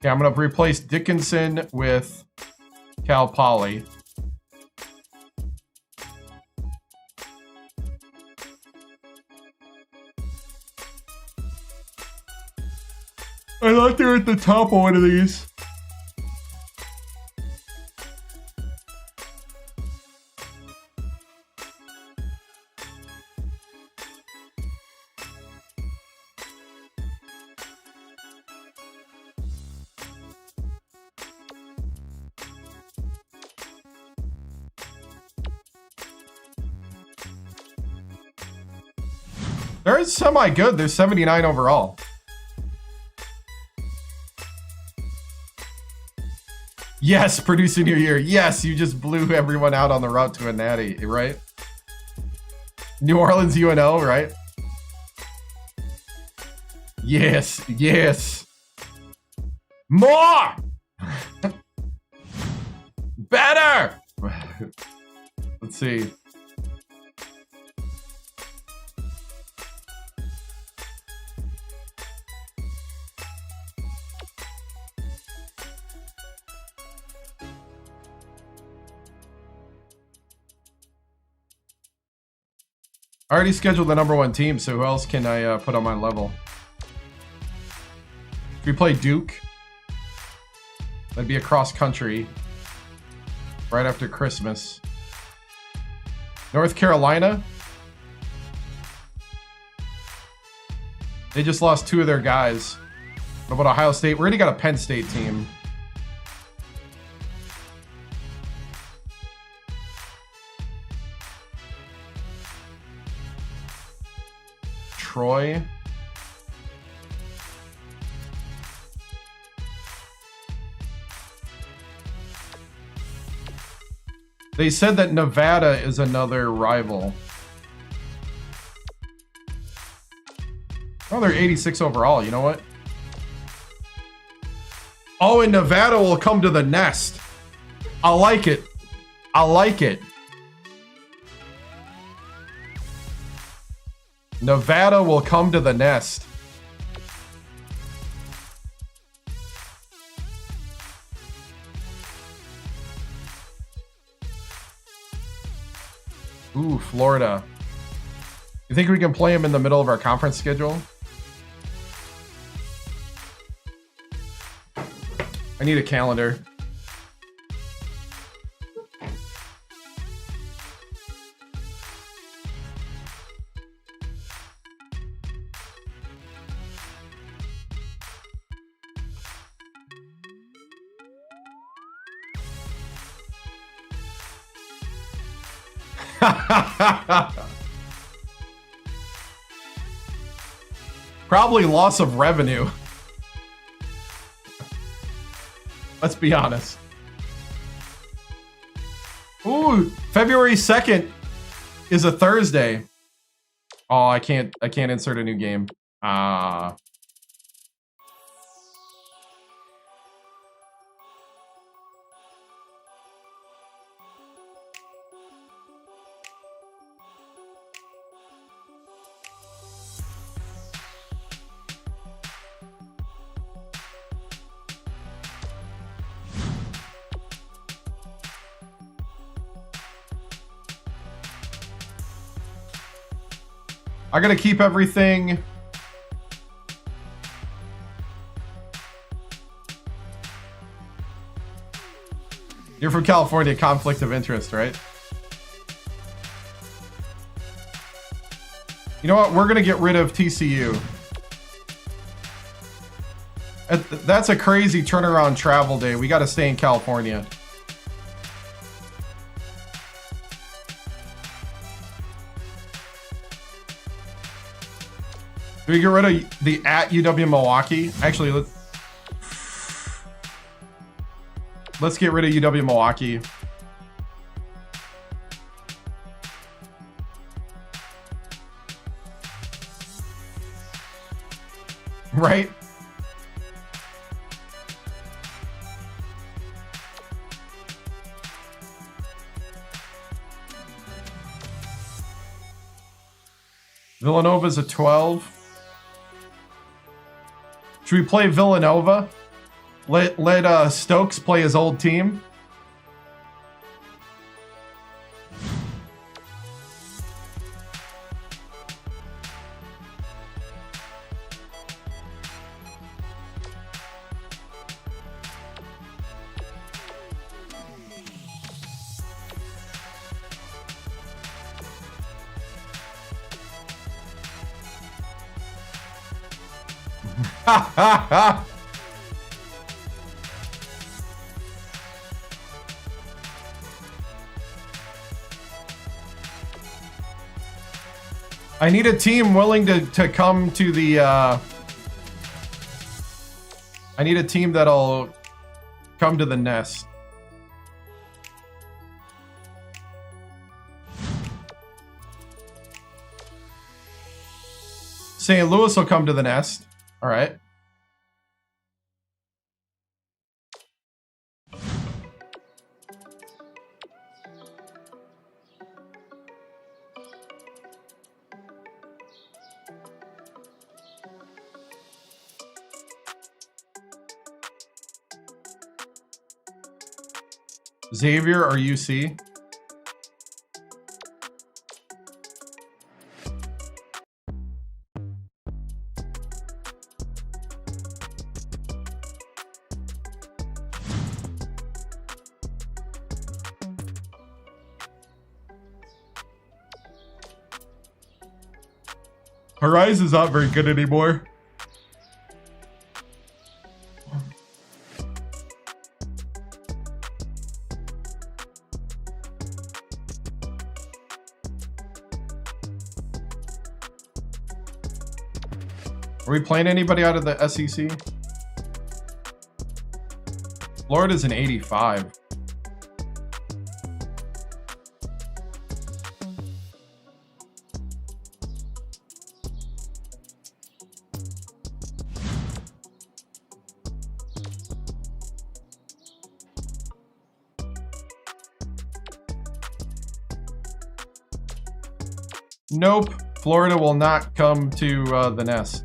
[SPEAKER 1] Okay, I'm gonna replace Dickinson with Cal Poly. I thought they were at the top of one of these. They're semi-good. They're 79 overall. Yes, producing your year. Yes, you just blew everyone out on the route to a natty, right? New Orleans UNO, right? Yes, yes. More! Better! Let's see. I already scheduled the #1 team, so who else can I put on my level? If we play Duke, that'd be a cross country right after Christmas. North Carolina, they just lost 2 of their guys. What about Ohio State? We already got a Penn State team. Troy. They said that Nevada is another rival. Oh, they're 86 overall. You know what? Oh, and Nevada will come to the nest. I like it. I like it. Nevada will come to the nest. Ooh, Florida. You think we can play them in the middle of our conference schedule? I need a calendar. Probably loss of revenue. Let's be honest. Ooh, February 2nd is a Thursday. Oh, I can't insert a new game. I gotta keep everything. You're from California, conflict of interest, right? You know what? We're gonna get rid of TCU. That's a crazy turnaround travel day. We gotta stay in California. Do we get rid of the at UW Milwaukee? Actually, let's get rid of UW Milwaukee. Right? Villanova's a 12. Should we play Villanova? Let Stokes play his old team? I need a team willing to come to the, I need a team that'll come to the nest. St. Louis will come to the nest. All right. Xavier or UC? Horizon's not very good anymore. Are we playing anybody out of the SEC? Florida's an 85. Nope. Florida will not come to the nest.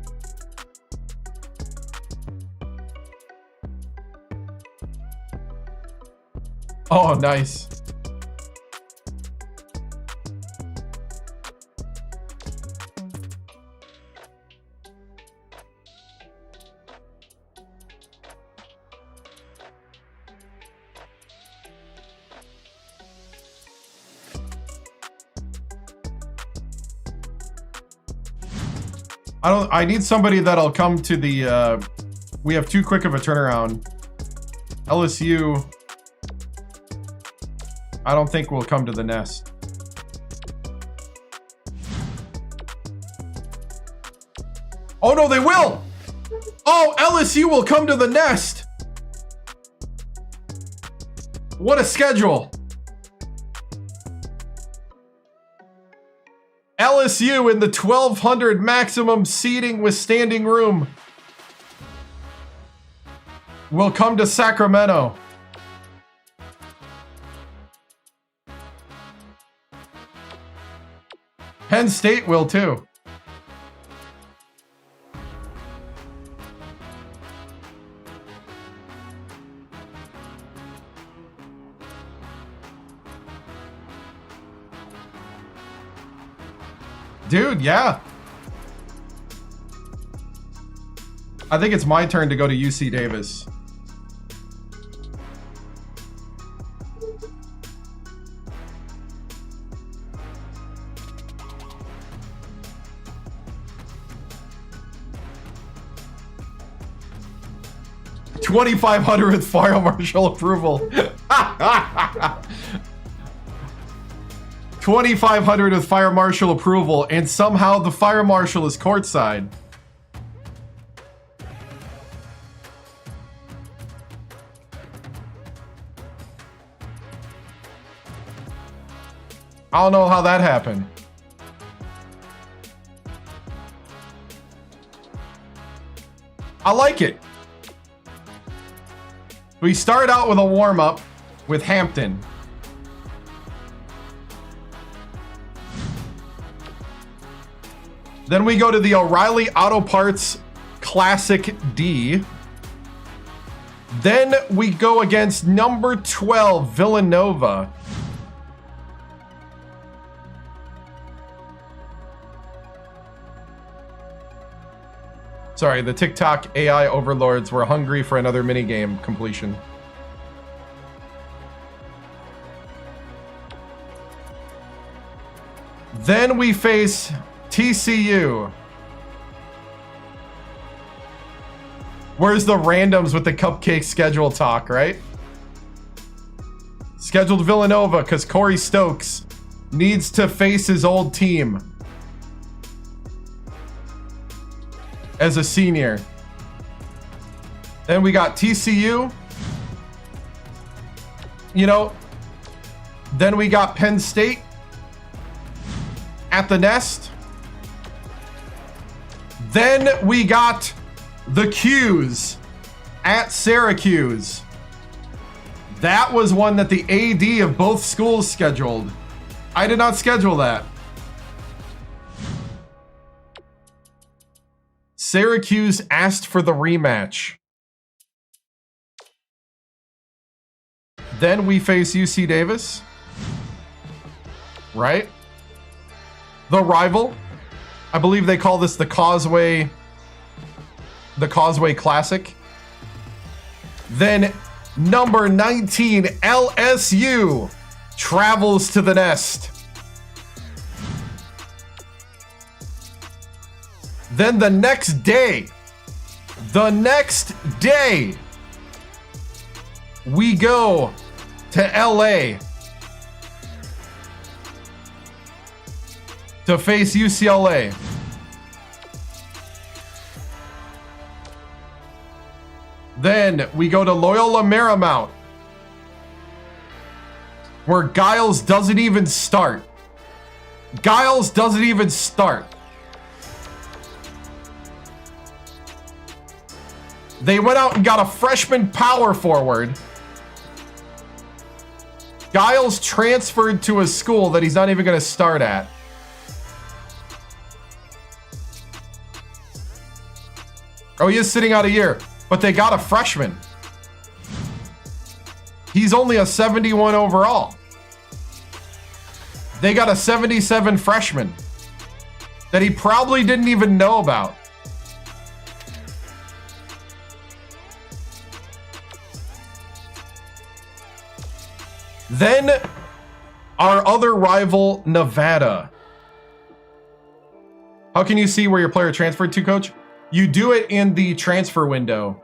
[SPEAKER 1] Oh, nice. I need somebody that'll come to the, we have too quick of a turnaround. LSU, I don't think will come to the nest. Oh no, they will! Oh, LSU will come to the nest! What a schedule! LSU in the 1,200 maximum seating with standing room will come to Sacramento. Penn State will too. Dude, yeah. I think it's my turn to go to UC Davis. $2,500 with fire marshal approval. $2,500 with fire marshal approval, and somehow the fire marshal is courtside. I don't know how that happened. I like it. We start out with a warm-up with Hampton. Then we go to the O'Reilly Auto Parts Classic D. Then we go against number 12, Villanova. Sorry, the TikTok AI overlords were hungry for another minigame completion. Then we face TCU. Where's the randoms with the cupcake schedule talk, right? Scheduled Villanova because Corey Stokes needs to face his old team as a senior. Then we got TCU. You know, then we got Penn State at the Nest. Then we got the Qs at Syracuse. That was one that the AD of both schools scheduled. I did not schedule that. Syracuse asked for the rematch. Then we face UC Davis. Right? The rival. I believe they call this the Causeway Classic. Then number 19 LSU travels to the Nest. Then the next day, we go to LA to face UCLA. Then we go to Loyola Marymount, where Giles doesn't even start. They went out and got a freshman power forward. Giles transferred to a school that he's not even going to start at. Oh, he is sitting out a year, but they got a freshman. He's only a 71 overall. They got a 77 freshman that he probably didn't even know about. Then our other rival, Nevada. How can you see where your player transferred to, coach? You do it in the transfer window.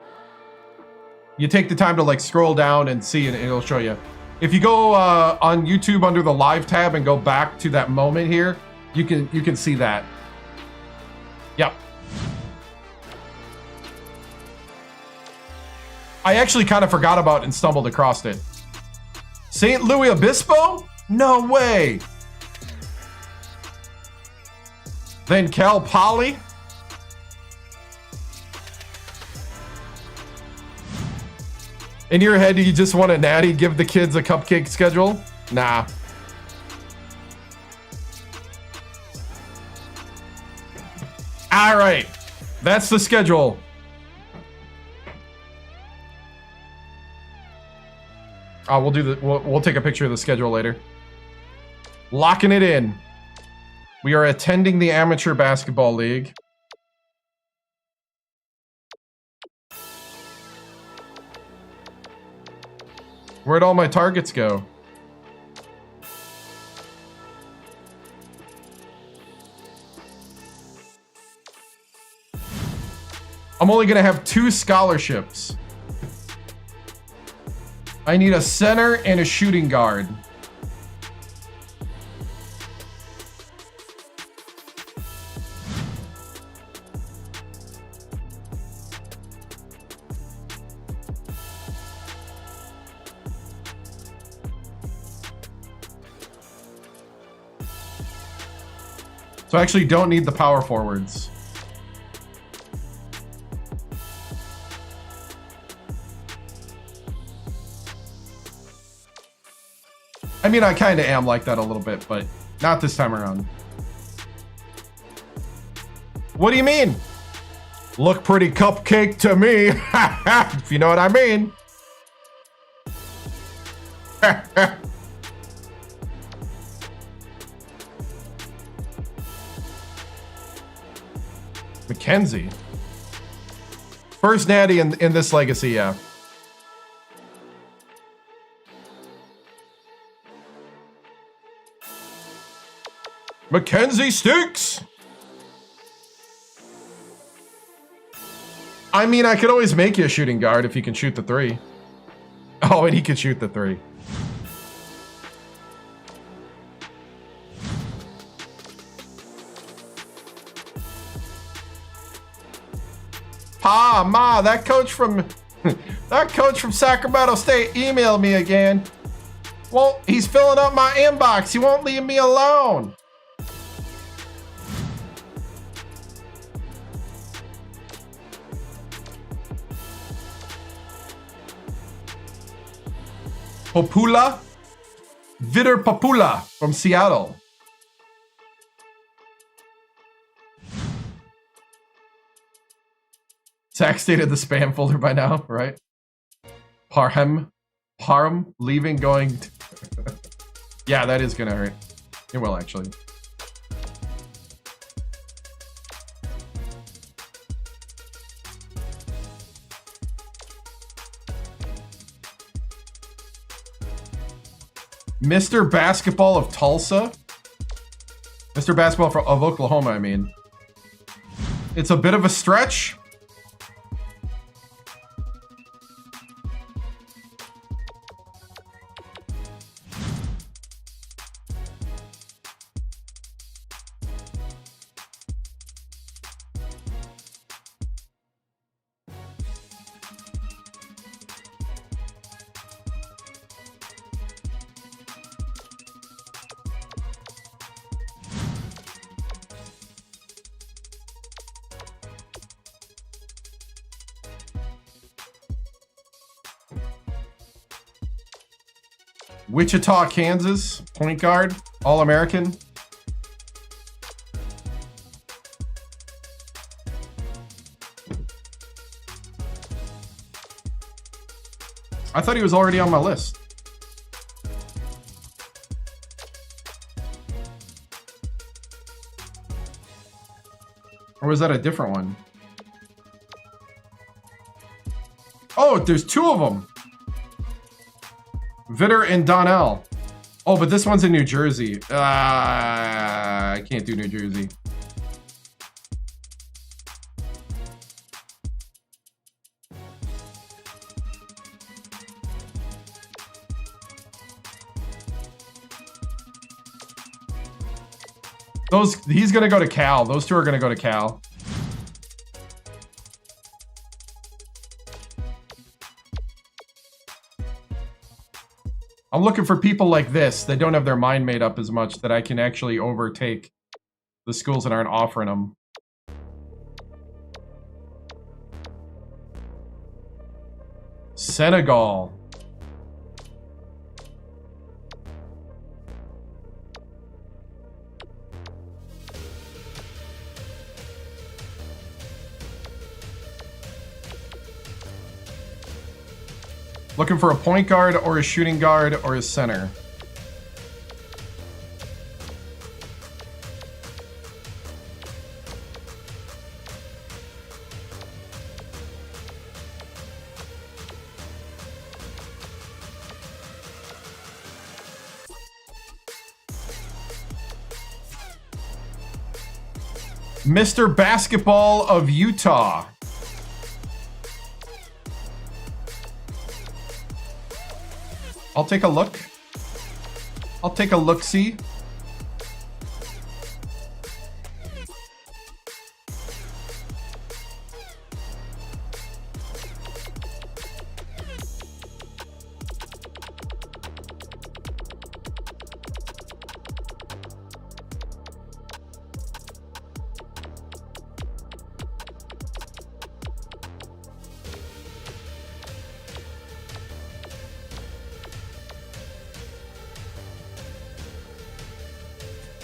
[SPEAKER 1] You take the time to like scroll down and see, and it'll show you. If you go on YouTube under the live tab and go back to that moment here, you can see that. Yep. I actually kind of forgot about and stumbled across it. St. Louis Obispo? No way. Then Cal Poly. In your head, do you just want a natty, give the kids a cupcake schedule? Nah. All right. That's the schedule. We'll take a picture of the schedule later. Locking it in. We are attending the Amateur Basketball League. Where'd all my targets go? I'm only gonna have 2 scholarships. I need a center and a shooting guard. So I actually don't need the power forwards. I mean, I kind of am like that a little bit, but not this time around. What do you mean? Look pretty cupcake to me, if you know what I mean. Mackenzie. First natty in this legacy, yeah. Mackenzie Sticks. I mean, I could always make you a shooting guard if you can shoot the 3. Oh, and he can shoot the 3. Pa, Ma, that coach from Sacramento State emailed me again. Well, he's filling up my inbox. He won't leave me alone. Popula, Vitor Popula from Seattle. Zach stayed in the spam folder by now, right? Parham, leaving, going. Yeah, that is gonna hurt. It will actually. Mr. Basketball of Tulsa? Mr. Basketball of Oklahoma, I mean. It's a bit of a stretch. Wichita, Kansas, point guard, All-American. I thought he was already on my list. Or was that a different one? Oh, there's 2 of them. Vitter and Donnell. Oh, but this one's in New Jersey. I can't do New Jersey. He's gonna go to Cal. Those 2 are gonna go to Cal. I'm looking for people like this that don't have their mind made up as much, that I can actually overtake the schools that aren't offering them. Senegal. Looking for a point guard or a shooting guard or a center. Mr. Basketball of Utah. I'll take a look. I'll take a look-see.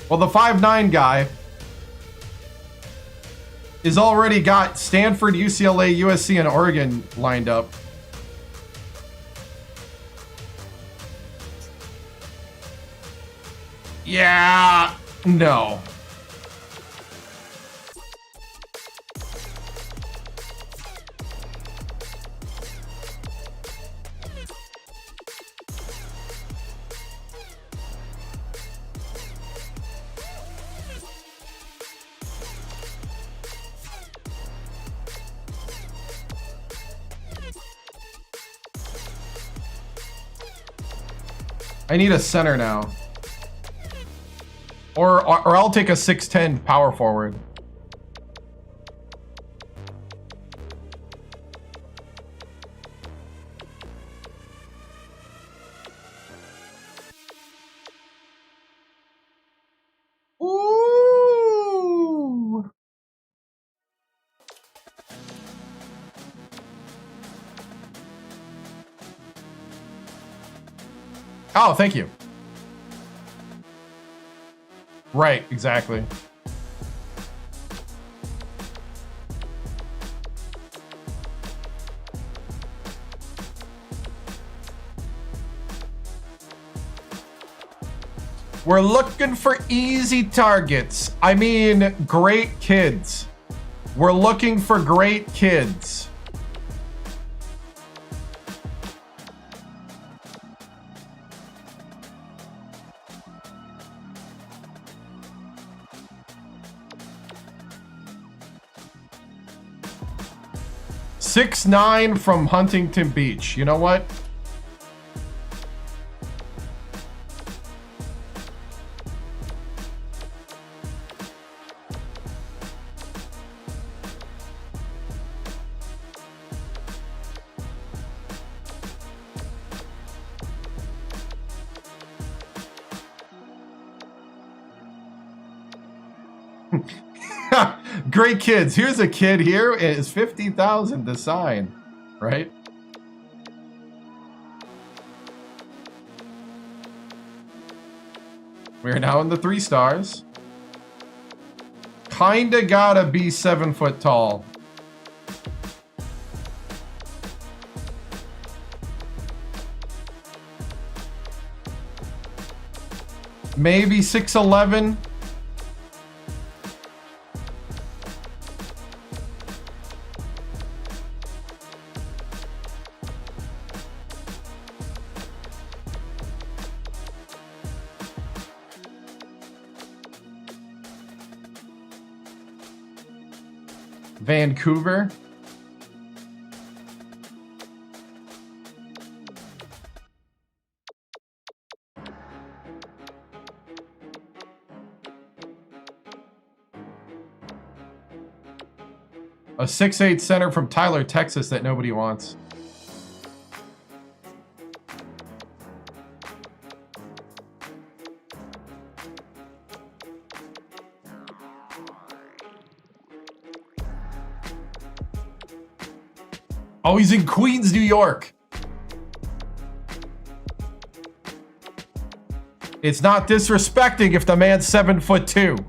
[SPEAKER 1] Well, the 5'9" guy is already got Stanford, UCLA, USC, and Oregon lined up. Yeah, no. I need a center now. Or I'll take a 6'10" power forward. Ooh. Oh, thank you. Right, exactly. We're looking for easy targets. I mean, great kids. We're looking for great kids. $6'9" from Huntington Beach. You know what? Great kids. Here's a kid here. It is 50,000 to sign, right? We're now in the 3 stars. Kinda gotta be 7 foot tall. Maybe 6'11". Vancouver. A 6'8" center from Tyler, Texas that nobody wants. Oh, he's in Queens, New York. It's not disrespecting if the man's 7'2".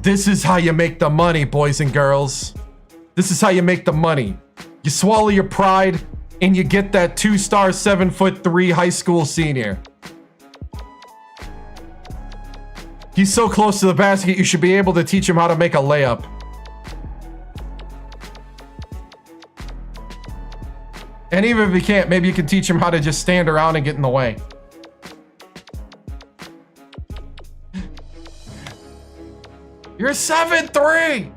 [SPEAKER 1] This is how you make the money, boys and girls. This is how you make the money. You swallow your pride and you get that 2-star 7'3" high school senior. He's so close to the basket, you should be able to teach him how to make a layup. And even if you can't, maybe you can teach him how to just stand around and get in the way. You're 7'3".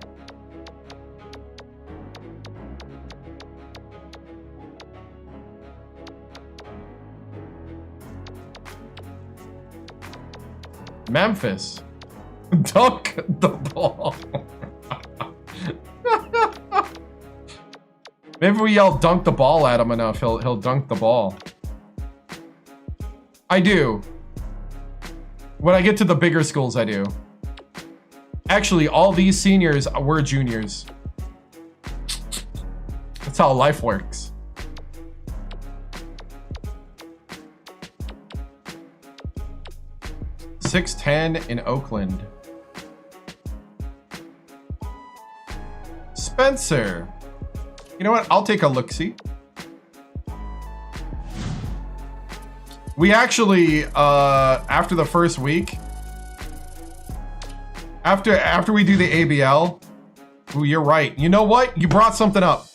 [SPEAKER 1] Memphis. Dunk the ball. Maybe we yell dunk the ball at him enough, he'll dunk the ball. I do. When I get to the bigger schools, I do. Actually, all these seniors were juniors. That's how life works. .610 in Oakland. Spencer. You know what? I'll take a look-see. We actually, after the first week, after we do the ABL, ooh, you're right. You know what? You brought something up.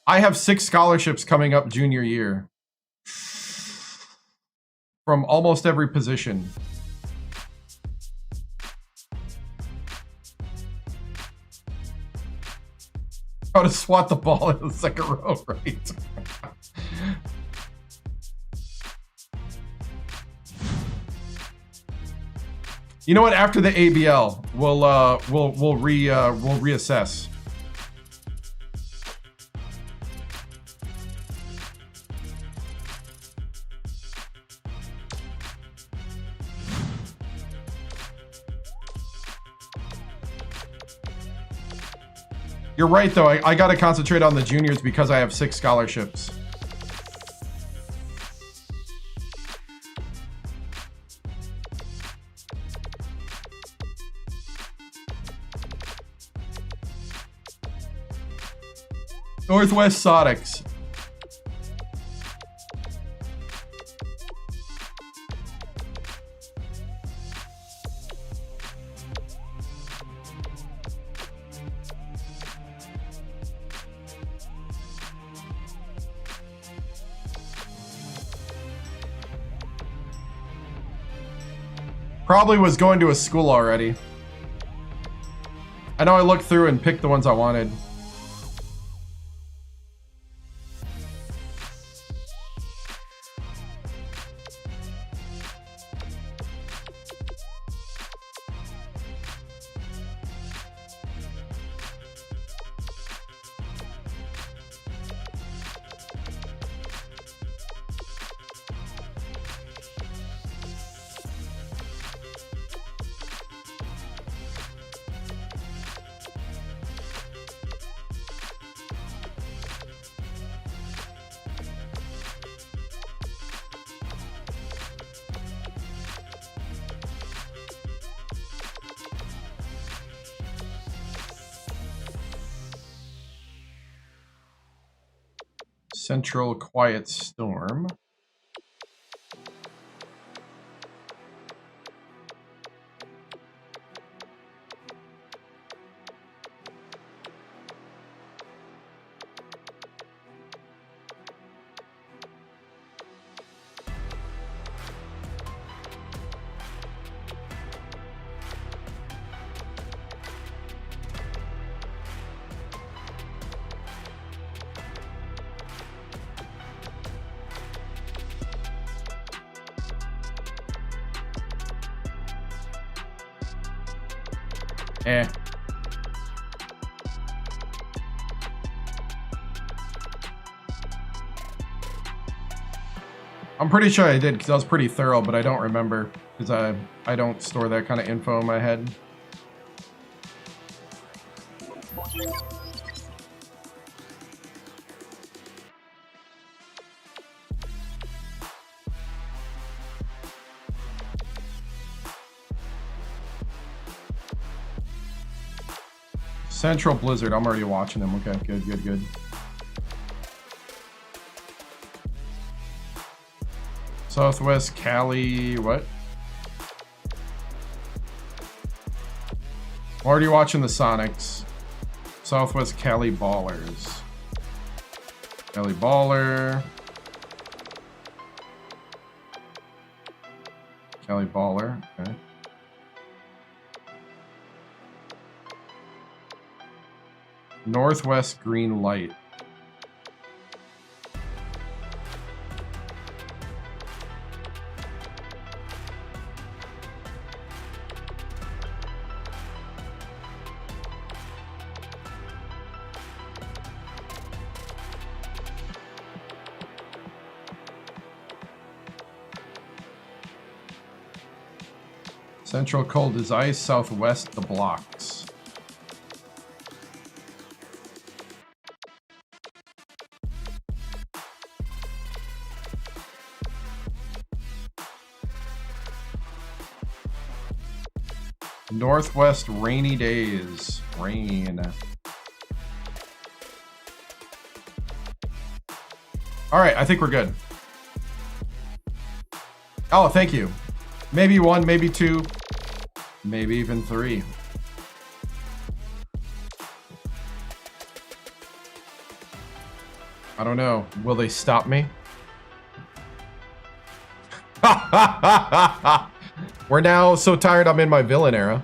[SPEAKER 1] I have 6 scholarships coming up junior year. From almost every position. How to swat the ball in the second row, right? You know what? After the ABL, we'll reassess. You're right, though. I got to concentrate on the juniors because I have 6 scholarships. Northwest Sonics. Probably was going to a school already. I know I looked through and picked the ones I wanted. Central Quiet Storm. I'm pretty sure I did because I was pretty thorough, but I don't remember because I don't store that kind of info in my head. Central Blizzard, I'm already watching them. Okay, good. Southwest Cali, what? I'm already watching the Sonics. Southwest Cali Ballers. Cali Baller. Cali Baller, okay. Northwest Green Light. Central Cold as Ice, Southwest the Blocks. Northwest Rainy Days. Rain. All right, I think we're good. Oh, thank you. Maybe 1, maybe 2, maybe even 3. I don't know. Will they stop me? We're now so tired I'm in my villain era.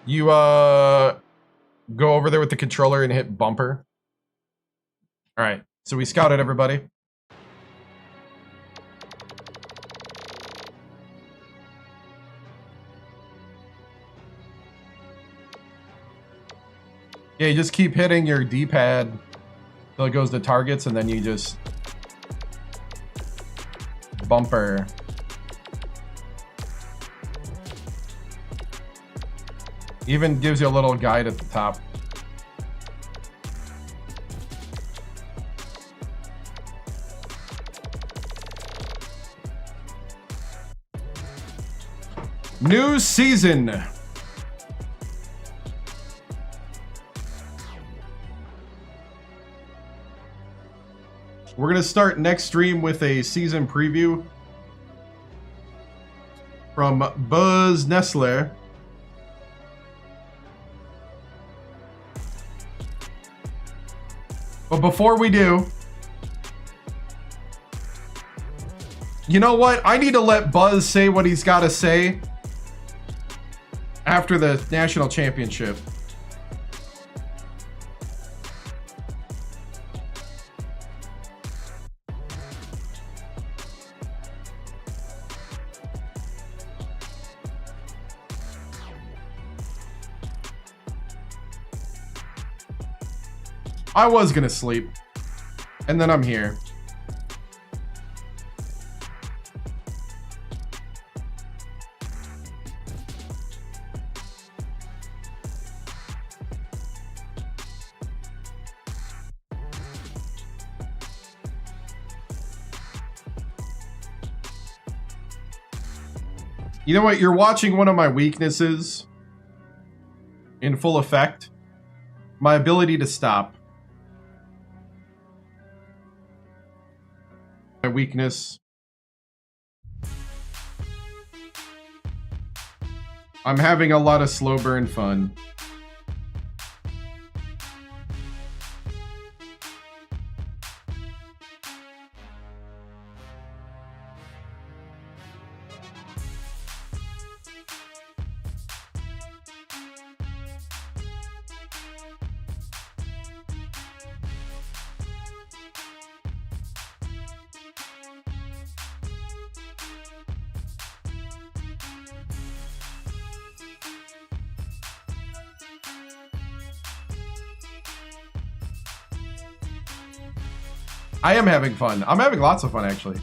[SPEAKER 1] You go over there with the controller and hit bumper. All right. So we scouted everybody. Yeah, you just keep hitting your D-pad till it goes to targets, and then you just bumper. Even gives you a little guide at the top. New season. We're going to start next stream with a season preview from Buzz Nessler. But before we do, you know what? I need to let Buzz say what he's got to say after the national championship. I was gonna sleep, and then I'm here. You know what? You're watching one of my weaknesses in full effect. My ability to stop. My weakness. I'm having a lot of slow burn fun. I am having fun. I'm having lots of fun, actually.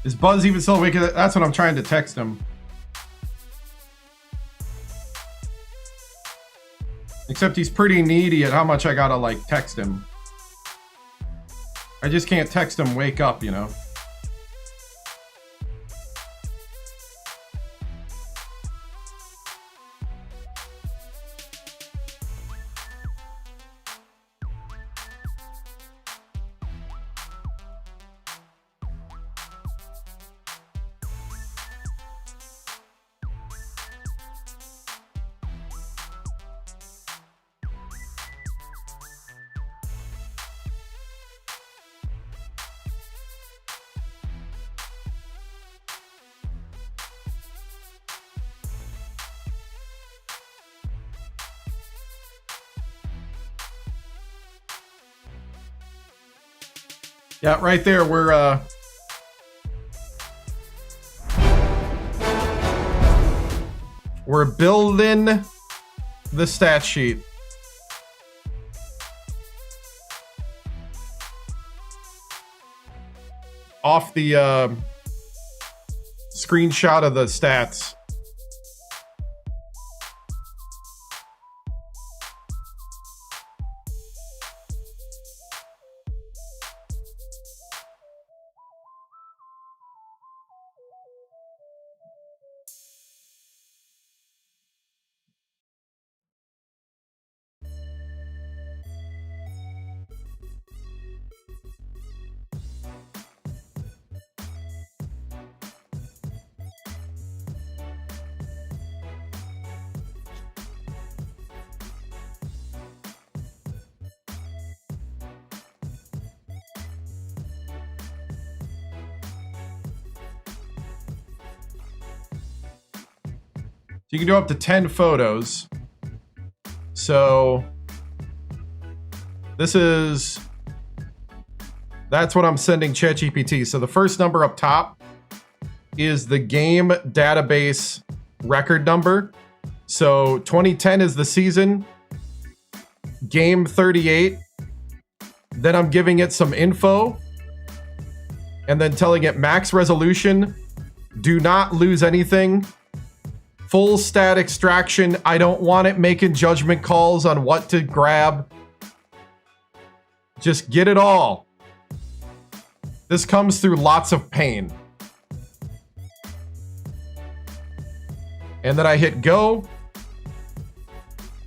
[SPEAKER 1] Is Buzz even still awake? That's what I'm trying to text him. Except he's pretty needy at how much I gotta, like, text him. I just can't text him, wake up, you know? Yeah, right there. We're building the stat sheet. Off the screenshot of the stats. So you can do up to 10 photos. So that's what I'm sending ChatGPT. So the first number up top is the game database record number. So 2010 is the season, game 38. Then I'm giving it some info and then telling it max resolution, do not lose anything. Full stat extraction. I don't want it making judgment calls on what to grab. Just get it all. This comes through lots of pain. And then I hit go.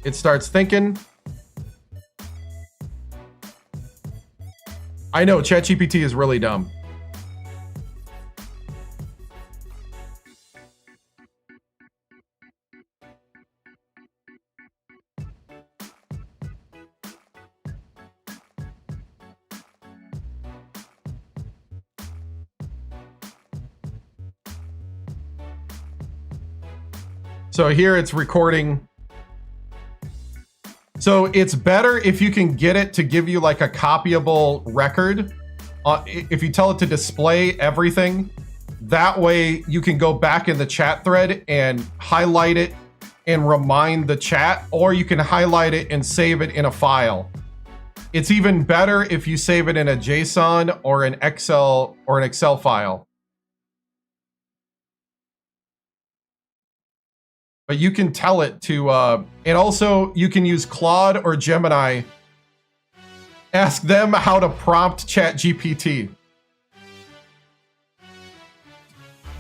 [SPEAKER 1] It starts thinking. I know, ChatGPT is really dumb. So here it's recording. So it's better if you can get it to give you like a copyable record. If you tell it to display everything, that way you can go back in the chat thread and highlight it and remind the chat, or you can highlight it and save it in a file. It's even better if you save it in a JSON or an Excel file. But you can tell it to, and also you can use Claude or Gemini. Ask them how to prompt ChatGPT.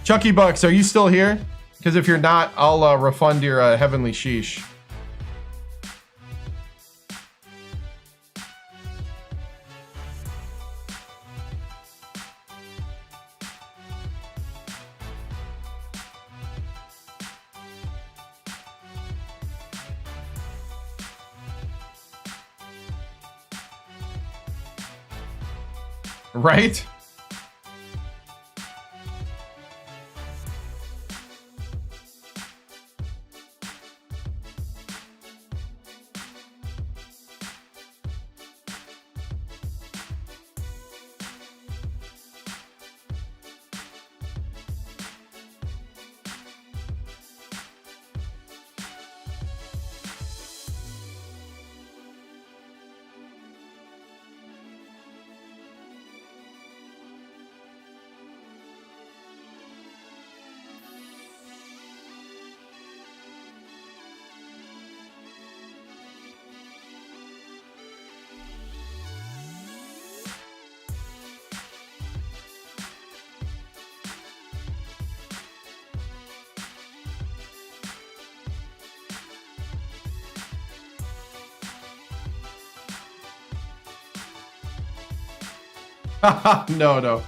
[SPEAKER 1] Chucky Bucks, are you still here? Because if you're not, I'll refund your heavenly sheesh. Right? No.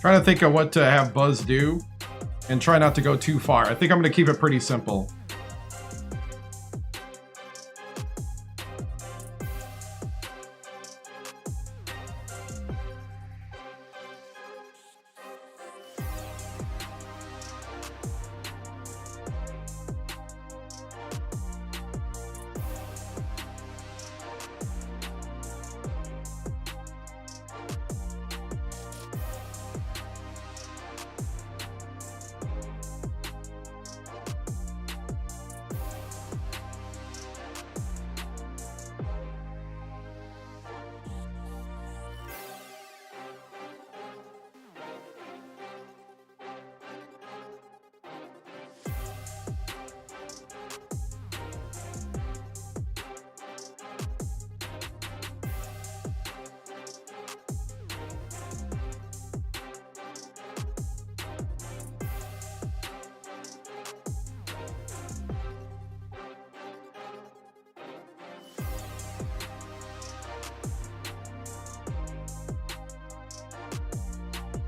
[SPEAKER 1] Trying to think of what to have Buzz do and try not to go too far. I think I'm going to keep it pretty simple.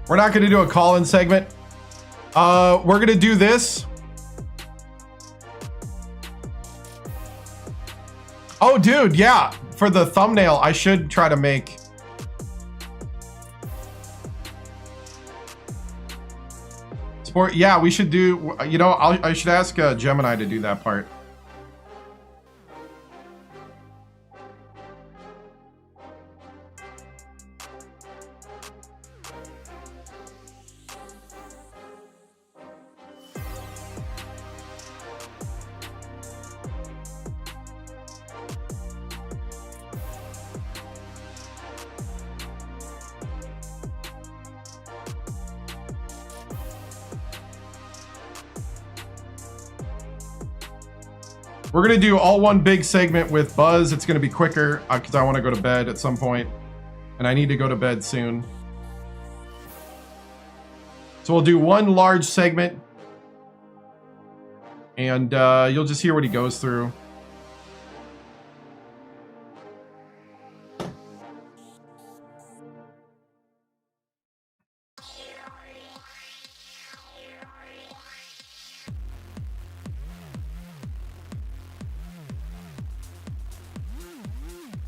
[SPEAKER 1] We're not going to do a call-in segment. We're going to do this. Oh, dude, yeah. For the thumbnail, I should try to make... Sport. Yeah, we should do... You know, I should ask Gemini to do that part. We're going to do all one big segment with Buzz. It's going to be quicker because I want to go to bed at some point, and I need to go to bed soon. So we'll do one large segment, and you'll just hear what he goes through.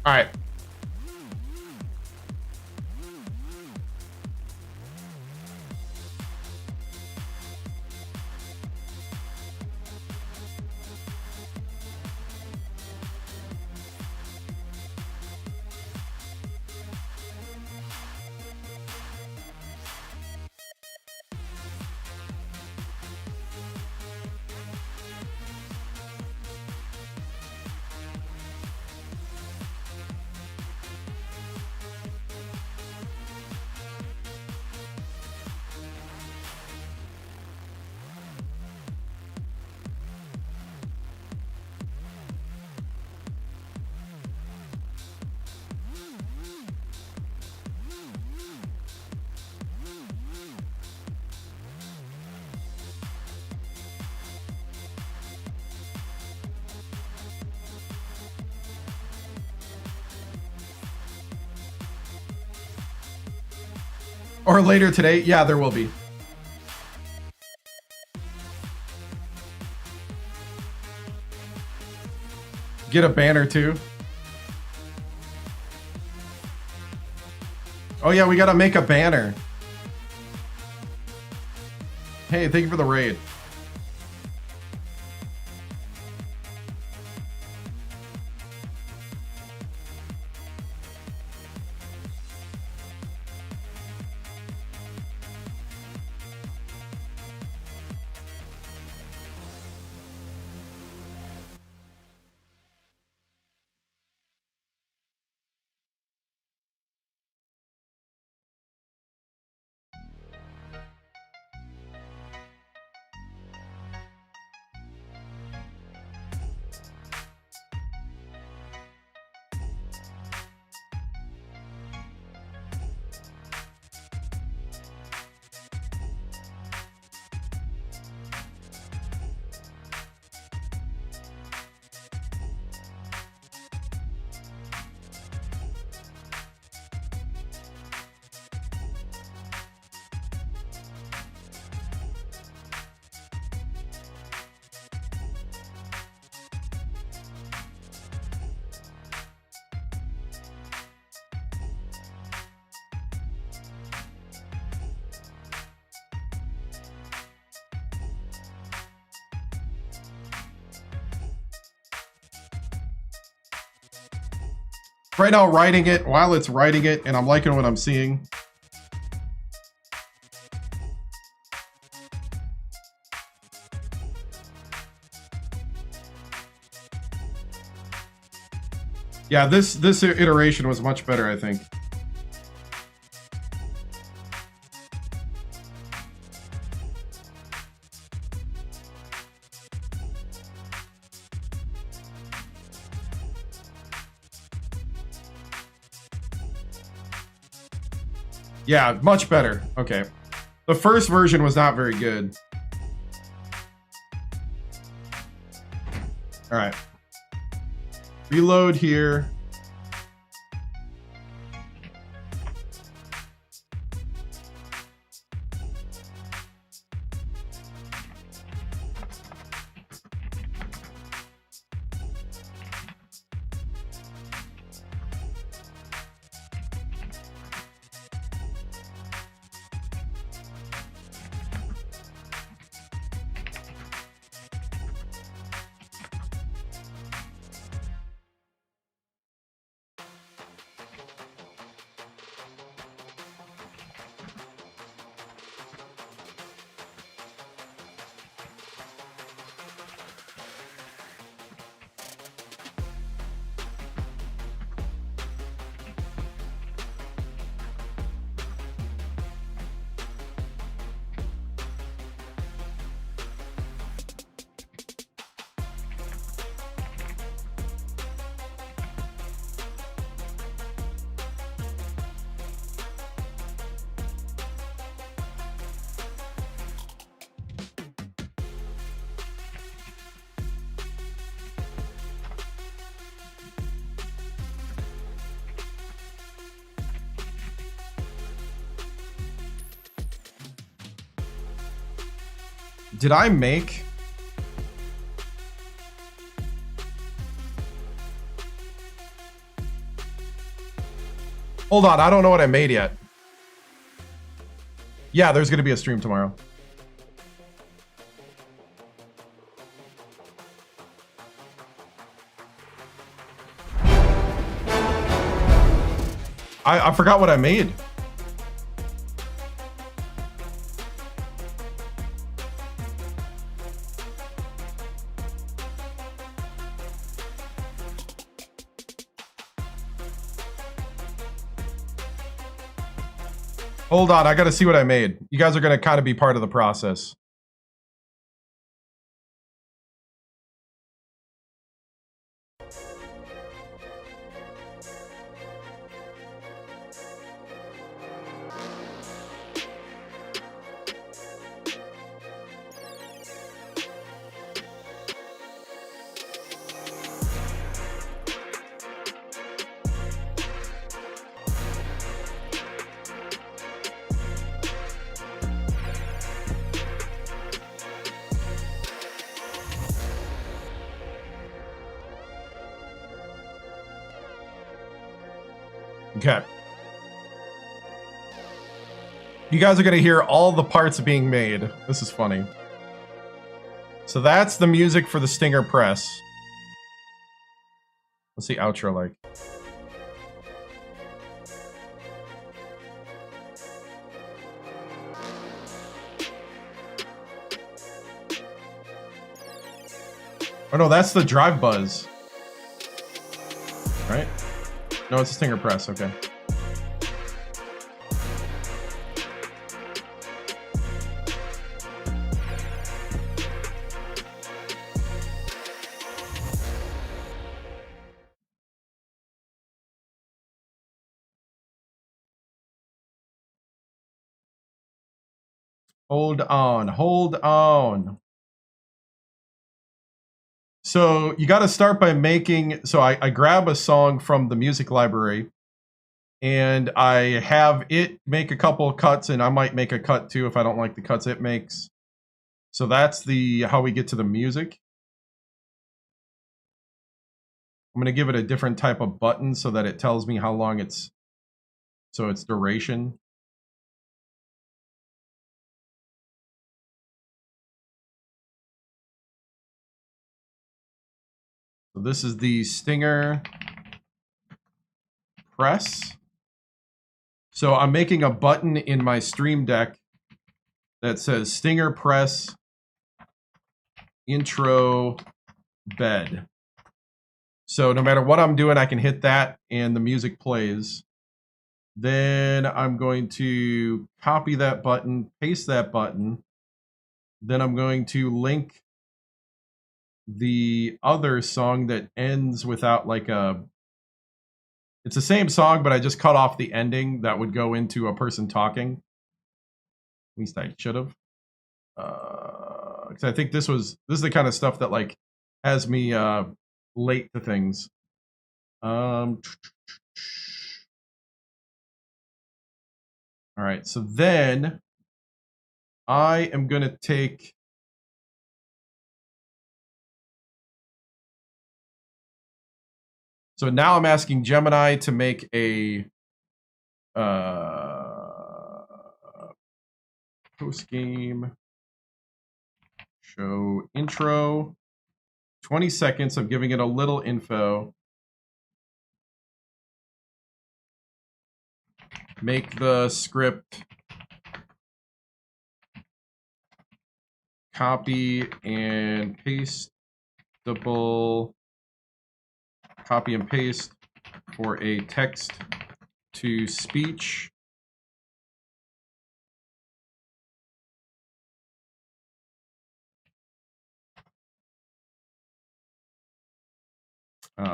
[SPEAKER 1] All right. Or later today. Yeah, there will be. Get a banner too. Oh yeah, we gotta make a banner. Hey, thank you for the raid. Right now, writing it while it's writing it, and I'm liking what I'm seeing. Yeah, this iteration was much better, I think. Yeah, much better. Okay. The first version was not very good. All right. Reload here. Did I make? Hold on, I don't know what I made yet. Yeah, there's gonna be a stream tomorrow. I forgot what I made. Hold on, I gotta see what I made. You guys are gonna kind of be part of the process. Okay. You guys are going to hear all the parts being made. This is funny. So that's the music for the Stinger press. What's the outro like? Oh no, that's the drive buzz. Right? No, it's a Stinger press, okay. Hold on, hold on. So you got to start by making, so I grab a song from the music library and I have it make a couple of cuts, and I might make a cut too if I don't like the cuts it makes. So that's how we get to the music. I'm going to give it a different type of button so that it tells me how long it's duration. So this is the Stinger press. So I'm making a button in my Stream Deck that says Stinger press intro bed. So no matter what I'm doing, I can hit that and the music plays. Then I'm going to copy that button, paste that button. Then I'm going to link the other song that ends without like a... It's the same song, but I just cut off the ending that would go into a person talking. At least I should have. Because I think this is the kind of stuff that like has me late to things. All right, so then I am going to take... So now I'm asking Gemini to make a post-game show intro. 20 seconds of giving it a little info. Make the script copy and pasteable. Copy and paste for a text to speech.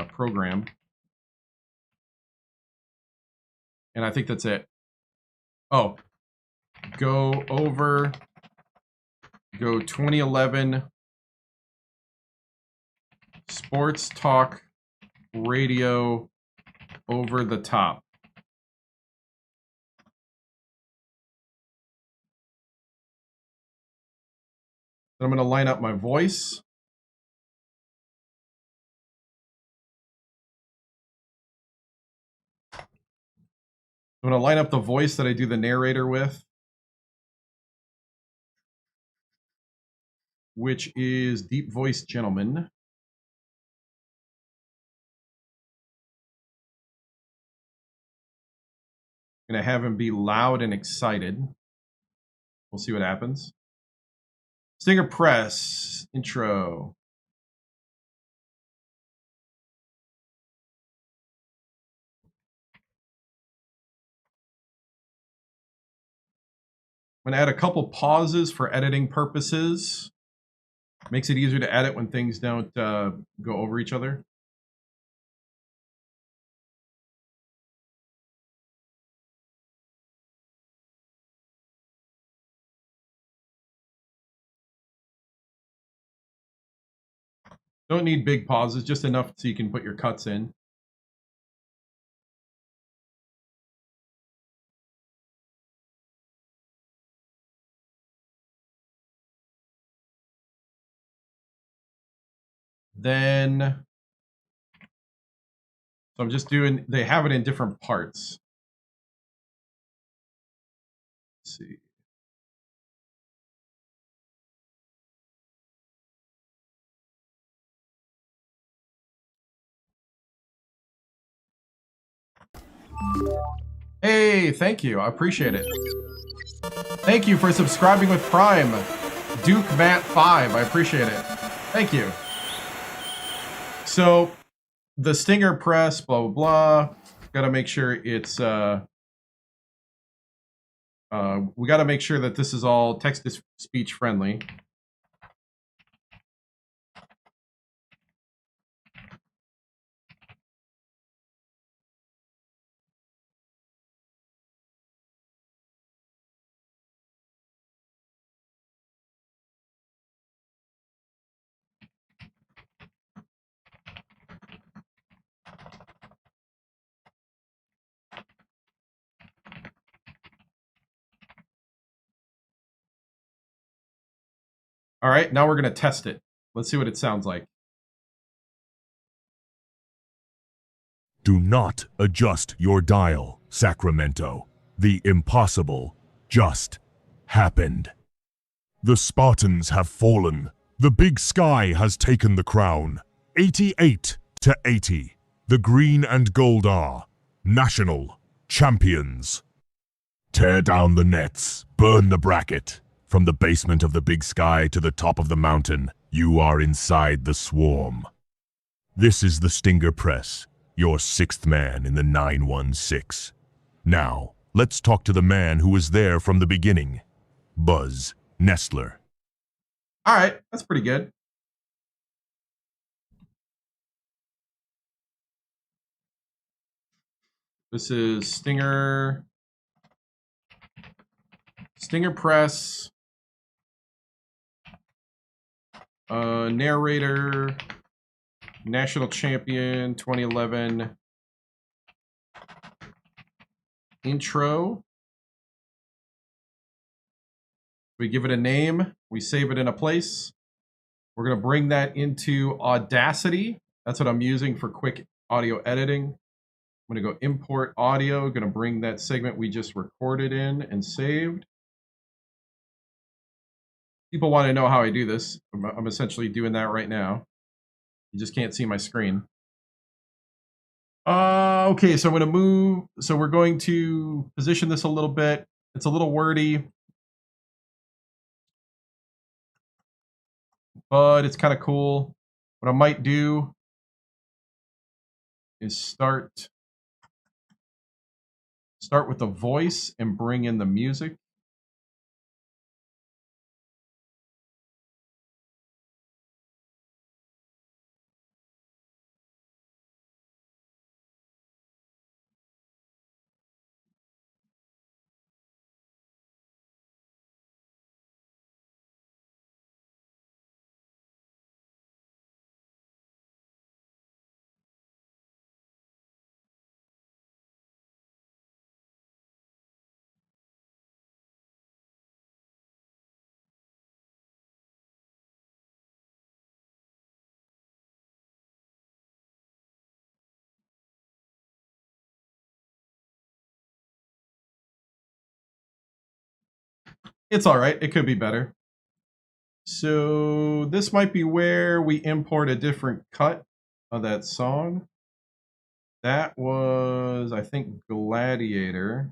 [SPEAKER 1] Program. And I think that's it. Oh, go 2011 sports talk radio over the top. Then I'm going to line up my voice. I'm going to line up the voice that I do the narrator with, which is Deep Voice Gentleman. I'm going to have him be loud and excited. We'll see what happens. Stinger press intro. I'm going to add a couple pauses for editing purposes. Makes it easier to edit when things don't go over each other. Don't need big pauses, just enough so you can put your cuts in. Then, so I'm just doing, they have it in different parts. Let's see. Hey, thank you. I appreciate it. Thank you for subscribing with Prime. Duke Matt 5. I appreciate it. Thank you. So the Stinger press, blah, blah, blah. Got to make sure it's, we got to make sure that this is all text-to-speech friendly. All right, now we're going to test it. Let's see what it sounds like.
[SPEAKER 2] Do not adjust your dial, Sacramento. The impossible just happened. The Spartans have fallen. The Big Sky has taken the crown. 88-80. The green and gold are national champions. Tear down the nets, burn the bracket. From the basement of the big sky to the top of the mountain, you are inside the swarm. This is the Stinger Press, your sixth man in the 916. Now, let's talk to the man who was there from the beginning, Buzz Nestler.
[SPEAKER 1] All right, that's pretty good. This is Stinger Press, narrator, national champion, 2011, intro. We give it a name. We save it in a place. We're going to bring that into Audacity. That's what I'm using for quick audio editing. I'm going to go import audio. Going to bring that segment we just recorded in and saved. People want to know how I do this. I'm essentially doing that right now. You just can't see my screen. Okay, so I'm going to move. So we're going to position this a little bit. It's a little wordy, but it's kind of cool. What I might do is start with the voice and bring in the music. It's all right. It could be better. So this might be where we import a different cut of that song. That was, I think, Gladiator.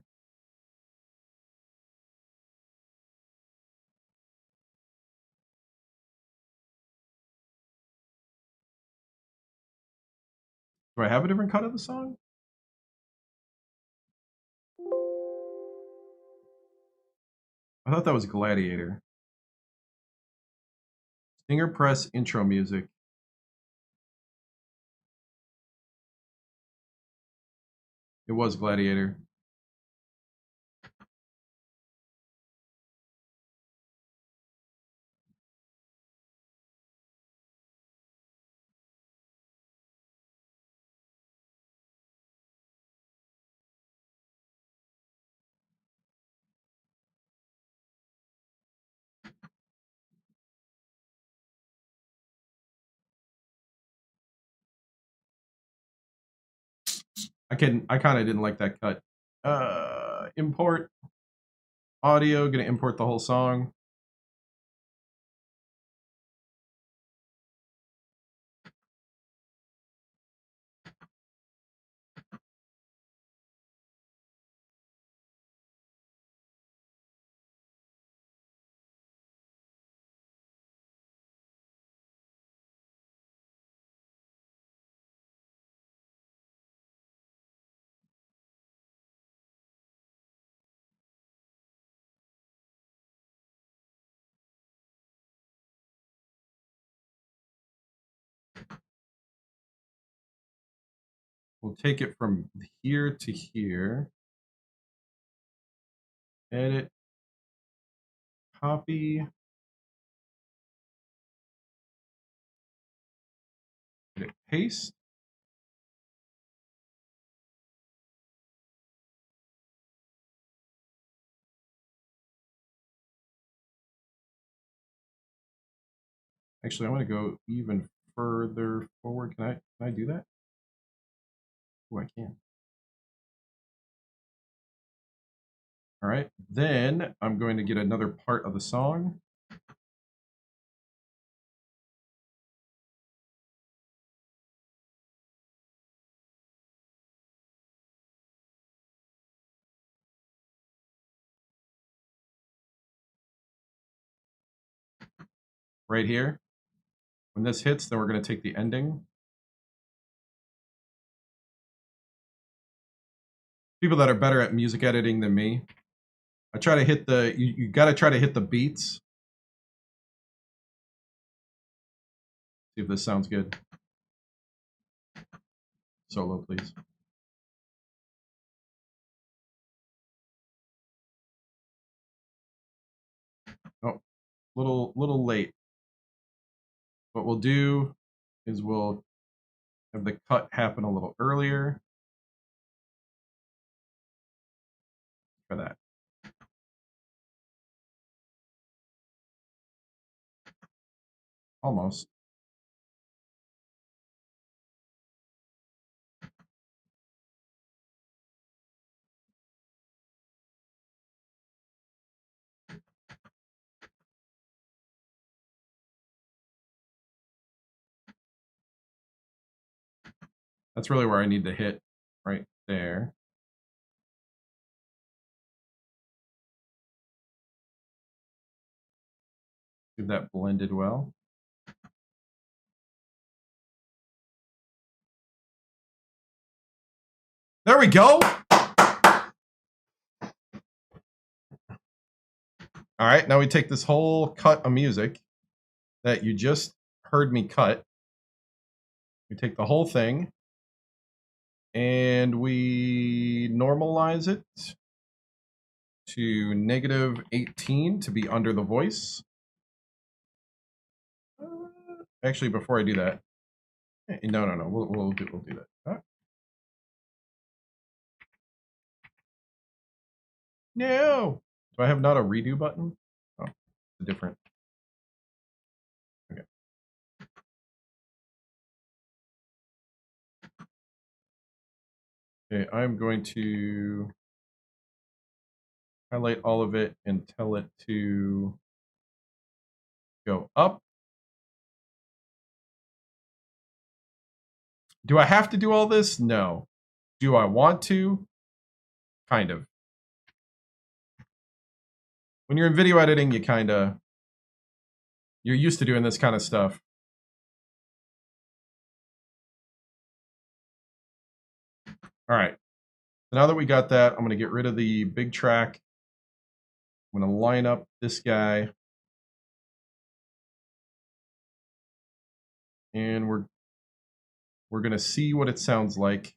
[SPEAKER 1] Do I have a different cut of the song? I thought that was Gladiator. Stinger Press intro music. It was Gladiator. I kind of didn't like that cut. Import audio. Gonna import the whole song. We'll take it from here to here. Edit. Copy. Hit paste. Actually, I want to go even further forward. Can I do that? Oh, I can. All right. Then I'm going to get another part of the song. right here. When this hits, then we're going to take the ending. People that are better at music editing than me, I try to hit the, you got to try to hit the beats. See if this sounds good. Solo, please. Oh, little late. What we'll do is we'll have the cut happen a little earlier. For that. Almost. That's really where I need to hit, right there. See if that blended well. There we go. All right, now we take this whole cut of music that you just heard me cut. We take the whole thing and we normalize it to -18 to be under the voice. Actually, before I do that, no, we'll do that. Huh? No. Do I have not a redo button? Oh, it's different. Okay. Okay, I'm going to highlight all of it and tell it to go up. Do I have to do all this? No. Do I want to? Kind of. When you're in video editing, you're used to doing this kind of stuff. All right. So now that we got that, I'm going to get rid of the big track. I'm going to line up this guy. And we're going to see what it sounds like.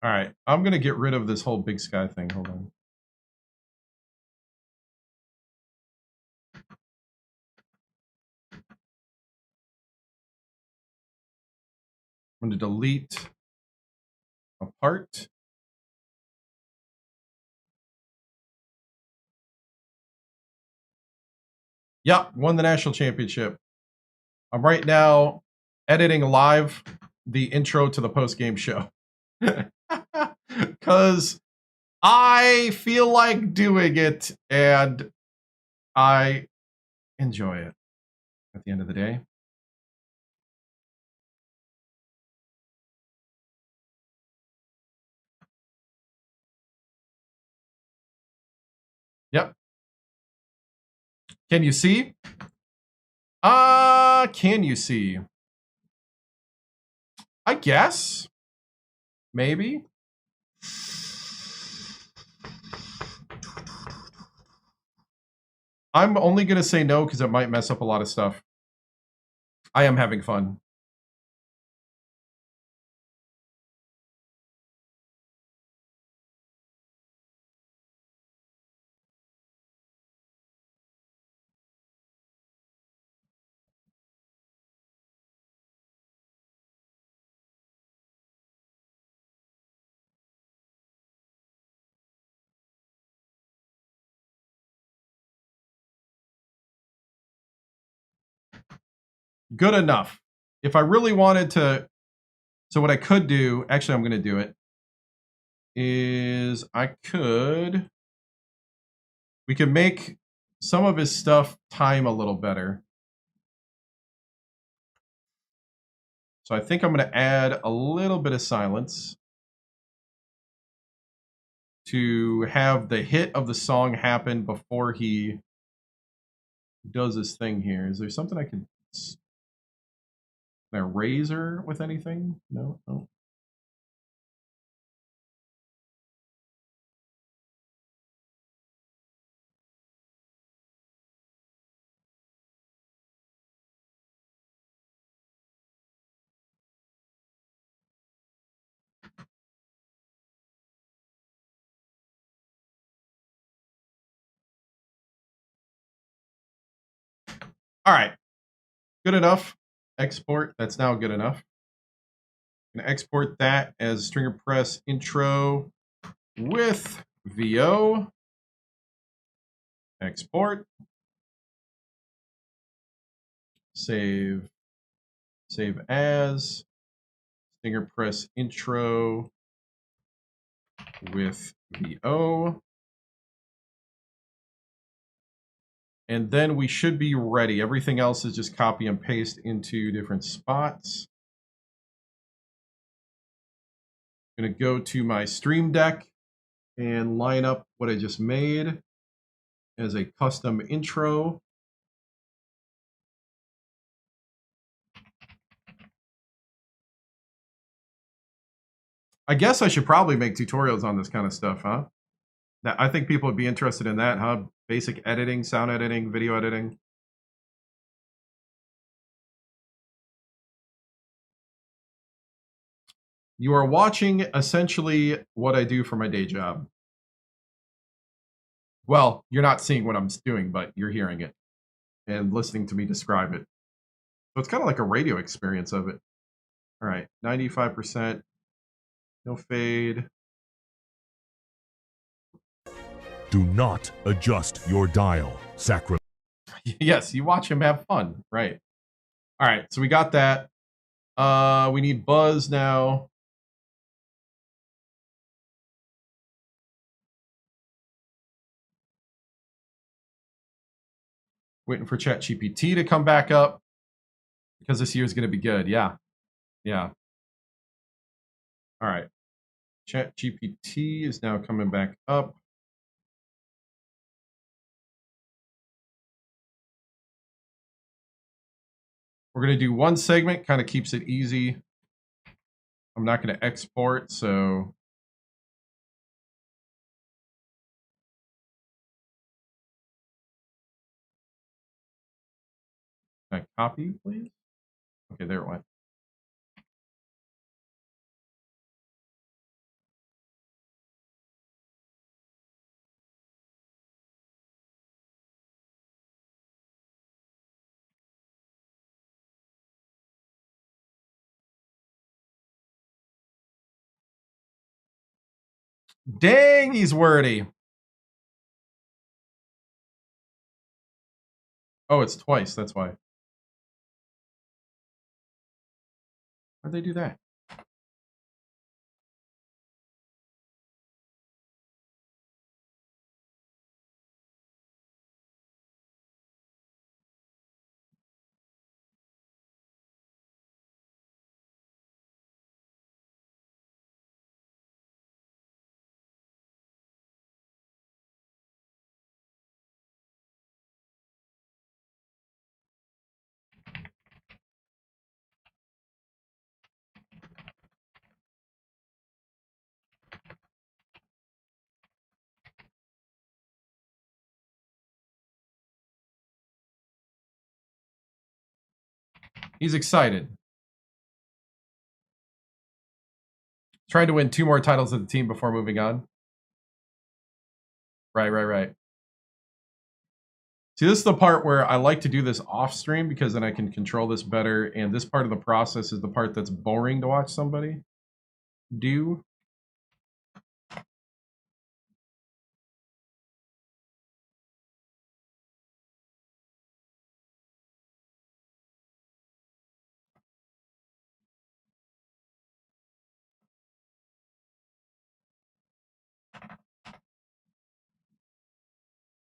[SPEAKER 1] All right, I'm going to get rid of this whole big sky thing. Hold on. I'm going to delete a part. Yep, won the national championship. I'm right now editing live the intro to the post-game show. Because I feel like doing it and I enjoy it at the end of the day. Yep. Can you see? Can you see? I guess. Maybe. I'm only going to say no because it might mess up a lot of stuff. I am having fun. good enough. If I really wanted to, so what I could do, actually I'm going to do it, is we could make some of his stuff time a little better. So I think I'm going to add a little bit of silence to have the hit of the song happen before he does his thing here. Is there something I can I razor with anything? No, no. All right, good enough. Export, that's now good enough. I'm gonna export that as stringer press intro with VO. Export. Save as stringer press intro with VO. And then we should be ready. Everything else is just copy and paste into different spots. I'm going to go to my Stream Deck and line up what I just made as a custom intro. I guess I should probably make tutorials on this kind of stuff, huh? I think people would be interested in that, huh? Basic editing, sound editing, video editing. You are watching essentially what I do for my day job. Well, you're not seeing what I'm doing, but you're hearing it and listening to me describe it. So it's kind of like a radio experience of it. All right, 95%, no fade.
[SPEAKER 2] Do not adjust your dial, Sacramento.
[SPEAKER 1] Yes, you watch him have fun, right? All right, so we got that. We need buzz now. Waiting for ChatGPT to come back up because this year is going to be good. Yeah. Yeah. All right. ChatGPT is now coming back up. We're going to do one segment, kind of keeps it easy. I'm not going to export, so can I copy, please? Okay, there it went. Dang, he's wordy. Oh, it's twice. That's why. Why'd they do that? He's excited. Trying to win 2 more titles of the team before moving on. Right. See, this is the part where I like to do this off stream because then I can control this better. And this part of the process is the part that's boring to watch somebody do.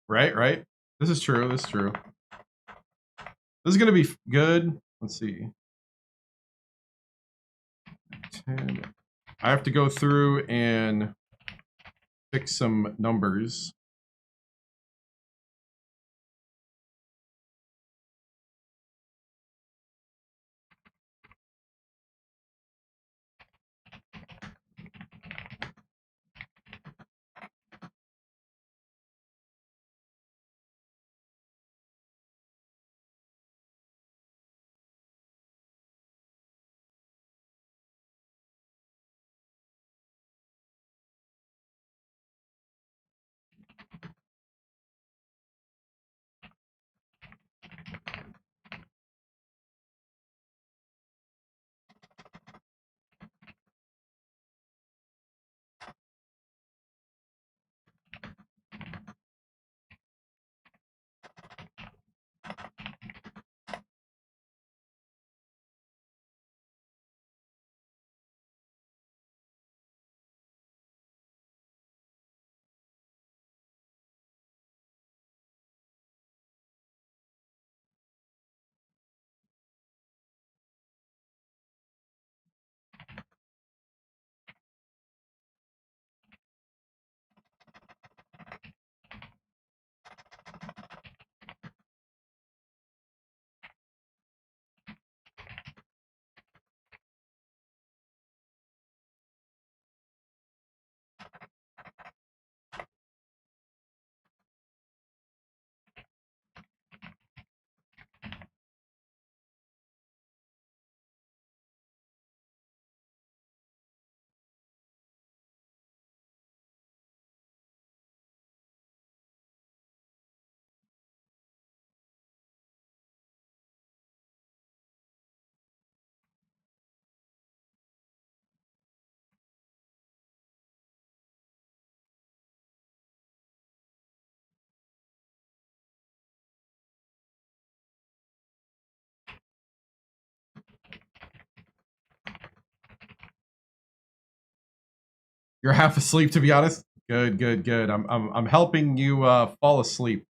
[SPEAKER 1] Right. This is true. This is true. This is going to be good. Let's see. 10. I have to go through and fix some numbers. You're half asleep, to be honest. Good. I'm helping you fall asleep.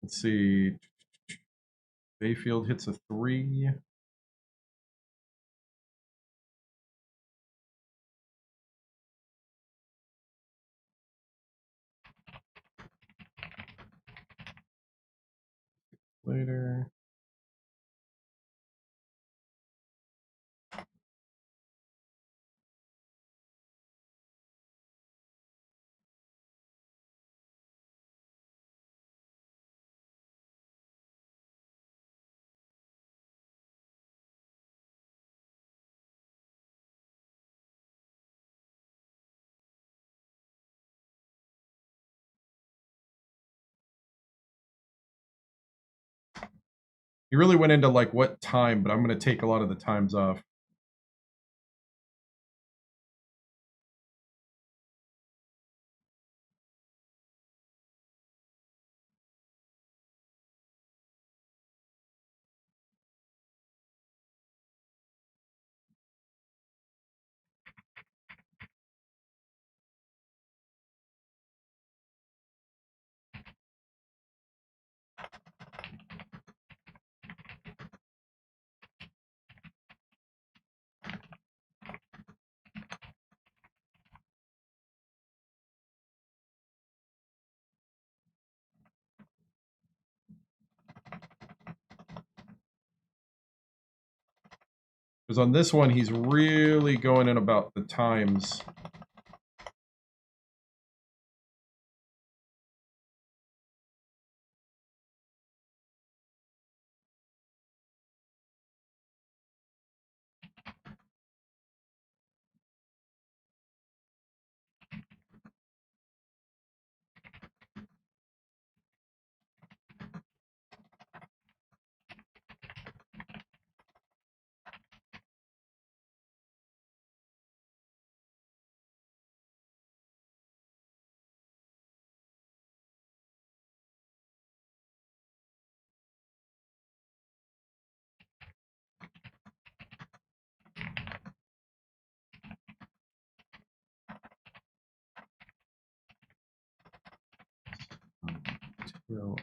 [SPEAKER 1] Let's see. Bayfield hits a 3. Later. You really went into like what time, but I'm going to take a lot of the times off. Because on this one, he's really going in about the times. No.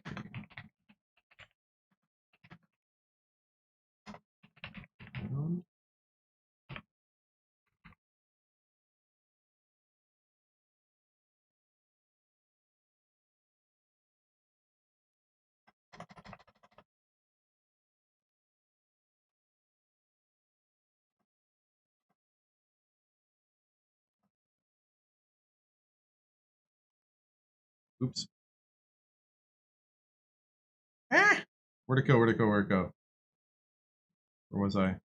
[SPEAKER 1] Oops. Ah! Where'd it go? Where'd it go? Where'd it go? Where was I?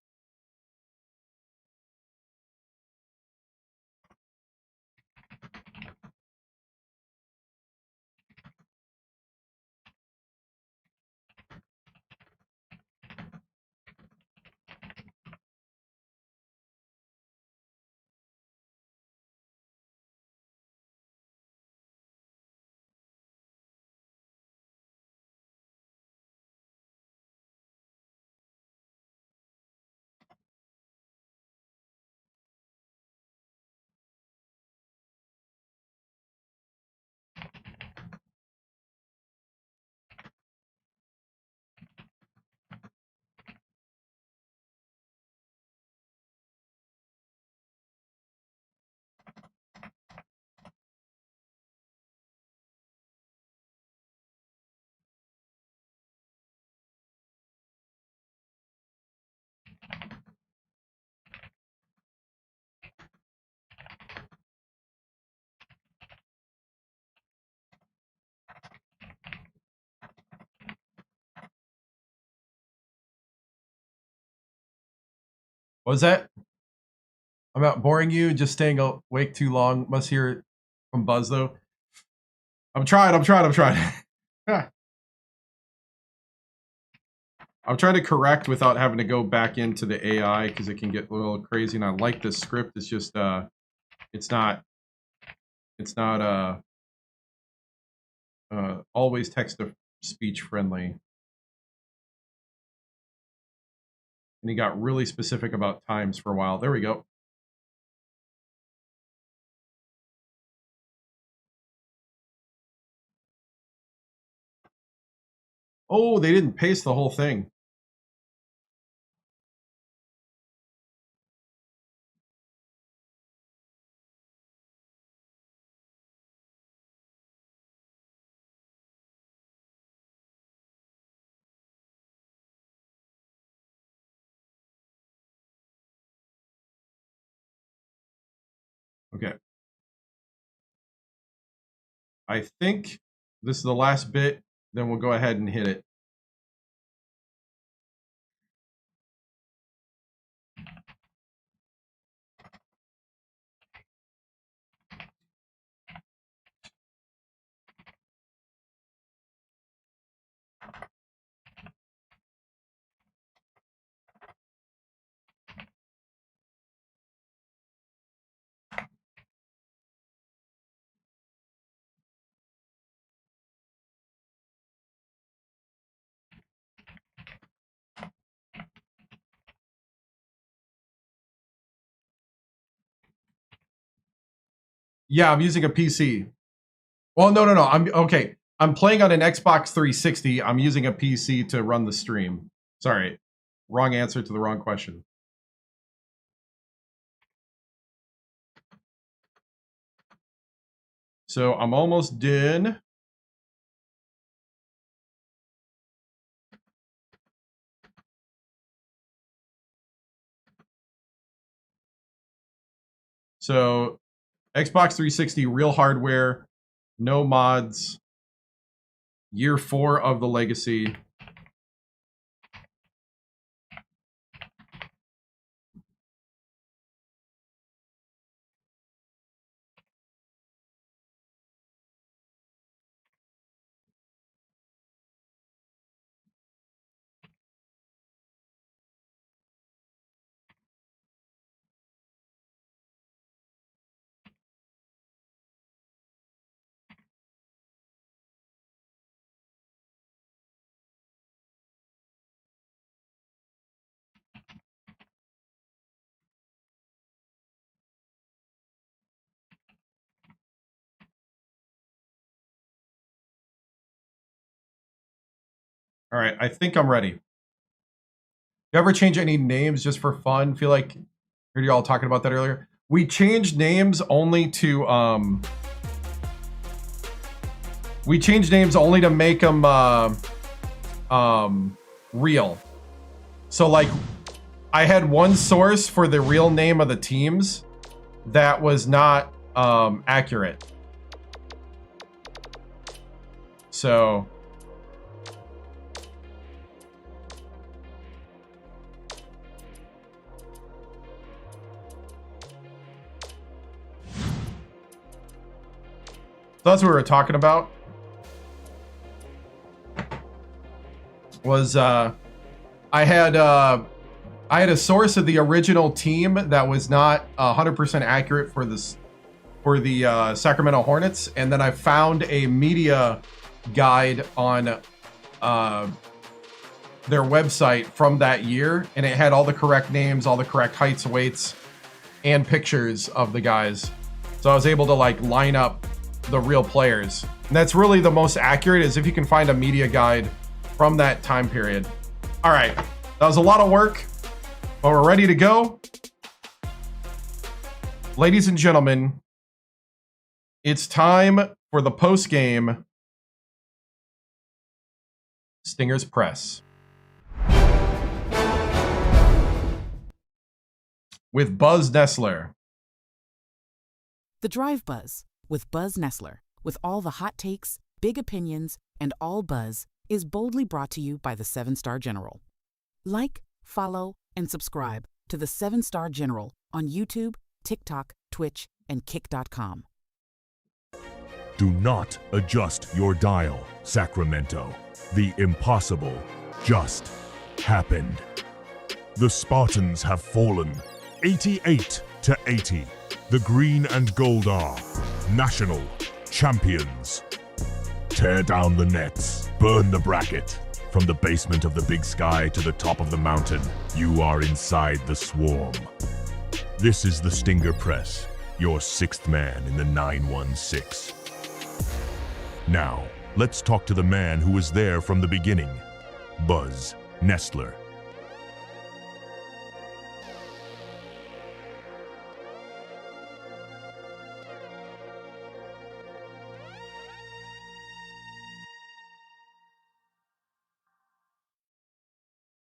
[SPEAKER 1] What was that? I'm not boring you, just staying awake too long. Must hear it from Buzz, though. I'm trying. I'm trying to correct without having to go back into the AI because it can get a little crazy. And I like this script. It's just, it's not always text-to-speech friendly. And he got really specific about times for a while. There we go. Oh, they didn't paste the whole thing. Okay. I think this is the last bit. Then we'll go ahead and hit it. Yeah, I'm using a PC. Well, no. I'm okay. I'm playing on an Xbox 360. I'm using a PC to run the stream. Sorry. Wrong answer to the wrong question. So I'm almost done. So Xbox 360, real hardware, no mods, year 4 of the legacy. All right, I think I'm ready. You ever change any names just for fun? Feel like I heard you all talking about that earlier. We changed names only to make them real. So like I had one source for the real name of the teams that was not accurate. So that's what we were talking about. Was I had a source of the original team that was not 100% accurate for this the Sacramento Hornets, and then I found a media guide on their website from that year, and it had all the correct names, all the correct heights, weights, and pictures of the guys. So I was able to like line up the real players. And that's really the most accurate, is if you can find a media guide from that time period. All right, that was a lot of work, but we're ready to go. Ladies and gentlemen, it's time for the post-game Stingers Press with Buzz Nessler.
[SPEAKER 4] The Drive Buzz with Buzz Nessler, with all the hot takes, big opinions, and all buzz, is boldly brought to you by the 7-Star General. Like, follow, and subscribe to the 7-Star General on YouTube, TikTok, Twitch, and Kick.com.
[SPEAKER 2] Do not adjust your dial, Sacramento. The impossible just happened. The Spartans have fallen 88-80. The green and gold are national champions. Tear down the nets, burn the bracket. From the basement of the big sky to the top of the mountain, you are inside the swarm. This is the Stinger Press, your sixth man in the 916. Now, let's talk to the man who was there from the beginning, Buzz Nessler.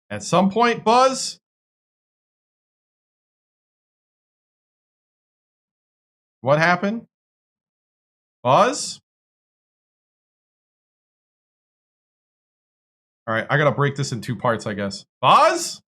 [SPEAKER 1] At some point, Buzz, what happened? Buzz? All right, I gotta break this in two parts, I guess. Buzz?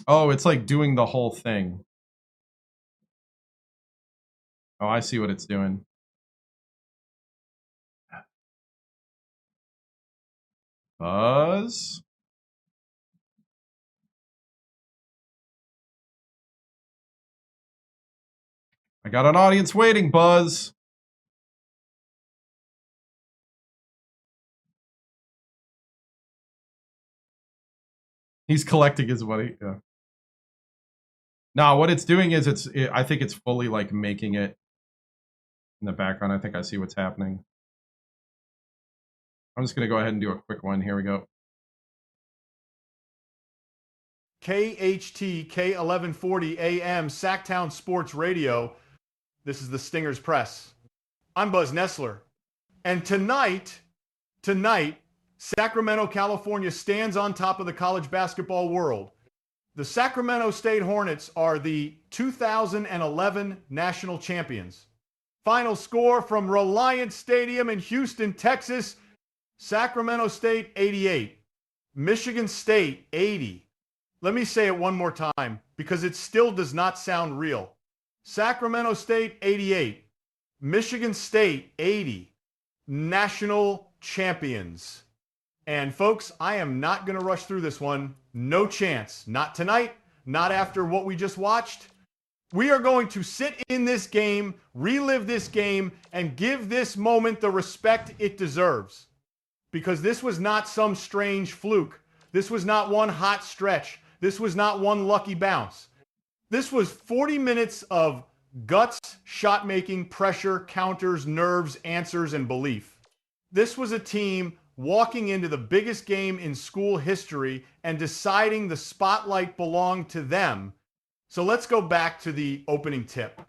[SPEAKER 1] Oh, it's like doing the whole thing. Oh, I see what it's doing. Buzz? I got an audience waiting, Buzz. He's collecting his money. Yeah. Now, what it's doing is I think it's fully like making it in the background. I think I see what's happening. I'm just going to go ahead and do a quick one. Here we go.
[SPEAKER 3] KHT K1140 AM Sacktown Sports Radio. This is the Stingers Press. I'm Buzz Nessler. And tonight, Sacramento, California stands on top of the college basketball world. The Sacramento State Hornets are the 2011 national champions. Final score from Reliant Stadium in Houston, Texas, Sacramento State 88, Michigan State 80. Let me say it one more time because it still does not sound real. Sacramento State 88, Michigan State 80, national champions. And folks, I am not going to rush through this one. No chance. Not tonight, not after what we just watched. We are going to sit in this game, relive this game, and give this moment the respect it deserves. Because this was not some strange fluke. This was not one hot stretch. This was not one lucky bounce. This was 40 minutes of guts, shot making, pressure, counters, nerves, answers, and belief. This was a team walking into the biggest game in school history and deciding the spotlight belonged to them. So let's go back to the opening tip.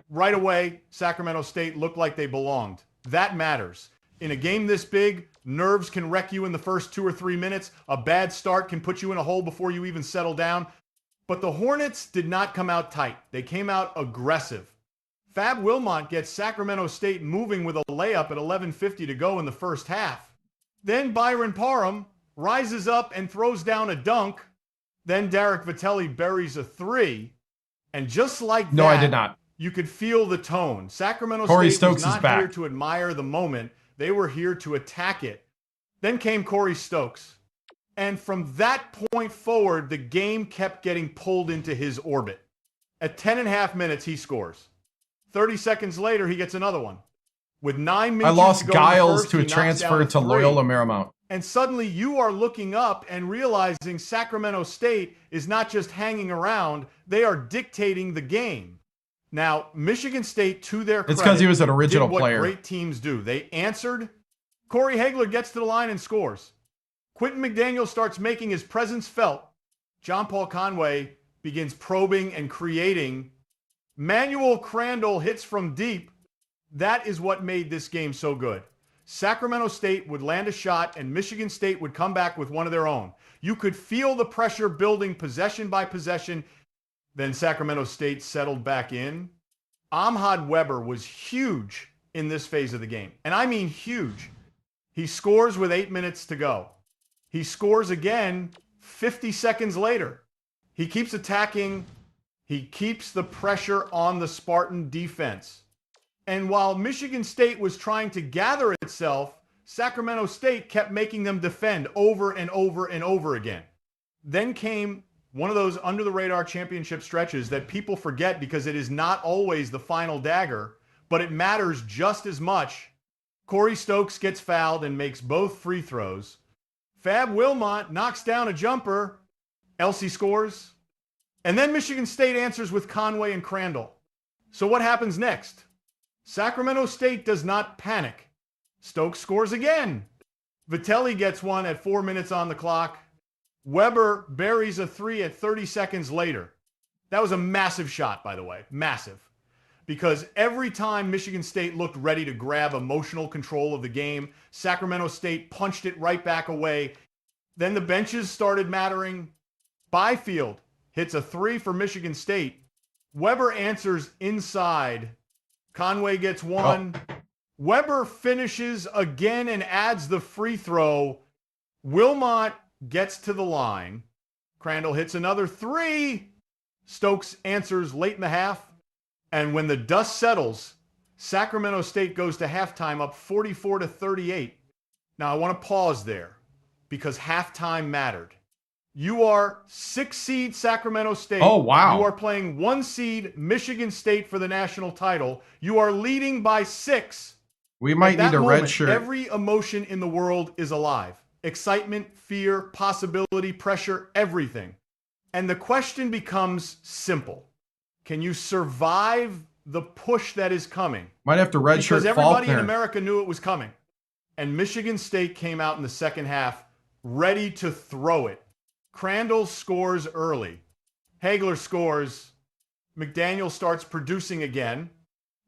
[SPEAKER 3] Right away, Sacramento State looked like they belonged. That matters. In a game this big, nerves can wreck you in the first 2 or 3 minutes. A bad start can put you in a hole before you even settle down. But the Hornets did not come out tight. They came out aggressive. Fab Wilmot gets Sacramento State moving with a layup at 11:50 to go in the first half. Then Byron Parham rises up and throws down a dunk. Then Derek Vitelli buries a three. And just like that,
[SPEAKER 1] No, I did not.
[SPEAKER 3] You could feel the tone. Sacramento
[SPEAKER 1] Corey
[SPEAKER 3] State
[SPEAKER 1] Stokes
[SPEAKER 3] was
[SPEAKER 1] is
[SPEAKER 3] not
[SPEAKER 1] back.
[SPEAKER 3] here to admire the moment. They were here to attack it. Then came Corey Stokes. And from that point forward, the game kept getting pulled into his orbit. At 10.5 minutes, he scores. 30 seconds later, he gets another one. With 9 minutes
[SPEAKER 1] I lost
[SPEAKER 3] to go in the
[SPEAKER 1] Giles
[SPEAKER 3] first,
[SPEAKER 1] to a
[SPEAKER 3] he knocks
[SPEAKER 1] transfer
[SPEAKER 3] down
[SPEAKER 1] to
[SPEAKER 3] three.
[SPEAKER 1] Loyola Marymount.
[SPEAKER 3] And suddenly you are looking up and realizing Sacramento State is not just hanging around, they are dictating the game. Now, Michigan State, to their credit,
[SPEAKER 1] It's because he was an original
[SPEAKER 3] did what
[SPEAKER 1] player.
[SPEAKER 3] great teams do. They answered. Corey Hagler gets to the line and scores. Quentin McDaniel starts making his presence felt. John Paul Conway begins probing and creating. Manuel Crandall hits from deep. That is what made this game so good. Sacramento State would land a shot and Michigan State would come back with one of their own. You could feel the pressure building possession by possession. Then Sacramento State settled back in. Ahmad Weber was huge in this phase of the game. And I mean huge. He scores with 8 minutes to go. He scores again 50 seconds later. He keeps attacking. He keeps the pressure on the Spartan defense. And while Michigan State was trying to gather itself, Sacramento State kept making them defend over and over and over again. Then came one of those under-the-radar championship stretches that people forget because it is not always the final dagger, but it matters just as much. Corey Stokes gets fouled and makes both free throws. Fab Wilmot knocks down a jumper. Elsie scores. And then Michigan State answers with Conway and Crandall. So what happens next? Sacramento State does not panic. Stokes scores again. Vitelli gets one at 4 minutes on the clock. Weber buries a three at 30 seconds later. That was a massive shot, by the way. Massive. Because every time Michigan State looked ready to grab emotional control of the game, Sacramento State punched it right back away. Then the benches started mattering. Byfield hits a three for Michigan State. Weber answers inside. Conway gets one. Weber finishes again and adds the free throw. Wilmot gets to the line. Crandall hits another three. Stokes answers late in the half. And when the dust settles, Sacramento State goes to halftime up 44-38. Now, I want to pause there because halftime mattered. You are 6 seed Sacramento State.
[SPEAKER 1] Oh, wow.
[SPEAKER 3] You are playing 1 seed Michigan State for the national title. You are leading by 6.
[SPEAKER 1] We might
[SPEAKER 3] At that
[SPEAKER 1] need a red
[SPEAKER 3] moment,
[SPEAKER 1] shirt.
[SPEAKER 3] Every emotion in the world is alive. Excitement, fear, possibility, pressure, everything. And the question becomes simple. Can you survive the push that is coming?
[SPEAKER 1] Might have to red shirt
[SPEAKER 3] Because everybody in
[SPEAKER 1] Faulkner.
[SPEAKER 3] America knew it was coming. And Michigan State came out in the second half ready to throw it. Crandall scores early. Hagler scores. McDaniel starts producing again.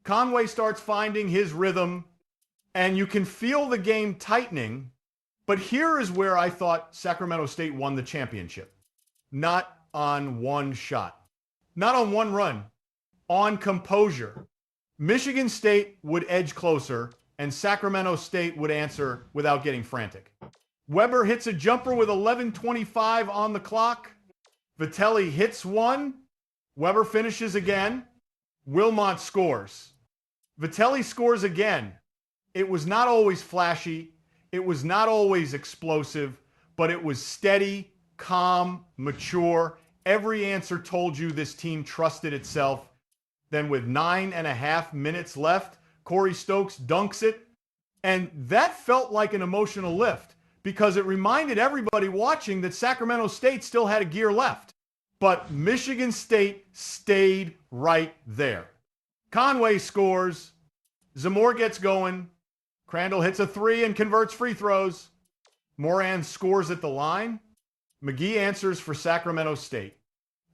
[SPEAKER 3] Conway starts finding his rhythm. And you can feel the game tightening. But here is where I thought Sacramento State won the championship. Not on one shot. Not on one run. On composure. Michigan State would edge closer, and Sacramento State would answer without getting frantic. Weber hits a jumper with 11:25 on the clock. Vitelli hits one. Weber finishes again. Wilmot scores. Vitelli scores again. It was not always flashy. It was not always explosive, but it was steady, calm, mature. Every answer told you this team trusted itself. Then with 9.5 minutes left, Corey Stokes dunks it. And that felt like an emotional lift because it reminded everybody watching that Sacramento State still had a gear left. But Michigan State stayed right there. Conway scores. Zamore gets going. Crandall hits a 3 and converts free throws. Moran scores at the line. McGee answers for Sacramento State.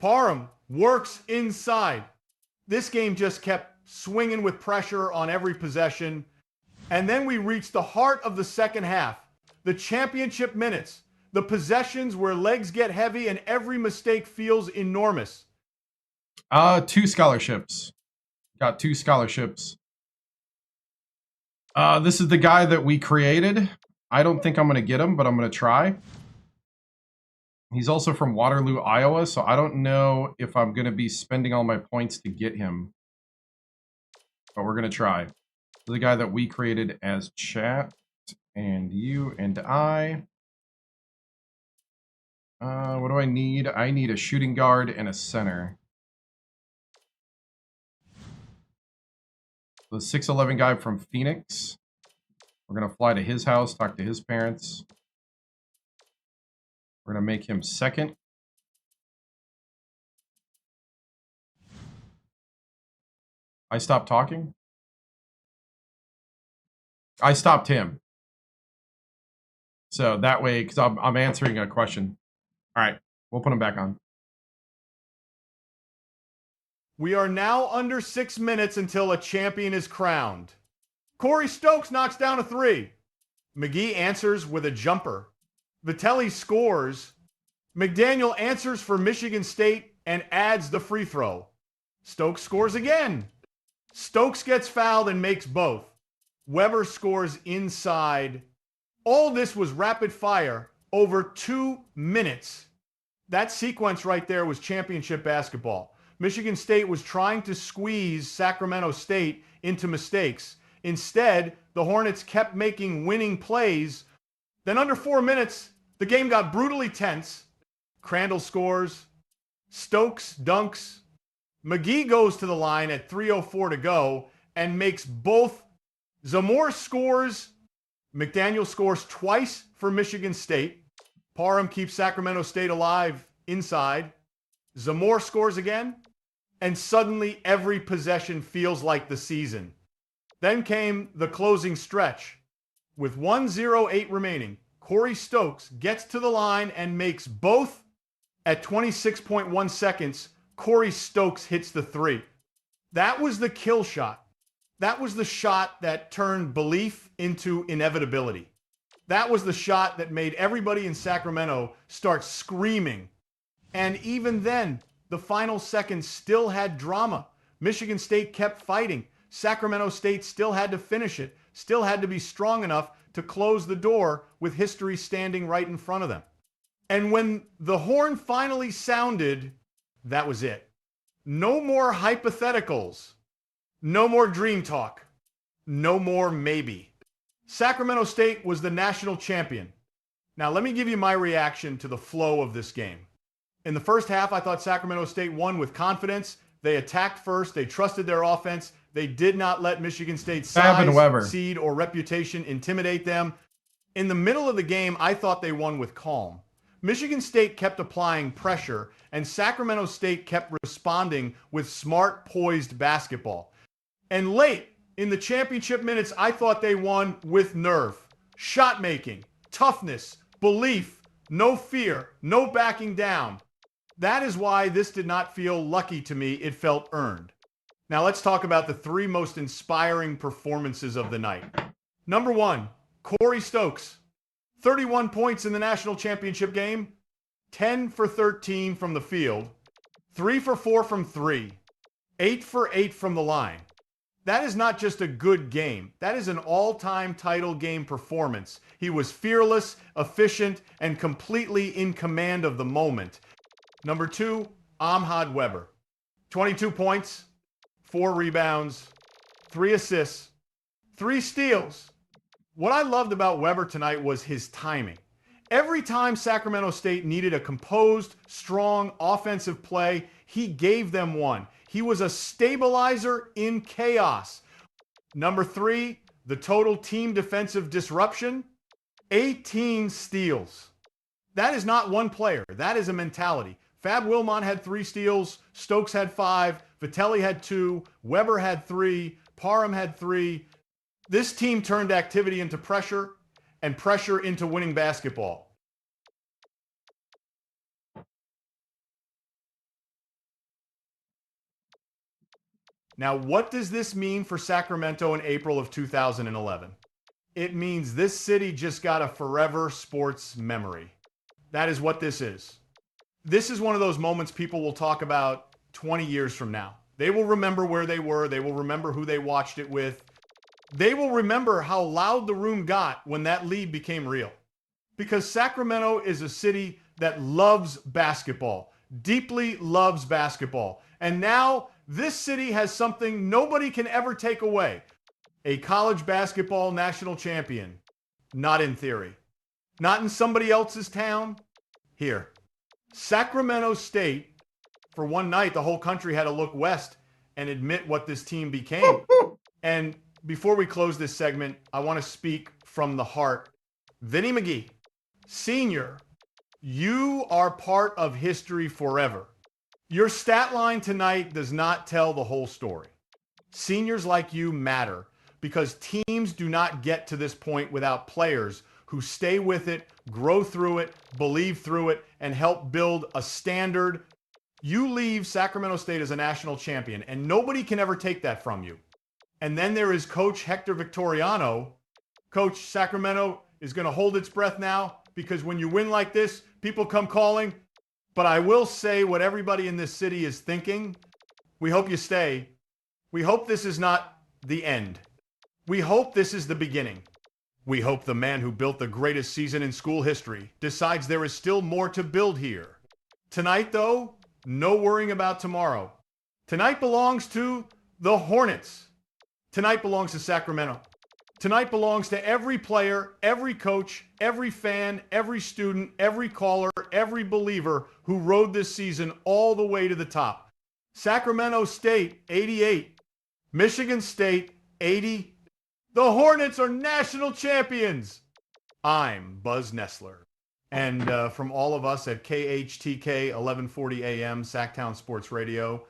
[SPEAKER 3] Parham works inside. This game just kept swinging with pressure on every possession. And then we reached the heart of the second half. The championship minutes. The possessions where legs get heavy and every mistake feels enormous.
[SPEAKER 1] 2 scholarships. Got 2 scholarships. This is the guy that we created. I don't think I'm going to get him, but I'm going to try. He's also from Waterloo, Iowa, so I don't know if I'm going to be spending all my points to get him. But we're going to try. The guy that we created as chat, and you and I. What do I need? I need a shooting guard and a center. The 6'11" guy from Phoenix. We're going to fly to his house, talk to his parents. We're going to make him second. I stopped talking. I stopped him. So that way, because I'm answering a question. All right, we'll put him back on.
[SPEAKER 3] We are now under 6 minutes until a champion is crowned. Corey Stokes knocks down a 3. McGee answers with a jumper. Vitelli scores. McDaniel answers for Michigan State and adds the free throw. Stokes scores again. Stokes gets fouled and makes both. Weber scores inside. All this was rapid fire over 2 minutes. That sequence right there was championship basketball. Michigan State was trying to squeeze Sacramento State into mistakes. Instead, the Hornets kept making winning plays. Then under 4 minutes, the game got brutally tense. Crandall scores. Stokes dunks. McGee goes to the line at 3:04 to go and makes both. Zamore scores. McDaniel scores twice for Michigan State. Parham keeps Sacramento State alive inside. Zamore scores again. And suddenly every possession feels like the season. Then came the closing stretch. With 1:08 remaining, Corey Stokes gets to the line and makes both. At 26.1 seconds, Corey Stokes hits the 3. That was the kill shot. That was the shot that turned belief into inevitability. That was the shot that made everybody in Sacramento start screaming. And even then, the final seconds still had drama. Michigan State kept fighting. Sacramento State still had to finish it, still had to be strong enough to close the door with history standing right in front of them. And when the horn finally sounded, that was it. No more hypotheticals. No more dream talk. No more maybe. Sacramento State was the national champion. Now let me give you my reaction to the flow of this game. In the first half, I thought Sacramento State won with confidence. They attacked first. They trusted their offense. They did not let Michigan State's size, seed, or reputation intimidate them. In the middle of the game, I thought they won with calm. Michigan State kept applying pressure, and Sacramento State kept responding with smart, poised basketball. And late in the championship minutes, I thought they won with nerve, shot making, toughness, belief, no fear, no backing down. That is why this did not feel lucky to me. It felt earned. Now let's talk about the 3 most inspiring performances of the night. Number 1, Corey Stokes. 31 points in the national championship game, 10 for 13 from the field, 3 for 4 from 3, 8 for 8 from the line. That is not just a good game. That is an all-time title game performance. He was fearless, efficient, and completely in command of the moment. Number 2, Ahmad Weber. 22 points, 4 rebounds, 3 assists, 3 steals. What I loved about Weber tonight was his timing. Every time Sacramento State needed a composed, strong offensive play, he gave them one. He was a stabilizer in chaos. Number 3, the total team defensive disruption, 18 steals. That is not one player. That is a mentality. Fab Wilmot had 3 steals. Stokes had 5. Vitelli had 2. Weber had 3. Parham had 3. This team turned activity into pressure and pressure into winning basketball. Now, what does this mean for Sacramento in April of 2011? It means this city just got a forever sports memory. That is what this is. This is one of those moments people will talk about 20 years from now. They will remember where they were. They will remember who they watched it with. They will remember how loud the room got when that lead became real. Because Sacramento is a city that loves basketball, deeply loves basketball. And now this city has something nobody can ever take away. A college basketball national champion. Not in theory. Not in somebody else's town. Here. Sacramento State, for one night, the whole country had to look west and admit what this team became. And before we close this segment, I want to speak from the heart. Vinny McGee, senior, you are part of history forever. Your stat line tonight does not tell the whole story. Seniors like you matter because teams do not get to this point without players who stay with it, grow through it, believe through it, and help build a standard. You leave Sacramento State as a national champion, and nobody can ever take that from you. And then there is Coach Hector Victoriano. Coach, Sacramento is going to hold its breath now because when you win like this, people come calling. But I will say what everybody in this city is thinking. We hope you stay. We hope this is not the end. We hope this is the beginning. We hope the man who built the greatest season in school history decides there is still more to build here. Tonight, though, no worrying about tomorrow. Tonight belongs to the Hornets. Tonight belongs to Sacramento. Tonight belongs to every player, every coach, every fan, every student, every caller, every believer who rode this season all the way to the top. Sacramento State, 88. Michigan State, 80. The Hornets are national champions. I'm Buzz Nessler. And from all of us at KHTK 1140 AM, Sacktown Sports Radio,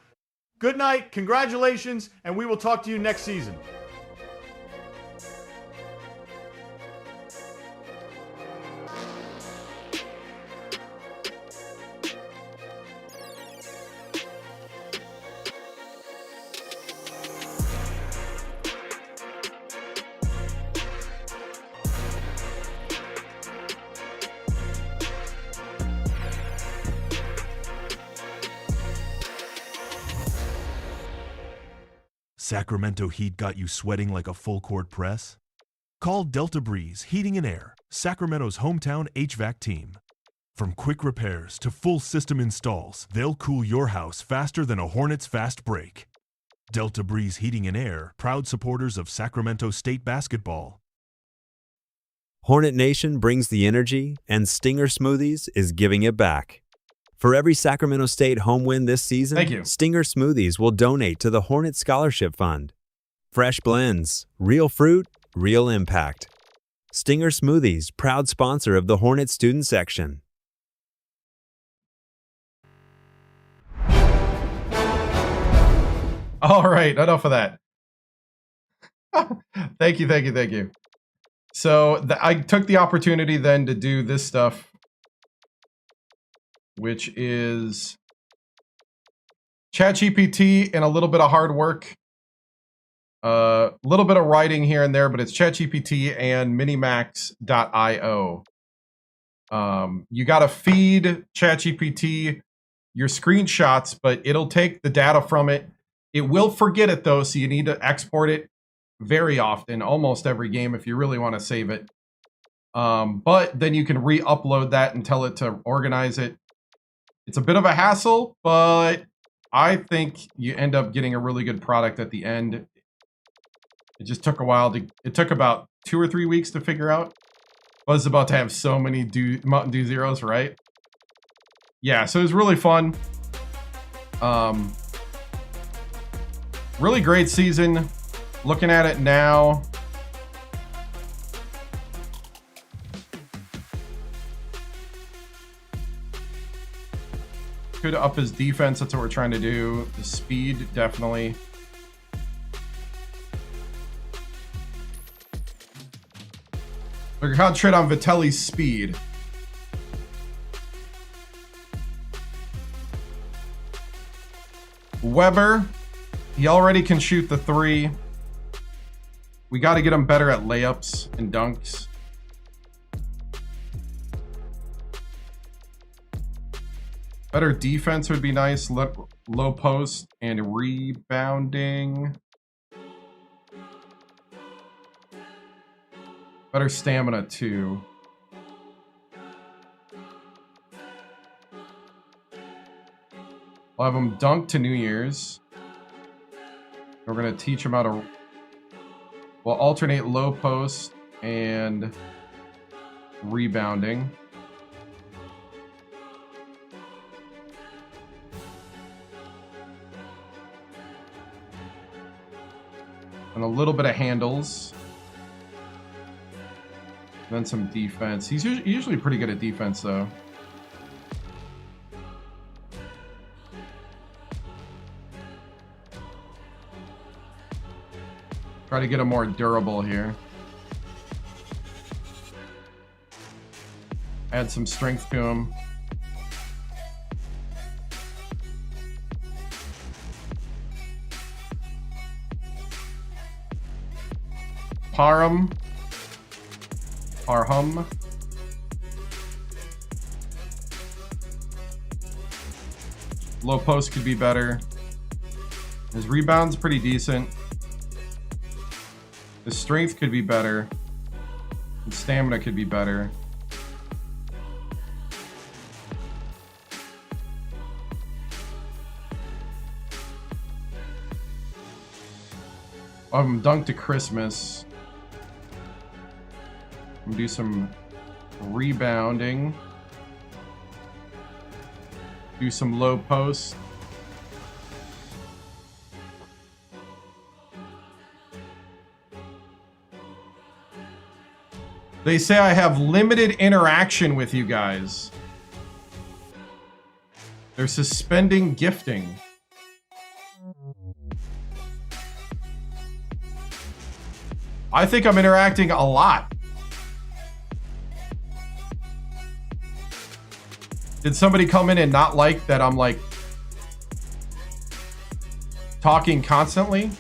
[SPEAKER 3] good night, congratulations, and we will talk to you next season.
[SPEAKER 5] Sacramento heat got you sweating like a full-court press? Call Delta Breeze Heating and Air, Sacramento's hometown HVAC team. From quick repairs to full system installs, they'll cool your house faster than a Hornets fast break. Delta Breeze Heating and Air, proud supporters of Sacramento State basketball.
[SPEAKER 18] Hornet Nation brings the energy, and Stinger Smoothies is giving it back. For every Sacramento State home win this season, Stinger Smoothies will donate to the Hornet Scholarship Fund. Fresh blends, real fruit, real impact. Stinger Smoothies, proud sponsor of the Hornet student section.
[SPEAKER 1] All right, enough of that. Thank you. So I took the opportunity then to do this stuff, which is ChatGPT and a little bit of hard work. A little bit of writing here and there, but it's ChatGPT and minimax.io. You got to feed ChatGPT your screenshots, but it'll take the data from it. It will forget it, though, so you need to export it very often, almost every game if you really want to save it. But then you can re-upload that and tell it to organize it. It's a bit of a hassle, but I think you end up getting a really good product at the end. It just took a while it took about 2 or 3 weeks to figure out. I was about to have so many Mountain Dew Zeros, right? Yeah, so it was really fun. Really great season. Looking at it now. Could up his defense. That's what we're trying to do. The speed, definitely. We're going to trade on Vitelli's speed. Weber, he already can shoot the 3. We got to get him better at layups and dunks. Better defense would be nice. Low post and rebounding. Better stamina too. We'll have him dunk to New Year's. We're going to teach him how to... We'll alternate low post and rebounding. And a little bit of handles. Then some defense. He's usually pretty good at defense, though. Try to get him more durable here. Add some strength to him. Parham. Low post could be better. His rebound's pretty decent. His strength could be better. His stamina could be better. I'll have him dunk to Christmas. Do some rebounding. Do some low post. They say I have limited interaction with you guys. They're suspending gifting. I think I'm interacting a lot. Did somebody come in and not like that I'm like talking constantly?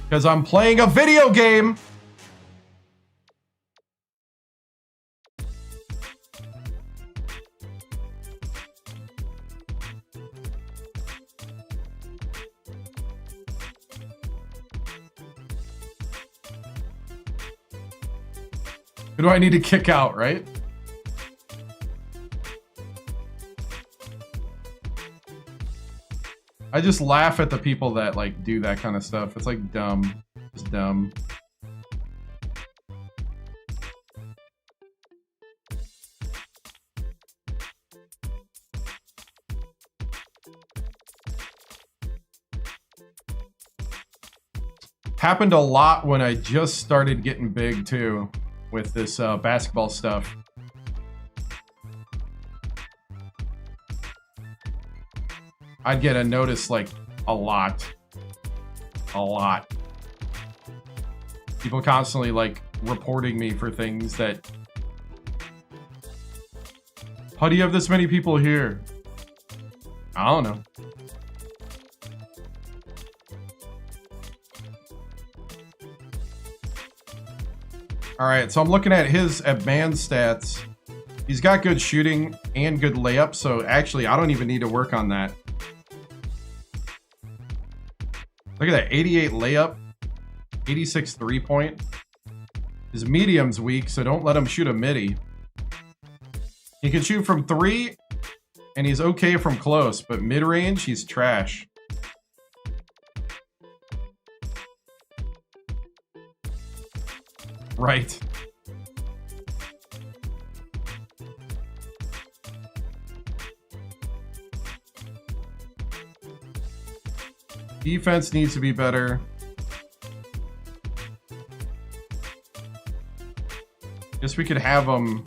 [SPEAKER 1] Because I'm playing a video game. Who do I need to kick out, right? I just laugh at the people that like do that kind of stuff. It's like dumb. It's dumb. Happened a lot when I just started getting big too with this basketball stuff. I'd get a notice like a lot. People constantly like reporting me for things that... How do you have this many people here? I don't know. All right, so I'm looking at his advanced stats. He's got good shooting and good layup, so actually I don't even need to work on that. Look at that, 88 layup, 86 3-point. His medium's weak, so don't let him shoot a midi. He can shoot from 3, and he's okay from close, but mid-range, he's trash. Right. Defense needs to be better. Guess we could have him.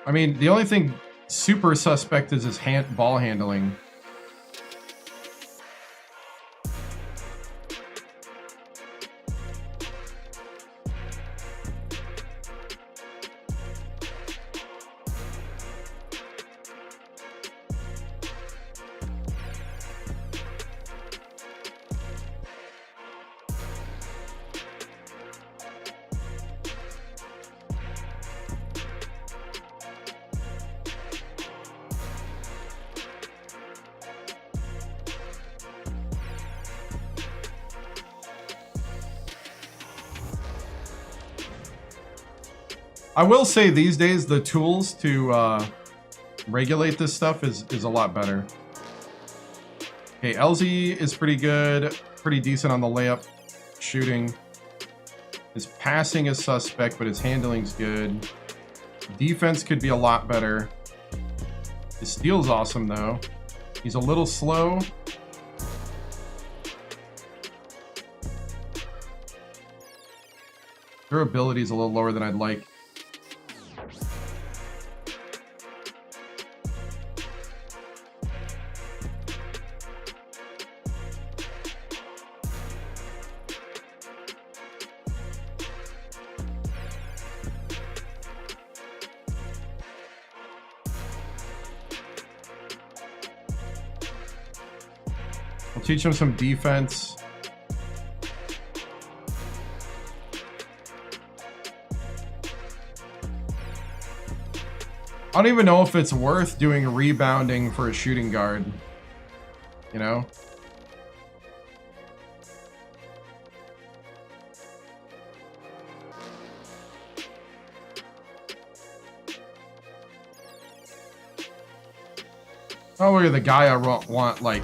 [SPEAKER 1] I mean, the only thing super suspect is his ball handling. I will say these days the tools to regulate this stuff is a lot better. Okay, LZ is pretty good, pretty decent on the layup, shooting. His passing is suspect, but his handling's good. Defense could be a lot better. His steal's awesome though. He's a little slow. Durability is a little lower than I'd like. We'll teach him some defense. I don't even know if it's worth doing rebounding for a shooting guard. You know? Oh, look at the guy I want, like...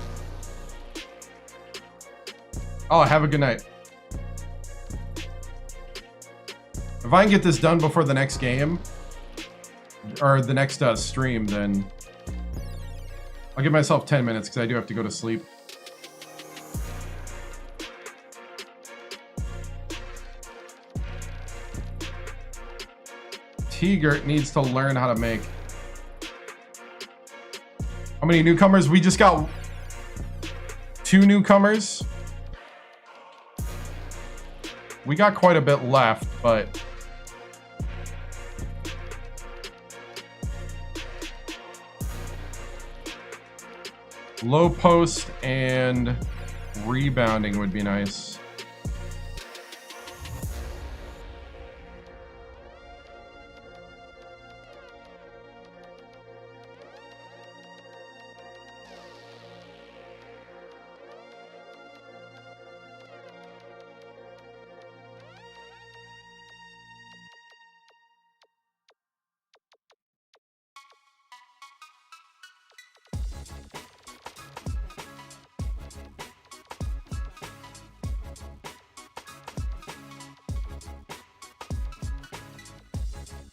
[SPEAKER 1] Oh, have a good night. If I can get this done before the next game, or the next stream, then I'll give myself 10 minutes because I do have to go to sleep. T-Gert needs to learn how to make. How many newcomers? We just got 2 newcomers. We got quite a bit left, but low post and rebounding would be nice.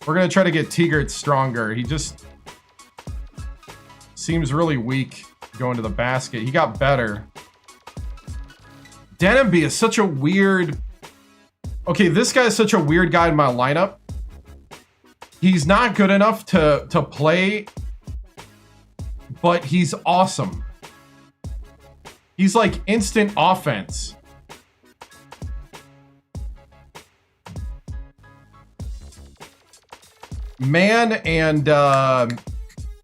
[SPEAKER 1] We're going to try to get T-Gert stronger. He just seems really weak going to the basket. He got better. Denby is such a weird... Okay, this guy is such a weird guy in my lineup. He's not good enough to play, but he's awesome. He's like instant offense. Man and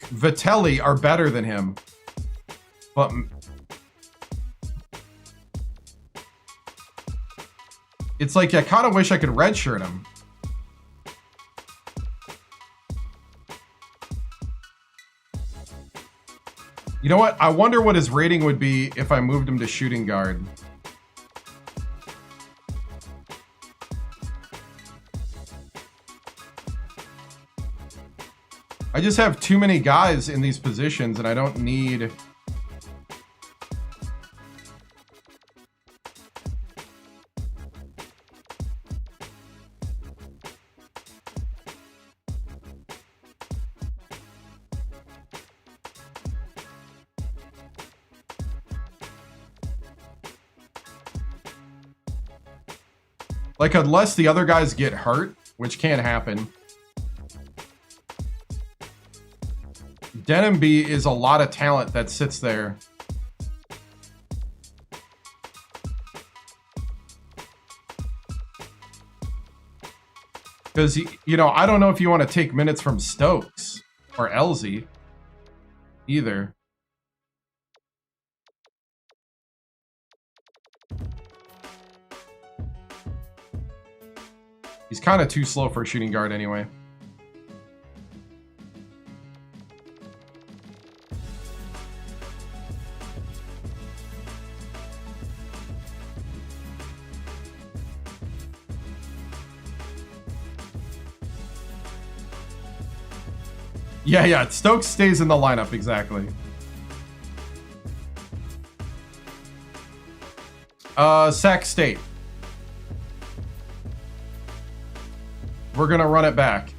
[SPEAKER 1] Vitelli are better than him, but It's like I kind of wish I could redshirt him. You know what? I wonder what his rating would be if I moved him to shooting guard. I just have too many guys in these positions, and I don't need... Like, unless the other guys get hurt, which can't happen. Denham-B is a lot of talent that sits there. Because, you know, I don't know if you want to take minutes from Stokes or Elsie either. He's kind of too slow for a shooting guard anyway. Yeah, Stokes stays in the lineup, exactly. Sac State. We're gonna run it back.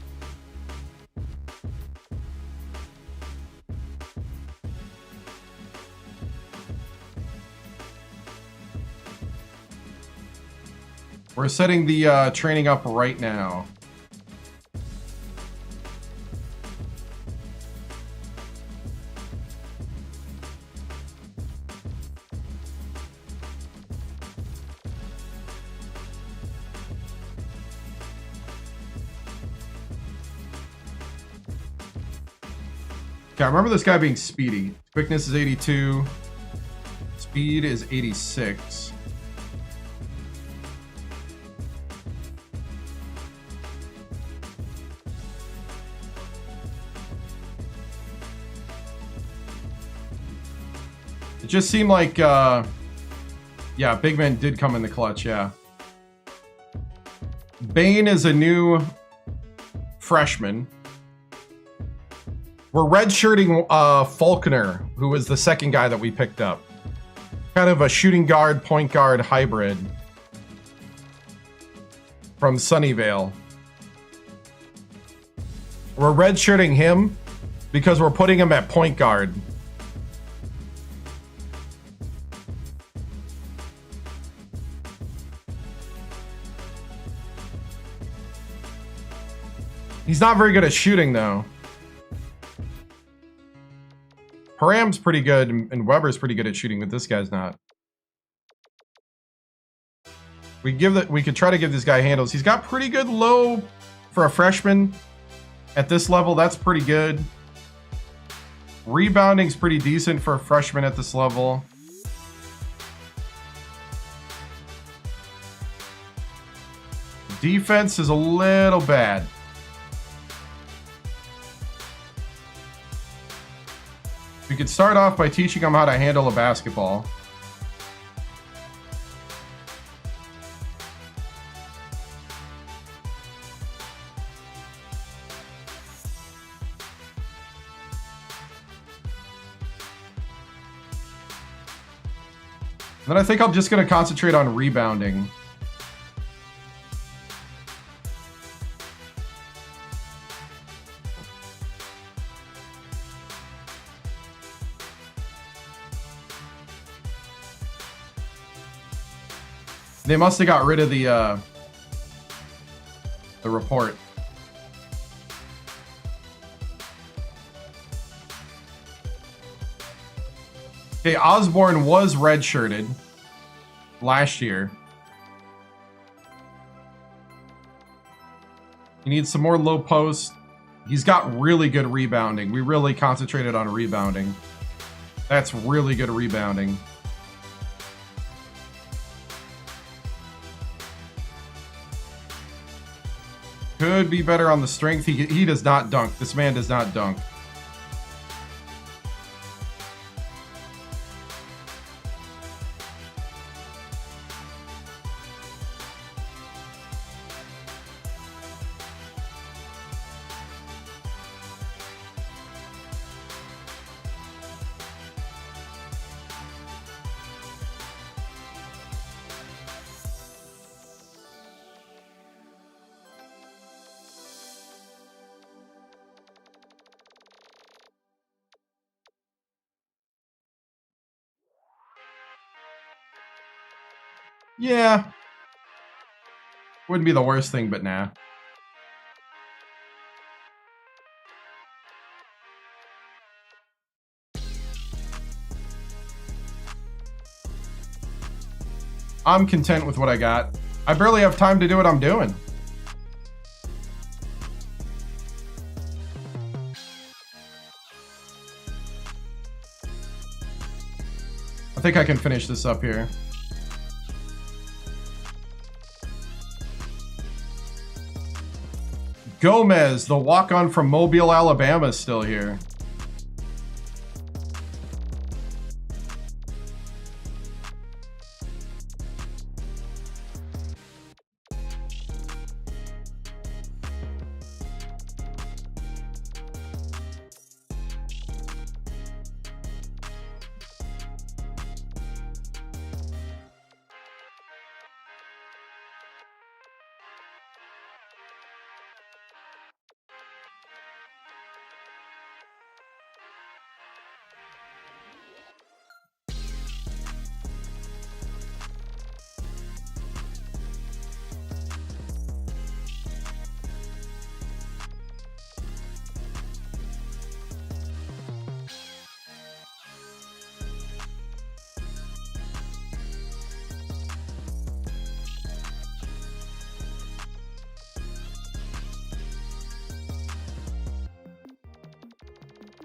[SPEAKER 1] We're setting the training up right now. Okay, I remember this guy being speedy. Quickness is 82. Speed is 86. It just seemed like, yeah, big man did come in the clutch, yeah. Bain is a new freshman. We're redshirting Faulkner, who was the second guy that we picked up. Kind of a shooting guard, point guard hybrid from Sunnyvale. We're redshirting him because we're putting him at point guard. He's not very good at shooting, though. Param's pretty good, and Weber's pretty good at shooting, but this guy's not. We could try to give this guy handles. He's got pretty good low for a freshman at this level. That's pretty good. Rebounding's pretty decent for a freshman at this level. Defense is a little bad. We could start off by teaching him how to handle a basketball. Then I think I'm just going to concentrate on rebounding. They must have got rid of the report. Okay, Osborne was redshirted last year. He needs some more low post. He's got really good rebounding. We really concentrated on rebounding. That's really good rebounding. Could be better on the strength. He does not dunk. This man does not dunk. Yeah. Wouldn't be the worst thing, but nah. I'm content with what I got. I barely have time to do what I'm doing. I think I can finish this up here. Gomez, the walk-on from Mobile, Alabama, is still here.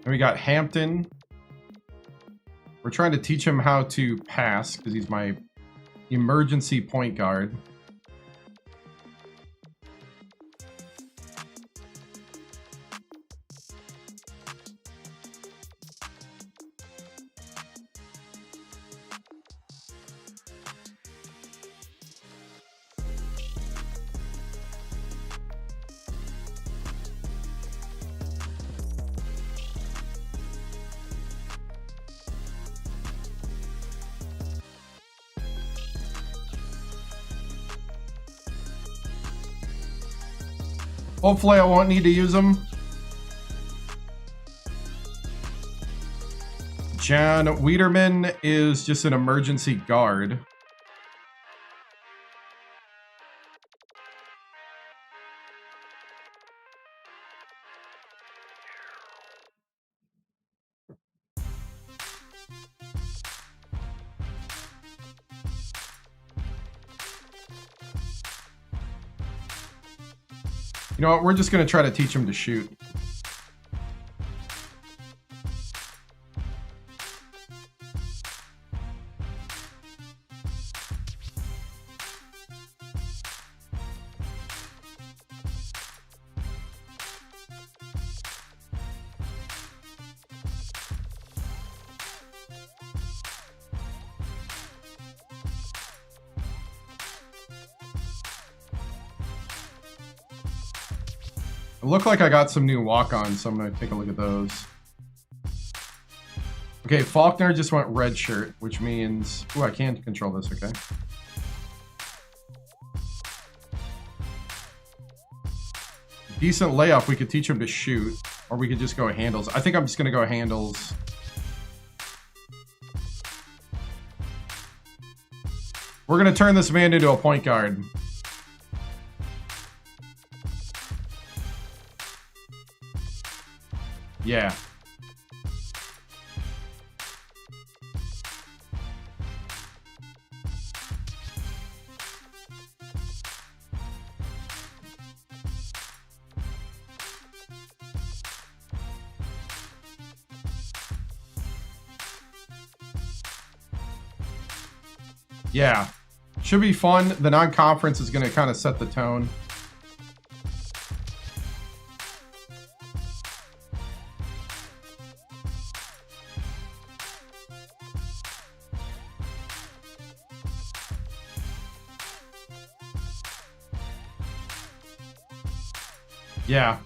[SPEAKER 1] And we got Hampton. We're trying to teach him how to pass because he's my emergency point guard. Hopefully I won't need to use them. John Wiederman is just an emergency guard. You know what? We're just going to try to teach him to shoot. It looked like I got some new walk-ons, so I'm going to take a look at those. Okay, Faulkner just went red shirt, which means... Ooh, I can't control this, okay. Decent layup, we could teach him to shoot, or we could just go handles. I think I'm just going to go handles. We're going to turn this man into a point guard. Yeah. Yeah. Should be fun. The non-conference is going to kind of set the tone. Yeah.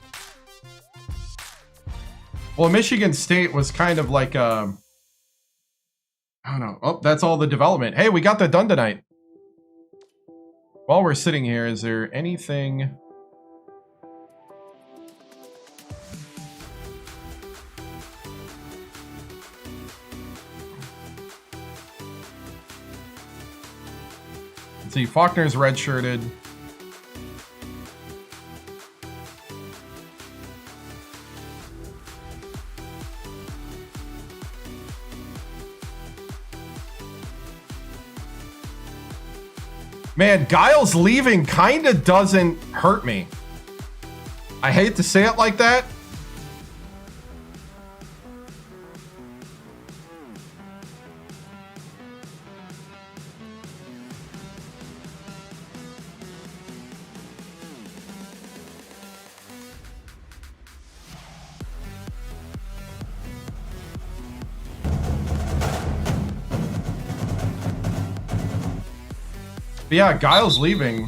[SPEAKER 1] Well, Michigan State was kind of like I don't know. Oh, that's all the development. Hey, we got that done tonight. While we're sitting here, is there anything? Let's see, Faulkner's redshirted. Man, Giles leaving kind of doesn't hurt me. I hate to say it like that. But yeah, Giles leaving.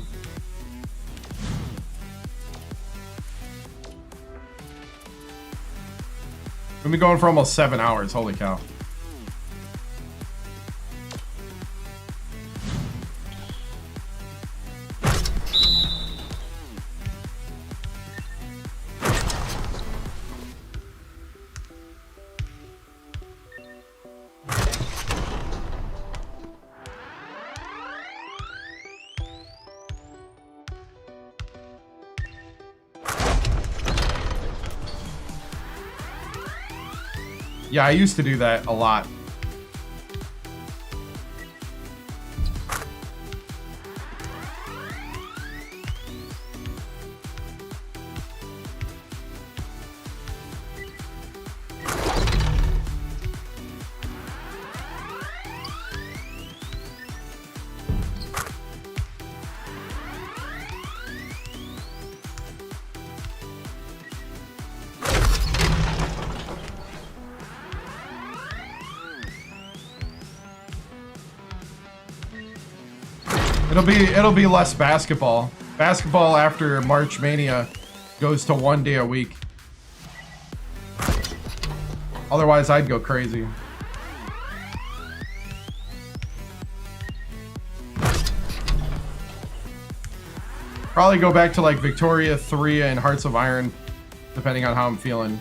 [SPEAKER 1] We've been going for almost 7 hours. Holy cow. Yeah, I used to do that a lot. It'll be less basketball. Basketball after March Mania goes to 1 day a week. Otherwise, I'd go crazy. Probably go back to like Victoria 3 and Hearts of Iron, depending on how I'm feeling.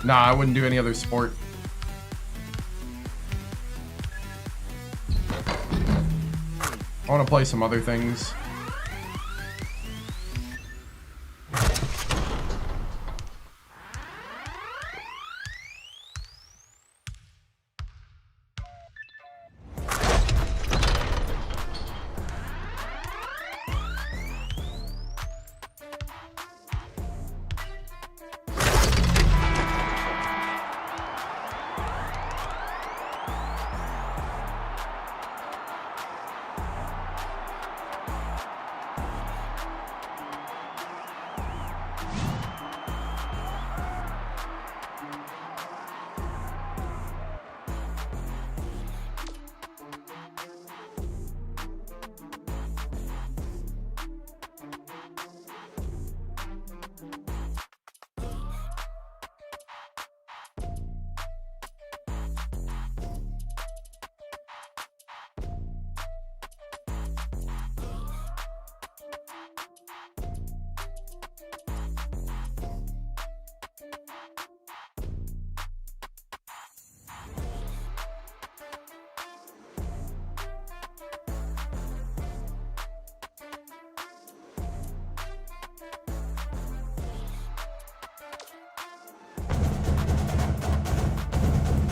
[SPEAKER 1] Nah, I wouldn't do any other sport. I want to play some other things.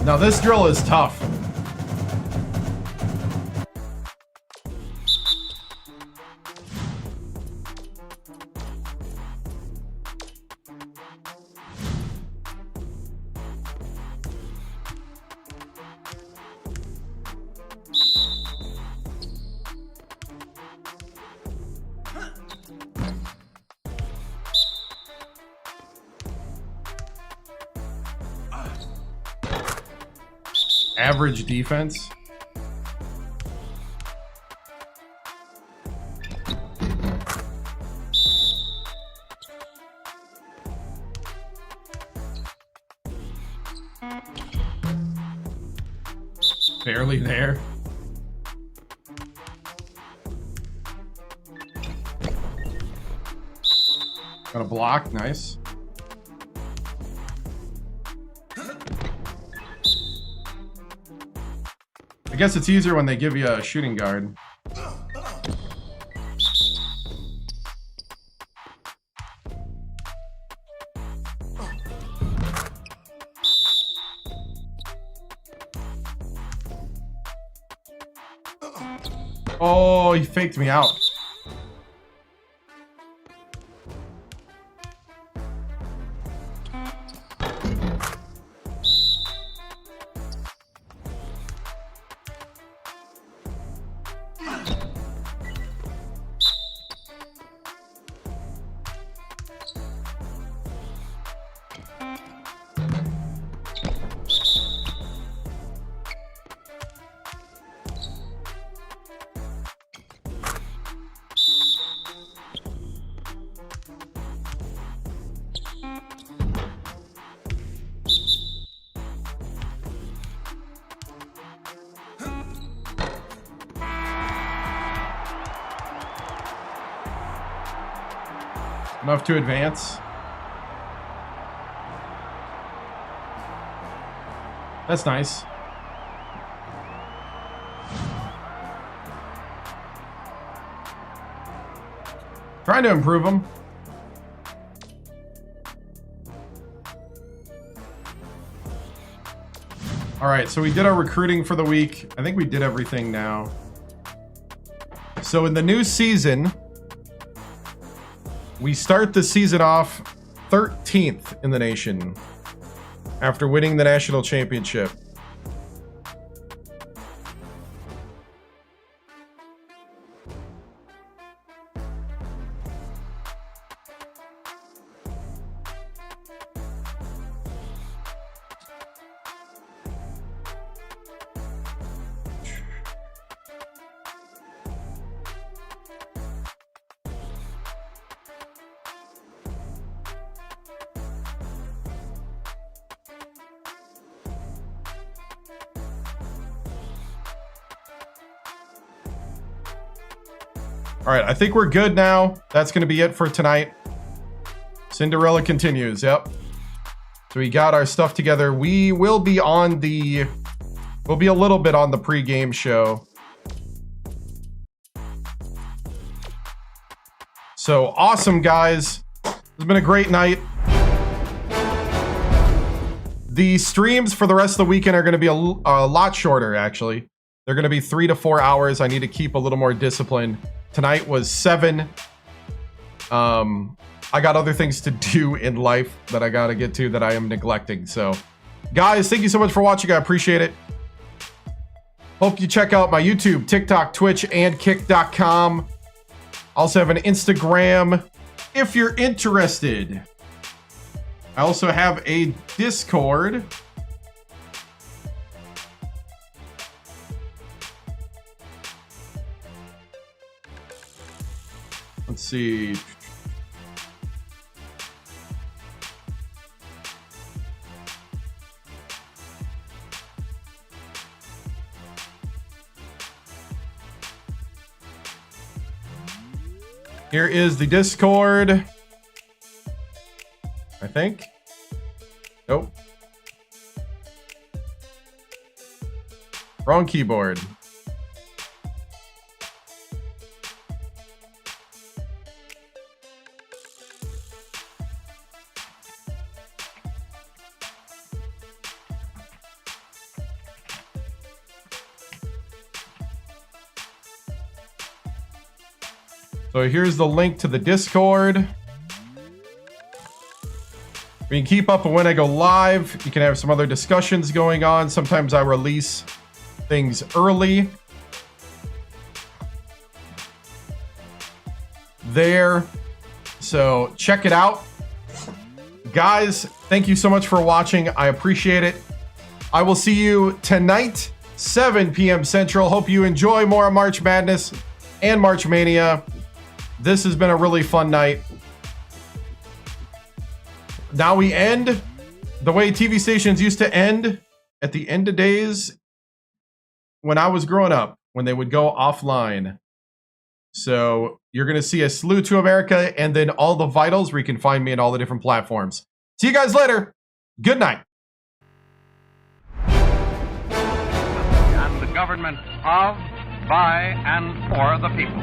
[SPEAKER 1] Now this drill is tough. Average defense. Barely there. Got a block. Nice. I guess it's easier when they give you a shooting guard. Oh, he faked me out. Enough to advance. That's nice. Trying to improve them. All right, so we did our recruiting for the week. I think we did everything now. So in the new season, we start the season off 13th in the nation after winning the national championship. All right, I think we're good now. That's going to be it for tonight. Cinderella continues. Yep. So we got our stuff together. We will be on the... We'll be a little bit on the pregame show. So awesome, guys. It's been a great night. The streams for the rest of the weekend are going to be a lot shorter, actually. They're going to be 3 to 4 hours. I need to keep a little more discipline. Tonight was 7. I got other things to do in life that I got to get to that I am neglecting. So, guys, thank you so much for watching. I appreciate it. Hope you check out my YouTube, TikTok, Twitch, and Kick.com. I also have an Instagram if you're interested. I also have a Discord. Let's see. Here is the Discord. I think. Nope. Wrong keyboard. So here's the link to the Discord. We can keep up when I go live. You can have some other discussions going on. Sometimes I release things early. There. So check it out. Guys, thank you so much for watching. I appreciate it. I will see you tonight, 7 p.m. Central. Hope you enjoy more of March Madness and March Mania. This has been a really fun night. Now we end the way TV stations used to end at the end of days when I was growing up, when they would go offline. So you're going to see a Salute to America and then all the vitals where you can find me on all the different platforms. See you guys later. Good night.
[SPEAKER 19] And the government of, by, and for the people.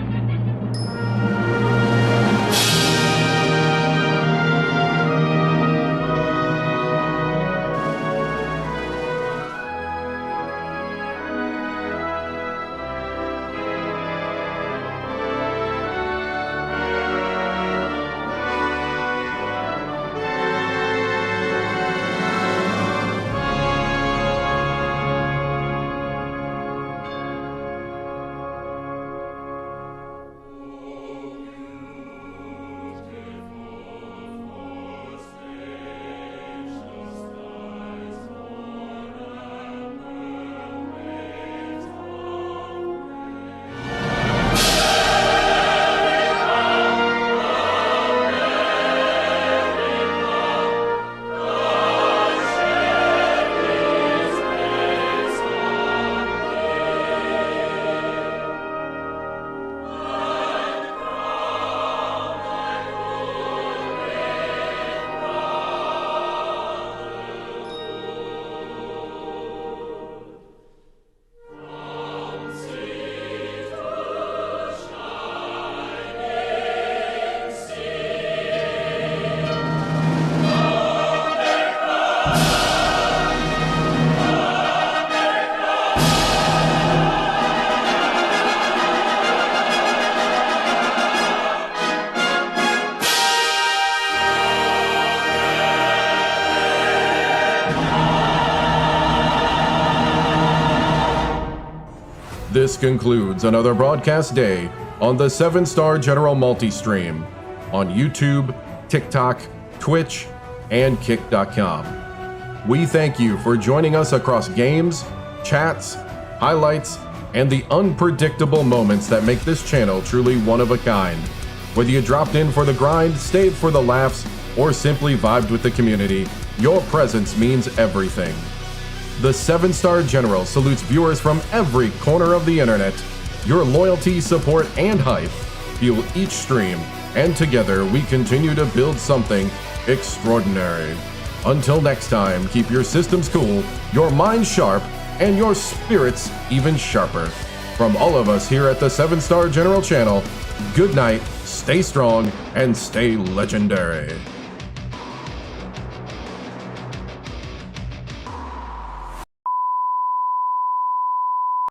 [SPEAKER 1] This concludes another broadcast day on the 7-Star General Multi-Stream on YouTube, TikTok, Twitch, and Kick.com. We thank you for joining us across games, chats, highlights, and the unpredictable moments that make this channel truly one of a kind. Whether you dropped in for the grind, stayed for the laughs, or simply vibed with the community, your presence means everything. The 7-Star General salutes viewers from every corner of the internet. Your loyalty, support, and hype fuel each stream, and together we continue to build something extraordinary. Until next time, keep your systems cool, your minds sharp, and your spirits even sharper. From all of us here at the 7-Star General channel, good night, stay strong, and stay legendary.